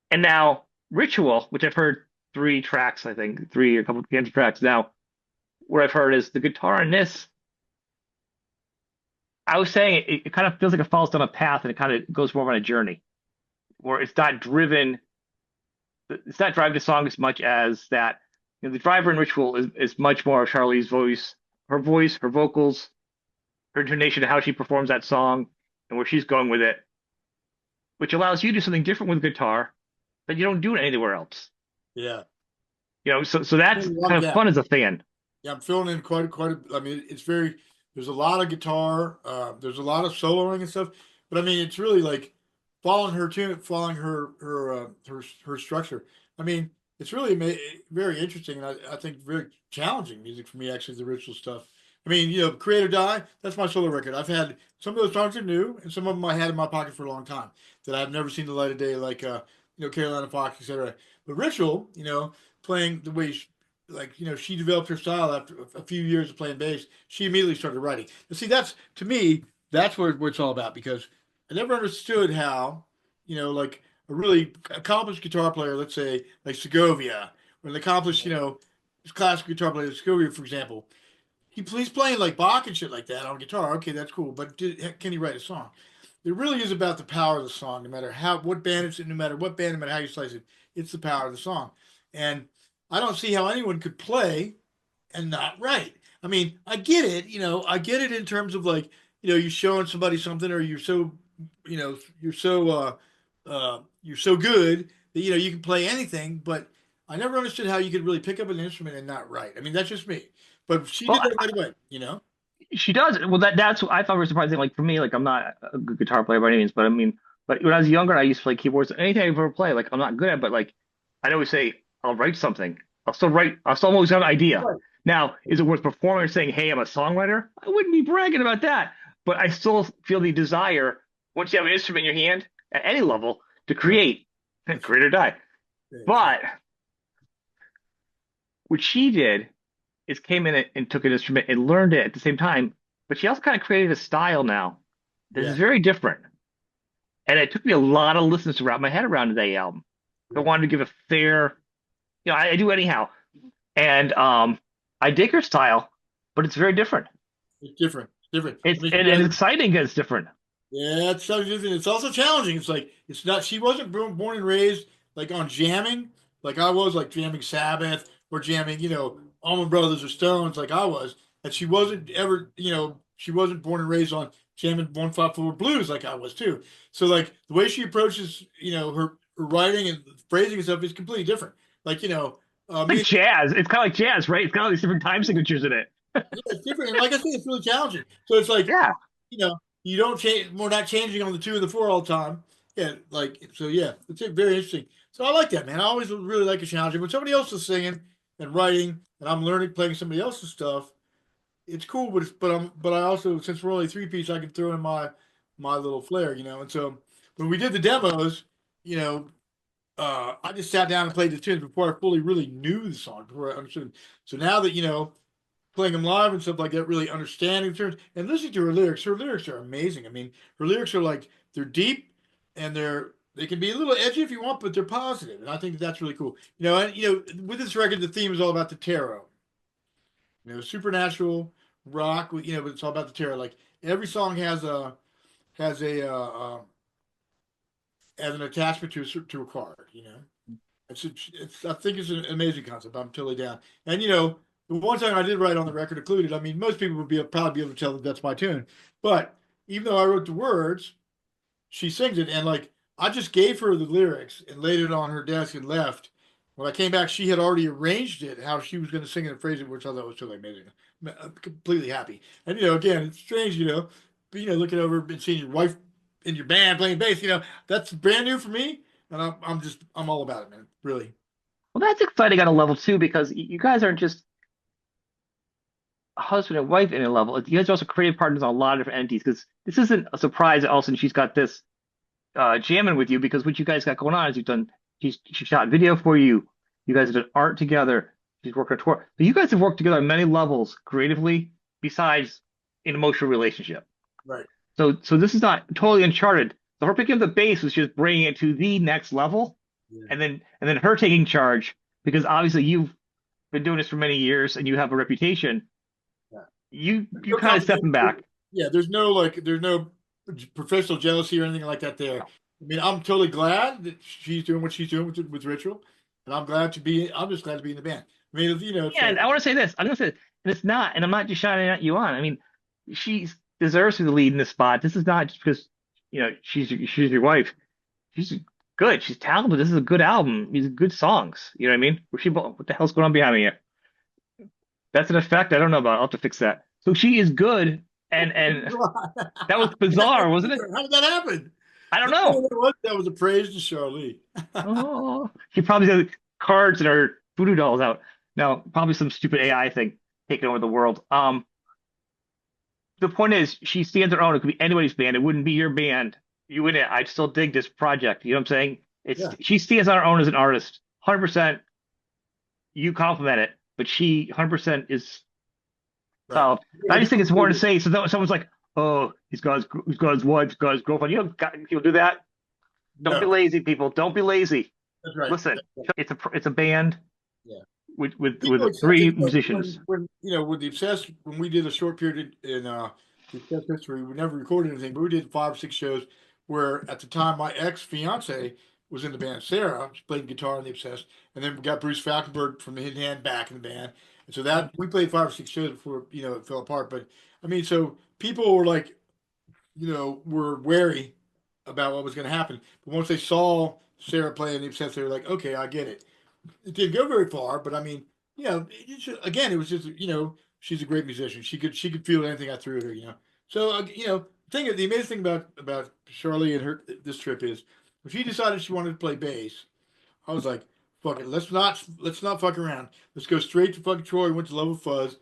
And now Ritual, which I've heard three tracks, I think a couple of bands tracks now, where I've heard is the guitar in this. I was saying it kind of feels like it falls down a path and it kind of goes more on a journey where it's not driven. It's not driving the song as much as that. The driver in Ritual is much more of Charlee's voice, her vocals, her intonation of how she performs that song and where she's going with it, which allows you to do something different with guitar that you don't do anywhere else. Yeah. So that's There's a lot of kind of gap. fun as a fan. Yeah, I'm filling in quite. I mean, it's very. There's a lot of guitar. There's a lot of soloing and stuff. But I mean, it's really like following her tune, following her structure. I mean, it's really very interesting, and I think very challenging music for me. Actually, the ritual stuff. I mean, Create or Die. That's my solo record. I've had some of those songs are new, and some of them I had in my pocket for a long time that I've never seen the light of day, like Carolina Fox, etc. But Ritual, playing the way she developed her style after a few years of playing bass. She immediately started writing. And see, that's to me, that's what it's all about because I never understood how, like really accomplished guitar player, let's say like Segovia, or an accomplished, classical guitar player, Segovia, for example, he's playing like Bach and shit like that on guitar. Okay, that's cool. But can he write a song? It really is about the power of the song. No matter what band it's in, no matter what band, no matter how you slice it, it's the power of the song. And I don't see how anyone could play and not write. I mean, I get it. I get it in terms of like, you're showing somebody something, or you're so good that you can play anything. But I never understood how you could really pick up an instrument and not write. I mean, that's just me. But she Well, did that right away. she does. Well, that's what I thought was surprising. Like for me, like I'm not a good guitar player by any means, but I mean, but when I was younger, I used to play keyboards. Anything I ever play, like I'm not good at, but like I'd always say I'll write something. I'll still write. I'll still always have an idea. Right. Now, is it worth performing and saying, "Hey, I'm a songwriter"? I wouldn't be bragging about that, but I still feel the desire once you have an instrument in your hand at any level to create, create or die. But what she did is came in and took an instrument and learned it at the same time. But she also kind of created a style now that is very different. And it took me a lot of listens to wrap my head around the album. I wanted to give a fair, I do anyhow. And I dig her style, but it's very different. It's different. It's and it's exciting because it's different. Yeah, it's so different. It's also challenging. It's like it's not. She wasn't born and raised like on jamming, like I was, like jamming Sabbath or jamming, Allman Brothers or Stones, like I was. And she wasn't ever, she wasn't born and raised on jamming 154 blues like I was too. So like the way she approaches, her writing and phrasing and stuff is completely different. Like Like jazz. It's kind of like jazz, right? It's got all these different time signatures in it. yeah, it's different. And like I say, it's really challenging. So it's like, Yeah. you don't change. We're not changing on the 2 and the 4 all the time. Yeah, yeah, it's very interesting. So I like that, man. I always really like a challenge. When somebody else is singing and writing, and I'm learning playing somebody else's stuff, it's cool. But I also, since we're only 3-piece, I can throw in my little flair, And so when we did the demos, I just sat down and played the tunes before I fully really knew the song, before I understood. So now that playing them live and stuff like that, really understanding terms and listening to her lyrics. Her lyrics are amazing. I mean, her lyrics are like they're deep and they can be a little edgy if you want, but they're positive, and I think that's really cool. With this record, the theme is all about the tarot. Supernatural rock. But it's all about the tarot. Like every song has has a as an attachment to a card. It's I think it's an amazing concept. I'm totally down. And the one song I did write on the record included. I mean, most people would probably be able to tell that that's my tune. But even though I wrote the words, she sings it, and like I just gave her the lyrics and laid it on her desk and left. When I came back, she had already arranged it how she was going to sing it and phrase it, which I thought was totally amazing. I'm completely happy. And again, it's strange, but looking over and seeing your wife in your band playing bass, that's brand new for me, and I'm all about it, man. Really. Well, that's exciting on a level too, because you guys aren't just a husband and wife in a level. You guys are also creative partners on a lot of different entities. Because this isn't a surprise that all of a sudden she's got this jamming with you, because what you guys got going on is she shot video for you. You guys have done art together. She's working on tour. But you guys have worked together on many levels creatively, besides an emotional relationship. Right. So this is not totally uncharted. So her picking up the bass was just bringing it to the next level, and then her taking charge, because obviously you've been doing this for many years and you have a reputation. You kind of stepping back. Yeah, there's no professional jealousy or anything like that there. I mean, I'm totally glad that she's doing what she's doing with Ritual, and I'm just glad to be in the band. I mean, And I want to say this. I'm going to say, and it's not, and I'm not just shining at you on. I mean, she deserves to lead in this spot. This is not just because she's your wife. She's good. She's talented. This is a good album. These are good songs. You know what I mean? What the hell's going on behind me? That's an effect. I don't know about. I'll have to fix that. So she is good, and that was bizarre, wasn't it? How did that happen? I don't know. That was a praise to Sharlee. Oh, she probably has cards and her voodoo dolls out. No, probably some stupid AI thing taking over the world. The point is, she stands her own. It could be anybody's band. It wouldn't be your band. You wouldn't. I still dig this project. You know what I'm saying? She stands on her own as an artist. 100%. You compliment it, but she 100% is solid. Right. I just think it's more to say. So that someone's like, "Oh, he's got his wife, he's got his girlfriend." People do that. Don't be No, lazy, people. Don't be lazy. that's right. Listen, That's right. it's a band Yeah. with People accept three it, but musicians. when with the Obsessed, when we did a short period in the Obsessed history, we never recorded anything, but we did 5 or 6 shows where at the time my ex fiance was in the band. Sarah she played guitar in the Obsessed, and then we got Bruce Falkenberg from the Hidden Hand back in the band, and so that we played 5 or 6 shows before it fell apart. But I mean, so people were like, were wary about what was going to happen, but once they saw Sarah play in the Obsessed, they were like, okay, I get it. It didn't go very far, but I mean, again, it was just she's a great musician. She could feel anything I threw at her. So the amazing thing about Sharlee and her this trip is when she decided she wanted to play bass, I was like, fuck it, let's not fuck around. Let's go straight to fucking Troy. Went to Level Fuzz,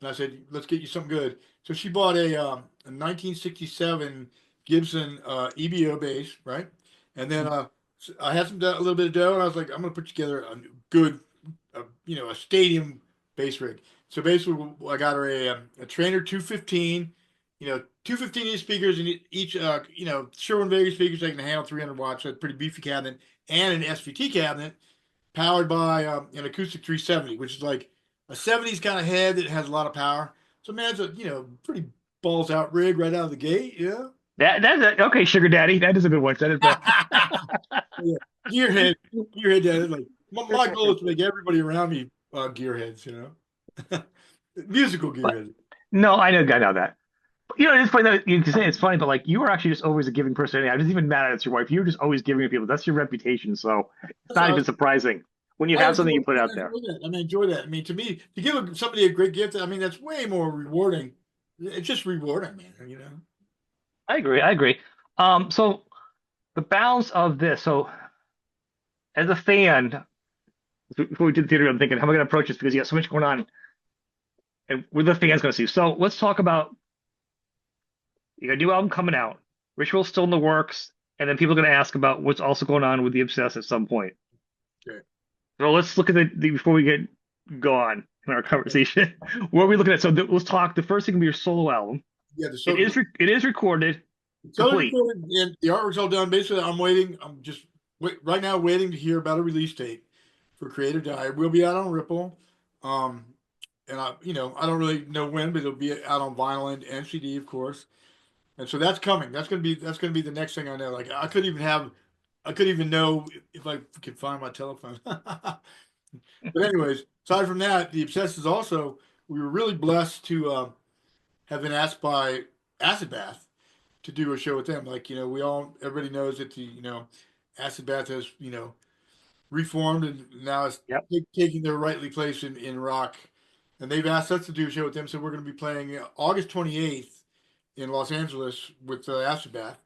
and I said, let's get you something good. So she bought a 1967 Gibson EBO bass, right? And then I had a little bit of dough, and I was like, I'm gonna put together a good, a stadium bass rig. So basically, I got her a Trainer 215, 215 inch speakers, and each, Sherwin-Williams speakers taking can handle 300 watts, so it's a pretty beefy cabinet, and an SVT cabinet powered by an acoustic 370, which is like a 70s kind of head that has a lot of power. So man, it's a pretty balls out rig right out of the gate. Yeah. Okay, Sugar Daddy. That is a good one. That is Yeah. Gearhead. Dad. Like my goal is to make everybody around me gearheads. Musical gearheads. no, I know that. It's funny that you can say it's funny, but like you were actually just always a giving person. I wasn't even mad at your wife. You were just always giving to people. That's your reputation. So it's not even surprising when you have something you put it out there. I enjoy that. I mean, to me, to give somebody a great gift, I mean, that's way more rewarding. It's just rewarding, man. I agree. So the balance of this. So as a fan, before we did the theater, I'm thinking, how am I going to approach this? Because you got so much going on, and we're the fans going to see. So let's talk about you got a new album coming out. Ritual's still in the works, and then people are going to ask about what's also going on with the Obsessed at some point. Okay. So let's look at the before we get gone in our conversation. What are we looking at? So let's talk. The first thing will be your solo album. Yeah, it is recorded. Recorded, and the artwork's all done. Basically, I'm waiting. I'm just right now waiting to hear about a release date for Creative Diary. We'll be out on Ripple, and I don't really know when, but it'll be out on vinyl and CD, of course. And so that's coming. That's gonna be the next thing I know. Like I couldn't even know if I could find my telephone. But anyways, aside from that, the Obsessed is also we were really blessed to have been asked by Acid Bath to do a show with them. Like everybody knows that the Acid Bath has reformed and now it's taking their rightly place in rock. And they've asked us to do a show with them, so we're going to be playing August 28th in Los Angeles with Acid Bath.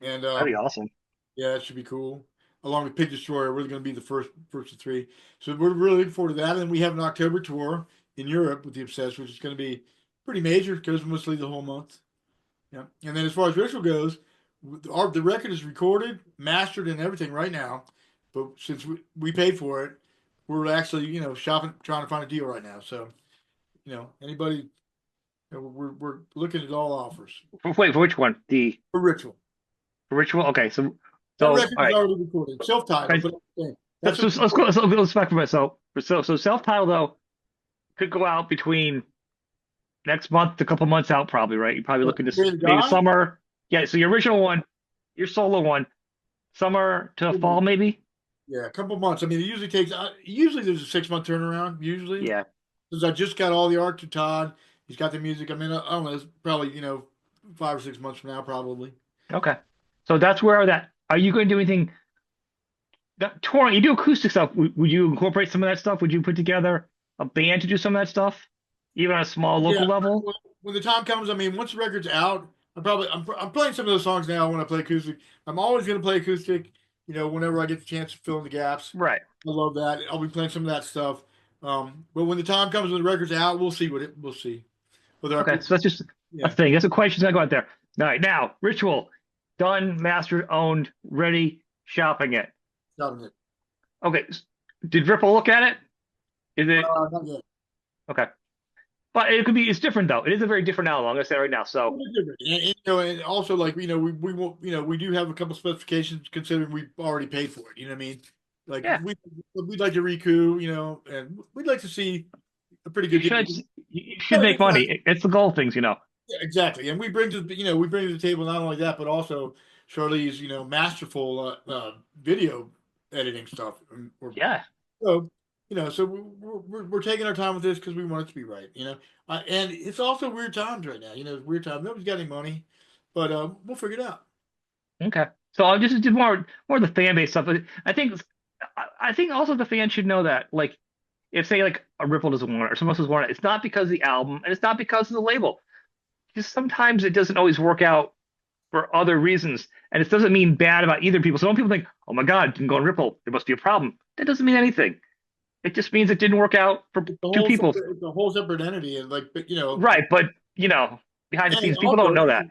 And that'd be awesome. Yeah, it should be cool. Along with Pig Destroyer, we're going to be the first of three. So we're really looking forward to that. And then we have an October tour in Europe with the Obsessed, which is going to be pretty major. It goes mostly the whole month. Yeah. And then as far as Ritual goes, the record is recorded, mastered, and everything right now. But since we paid for it, we're actually shopping, trying to find a deal right now. So anybody, we're looking at all offers. Wait, for which one? For Ritual. For Ritual. Okay, so that record is already recorded, self-titled. Right. Let's go. Let's back for myself. So self-titled though could go out between next month to a couple months out, probably, right? You're probably looking to maybe summer. Yeah. So your original one, your solo one, summer to fall, maybe. Yeah, a couple months. I mean, it usually takes. Usually there's a 6-month turnaround. Usually. Yeah. Because I just got all the art to Todd. He's got the music. I mean, I don't know. It's probably 5 or 6 months from now, probably. Okay. So that's where that. Are you going to do anything? Touring, you do acoustic stuff. Would you incorporate some of that stuff? Would you put together a band to do some of that stuff, even on a small local level? When the time comes, I mean, once the record's out, I'm playing some of those songs now when I play acoustic. I'm always going to play acoustic. Whenever I get the chance to fill in the gaps. Right. I love that. I'll be playing some of that stuff. But when the time comes when the record's out, we'll see we'll see. Okay, so that's just a thing. That's a question I go out there. All right, now Ritual, done, mastered, owned, ready, shopping it. Okay, did Ripple look at it? Is it not yet. okay? But it could be. It's different though. It is a very different album. I'm gonna say right now. So And also like we won't we do have a couple specifications considering we've already paid for it. You know what I mean? Like yeah, we'd like to recoup, and we'd like to see a pretty you good deal. should you should make money. It's the goal things. Yeah, exactly. And we bring to we bring to the table not only that but also Charlee's masterful video editing stuff. Yeah. So so we're taking our time with this because we want it to be right. And it's also weird times right now. It's weird times. Nobody's got any money, but we'll figure it out. Okay. So I'll just do more of the fan base stuff. I think also the fans should know that like if say like a Ripple doesn't want it or someone else doesn't want it, it's not because of the album and it's not because of the label. Just sometimes it doesn't always work out for other reasons, and it doesn't mean bad about either people. So when people think, "Oh my God, it didn't go on Ripple, there must be a problem," that doesn't mean anything. It just means it didn't work out for two people. It's a whole separate entity, and Right, but behind the and scenes, people also, don't know that.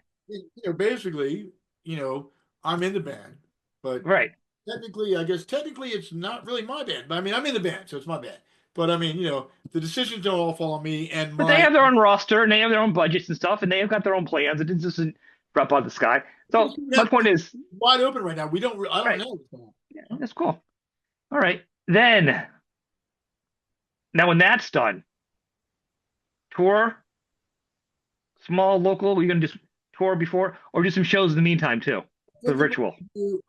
basically, I'm in the band, but Right. I guess technically it's not really my band. But I mean, I'm in the band, so it's my band. But I mean, the decisions don't all fall on me and But they have their own roster and they have their own budgets and stuff, and they have got their own plans. It doesn't drop out of the sky. So my point is, wide open right now. I don't right. know what's going on. Yeah, that's cool. All right. Then, now when that's done, tour, small, local, we're going to just tour before or do some shows in the meantime too, the Ritual.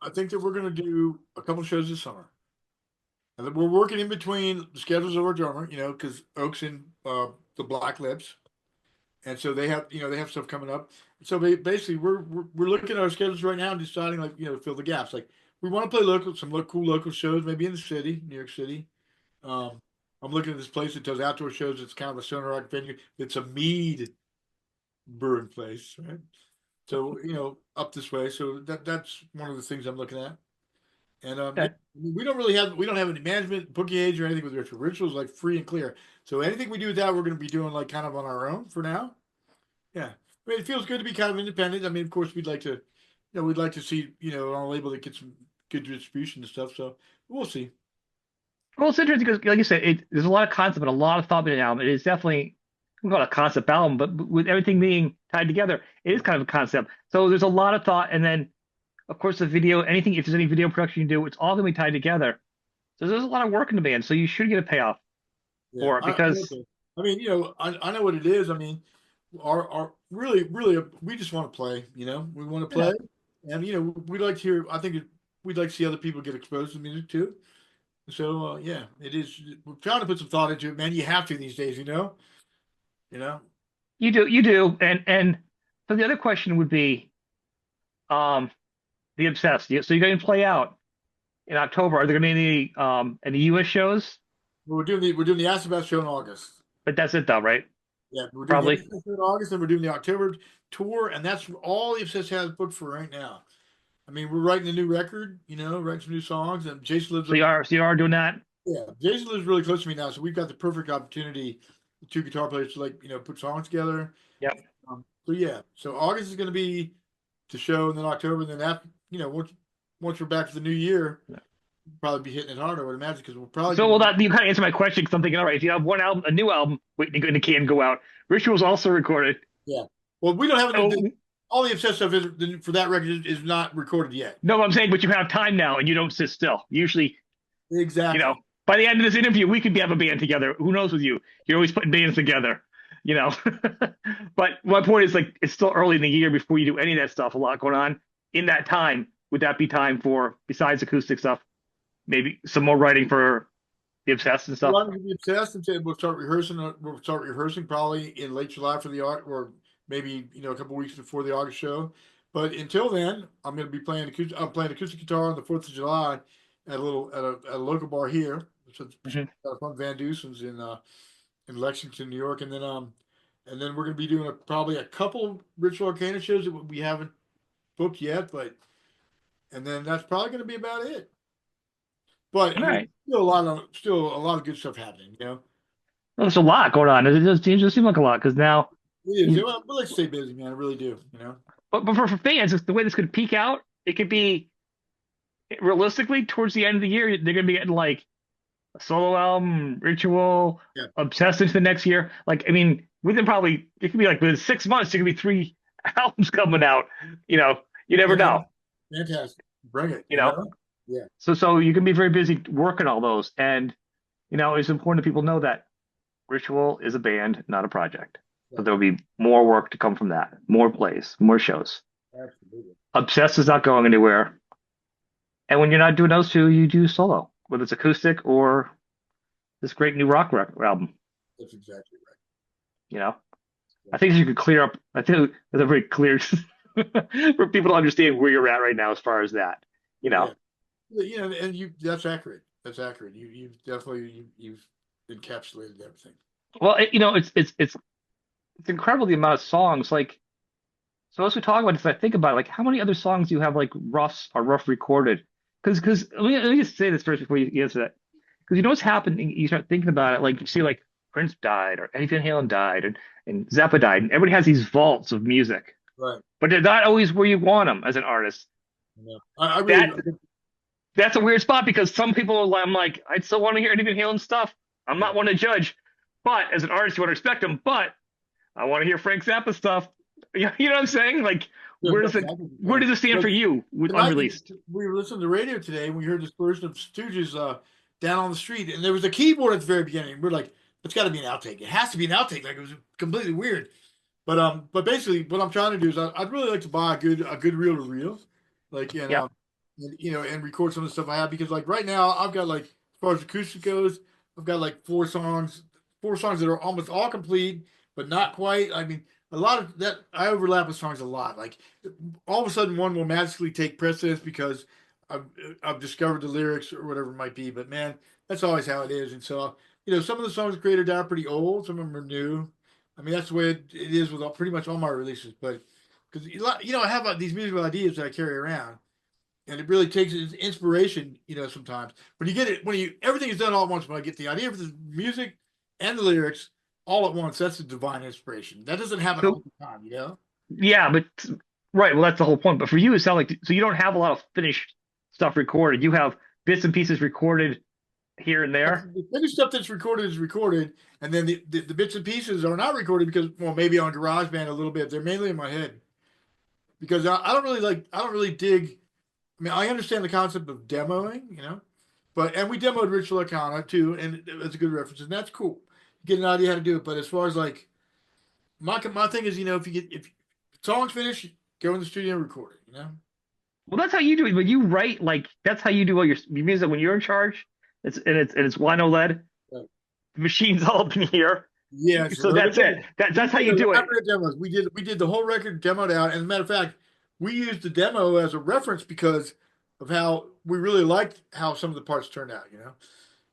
I think that we're going to do a couple shows this summer. And then we're working in between the schedules of our drummer, because Oak's in the Black Lips. And so they have stuff coming up. So basically, we're looking at our schedules right now and deciding fill the gaps. Like we want to play some cool local shows, maybe in the city, New York City. I'm looking at this place that does outdoor shows. It's kind of a Stoner Rock venue. It's a mead brewing place, right? So up this way. So that's one of the things I'm looking at. And Okay. we don't have any management, booking age or anything with Ritual. Ritual's like free and clear. So anything we do with that, we're going to be doing like kind of on our own for now. Yeah, I mean, it feels good to be kind of independent. I mean, of course, we'd like to see on a label that gets some good distribution and stuff. So we'll see. Well, it's interesting because, like you said, there's a lot of concept and a lot of thought in the album. It is definitely, we call it a concept album, but with everything being tied together, it is kind of a concept. So there's a lot of thought, and then, of course, the video, anything, if there's any video production you do, it's all going to be tied together. So there's a lot of work in the band. So you should get a payoff for it because, I mean, I know what it is. I mean, our really, we just want to play. We want to play, and we'd like to hear. I think we'd like to see other people get exposed to music too. So yeah, it is. We're trying to put some thought into it, man. You have to these days, You do, and so the other question would be, the Obsessed. So you're going to play out in October. Are there going to be any US shows? We're doing the Acid show in August. But that's it, though, right? Yeah, we're doing Probably the in August, and we're doing the October tour, and that's all the Obsessed has booked for right now. I mean, we're writing a new record, writing some new songs, and Jason lives. So you are doing that. Yeah, Jason lives really close to me now, so we've got the perfect opportunity. The two guitar players to put songs together. Yep. So yeah, so August is going to be the show, and then October, and then after once we're back to the new year, we'll probably be hitting it harder, I would imagine, because we'll probably. So you kind of answer my question because I'm thinking, all right, if you have one album, a new album waiting in the can go out, Ritual's also recorded. Yeah. Well, we don't have all the Obsessed stuff for that record is not recorded yet. No, I'm saying, but you have time now, and you don't sit still. Usually, exactly. By the end of this interview, we could have a band together. Who knows with you? You're always putting bands together. But my point is, like, it's still early in the year before you do any of that stuff. A lot going on in that time. Would that be time for, besides acoustic stuff, maybe some more writing for the Obsessed and stuff? The Obsessed, and we'll start rehearsing. We'll start rehearsing probably in late July for the art, or maybe a couple weeks before the August show. But until then, I'm going to be playing acoustic guitar on the 4th of July at a local bar here. So it's from Van Deusen's in Lexington, New York, and then we're going to be doing probably a couple Ritual Arcana shows that we haven't booked yet, and then that's probably going to be about it. But still a lot of good stuff happening. Well, there's a lot going on. It does seem like a lot because now. We like to stay busy, man. I really do. But for fans, the way this could peak out, it could be realistically towards the end of the year, they're going to be getting like a solo album, Ritual, Yeah. Obsessed into the next year. Like, I mean, within probably it could be like within 6 months, there could be three albums coming out. You never know. Fantastic. Bring it. You know, Yeah. so you can be very busy working all those, and it's important that people know that Ritual is a band, not a project. So there'll be more work to come from that, more plays, more shows. Absolutely. Obsessed is not going anywhere. And when you're not doing those two, you do solo, whether it's acoustic or this great new rock album. That's exactly right. I think you could clear up. I think it's a very clear for people to understand where you're at right now as far as that. Yeah. And that's accurate. That's accurate. You've definitely you've encapsulated everything. Well, it's incredible the amount of songs. Like, so as we talk about this, I think about it, like how many other songs do you have like rough recorded? Because let me just say this first before you answer that. Because what's happening, you start thinking about it, like you see like Prince died or Eddie Van Halen died and Zappa died, and everybody has these vaults of music, Right. but they're not always where you want them as an artist. Yeah. I really. That's a weird spot because some people, I'm like, I still want to hear Eddie Van Halen stuff. I'm not one to judge, but as an artist, you want to respect them. But I want to hear Frank Zappa stuff. You know what I'm saying? Like, where does it stand for you with unreleased? We were listening to the radio today and we heard this version of Stooges down on the street, and there was a keyboard at the very beginning. We're like, it's got to be an outtake. It has to be an outtake. Like, it was completely weird. But basically, what I'm trying to do is I'd really like to buy a good reel to reel, like and record some of the stuff I have, because like right now I've got, like, as far as acoustic goes, I've got like four songs that are almost all complete, but not quite. I mean, a lot of that I overlap with songs a lot. Like, all of a sudden one will magically take precedence because I've discovered the lyrics or whatever it might be. But man, that's always how it is. And so some of the songs created are pretty old, some of them are new. I mean, that's the way it is with pretty much all my releases. But because I have these musical ideas that I carry around, and it really takes inspiration. Sometimes when everything is done all at once. When I get the idea for the music and the lyrics all at once, that's a divine inspiration. That doesn't happen all the time. Yeah, but right. Well, that's the whole point. But for you, it sounds like so you don't have a lot of finished stuff recorded. You have bits and pieces recorded here and there. The finished stuff that's recorded is recorded, and then the bits and pieces are not recorded because, well, maybe on GarageBand a little bit. They're mainly in my head because I don't really dig. I mean, I understand the concept of demoing, and we demoed Ritual Arcana too, and it's a good reference, and that's cool. You get an idea how to do it, but as far as like my thing is, if songs finish, go in the studio and record it. Well, that's how you do it. But you write, like, that's how you do all your music when you're in charge. It's Wino led. Right. The machine's all up in here. Yeah. So that's it. That's how you do it. Demos. We did the whole record demoed out, and as a matter of fact, we used the demo as a reference because of how we really liked how some of the parts turned out.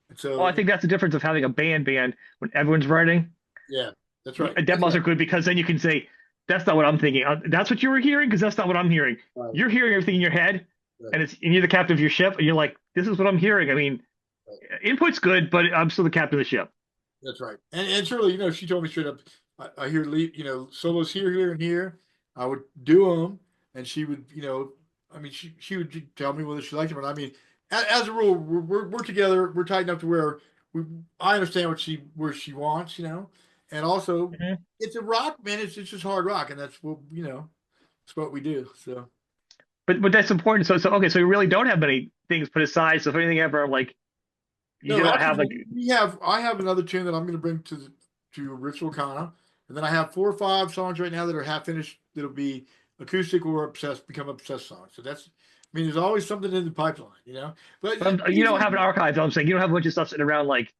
And so. Well, I think that's the difference of having a band when everyone's writing. Yeah, that's right. Demos are good because then you can say, that's not what I'm thinking. That's what you were hearing because that's not what I'm hearing. Right. You're hearing everything in your head, right. and you're the captain of your ship, and you're like, this is what I'm hearing. I mean, right. Input's good, but I'm still the captain of the ship. That's right. And Shirley, she told me straight up, I hear solos here, and here. I would do them, and she would, I mean, she would tell me whether she liked them or not. I mean, as a rule, we're together. We're tight enough to where I understand where she wants, and also it's a rock, man. It's just hard rock, and that's what it's what we do. So, but that's important. So okay, so you really don't have many things put aside. So if anything ever like you don't have like I have another tune that I'm going to bring to Ritual Arcana, and then I have 4 or 5 songs right now that are half finished. That'll be acoustic or become obsessed songs. So that's. I mean, there's always something in the pipeline, But you don't have an archive. I'm saying you don't have a bunch of stuff sitting around like.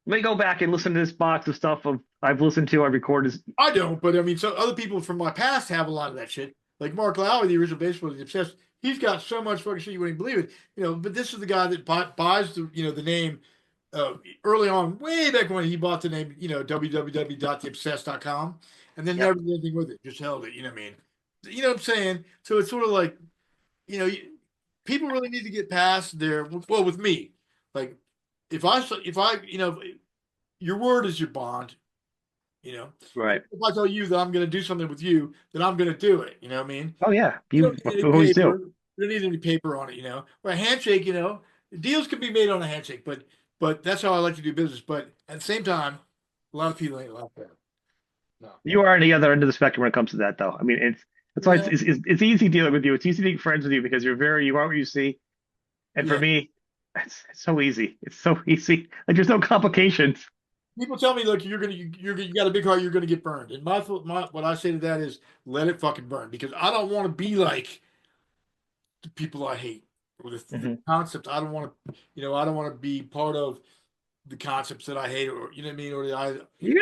Let me go back and listen to this box of stuff I've listened to, I've recorded. I don't, but I mean, so other people from my past have a lot of that shit. Like Mark Lowry, the original bass player, the Obsessed. He's got so much fucking shit you wouldn't believe it, But this is the guy that buys the name early on, way back when he bought the name, www.theobsessed.com, and then never did anything with it, just held it. You know what I mean? You know what I'm saying? So it's sort of like, people really need to get past their. Well, with me, like. If I, your word is your bond, Right. If I tell you that I'm going to do something with you, then I'm going to do it. You know what I mean? Oh yeah, you always do. You don't need any paper on it, Or a handshake, deals can be made on a handshake, but but that's how I like to do business. But at the same time, a lot of people ain't like that. No. You are on the other end of the spectrum when it comes to that, though. I mean, that's why Yeah. it's easy dealing with you. It's easy being friends with you because you are what you see. And for Yeah. me, it's so easy. It's so easy. Like there's no complications. People tell me, look, you got a big heart, you're gonna get burned. And my what I say to that is, let it fucking burn, because I don't want to be like the people I hate or the concepts. I don't want to, I don't want to be part of the concepts that I hate, or you know what I mean, or You're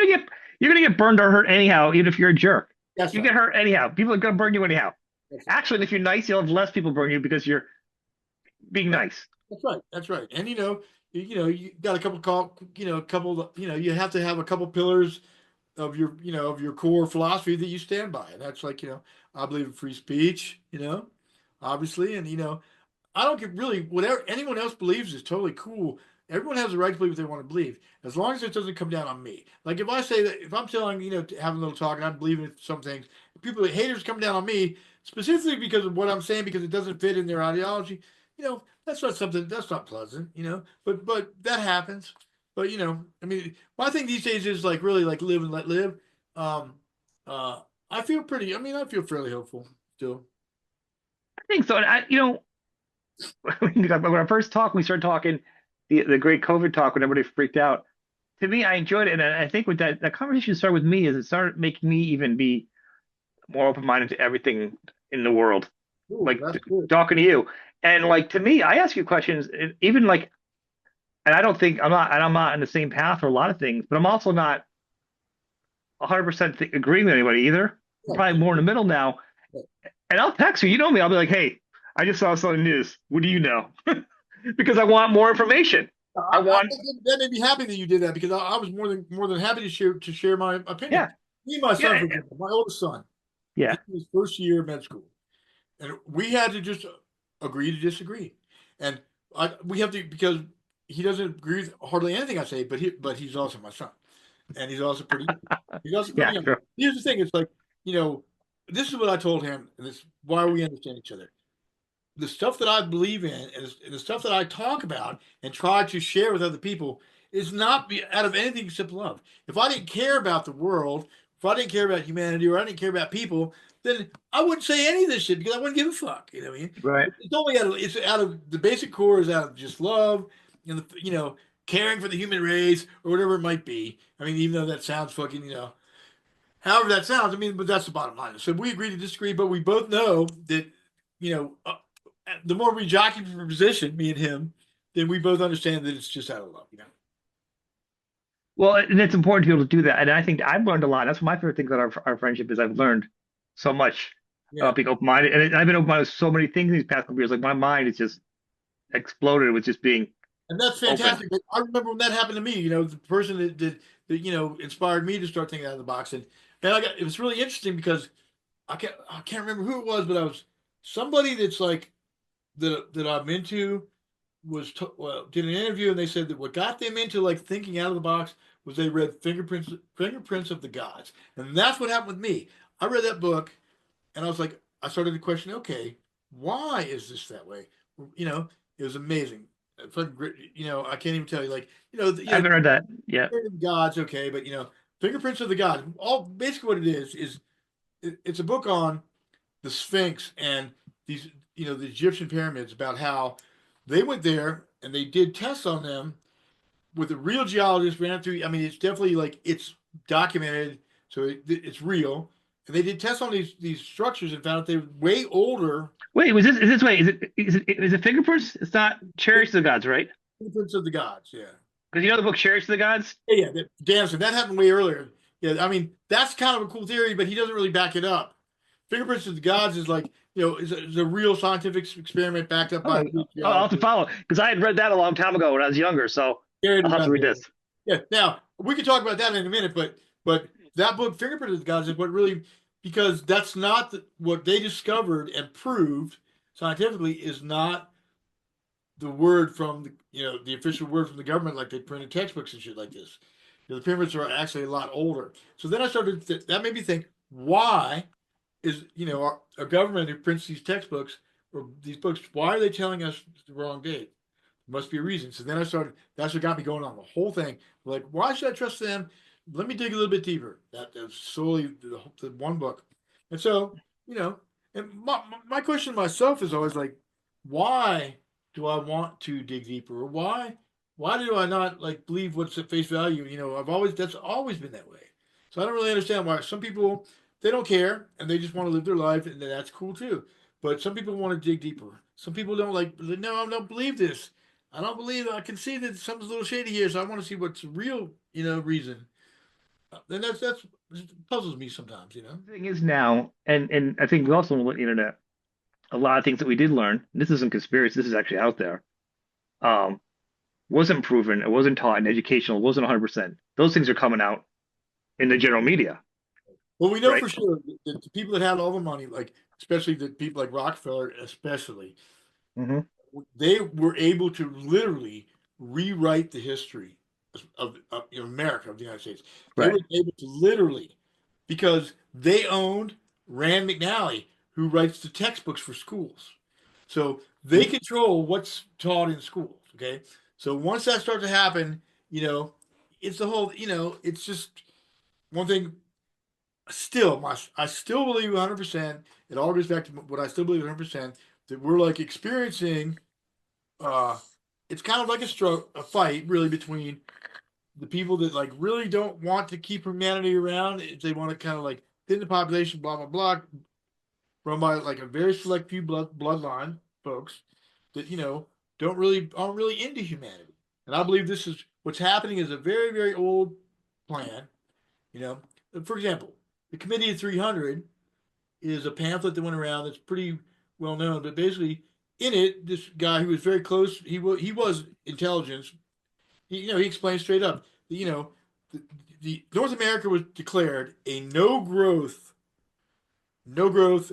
gonna get burned or hurt anyhow, even if you're a jerk. That's You right. get hurt anyhow. People are gonna burn you anyhow. That's right. Actually, if you're nice, you'll have less people burn you because you're being nice. That's right. That's right. And you got a couple you have to have a couple pillars of your core philosophy that you stand by. And that's like, I believe in free speech, obviously. And I don't get really whatever anyone else believes is totally cool. Everyone has the right to believe what they want to believe, as long as it doesn't come down on me. Like if I say that, if I'm telling, having a little talk and I'm believing in some things, haters come down on me specifically because of what I'm saying, because it doesn't fit in their ideology. That's not something that's not pleasant, but that happens. But I mean, my thing these days is like really like live and let live. I feel I feel fairly hopeful still. I think so. And when I first talked, we started talking the great COVID talk when everybody freaked out. To me, I enjoyed it, and I think with that conversation started with me is it started making me even be more open minded to everything in the world. Ooh, Like that's good. talking to you, and like to me, I ask you questions, and even like, and I don't think I'm not in the same path for a lot of things, but I'm also not 100% agreeing with anybody either. I'm probably more in the middle now, and I'll text you. You know me. I'll be like, hey, I just saw something news. What do you know? Because I want more information. I want. That made me happy that you did that, because I was more than happy to share my opinion. Yeah. Me and my son, Yeah. for example, my oldest son, Yeah. his first year of med school, and we had to just agree to disagree, and we have to, because he doesn't agree with hardly anything I say, but he's also my son, and he's also pretty Yeah. young. Sure. Here's the thing: it's like, this is what I told him, and this is why we understand each other. The stuff that I believe in, and the stuff that I talk about and try to share with other people, is not out of anything except love. If I didn't care about the world, if I didn't care about humanity, or I didn't care about people, then I wouldn't say any of this shit, because I wouldn't give a fuck. You know what I mean? Right. It's out of the basic core, is out of just love and caring for the human race, or whatever it might be. I mean, even though that sounds fucking, however that sounds, I mean, but that's the bottom line. So we agree to disagree, but we both know that, the more we jockey for position, me and him, then we both understand that it's just out of love, Well, and it's important to be able to do that. And I think I've learned a lot. That's one of my favorite things about our friendship is I've learned so much about being open minded. And I've been open minded to so many things these past couple years. Like my mind is just exploded with just being. And that's fantastic. I remember when that happened to me, the person that inspired me to start thinking out of the box. And man, it was really interesting, because I can't remember who it was, but I was somebody that's like that I'm into did an interview, and they said that what got them into like thinking out of the box was they read Fingerprints of the Gods. And that's what happened with me. I read that book, and I started to question, okay, why is this that way? It was amazing. I can't even tell you, like, I haven't read that yet. Gods, okay, but Fingerprints of the Gods. All basically what it is it's a book on the Sphinx and these, the Egyptian pyramids, about how they went there and they did tests on them with a real geologist, ran through. I mean, it's definitely like it's documented, so it's real. And they did tests on these structures and found out they're way older. Wait, is it Fingerprints? It's not Cherish the Gods, right? Fingerprints of the Gods, yeah. Because the book Cherish the Gods? Yeah, Danson, that happened way earlier. Yeah, I mean, that's kind of a cool theory, but he doesn't really back it up. Fingerprints of the Gods is like, is a real scientific experiment backed up by. I'll have to follow, because I had read that a long time ago when I was younger, so I'll have to read this. Yeah, now we can talk about that in a minute, but that book, Fingerprints of the Gods, is what really, because that's not what they discovered and proved scientifically is not the word from the official word from the government, like they printed textbooks and shit like this. The pyramids are actually a lot older. So then I started that made me think, why is a government who prints these textbooks or these books, why are they telling us the wrong date? Must be a reason. So then I started. That's what got me going on the whole thing. Like, why should I trust them? Let me dig a little bit deeper. That's solely the one book. And so, and my question to myself is always like, why do I want to dig deeper? Or why do I not like believe what's at face value? That's always been that way. So I don't really understand why some people they don't care and they just want to live their life, and that's cool too. But some people want to dig deeper. Some people don't like. No, I don't believe this. I don't believe I can see that something's a little shady here, so I want to see what's the real, reason. And that's puzzles me sometimes. The thing is now, and I think we also on the internet, a lot of things that we did learn. This isn't conspiracy. This is actually out there. Um, wasn't proven. It wasn't taught in educational. It wasn't 100%. Those things are coming out in the general media, Well, we know right? for sure that the people that had all the money, like especially the people like Rockefeller, especially, Hmm. they were able to literally rewrite the history of America, of the United States. They Right. were able to literally, because they owned Rand McNally, who writes the textbooks for schools. So they control what's taught in schools. Okay. So once that starts to happen, it's the whole, it's just one thing. I still believe 100%. It all goes back to what I still believe 100% that we're like experiencing uh it's kind of like a fight really between the people that like really don't want to keep humanity around. If they want to kind of like thin the population, blah blah blah, run by like a very select few bloodline folks that don't really aren't really into humanity. And I believe this is what's happening is a very very old plan. You know, for example, the Committee of 300 is a pamphlet that went around that's pretty well known. But basically, in it, this guy who was very close, he was intelligence. He explained straight up that the, the North America was declared a no growth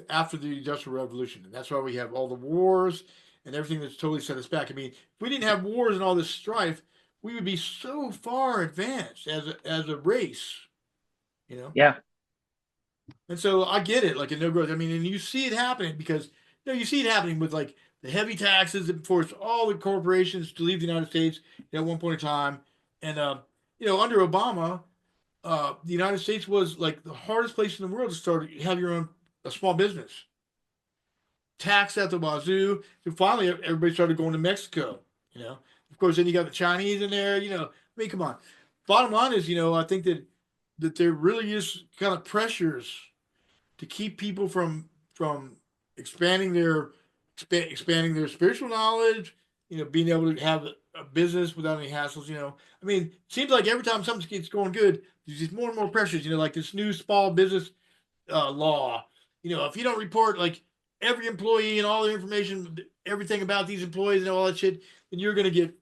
after the Industrial Revolution, and that's why we have all the wars and everything that's totally set us back. I mean, if we didn't have wars and all this strife, we would be so far advanced as a race. You know, Yeah. And so I get it, like a no growth. I mean, and you see it happening because you see it happening with like the heavy taxes that forced all the corporations to leave the United States at one point in time. And under Obama, the United States was like the hardest place in the world to start have your own a small business. Tax at the wazoo. So finally, everybody started going to Mexico. Of course, then you got the Chinese in there. I mean, come on. Bottom line is, I think that there really is kind of pressures to keep people from expanding expanding their spiritual knowledge, being able to have a business without any hassles. I mean, it seems like every time something gets going good, there's just more and more pressures. Like this new small business law. If you don't report like every employee and all their information, everything about these employees and all that shit, then you're gonna get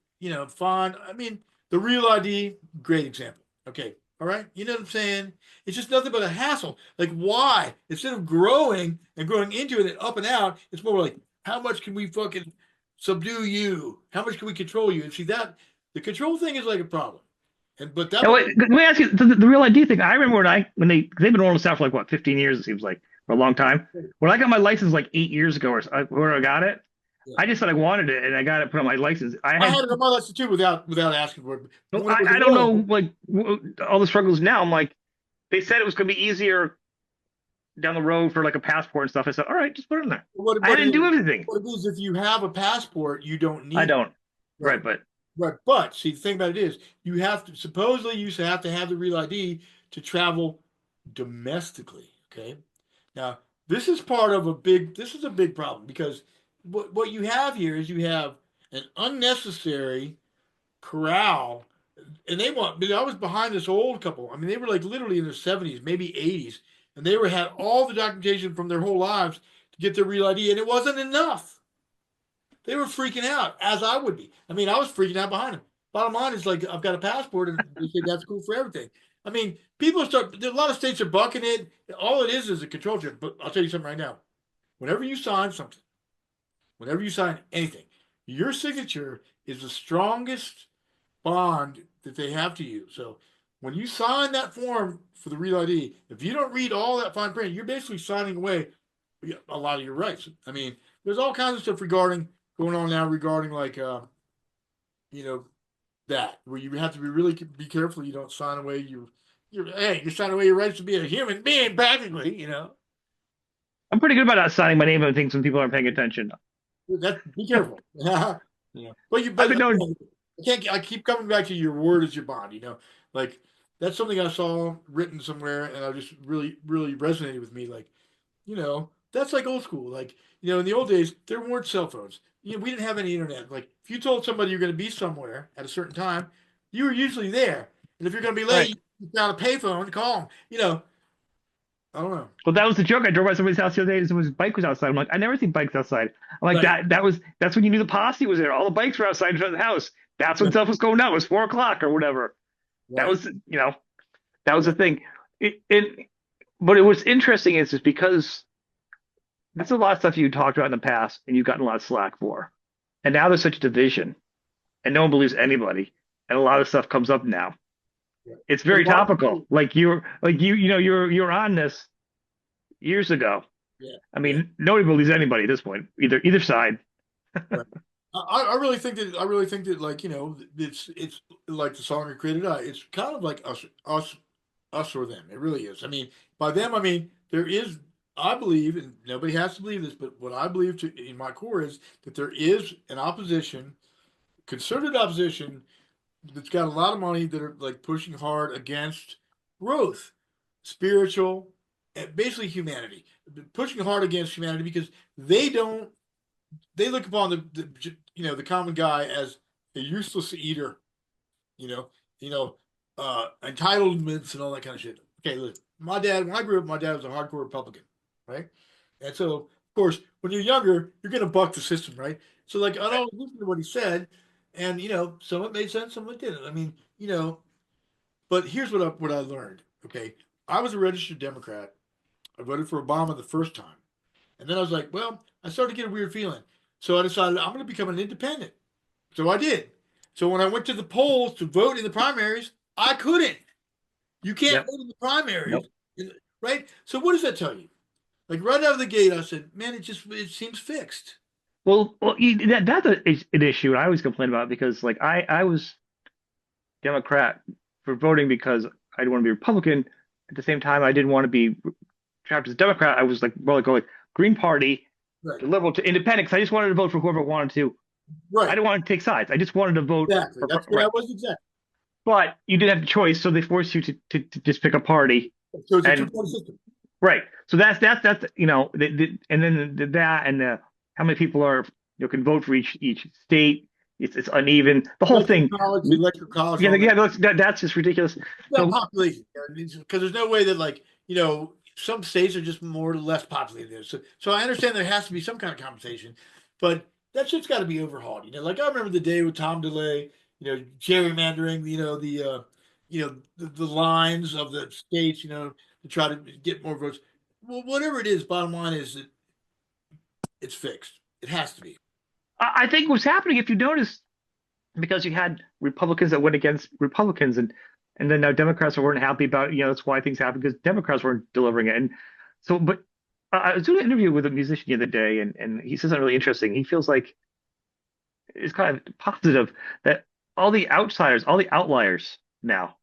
fined. I mean, the Real ID, great example. Okay, all right, you know what I'm saying? It's just nothing but a hassle. Like, why instead of growing and growing into it and up and out, it's more like how much can we fucking subdue you? How much can we control you? And see that the control thing is like a problem. But that Now, wait, let me ask you the real ID thing. I remember they've been rolling this out for like what 15 years. It seems like for a long time. When I got my license like 8 years ago, where I got it, Yeah. I just said I wanted it, and I got it put on my license. I had it on my license too without asking for it. But when it was I don't know available- like all the struggles now. I'm like, they said it was going to be easier down the road for like a passport and stuff. I said, all right, just put it in there. I didn't do everything. What it is, if you have a passport, you don't need I don't. it. Right, but Right, but see, the thing about it is, you have to supposedly you have to have the Real ID to travel domestically. Okay, now this is part of a big. This is a big problem because what you have here is you have an unnecessary corral, and I was behind this old couple. I mean, they were like literally in their 70s, maybe 80s, and they had all the documentation from their whole lives to get their Real ID, and it wasn't enough. They were freaking out, as I would be. I mean, I was freaking out behind them. Bottom line is, like, I've got a passport, and they say that's cool for everything. I mean, a lot of states are bucking it. All it is a control trick. But I'll tell you something right now. Whenever you sign something, whenever you sign anything, your signature is the strongest bond that they have to you. So when you sign that form for the Real ID, if you don't read all that fine print, you're basically signing away a lot of your rights. I mean, there's all kinds of stuff going on now regarding like that where you have to be really be careful you don't sign away you're signing away your rights to be a human being practically. I'm pretty good about not signing my name on things when people aren't paying attention. That be careful. But I've been known. I keep coming back to your word is your bond. Like that's something I saw written somewhere, and I just really really resonated with me. Like that's like old school. Like in the old days there weren't cell phones. We didn't have any internet. Like if you told somebody you're going to be somewhere at a certain time, you were usually there. And if you're going to be late, Right. you found a payphone, call them. I don't know. Well, that was the joke. I drove by somebody's house the other day, and someone's bike was outside. I'm like, I never see bikes outside. I'm like, Right. that's when you knew the posse was there. All the bikes were outside in front of the house. That's when stuff was going down. It was 4 o'clock or whatever. That Right. was, that was the thing. But it was interesting is because there's a lot of stuff you talked about in the past, and you've gotten a lot of slack for, and now there's such division, and no one believes anybody, and a lot of stuff comes up now. It's very topical. Like you're on this years ago. Yeah. I mean, nobody believes anybody at this point, either side. Right. I really think that like it's like the song "I Created I." It's kind of like us or them. It really is. I mean, by them I mean there is. I believe, and nobody has to believe this, but what I believe in my core is that there is an opposition, concerted opposition that's got a lot of money that are like pushing hard against growth, spiritual, and basically humanity, pushing hard against humanity because they don't. They look upon the common guy as a useless eater, you know, entitlements and all that kind of shit. Okay, look, my dad when I grew up, my dad was a hardcore Republican, right? And so of course when you're younger, you're gonna buck the system, right? So like I don't listen to what he said, and some of it made sense, some of it didn't. I mean, but here's what I learned. Okay, I was a registered Democrat. I voted for Obama the first time. And then I was like, well, I started to get a weird feeling. So I decided I'm going to become an independent. So I did. So when I went to the polls to vote in the primaries, I couldn't. You can't vote in the primaries, right? So what does that tell you? Like right out of the gate, I said, man, it seems fixed. Well, that's an issue I always complain about because like I was Democrat for voting because I didn't want to be Republican. At the same time, I didn't want to be trapped as a Democrat. I was like more like Green Party, Right. to liberal to independent because I just wanted to vote for whoever wanted to. Right. I didn't want to take sides. I just wanted to vote. Exactly. That's what I was exactly. But you didn't have the choice, so they forced you to just pick a party. So it's a two-party system. Right. So that's and then that and how many people can vote for each state. It's uneven. The whole thing. Electoral college. Yeah. That's just ridiculous. So, population, because there's no way that like some states are just more or less populated. So I understand there has to be some kind of compensation, but that shit's got to be overhauled. Like I remember the day with Tom DeLay, gerrymandering, the lines of the states, to try to get more votes. Well, whatever it is, bottom line is that it's fixed. It has to be. I think what's happening, if you notice, because you had Republicans that went against Republicans, and then now Democrats weren't happy about it. That's why things happened because Democrats weren't delivering it. And so, but I was doing an interview with a musician the other day, and he says something really interesting. He feels like it's kind of positive that all the outsiders, all the outliers now,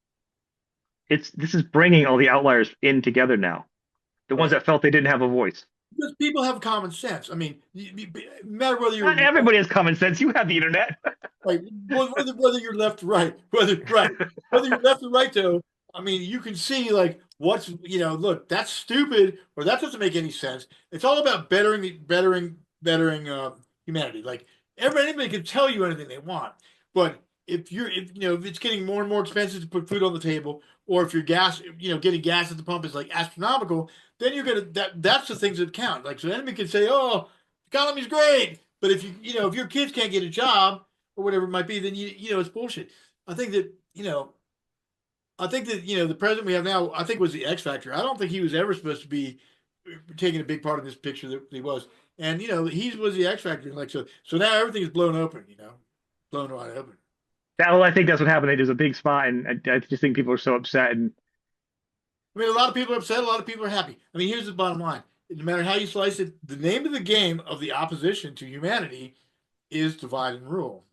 this is bringing all the outliers in together now. The ones that felt they didn't have a voice. Because people have common sense. I mean, no matter whether you're not everybody has common sense. You have the internet. Right. Whether you're left or right, whether you're left or right, though, I mean, you can see like what's look, that's stupid or that doesn't make any sense. It's all about bettering humanity. Like anybody can tell you anything they want, but if it's getting more and more expensive to put food on the table, or if your gas, getting gas at the pump is like astronomical, then you're gonna that's the things that count. Like so, the enemy can say, "Oh, the economy's great," but if if your kids can't get a job or whatever it might be, then it's bullshit. I think that the president we have now, I think was the X factor. I don't think he was ever supposed to be taking a big part of this picture that he was, and he was the X factor. Like so now everything is blown open. Blown wide open. I think that's what happened. There's a big spot, and I just think people are so upset. And I mean, a lot of people are upset. A lot of people are happy. I mean, here's the bottom line: no matter how you slice it, the name of the game of the opposition to humanity is divide and rule.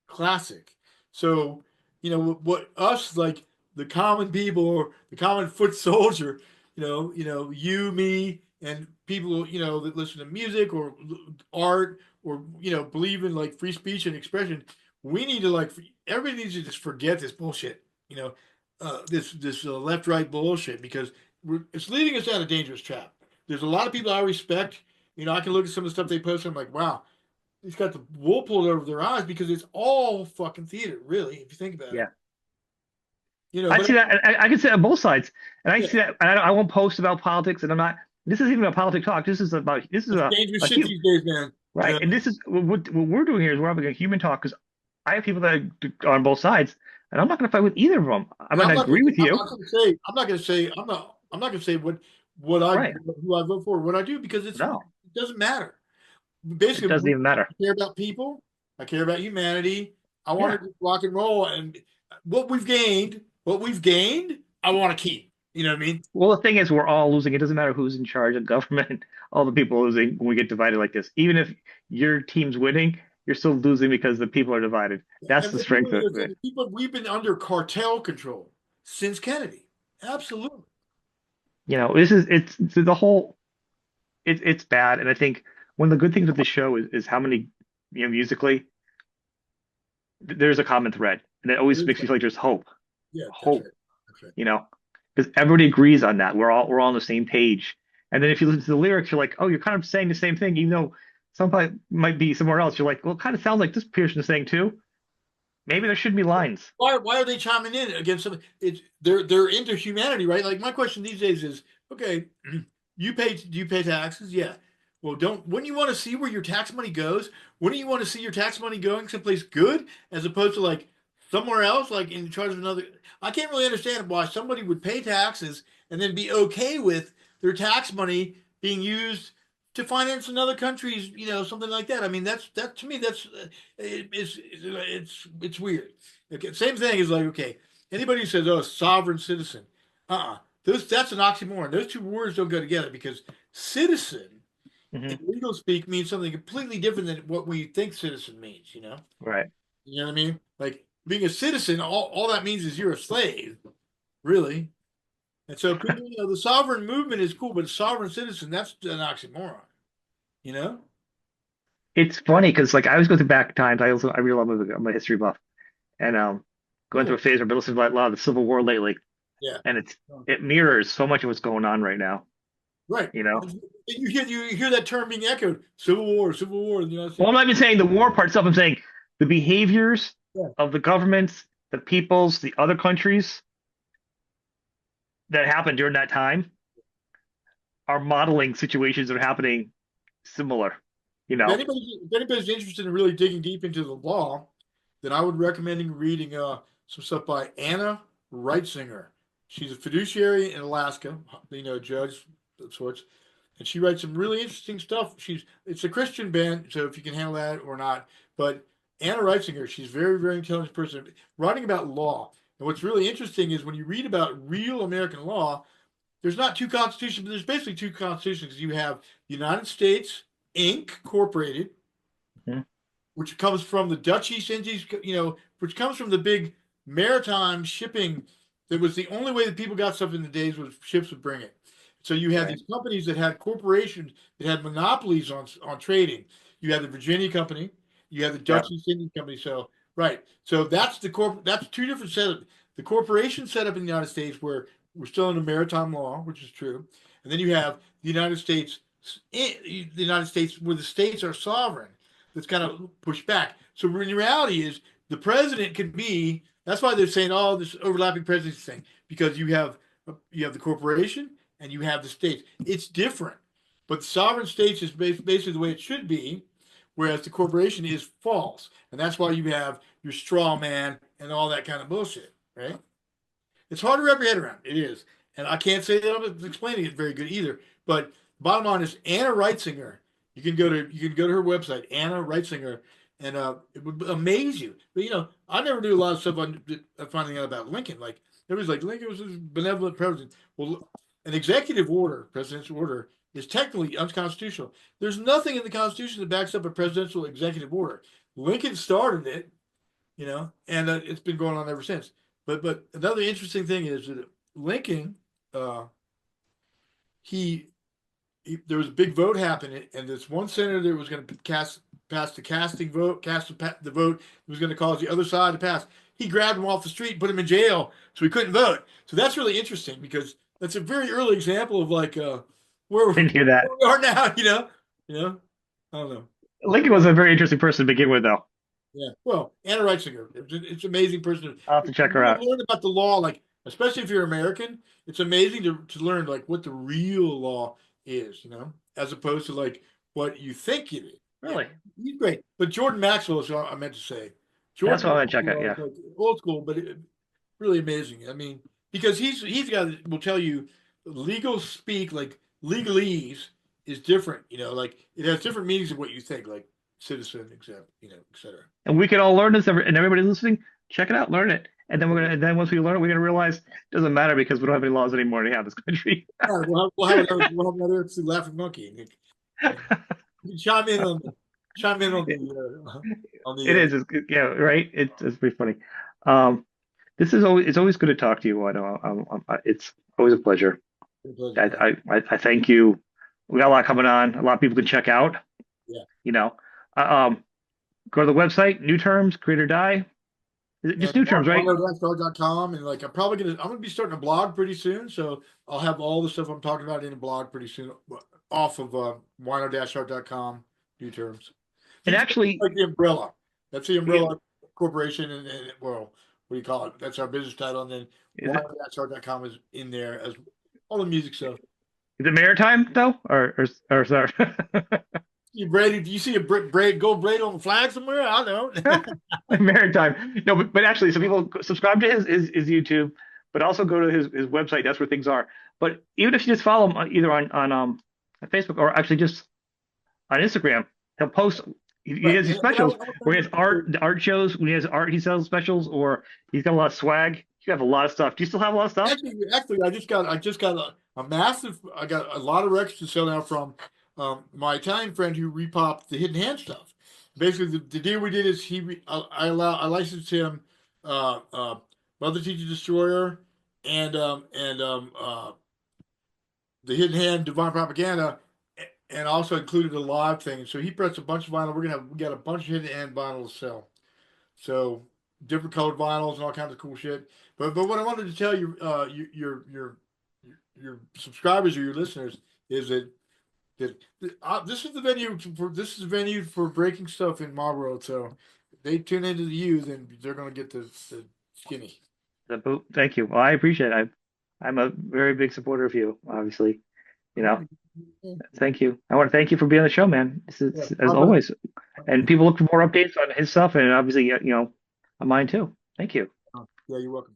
classic. So, what us, like the common people or the common foot soldier, you, me, and people, that listen to music or art or, believe in like free speech and expression, we need to everybody needs to just forget this bullshit, this left right bullshit, because it's leading us down a dangerous trap. There's a lot of people I respect. I can look at some of the stuff they post and I'm like, wow, it's got the wool pulled over their eyes, because it's all fucking theater, really, if you think about Yeah. it. I But see that. I can see that on both sides, and I Yeah. see that. And I won't post about politics, and I'm not. This isn't even a politics talk. This is it's dangerous shit these days, man. right. And this is what we're doing here is we're having a human talk, because I have people that are on both sides, and I'm not going to fight with either of them. I And might not agree with I'm you. not going to say. I'm not going to say what I Right. who I vote for, what I do, because it doesn't matter. Basically, It doesn't even matter. I care about people. I care about humanity. I want Yeah. to rock and roll, and what we've gained, I want to keep. You know what I mean? Well, the thing is, we're all losing. It doesn't matter who's in charge of government. All the people are losing when we get divided like this. Even if your team's winning, you're still losing because the people are divided. That's And the strength of it. we've been under cartel control since Kennedy. Absolutely. It's the whole. It's bad, and I think one of the good things with the show is how many, musically, there's a common thread, and it always makes me feel like there's hope. Yeah, Hope. That's right. Because everybody agrees on that. We're all on the same page. And then if you listen to the lyrics, you're like, oh, you're kind of saying the same thing, even though somebody might be somewhere else. You're like, well, it kind of sounds like this person's saying too. Maybe there should be lines. Why are they chiming in against something? They're into humanity, right? Like, my question these days is, okay, do you pay taxes? Yeah. Well, wouldn't you want to see where your tax money goes? Wouldn't you want to see your tax money going someplace good, as opposed to like somewhere else, like in charge of another? I can't really understand why somebody would pay taxes and then be okay with their tax money being used to finance another country's, something like that. I mean, that to me, it's weird. Okay, same thing is like, okay, anybody who says, "Oh, sovereign citizen," that's an oxymoron. Those two words don't go together, because citizen in legal speak means something completely different than what we think citizen means. Right. You know what I mean? Like, being a citizen, all that means is you're a slave, really. And so, the sovereign movement is cool, but sovereign citizen, that's an oxymoron. It's funny because like I always go through back times. I read a lot of music. I'm a history buff, and going through a phase where I've been listening to a lot of the Civil War lately. Yeah. And it mirrors so much of what's going on right now. Right. You hear that term being echoed: Civil War, Civil War. Well, I'm not even saying the war part itself. I'm saying the behaviors of the governments, the peoples, the other countries that happened during that time are modeling situations that are happening similar. If anybody's interested in really digging deep into the law, then I would recommend reading some stuff by Anna Reitzinger. She's a fiduciary in Alaska, judge of sorts, and she writes some really interesting stuff. It's a Christian band, so if you can handle that or not. But Anna Reitzinger, she's a very, very intelligent person writing about law. And what's really interesting is when you read about real American law, there's not two constitutions, but there's basically two constitutions. You have the United States Incorporated, which comes from the Dutch East Indies, which comes from the big maritime shipping. That was the only way that people got stuff in the days, was ships would bring it. So you had these companies that had corporations that had monopolies on trading. You had the Virginia Company, you had the Dutch East Indies Company. So that's that's two different setups. The corporation set up in the United States, where we're still under maritime law, which is true, and then you have the United States where the states are sovereign. That's kind of pushed back. So in reality, is the president could be. That's why they're saying, oh, this overlapping presidency thing, because you have the corporation and you have the states. It's different, but sovereign states is basically the way it should be, whereas the corporation is false, and that's why you have your straw man and all that kind of bullshit, right? It's hard to wrap your head around. It is, and I can't say that I'm explaining it very good either. But bottom line is Anna Reitzinger. You can go to her website, Anna Reitzinger, and it would amaze you. But I never knew a lot of stuff on finding out about Lincoln. Like, everybody's like, Lincoln was a benevolent president. Well, an executive order, presidential order, is technically unconstitutional. There's nothing in the Constitution that backs up a presidential executive order. Lincoln started it, you know, and it's been going on ever since. But another interesting thing is that Lincoln, there was a big vote happening, and this one senator that was going to pass the casting vote, the vote that was going to cause the other side to pass. He grabbed him off the street and put him in jail, so he couldn't vote. So that's really interesting because that's a very early example of like where Didn't hear that. we are now. I don't know. Lincoln was a very interesting person to begin with, though. Yeah. Well, Anna Reitzinger, it's an amazing person. I'll have to check her out. Learn about the law, like especially if you're American, it's amazing to learn like what the real law is, as opposed to like what you think it is. Really? Yeah, he's great. But Jordan Maxwell is what I meant to say. That's what I check out. Yeah. Like old school, but really amazing. I mean, because will tell you legal speak, like legalese is different. Like it has different meanings of what you think, like citizen, et cetera. And we can all learn this, and everybody listening, check it out, learn it, and then once we learn it, we're gonna realize it doesn't matter because we don't have any laws anymore to have this country. All right, we'll have another laughing monkey. Chime in on the. It is, yeah, right. It's pretty funny. It's always good to talk to you. I know. It's always a pleasure. I thank you. We got a lot coming on. A lot of people can check out. Yeah. Go to the website. New terms, create or die. Is it just new terms, right? Weinrich.com, and like I'm gonna be starting a blog pretty soon, so I'll have all the stuff I'm talking about in a blog pretty soon off of wino-art.com. New terms. And actually, like the umbrella. That's the umbrella corporation, and well, what do you call it? That's our business title, and then wino-art.com is in there as all the music stuff. Is it maritime though, or sorry? Do you see a gold braid on the flag somewhere? I don't know. Maritime. No, but actually, so people subscribe to his YouTube, but also go to his website. That's where things are. But even if you just follow him either on Facebook or actually just on Instagram, he'll post. He has these specials where he has art shows. When he has art, he sells specials, or he's got a lot of swag. You have a lot of stuff. Do you still have a lot of stuff? Actually, I just got a massive. I got a lot of records to sell now from my Italian friend who repopped the Hidden Hand stuff. Basically, the deal we did is I licensed him Mother Teacher Destroyer and the Hidden Hand Divine Propaganda, and also included a live thing. So he pressed a bunch of vinyl. We got a bunch of Hidden Hand vinyl to sell. So different colored vinyls and all kinds of cool shit. But what I wanted to tell you, your subscribers or your listeners is that this is the venue for breaking stuff in my world. So if they tune into you, then they're going to get the skinny. Thank you. Well, I appreciate it. I'm a very big supporter of you, obviously. Thank you. I want to thank you for being on the show, man. This is, as always. And people look for more updates on his stuff, and obviously, on mine too. Thank you. Yeah, you're welcome.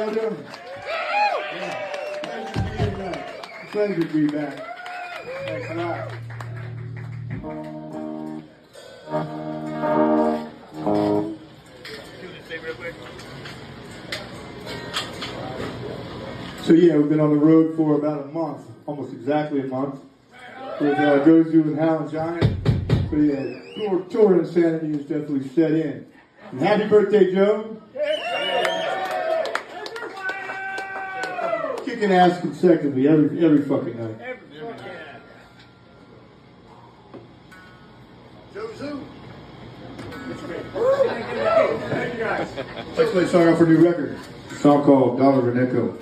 y'all doing? Pleasure to be back. Thanks a lot. So yeah, we've been on the road for about a month, almost exactly a month, with Gozu and Hal and Giant. So yeah, tour insanity has definitely set in. And happy birthday, Joe! Kicking ass consecutively every fucking night. Gozu! Let's play a song off our new record. A song called Dollar of an Echo.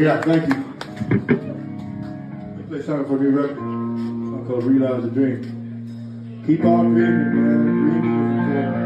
yeah, thank you. I play something for a new record. Song called Realize a Dream. Keep on dreaming, man. Dreaming is important.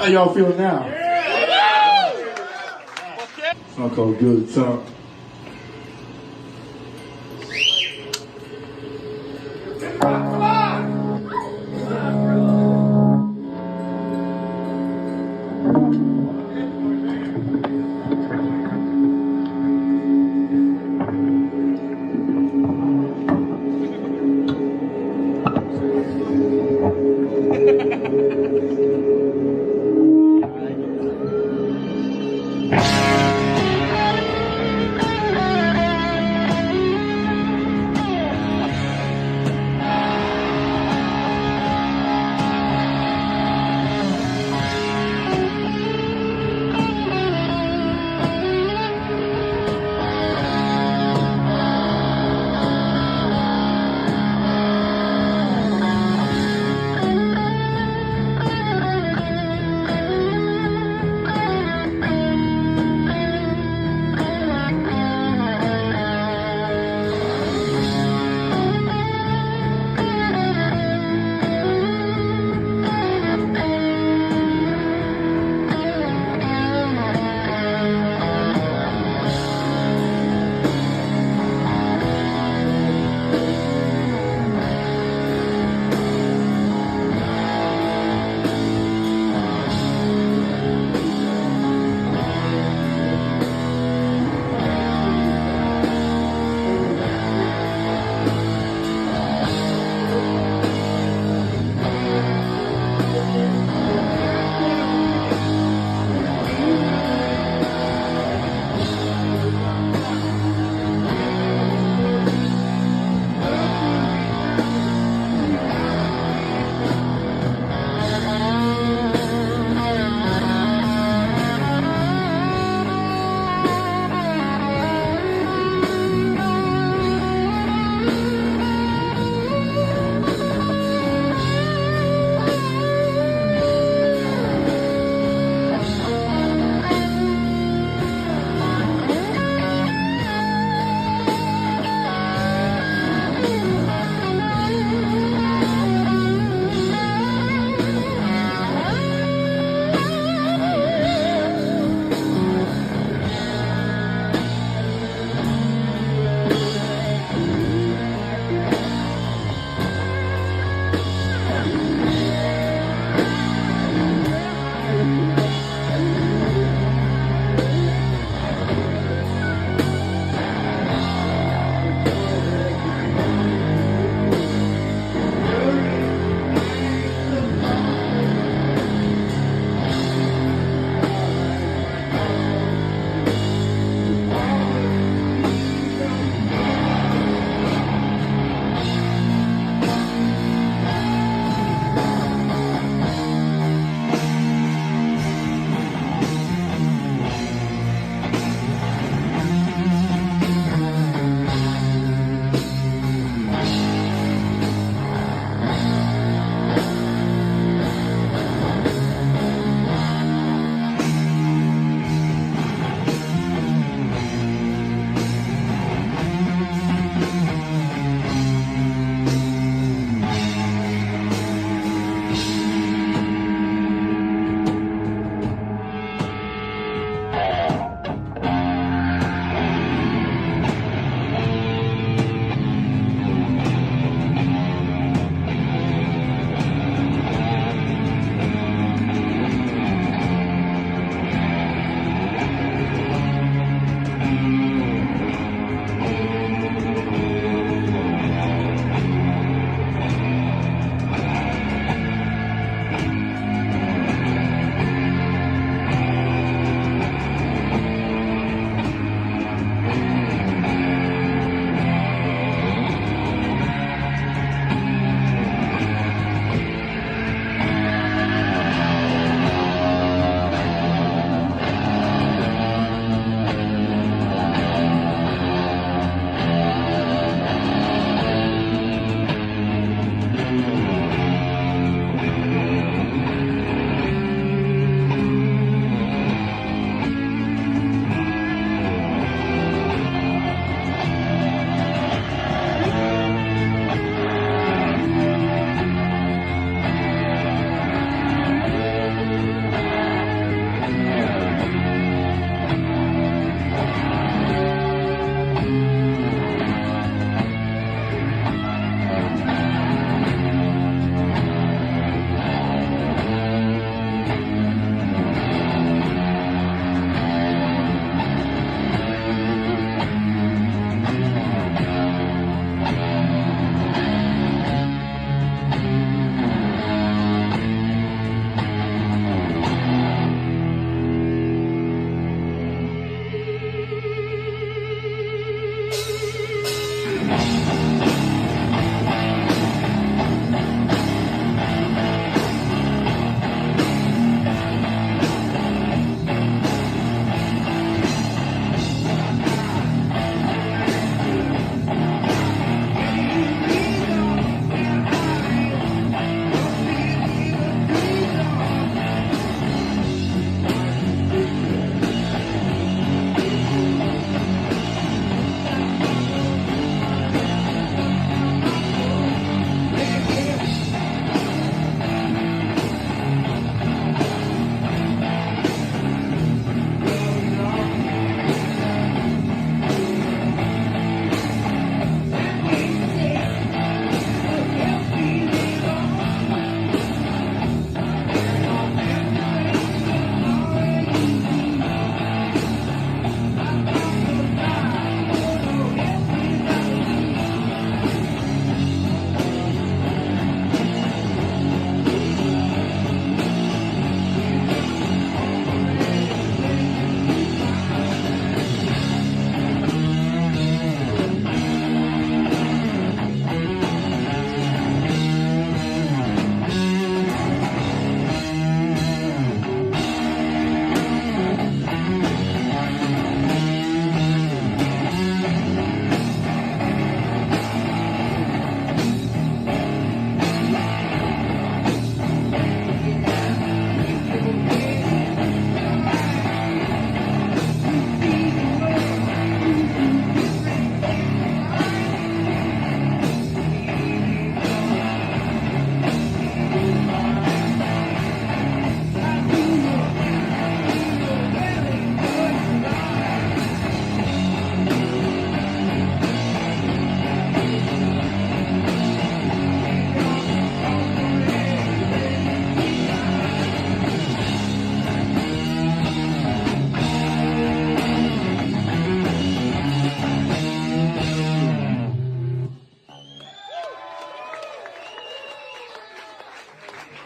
How y'all feeling now? Song called Gilded Sorrow.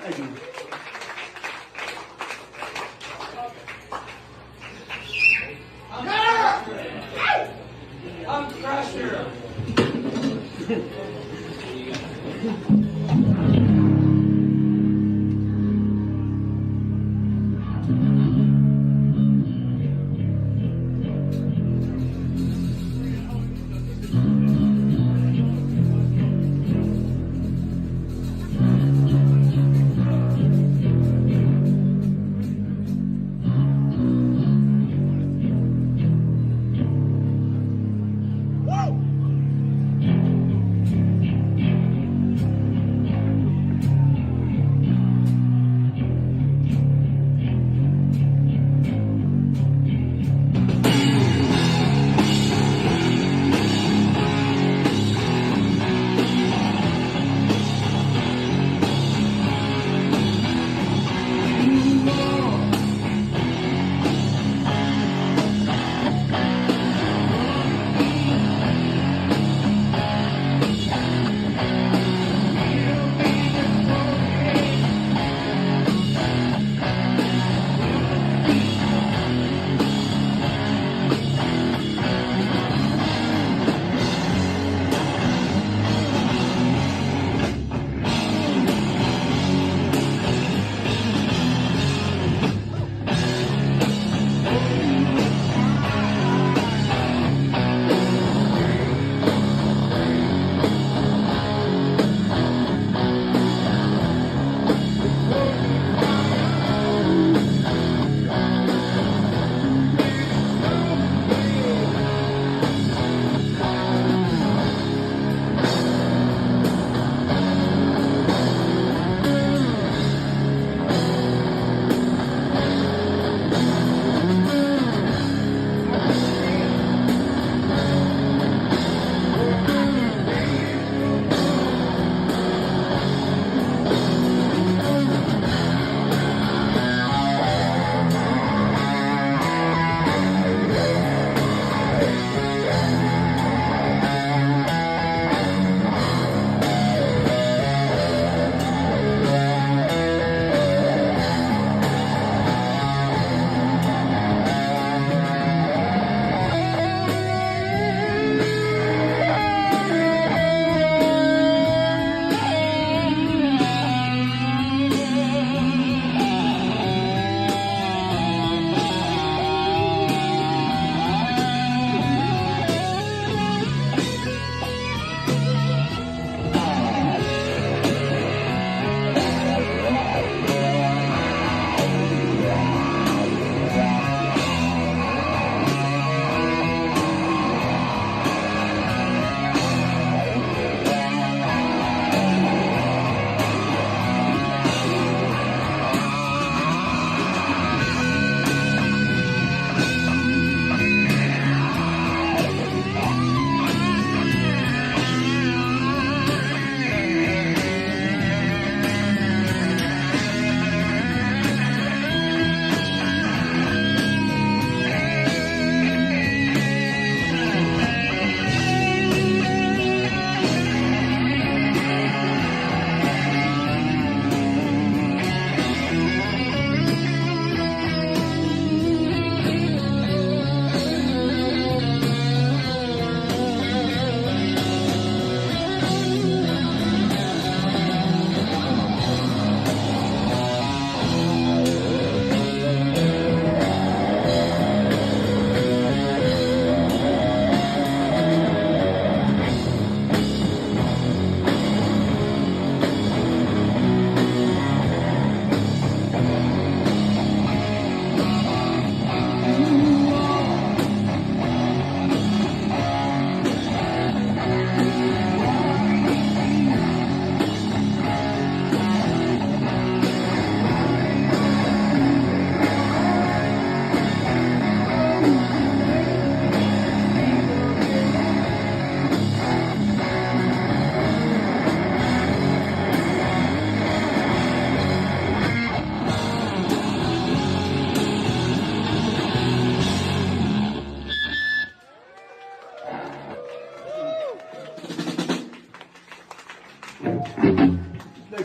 Thank you. I'm Crusher.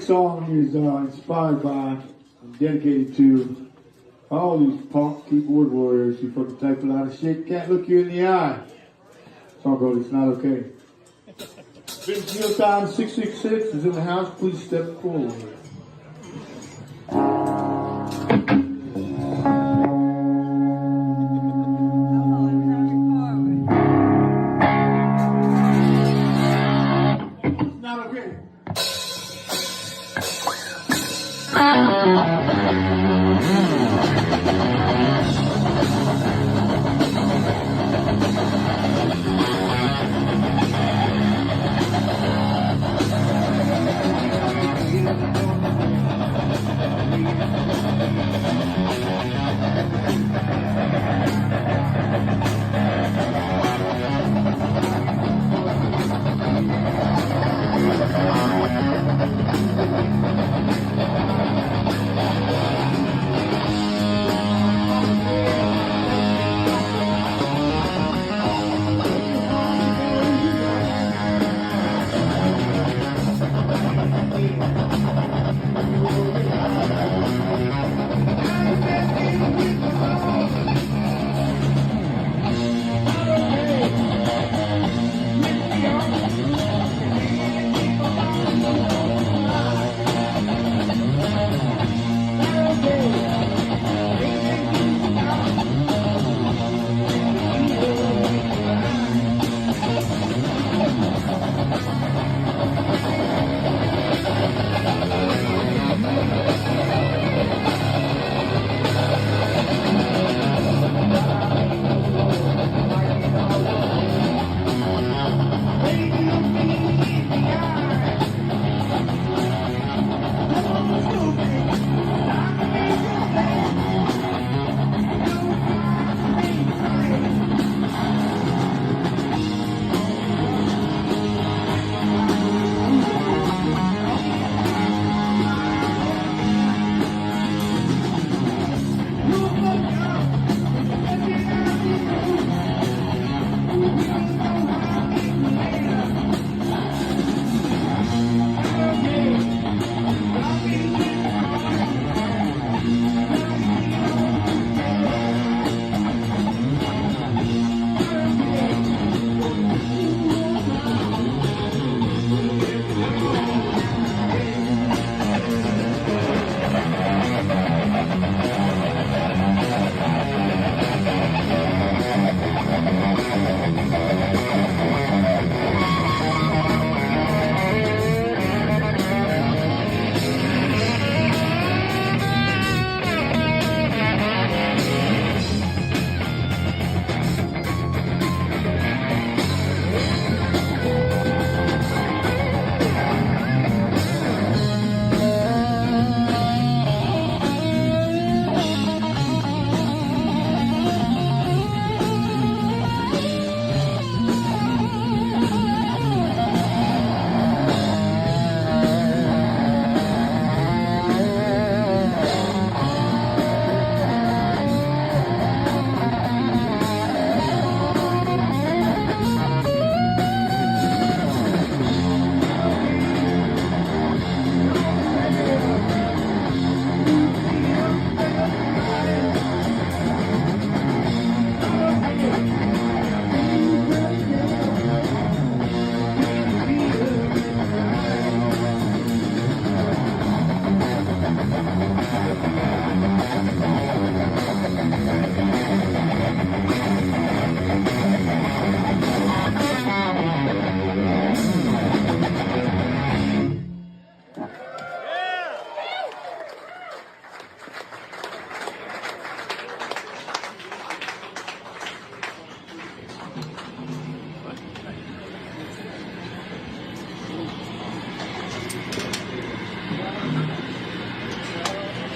song is inspired by, dedicated to all these punk keyboard warriors who fucking type a lot of shit, can't look you in the eye. Sorry, bro, it's not okay. Vince Neil Time 666 is in the house. Please step forward. Not okay.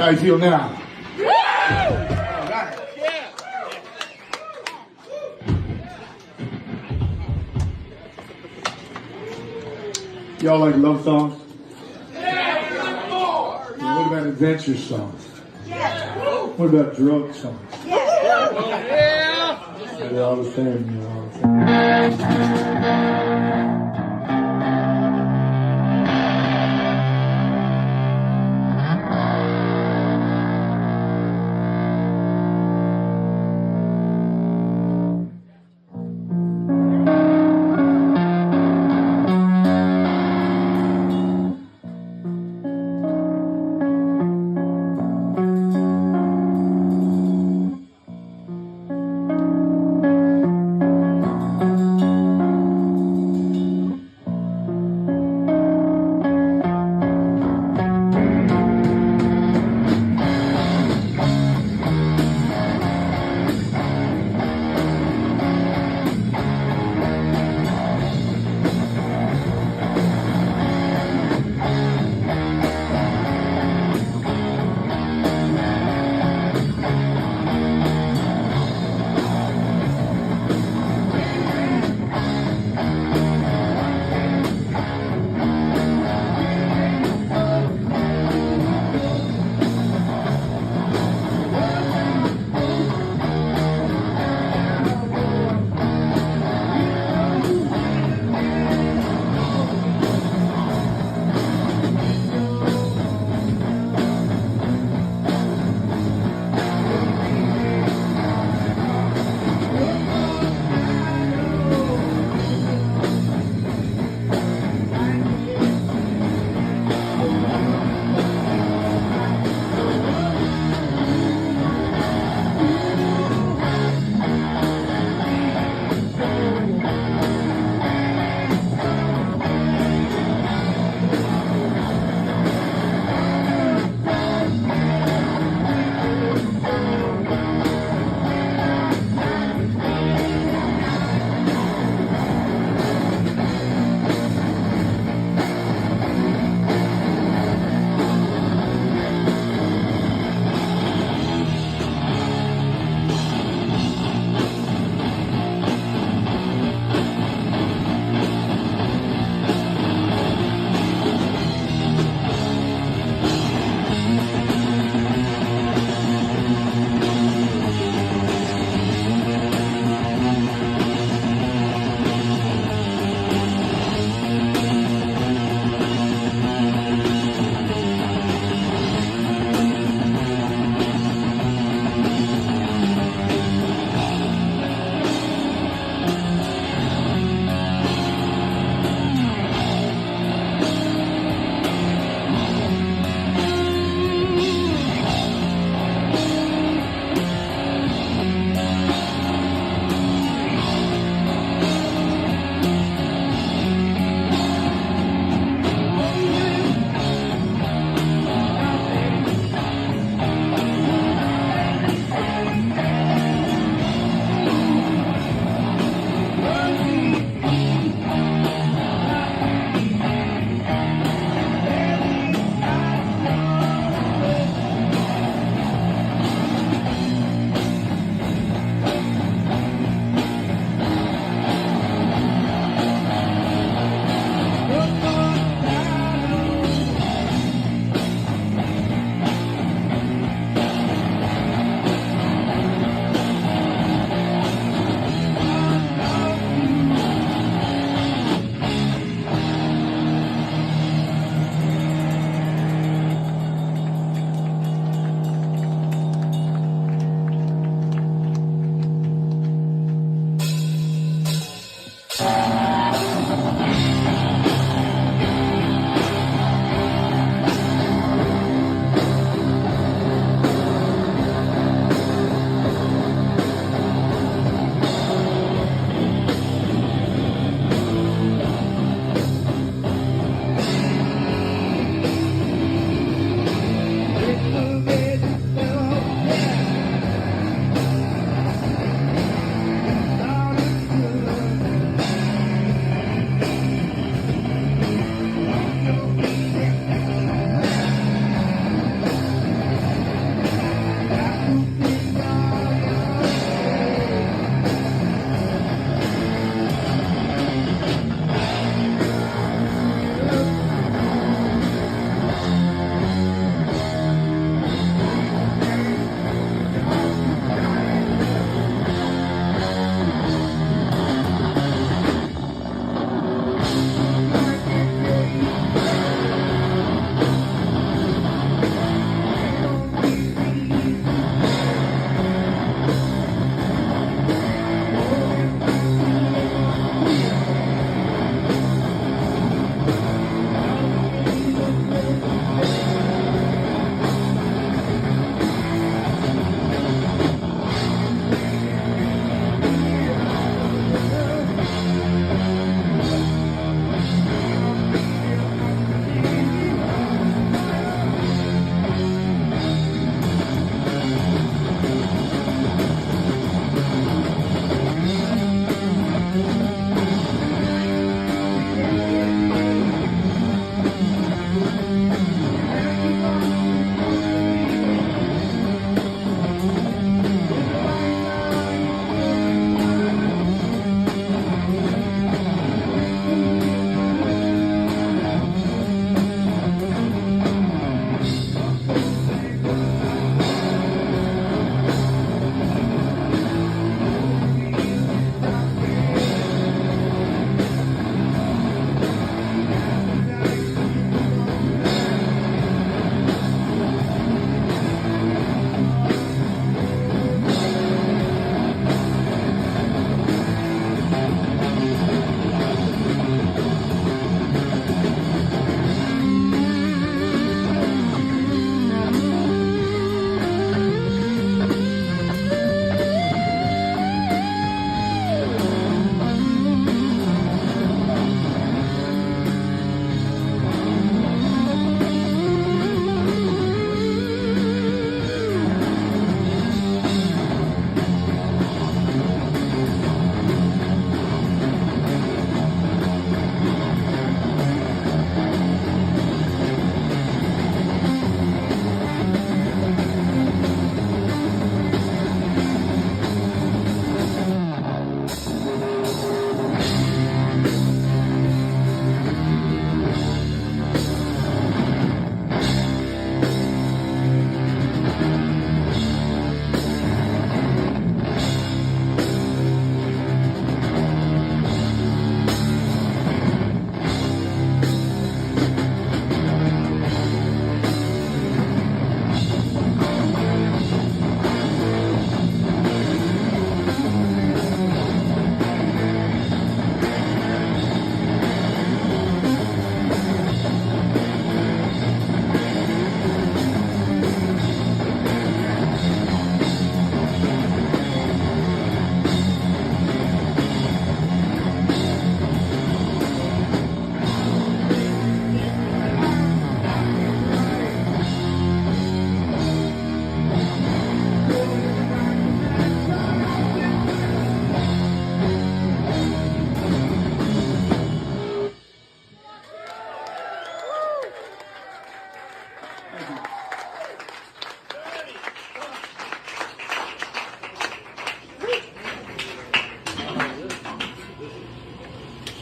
How you feel now? Y'all like love songs? What about adventure songs? What about drug songs? They're all the same, you know.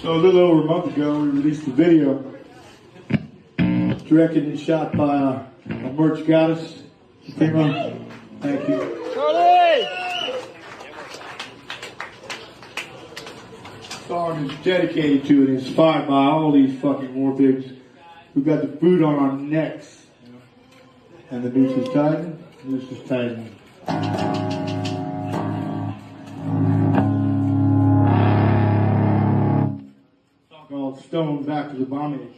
So a little over a month ago, we released a video directed and shot by our merch goddess, Fatima. Thank you. Sharlee! The song is dedicated to and inspired by all these fucking war pigs who got the food on our necks. And the noose is tightened, noose is tightened. Song called Stone Back to the Bombing.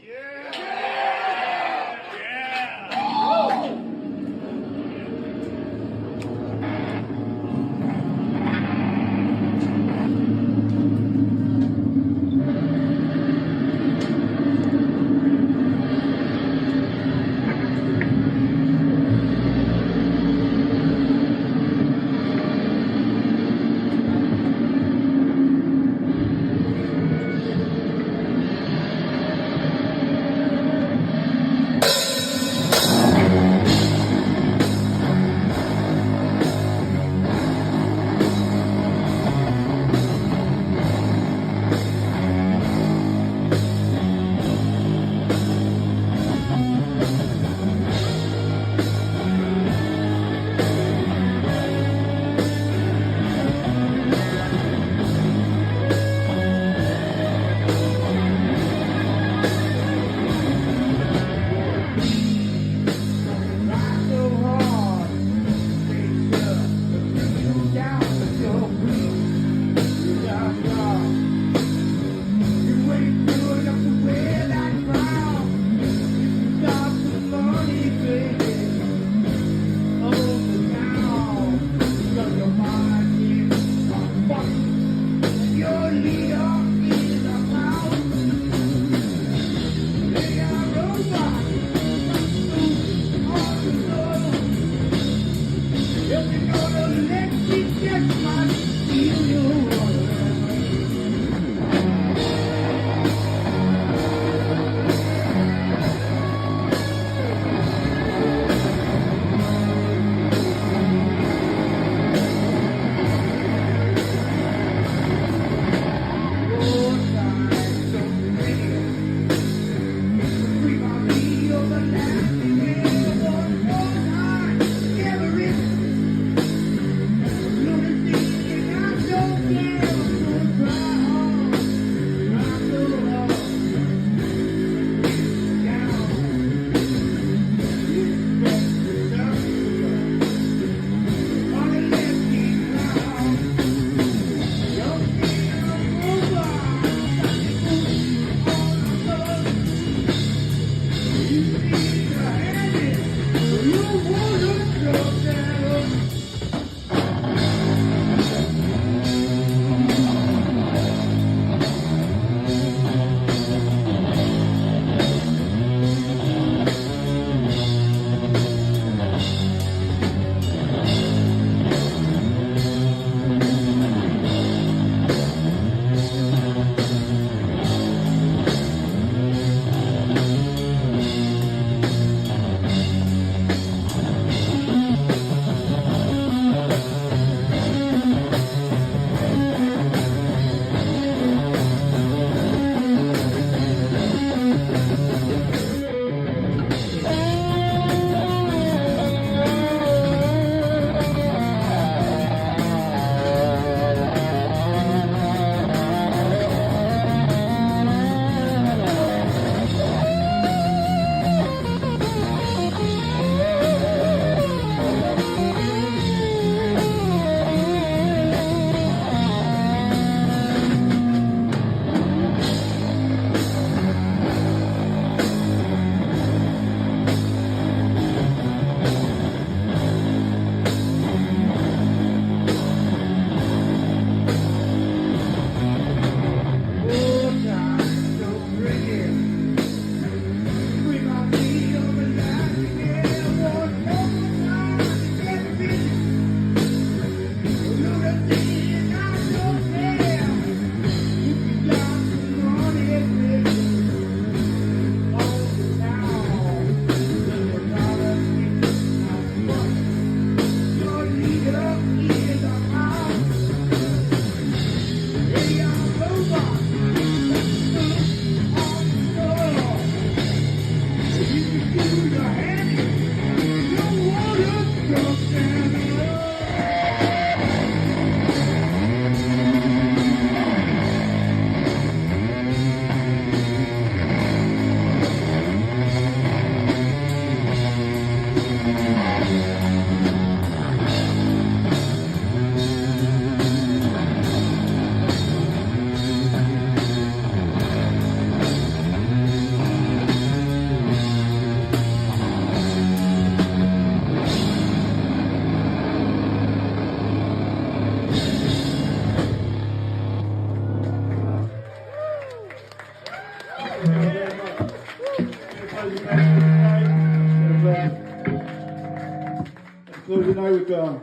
close the night with a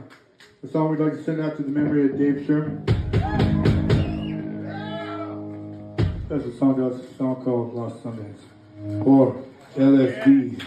song we'd like to send out to the memory of Dave Sherman. That's a song called Lost Sundays, or LSD.